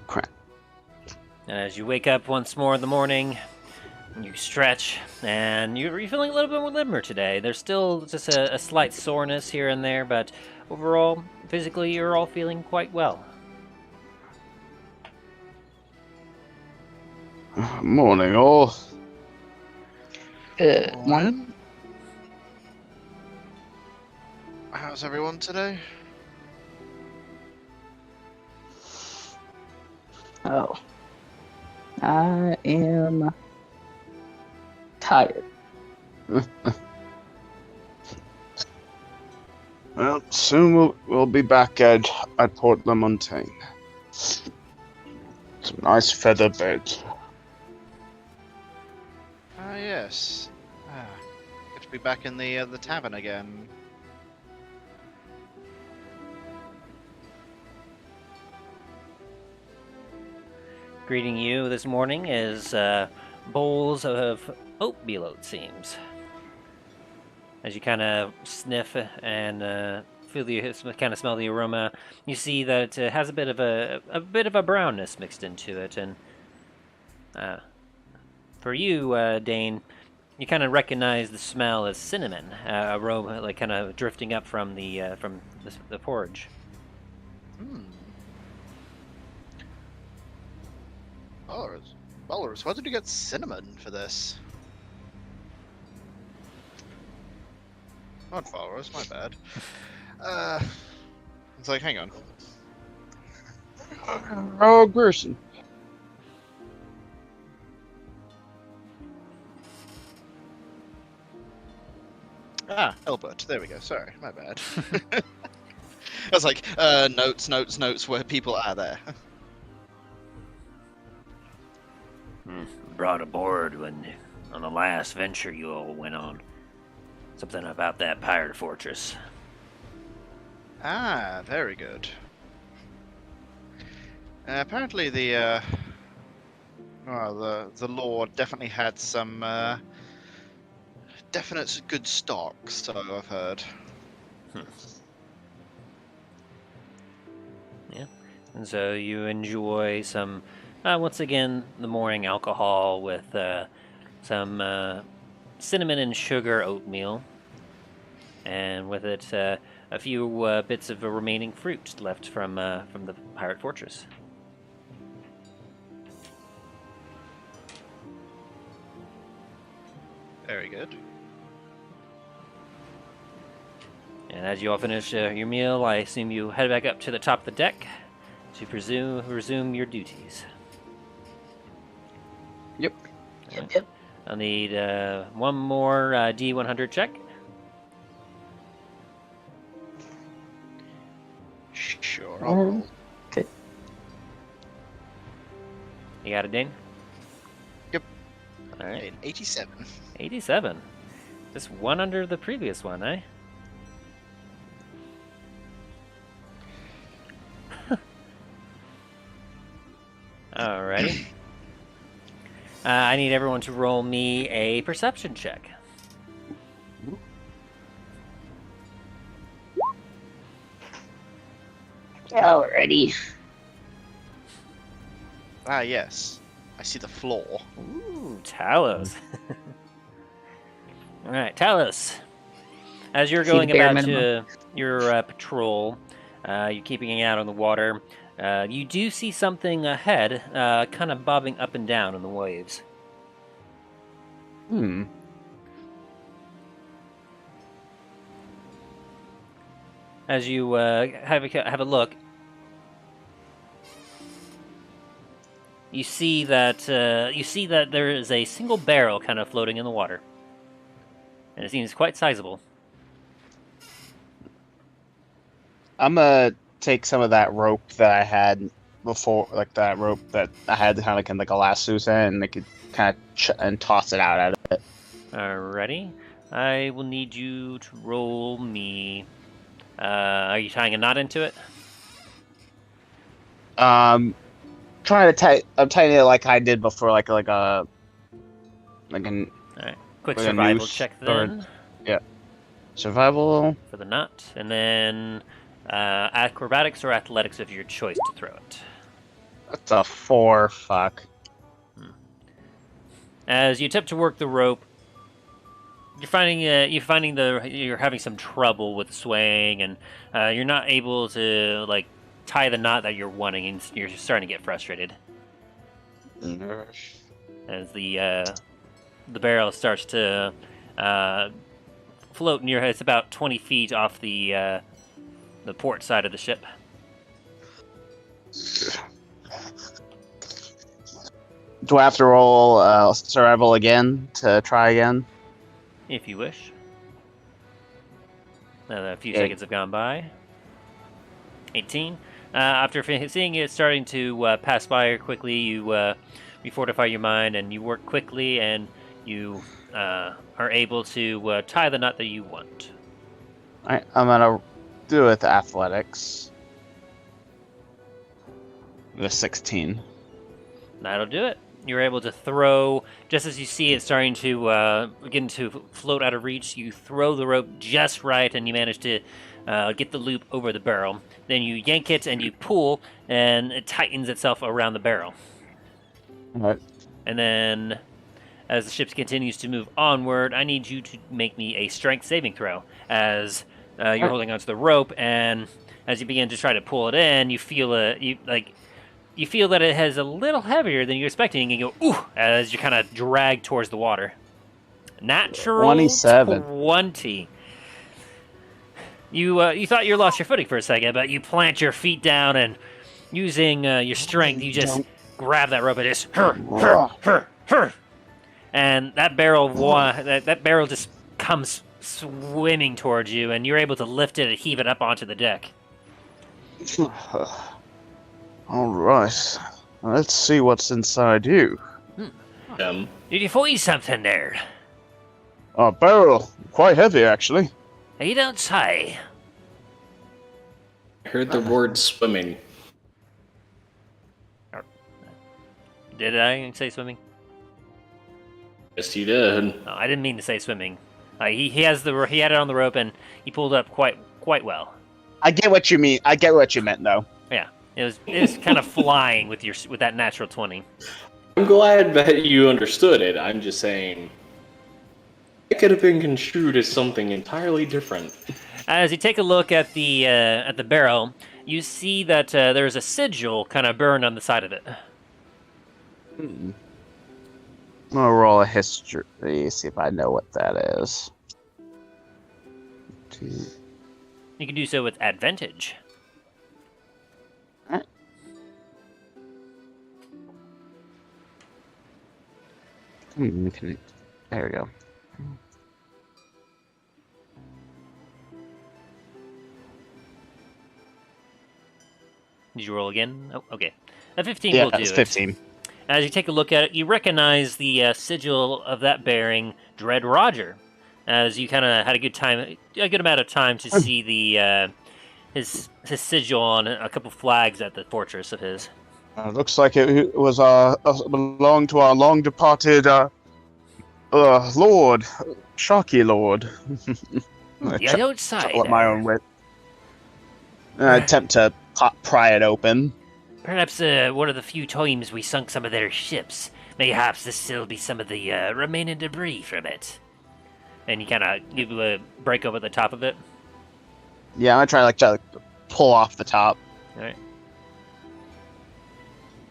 S4: crap.
S1: And as you wake up once more in the morning, you stretch, and you're feeling a little bit more limber today. There's still just a slight soreness here and there, but overall, physically, you're all feeling quite well.
S4: Morning, all.
S6: One.
S8: How's everyone today?
S6: Oh. I am tired.
S4: Well, soon we'll be back at Port La Montagne. Some nice feather beds.
S8: Ah, yes. Good to be back in the tavern again.
S1: Greeting you this morning is bowls of oatmeal, it seems. As you kind of sniff and kind of smell the aroma, you see that it has a bit of a brownness mixed into it, and for you, Dane, you kind of recognize the smell as cinnamon aroma, like kind of drifting up from the porridge.
S8: Valorous, why did you get cinnamon for this? Not Valorous, my bad. It's like, hang on.
S4: Oh, Gerson.
S8: Ah, Elbert, there we go, sorry, my bad. I was like, notes, where people are there.
S1: Brought aboard on the last venture you all went on. Something about that pirate fortress.
S8: Ah, very good. Apparently the Lord definitely had some definite good stock, so I've heard.
S1: Yeah, and so you enjoy some, once again, the morning alcohol with some cinnamon and sugar oatmeal, and with it a few bits of remaining fruit left from the pirate fortress.
S7: Very good.
S1: And as you all finish your meal, I assume you head back up to the top of the deck to resume your duties.
S6: Yep.
S9: Yep.
S1: I'll need one more D100 check.
S7: Sure, I'll roll.
S6: Okay.
S1: You got it, Dane?
S7: Yep.
S1: All right.
S7: An 87.
S1: 87. Just one under the previous one, eh? Alrighty. I need everyone to roll me a perception check.
S6: Alrighty.
S7: Ah, yes. I see the floor.
S1: Ooh, Talos. Alright, Talos. As you're
S6: See the
S1: going
S6: bare
S1: about
S6: minimum.
S1: your patrol, you're keeping it out on the water, you do see something ahead, kind of bobbing up and down in the waves.
S4: Hmm.
S1: As you have a look, you see that there is a single barrel kind of floating in the water, and it seems quite sizable.
S4: I'm gonna take some of that rope that I had before, like that rope that I had kind of like a lasso's in, and I could kind of and toss it out at it.
S1: Alrighty, I will need you to roll me. Are you tying a knot into it?
S4: Trying to tie. I'm tying it like I did before, like an
S1: Alright, quick
S4: Like a
S1: survival
S4: noose
S1: check
S4: or-
S1: then
S4: survival.
S1: for the knot, and then acrobatics or athletics of your choice to throw it.
S4: That's a 4. Fuck.
S1: As you attempt to work the rope, you're having some trouble with swaying, and you're not able to like tie the knot that you're wanting, and you're starting to get frustrated as the barrel starts to float near. It's about 20 feet off the port side of the ship.
S4: Do I have to roll survival again to try again?
S1: If you wish. A few
S4: Okay.
S1: seconds have gone by. 18. After seeing it starting to pass by quickly, you fortify your mind and you work quickly, and you are able to tie the knot that you want.
S4: Alright, I'm gonna do it with athletics. The 16.
S1: That'll do it. You're able to throw, just as you see it starting to begin to float out of reach, you throw the rope just right, and you manage to get the loop over the barrel. Then you yank it and you pull, and it tightens itself around the barrel.
S4: Alright.
S1: And then, as the ship continues to move onward, I need you to make me a strength saving throw, as you're holding onto the rope, and as you begin to try to pull it in, you feel you feel that it is a little heavier than you're expecting, and you go, ooh, as you kind of drag towards the water. Natural
S4: 27.
S1: 20. You thought you lost your footing for a second, but you plant your feet down, and using your strength, you just grab that rope and just and that barrel that barrel just comes swimming towards you, and you're able to lift it and heave it up onto the deck.
S4: Alright. Let's see what's inside you.
S1: Did you find something there?
S4: A barrel. Quite heavy, actually.
S1: You don't say.
S2: I heard the word swimming.
S1: Did I say swimming?
S2: Yes, you did.
S1: No, I didn't mean to say swimming. He had it on the rope, and he pulled up quite well.
S4: I get what you mean. I get what you meant, though.
S1: Yeah, it was kind of flying with that natural 20.
S2: I'm glad that you understood it. I'm just saying it could have been construed as something entirely different.
S1: As you take a look at the barrel, you see that there's a sigil kind of burned on the side of it.
S4: I'm gonna roll a history, see if I know what that is.
S1: You can do so with advantage.
S4: There we go.
S1: Did you roll again? Oh, okay. A 15
S4: Yeah,
S1: will do
S4: it's
S1: it.
S4: 15.
S1: As you take a look at it, you recognize the sigil of that bearing, Dread Roger. As you kind of had a good amount of time to see the his sigil on a couple flags at the fortress of his.
S4: Looks like it was belonged to our long departed Lord, Sharky Lord.
S1: You don't say.
S4: At my own wit. I attempt to pry it open.
S1: Perhaps one of the few times we sunk some of their ships. Mayhaps this still be some of the remaining debris from it. And you kind of give a break over the top of it.
S4: Yeah, I'm gonna try to pull off the top.
S1: All right.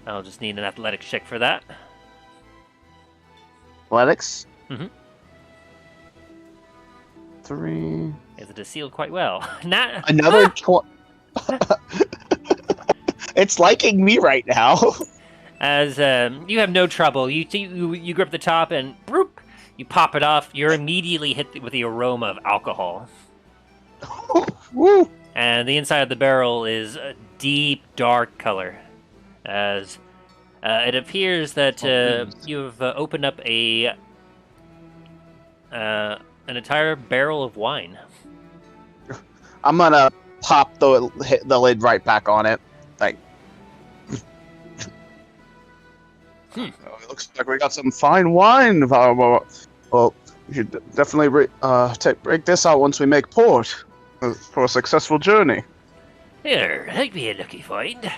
S1: I'll just need an athletics check for that.
S4: Athletics?
S1: Mm-hmm.
S4: 3.
S1: Is it sealed quite well? Not
S4: Another It's liking me right now.
S1: As you have no trouble. You grip the top and broop, you pop it off. You're immediately hit with the aroma of alcohol.
S4: Woo!
S1: And the inside of the barrel is a deep, dark color. As it appears that you've opened up an entire barrel of wine.
S4: I'm gonna pop the lid right back on it. Like, it looks like we got some fine wine. Well, we should definitely break this out once we make port for a successful journey.
S1: Here, that'd be a lucky find.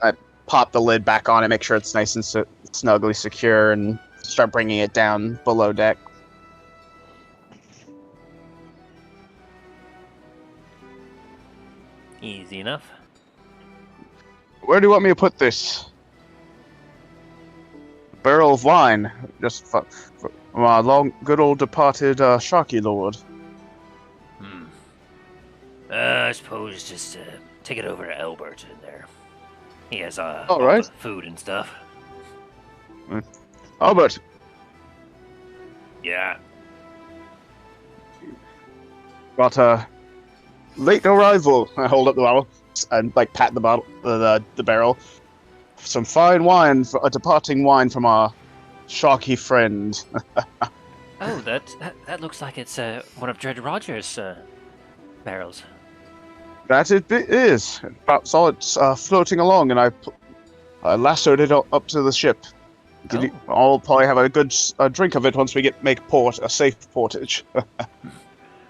S4: I pop the lid back on it, make sure it's nice and snugly secure, and start bringing it down below deck.
S1: Easy enough.
S4: Where do you want me to put this? Barrel of wine. Just for our good old departed Sharky Lord.
S1: I suppose just take it over to Albert in there. He has
S4: all right.
S1: the food and stuff.
S4: Albert.
S1: Yeah.
S4: Got a late arrival. I hold up the bottle and pat the bottle, the barrel. Some fine wine, a departing wine from our Sharky friend.
S1: Oh, that looks like it's one of Dread Roger's barrels.
S4: That it is. About saw it floating along, and I lassoed it up to the ship. I'll probably have a good drink of it once we make port, a safe portage.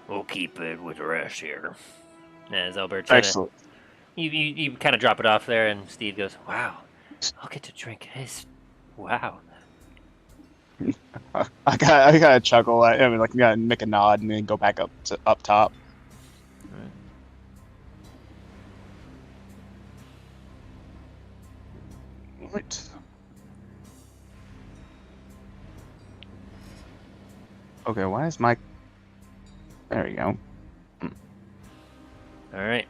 S1: We'll keep it with the rest here. As Albert
S4: Excellent.
S1: You kind of drop it off there, and Steve goes, "Wow, I'll get to drink his. Wow."
S4: I gotta chuckle. I gotta make a nod and then go back up top. Right. Okay, why is my... There we go.
S1: Alright.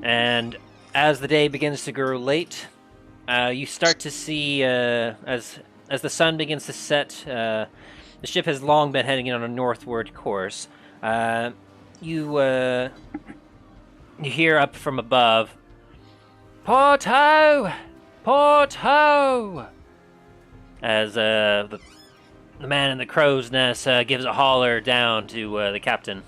S1: And as the day begins to grow late, you start to see, as the sun begins to set, the ship has long been heading on a northward course. You hear up from above, "Port-ho! Port-ho!" As the man in the crow's nest gives a holler down to the captain.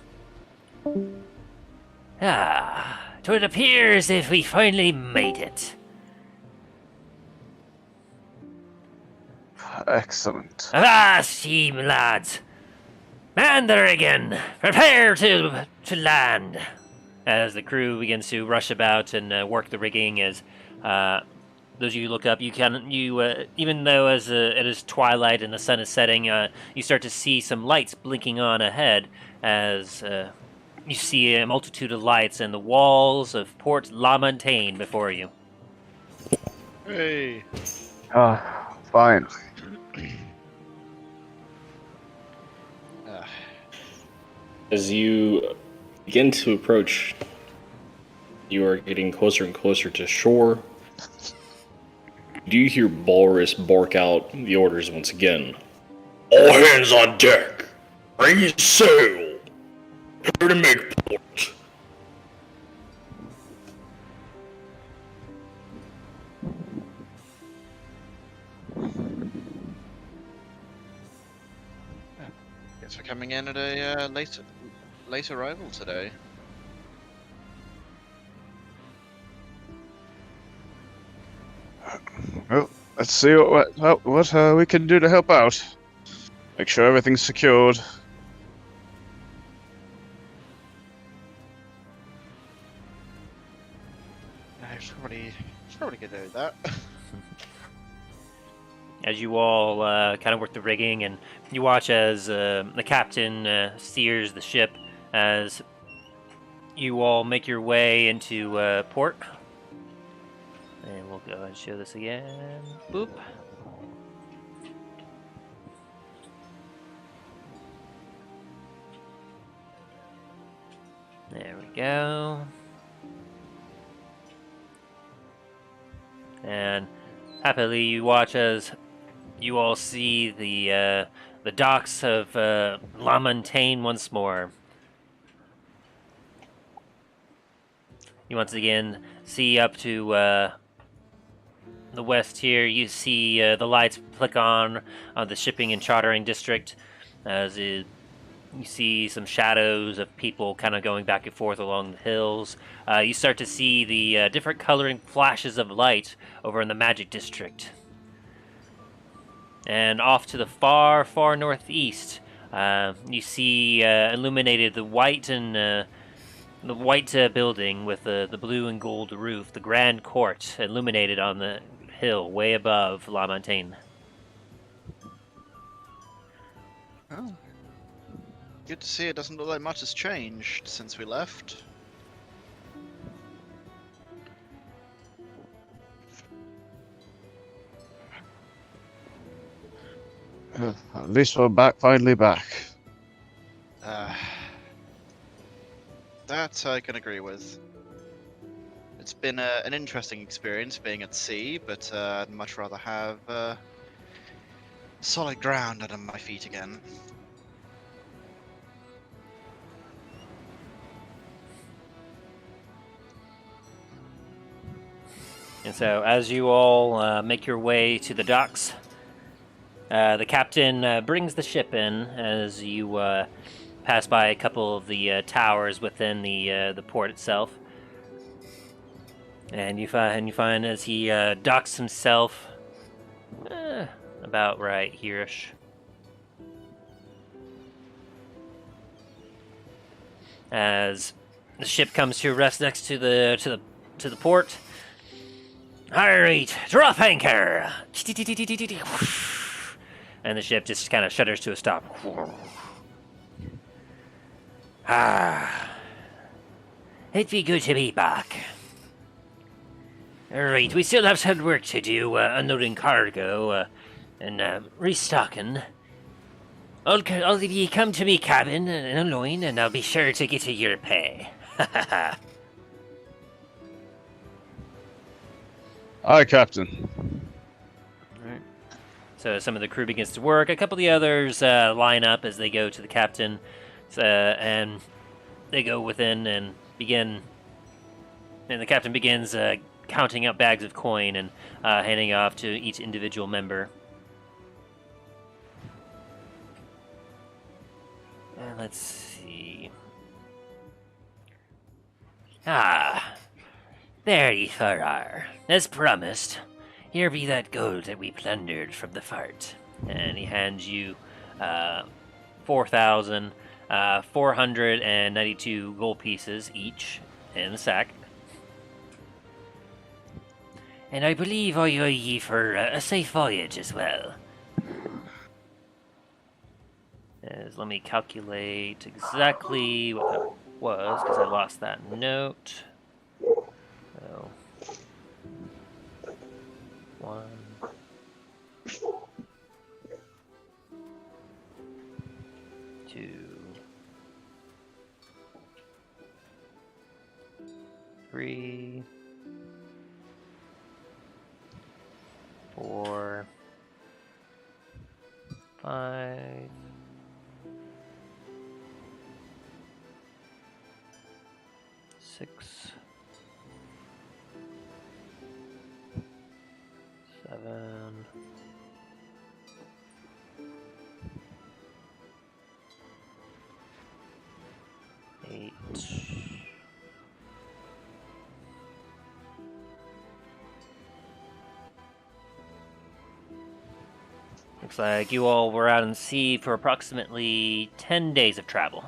S1: So it appears if we finally made it.
S4: Excellent.
S1: Avast, ye lads! Man there again! Prepare to land! As the crew begins to rush about and work the rigging, as those of you who look up, even though as it is twilight and the sun is setting, you start to see some lights blinking on ahead as you see a multitude of lights and the walls of Port La Montagne before you.
S8: Hey.
S4: Fine.
S2: As you begin to approach, you are getting closer and closer to shore. Do you hear Walrus bark out the orders once again? All hands on deck! Raise sail! Prepare to make port!
S8: Guess we're coming in at a late arrival today.
S4: Well, let's see what we can do to help out. Make sure everything's secured.
S8: I should probably get do that.
S1: As you all kind of work the rigging, and you watch as the captain steers the ship as you all make your way into port. And we'll go ahead and show this again. Boop. There we go. And happily you watch as you all see the docks of La Montagne once more. You once again see up to the west here. You see the lights flick on the shipping and chartering district as you see some shadows of people kind of going back and forth along the hills. You start to see the different coloring flashes of light over in the Magic District. And off to the far, far northeast, you see illuminated the white and the white building with the blue and gold roof, the Grand Court, illuminated on the hill way above La Montagne.
S8: Oh. Good to see. It doesn't look like much has changed since we left.
S4: At least we're finally back.
S8: That I can agree with. It's been an interesting experience being at sea, but I'd much rather have solid ground under my feet again.
S1: And so, as you all make your way to the docks, the captain brings the ship in as you pass by a couple of the towers within the port itself, and you find as he docks himself about right here-ish. As the ship comes to rest next to the port. All right, drop anchor! And the ship just kind of shudders to a stop. It'd be good to be back. Alright, we still have some work to do, unloading cargo, and restocking. All of ye come to me cabin in a line, and I'll be sure to get you your pay.
S4: Aye, Captain.
S1: Alright. So some of the crew begins to work. A couple of the others line up as they go to the captain, and they go within and begin. And the captain begins counting up bags of coin and handing off to each individual member. Let's see. There ye four are. As promised, here be that gold that we plundered from the fart. And he hands you 4,492 gold pieces each in the sack. And I believe I owe ye for a safe voyage as well. Let me calculate exactly what that was, because I lost that note. So, 1, 2, 3, 4, 5, 6, 7, 8. Looks like you all were out in sea for approximately 10 days of travel.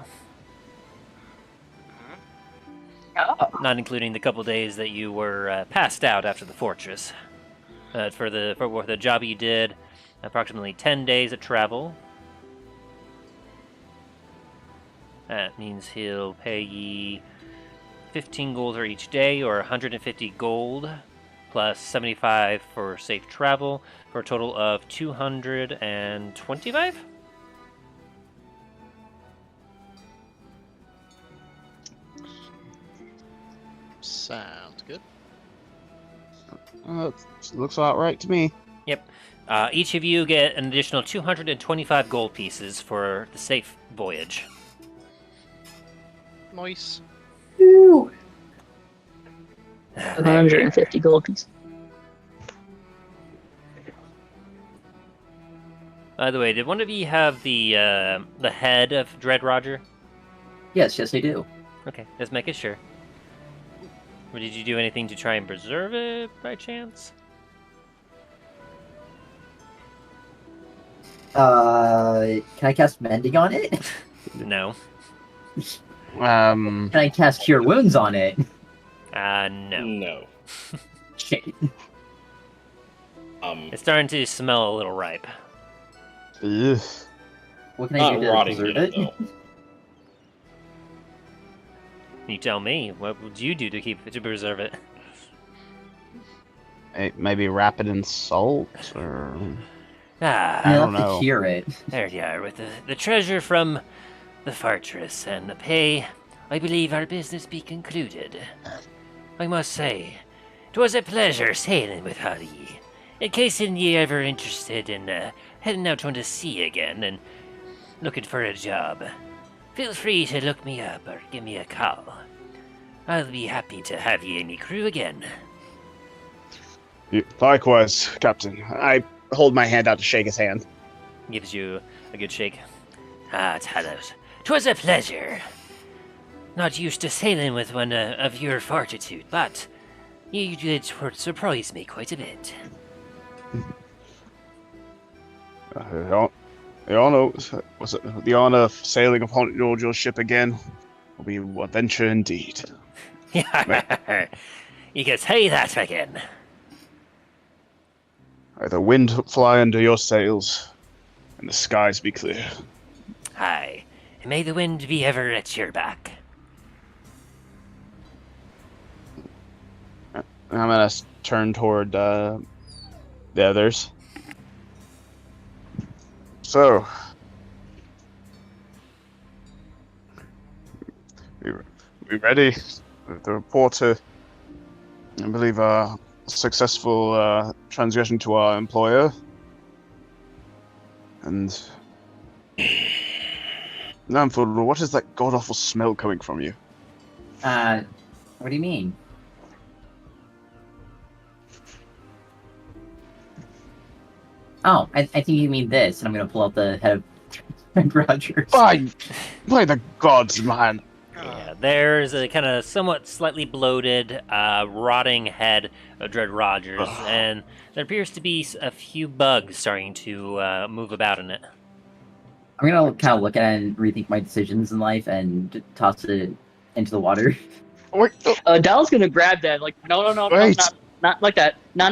S6: Oh.
S1: Not including the couple days that you were passed out after the fortress. For the job you did, approximately 10 days of travel. That means he'll pay ye 15 gold for each day, or 150 gold, plus 75 for safe travel, for a total of 225?
S8: Sounds good.
S4: Looks about right to me.
S1: Yep. Each of you get an additional 225 gold pieces for the safe voyage.
S8: Nice.
S6: Woo. 150 gold pieces.
S1: By the way, did one of you have the head of Dread Roger?
S9: Yes, I do.
S1: Okay, just making sure. Or did you do anything to try and preserve it by chance?
S9: Can I cast Mending on it?
S1: No.
S9: Can I cast Cure Wounds on it?
S1: No.
S2: No.
S9: Shit.
S1: It's starting to smell a little ripe.
S4: Ugh.
S9: What can I
S2: Not
S9: do to
S2: rotting
S9: preserve
S2: yet,
S9: it?
S2: though.
S1: You tell me. What would you do to preserve it?
S4: Maybe wrap it in salt, or
S1: Ah,
S4: I
S9: I'll
S4: don't
S9: have
S4: know.
S9: to cure it.
S1: there you are, with the treasure from the fortress and the pay. I believe our business be concluded. I must say, 'twas a pleasure sailing with all ye. In case ye ever interested in heading out on the sea again and looking for a job, feel free to look me up or give me a call. I'll be happy to have ye in me crew again.
S4: Likewise, Captain. I hold my hand out to shake his hand.
S1: Gives you a good shake. Ah, Talos, 'twas a pleasure. Not used to sailing with one of your fortitude, but you did surprise me quite a bit.
S4: The honor was it the honor of sailing upon your ship again will be an adventure indeed.
S1: Yeah, you can say that again.
S4: May the wind fly under your sails, and the skies be clear.
S1: Aye, and may the wind be ever at your back.
S4: I'm gonna turn toward the others. So, we ready? The report, I believe, a successful transgression to our employer. And Namford, what is that god-awful smell coming from you?
S9: What do you mean? Oh, I think you mean this, and I'm gonna pull out the head of Rogers.
S4: By the gods, man!
S1: Yeah, there's a kind of somewhat slightly bloated, rotting head of Dread Rogers, and there appears to be a few bugs starting to move about in it.
S9: I'm gonna kind of look at it and rethink my decisions in life and toss it into the water.
S4: Wait,
S6: Dal's gonna grab that, like, no,
S4: Wait.
S6: not like that. No.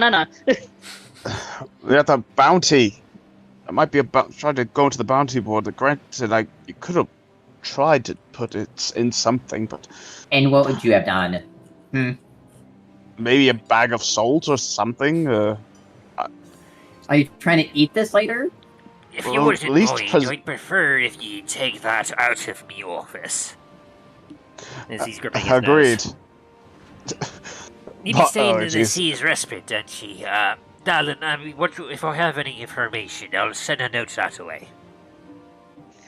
S4: We have the bounty. It might be about trying to go into the bounty board. Granted, you could have tried to put it in something, but
S3: And what would you have done?
S4: maybe a bag of salt or something.
S3: Are you trying to eat this later?
S1: If
S4: Well,
S1: you wouldn't
S4: at least
S1: mind,
S4: 'cause-
S1: I'd prefer if you take that out of me office. As he's gripping his
S4: Agreed.
S1: nose. You'd be staying
S4: Oh,
S1: in the
S4: jeez.
S1: sea's respite, don't you? Darling, if I have any information, I'll send a note that away.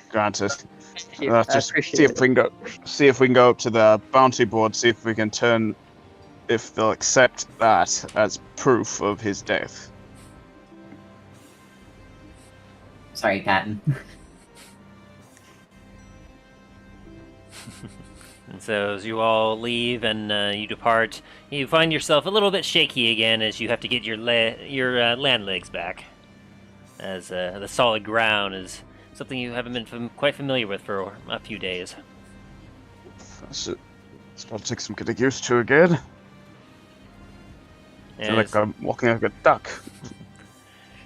S4: Granted.
S6: Thank you. I
S4: Just
S6: appreciate
S4: see if
S6: it.
S4: we can go. See if we can go up to the bounty board. See if we can if they'll accept that as proof of his death.
S3: Sorry, Captain.
S1: And so as you all leave and you depart, you find yourself a little bit shaky again as you have to get your land legs back. As the solid ground is something you haven't been quite familiar with for a few days.
S4: It's gonna take some getting used to again. I feel like I'm walking like a duck.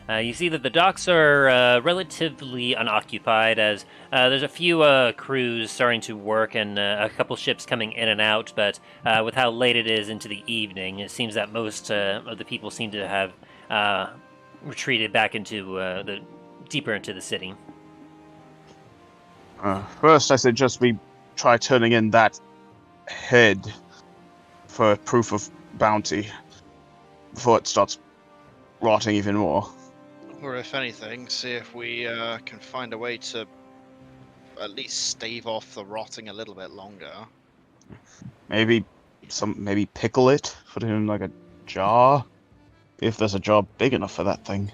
S1: You see that the docks are relatively unoccupied, as there's a few crews starting to work and a couple ships coming in and out, but with how late it is into the evening, it seems that most of the people seem to have retreated back into deeper into the city.
S4: First, I suggest we try turning in that head for proof of bounty before it starts rotting even more.
S8: Or if anything, see if we can find a way to at least stave off the rotting a little bit longer.
S4: Maybe pickle it, put it in like a jar. If there's a jar big enough for that thing.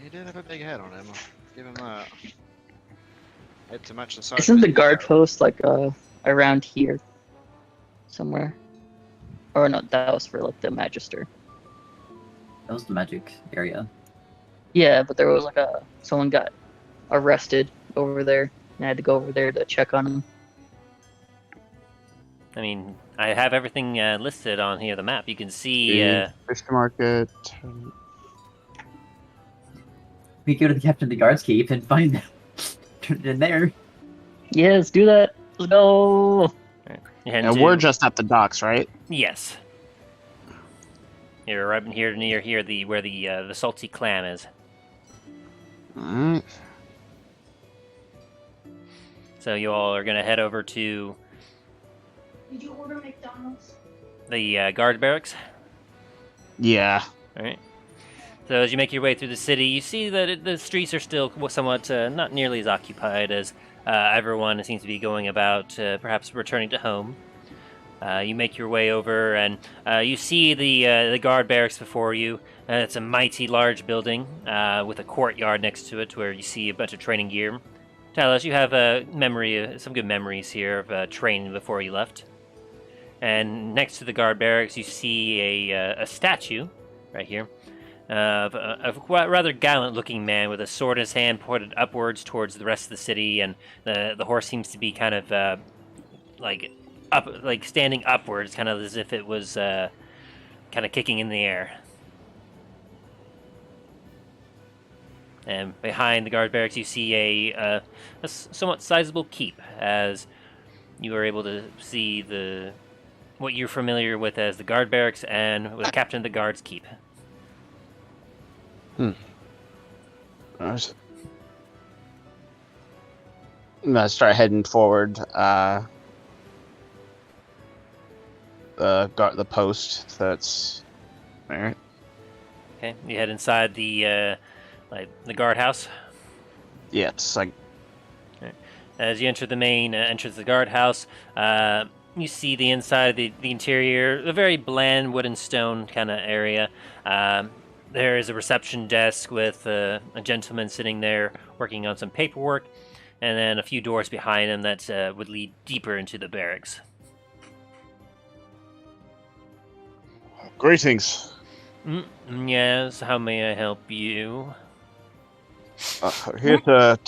S8: He did have a big head on him. I'll give him that. Head to match the size.
S6: Isn't
S8: of
S6: the
S8: his
S6: guard
S8: barrel.
S6: post like around here somewhere? Or no, that was for like the magister.
S3: That was the magic area.
S6: Yeah, but there was like someone got arrested over there, and I had to go over there to check on him.
S1: I mean, I have everything listed on here, the map. You can see...
S4: Fish market.
S3: We go to the captain of the guards keep and find them. Turn it in there.
S6: Yeah, let's do that. Let's go.
S4: And we're just at the docks, right?
S1: Yes. You're right in here near here, where the salty clam is.
S4: Alright.
S1: So you all are gonna head over to
S5: Did you order McDonald's?
S1: the guard barracks.
S4: Yeah.
S1: All right. So as you make your way through the city, you see that the streets are still somewhat not nearly as occupied as everyone seems to be going about, perhaps returning to home. You make your way over, and you see the guard barracks before you. It's a mighty large building with a courtyard next to it, where you see a bunch of training gear. Talos, you have some good memories here of training before you left. And next to the guard barracks, you see a statue right here of a rather gallant-looking man with a sword in his hand, pointed upwards towards the rest of the city, and the horse seems to be kind of standing upwards, kind of as if it was kind of kicking in the air. And behind the guard barracks, you see a somewhat sizable keep, as you are able to see what you're familiar with as the guard barracks and with Captain of the Guard's keep.
S4: Alright. I'm gonna start heading forward. The post that's there.
S1: Okay, you head inside the guardhouse.
S4: Yeah, it's like
S1: As you enter the main entrance of the guardhouse, you see the inside of the interior, a very bland wood and stone kind of area. There is a reception desk with a gentleman sitting there working on some paperwork, and then a few doors behind him that would lead deeper into the barracks.
S4: greetings.
S1: Yes, how may I help you?
S4: Here to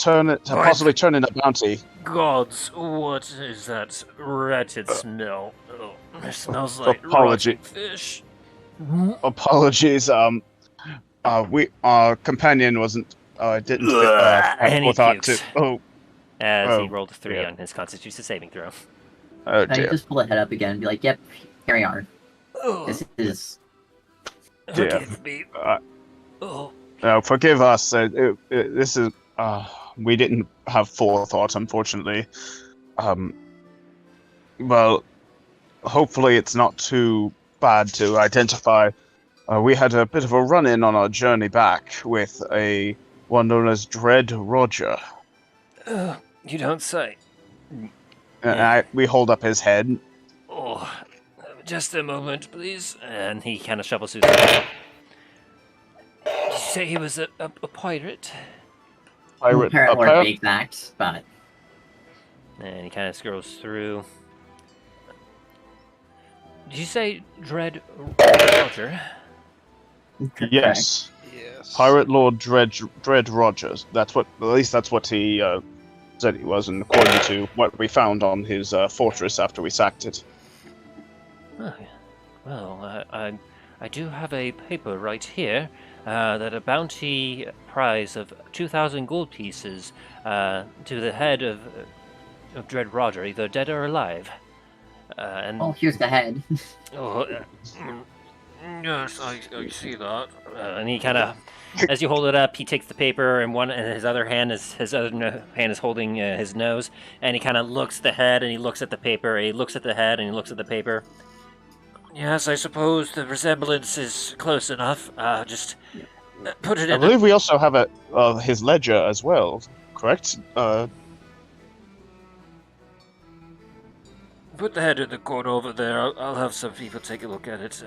S4: possibly turn in a bounty.
S1: Gods, what is that wretched smell? Oh, it smells like
S4: apology-
S1: rotting fish.
S4: Apologies. Our companion wasn't. Didn't
S1: And
S4: have
S1: he
S4: thought to.
S1: pukes.
S4: Oh,
S1: As he
S4: Oh,
S1: rolled a 3
S4: yeah.
S1: on his Constitution saving throw.
S4: oh
S9: I
S4: dear.
S9: just pull the head up again and be like, "Yep, carry on. This is
S4: dear.
S1: Forgive me.
S4: Uh,
S1: Oh,
S4: Forgive us. This is. We didn't have forethought, unfortunately. Well, hopefully it's not too bad to identify. We had a bit of a run-in on our journey back with one known as Dread Roger.
S1: you don't say.
S4: And we hold up his head.
S1: Oh, just a moment, please. And he kind of shuffles through the wall. Did you say he was a pirate?
S4: Pirate.
S9: apparently or fake facts, but
S1: And he kind of scrolls through. Did you say Dread Roger?
S4: Yes.
S8: Yes.
S4: Pirate Lord Dread Rogers. At least that's what he said he was, and according to what we found on his fortress after we sacked it.
S1: Oh, well, I do have a paper right here that a bounty prize of 2,000 gold pieces to the head of Dread Roger, either dead or alive. And
S9: well, here's the head.
S1: oh, yes, I see that. And he kind of, as you hold it up, he takes the paper, and his other hand is holding his nose, and he kind of looks at the head, and he looks at the paper, and he looks at the head, and he looks at the paper. Yes, I suppose the resemblance is close enough. Just put it
S4: I
S1: in.
S4: believe we also have his ledger as well, correct?
S1: Put the head in the corner over there. I'll have some people take a look at it.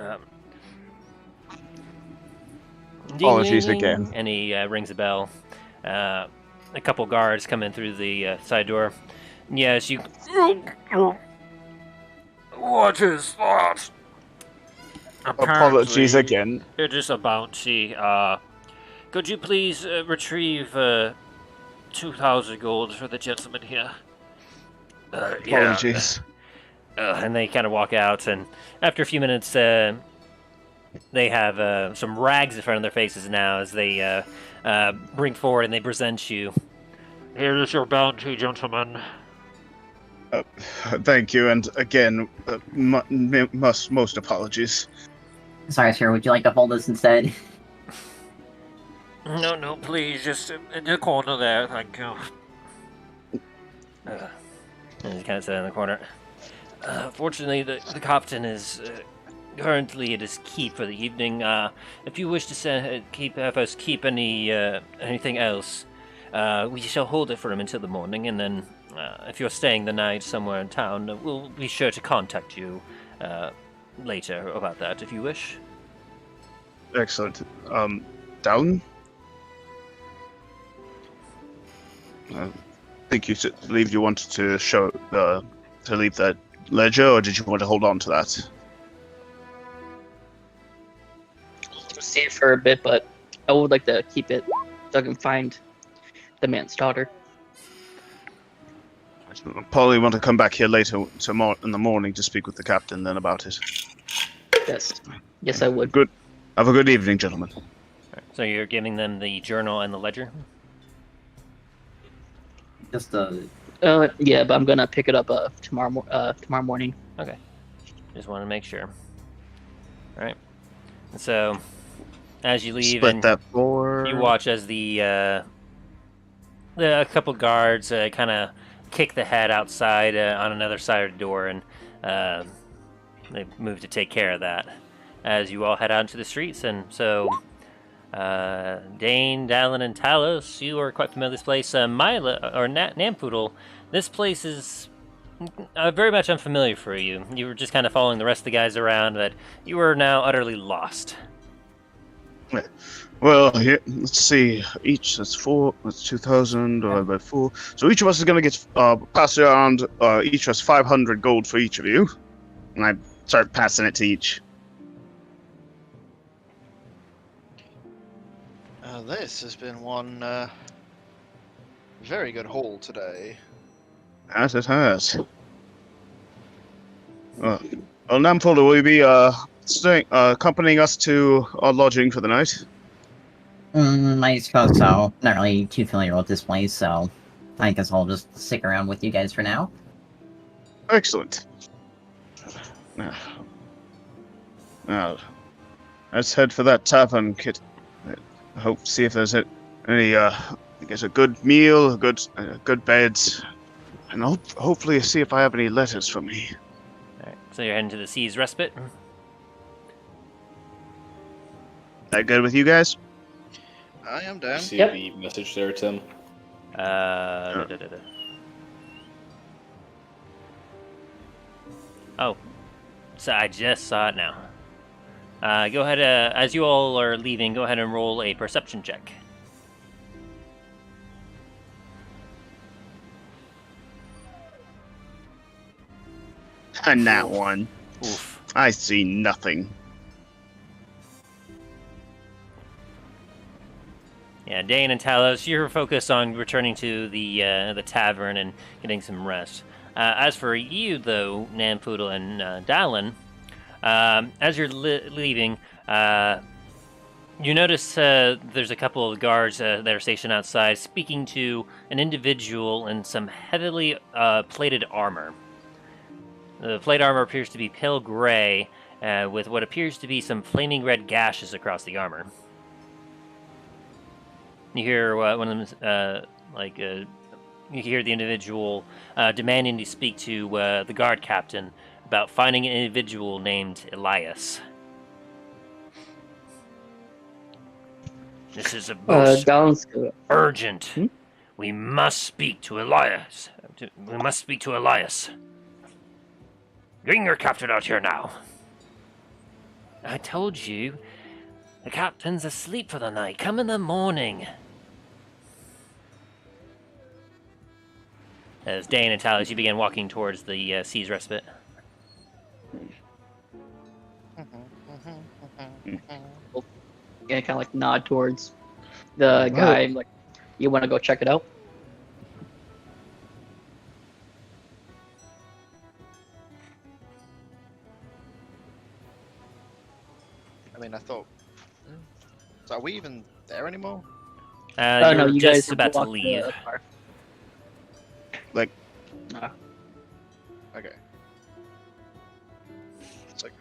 S4: Apologies
S1: Ding, ding, ding.
S4: again.
S1: And he rings a bell. A couple guards come in through the side door. Yes, you. What is that?
S4: Apologies
S1: Apparently,
S4: again.
S1: It is a bounty. Could you please retrieve 2,000 gold for the gentleman here?
S4: Apologies.
S1: And they kind of walk out, and after a few minutes, they have some rags in front of their faces now as they bring forward and they present you. Here is your bounty, gentlemen.
S4: Thank you, and again, most apologies.
S9: Sorry, sir. Would you like to hold this instead?
S1: No, please, just in the corner there, thank you. And he kind of sat in the corner. Fortunately, the captain is currently at his keep for the evening. If you wish to have us keep anything else, we shall hold it for him until the morning, and then if you're staying the night somewhere in town, we'll be sure to contact you later about that, if you wish.
S4: Excellent. Down? I think you believed you wanted to to leave that ledger, or did you want to hold on to that?
S6: See it for a bit, but I would like to keep it so I can find the man's daughter.
S4: I'll probably want to come back here later in the morning to speak with the captain then about it.
S6: Yes, I would.
S4: Good. Have a good evening, gentlemen.
S1: So you're giving them the journal and the ledger?
S9: Just
S6: Yeah, but I'm gonna pick it up tomorrow morning.
S1: Okay. Just want to make sure. Alright. So, as you leave,
S4: Split
S1: and
S4: that for...
S1: you watch as the couple guards kind of kick the head outside on another side of the door, and they move to take care of that as you all head out into the streets. And so, Dane, Dallin, and Talos, you are quite familiar with this place. Mila, or Nampoodle, this place is very much unfamiliar for you. You were just kind of following the rest of the guys around, but you are now utterly lost.
S4: Well, here, let's see. Each that's 2,000 divided by 4. So each of us is going to get passed around. Each has 500 gold for each of you, and I start passing it to each.
S8: This has been one very good haul today.
S4: As it has. Well, Namfolder, will you be accompanying us to our lodging for the night?
S3: I suppose so. Not really too familiar with this place, so I guess I'll just stick around with you guys for now.
S4: Excellent. Now, let's head for that tavern, Kit. I hope see if there's any I guess a good meal, good beds, and hopefully see if I have any letters from me.
S1: Alright, so you're heading to the Sea's Respite.
S4: That good with you guys?
S8: I am down.
S2: See
S5: Yep.
S2: the message there, Tim?
S1: Oh, so I just saw it now. Go ahead, as you all are leaving, go ahead and roll a perception check.
S4: And that one.
S1: Oof.
S4: I see nothing.
S1: Yeah, Dane and Talos, you're focused on returning to the tavern and getting some rest. As for you, though, Namfoodle and Dallin, as you're leaving, you notice there's a couple of guards that are stationed outside speaking to an individual in some heavily plated armor. The plate armor appears to be pale gray, with what appears to be some flaming red gashes across the armor. You hear one of them, you hear the individual demanding to speak to the guard captain about finding an individual named Elias. This is a most urgent. We must speak to Elias. We must speak to Elias. Bring your captain out here now. I told you, the captain's asleep for the night. Come in the morning. As Dane and Talos, you begin walking towards the Sea's Respite.
S6: Yeah, kind of like nod towards the guy. Like, you want to go check it out?
S8: I mean, I thought. So are we even there anymore?
S6: Oh, no,
S1: You're
S6: you
S1: just
S6: guys
S1: about to
S6: walked
S1: leave.
S6: the car.
S8: Okay. It's like,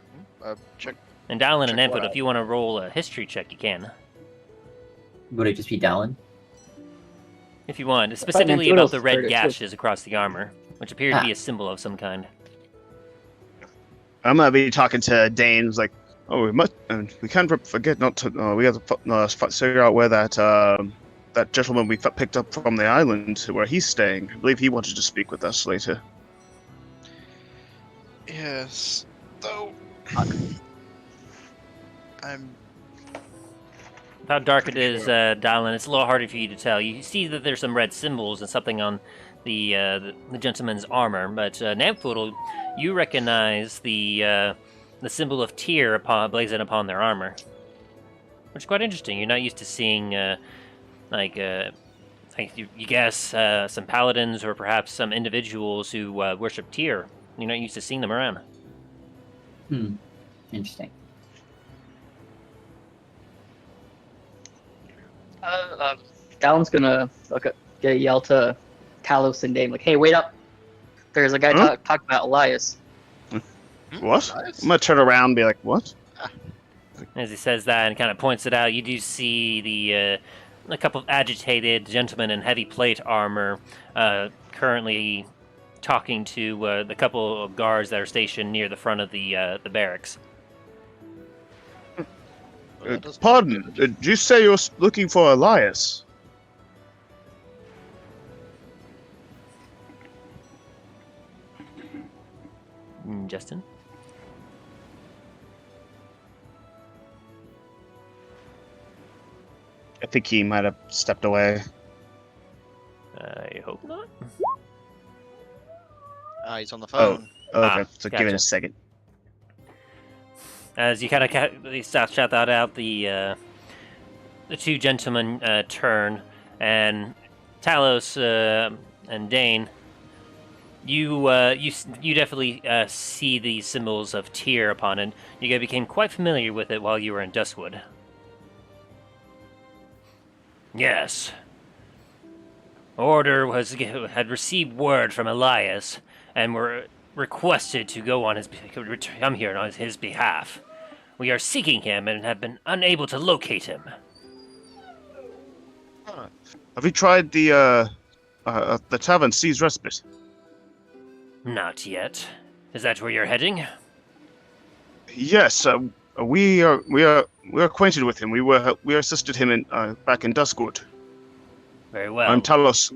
S8: check.
S1: And Dallin and
S8: Check what
S1: Emput,
S8: out.
S1: if you want to roll a history check, you can.
S3: Would it just be Dallin?
S1: If you want. Specifically about the red
S6: started, too.
S1: gashes across the armor, which appear to be a symbol of some kind.
S4: I'm gonna be talking to Dane's like, oh, we can't forget not to. We have to figure out where that gentleman we picked up from the island, where he's staying. I believe he wanted to speak with us later.
S8: Yes. Though. I'm.
S1: How dark it is, Dallin, it's a little harder for you to tell. You see that there's some red symbols and something on the gentleman's armor, but Namfoodle, you recognize the symbol of tear blazoned upon their armor, which is quite interesting. You're not used to seeing, you guess, some paladins or perhaps some individuals who worship tear. You're not used to seeing them around.
S3: Interesting.
S6: Dallin's gonna yell to Talos and Dame, like, "Hey, wait up! There's a guy talking about Elias."
S4: What?
S8: Nice.
S4: I'm gonna turn around and be like, what?
S1: As he says that and kind of points it out, you do see a couple of agitated gentlemen in heavy plate armor currently talking to the couple of guards that are stationed near the front of the barracks.
S8: Well, that doesn't
S4: Pardon,
S8: look good.
S4: did you say you're looking for Elias?
S1: Justin?
S4: I think he might have stepped away.
S1: I hope not.
S8: He's on the phone.
S4: Okay, so give it
S1: gotcha.
S4: a second.
S1: As you kind of shout that out, the two gentlemen turn, and Talos and Dane, you definitely see the symbols of Tyr upon it. You guys became quite familiar with it while you were in Duskwood. Yes. Order had received word from Elias and were requested to come here on his behalf. We are seeking him and have been unable to locate him.
S4: Have you tried the tavern Seas Respite?
S1: Not yet. Is that where you're heading?
S4: Yes, we are acquainted with him. We assisted him in back in Duskwood.
S1: Very well.
S4: I'm Talos.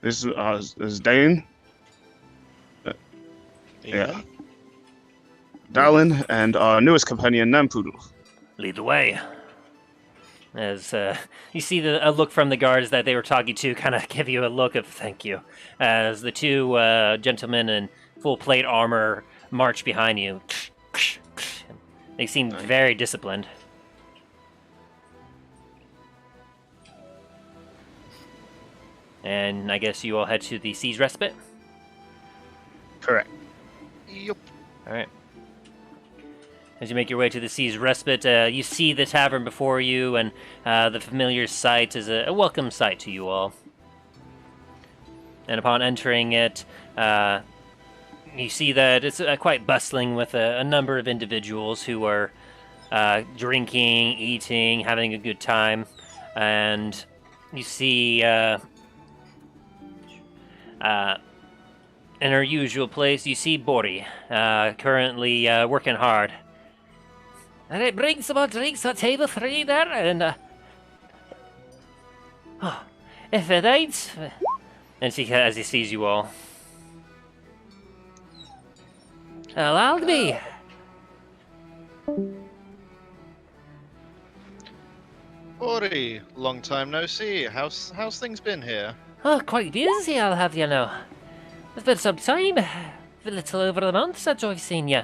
S4: This is Dane. Yeah. Dallin and our newest companion, Nampoodle.
S1: Lead the way. As you see a look from the guards that they were talking to, kind of give you a look of thank you. As the two gentlemen in full plate armor march behind you. They seem very disciplined. And I guess you all head to the Seas Respite?
S4: Correct.
S8: Yup.
S1: Alright. As you make your way to the Seas Respite, you see the tavern before you, and the familiar sight is a welcome sight to you all. And upon entering it, you see that it's quite bustling with a number of individuals who are drinking, eating, having a good time. And you see in her usual place, you see Bori, currently working hard. And bring some more drinks on table 3 there, and if it ain't... And as he sees you all. Allow me.
S8: Ori, long time no see. How's things been here?
S1: Oh, quite busy, I'll have you know. It's been some time. A little over a month since I've seen you.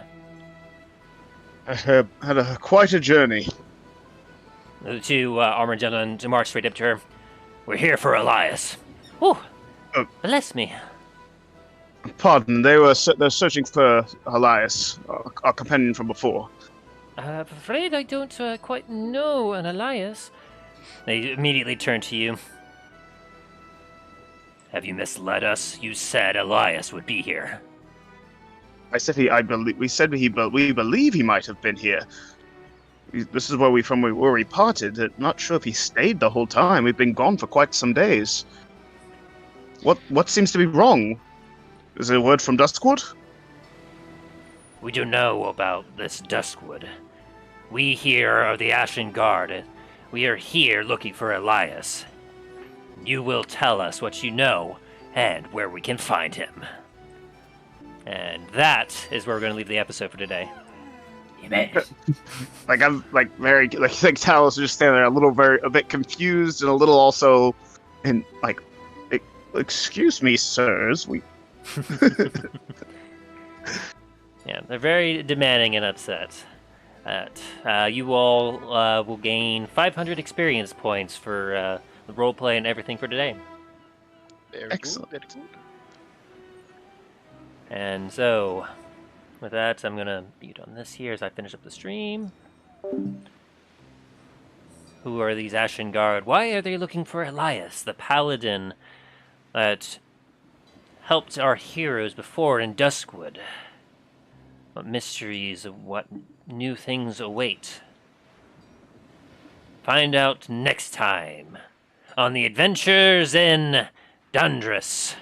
S4: I had quite a journey.
S1: The two armored gentlemen march straight up to her. We're here for Elias. Oh, bless me.
S4: Pardon, they're searching for Elias, our companion from before.
S1: I'm afraid I don't quite know an Elias. They immediately turn to you. Have you misled us? You said Elias would be here.
S4: We said we believe he might have been here. This is where we parted. Not sure if he stayed the whole time. We've been gone for quite some days. What seems to be wrong? Is there a word from Duskwood?
S1: We do know about this Duskwood. We here are the Ashen Guard. We are here looking for Elias. You will tell us what you know and where we can find him. And that is where we're going to leave the episode for today.
S4: I'm very Talos is just standing there a bit confused and a little also and excuse me, sirs, we
S1: Yeah, they're very demanding and upset. You all will gain 500 experience points for the roleplay and everything for today.
S8: Very
S4: excellent.
S8: Good, very good.
S1: And so, with that, I'm going to mute on this here as I finish up the stream. Who are these Ashen Guard? Why are they looking for Elias, the paladin that helped our heroes before in Duskwood? What mysteries of what new things await? Find out next time on the Adventures in Dundras.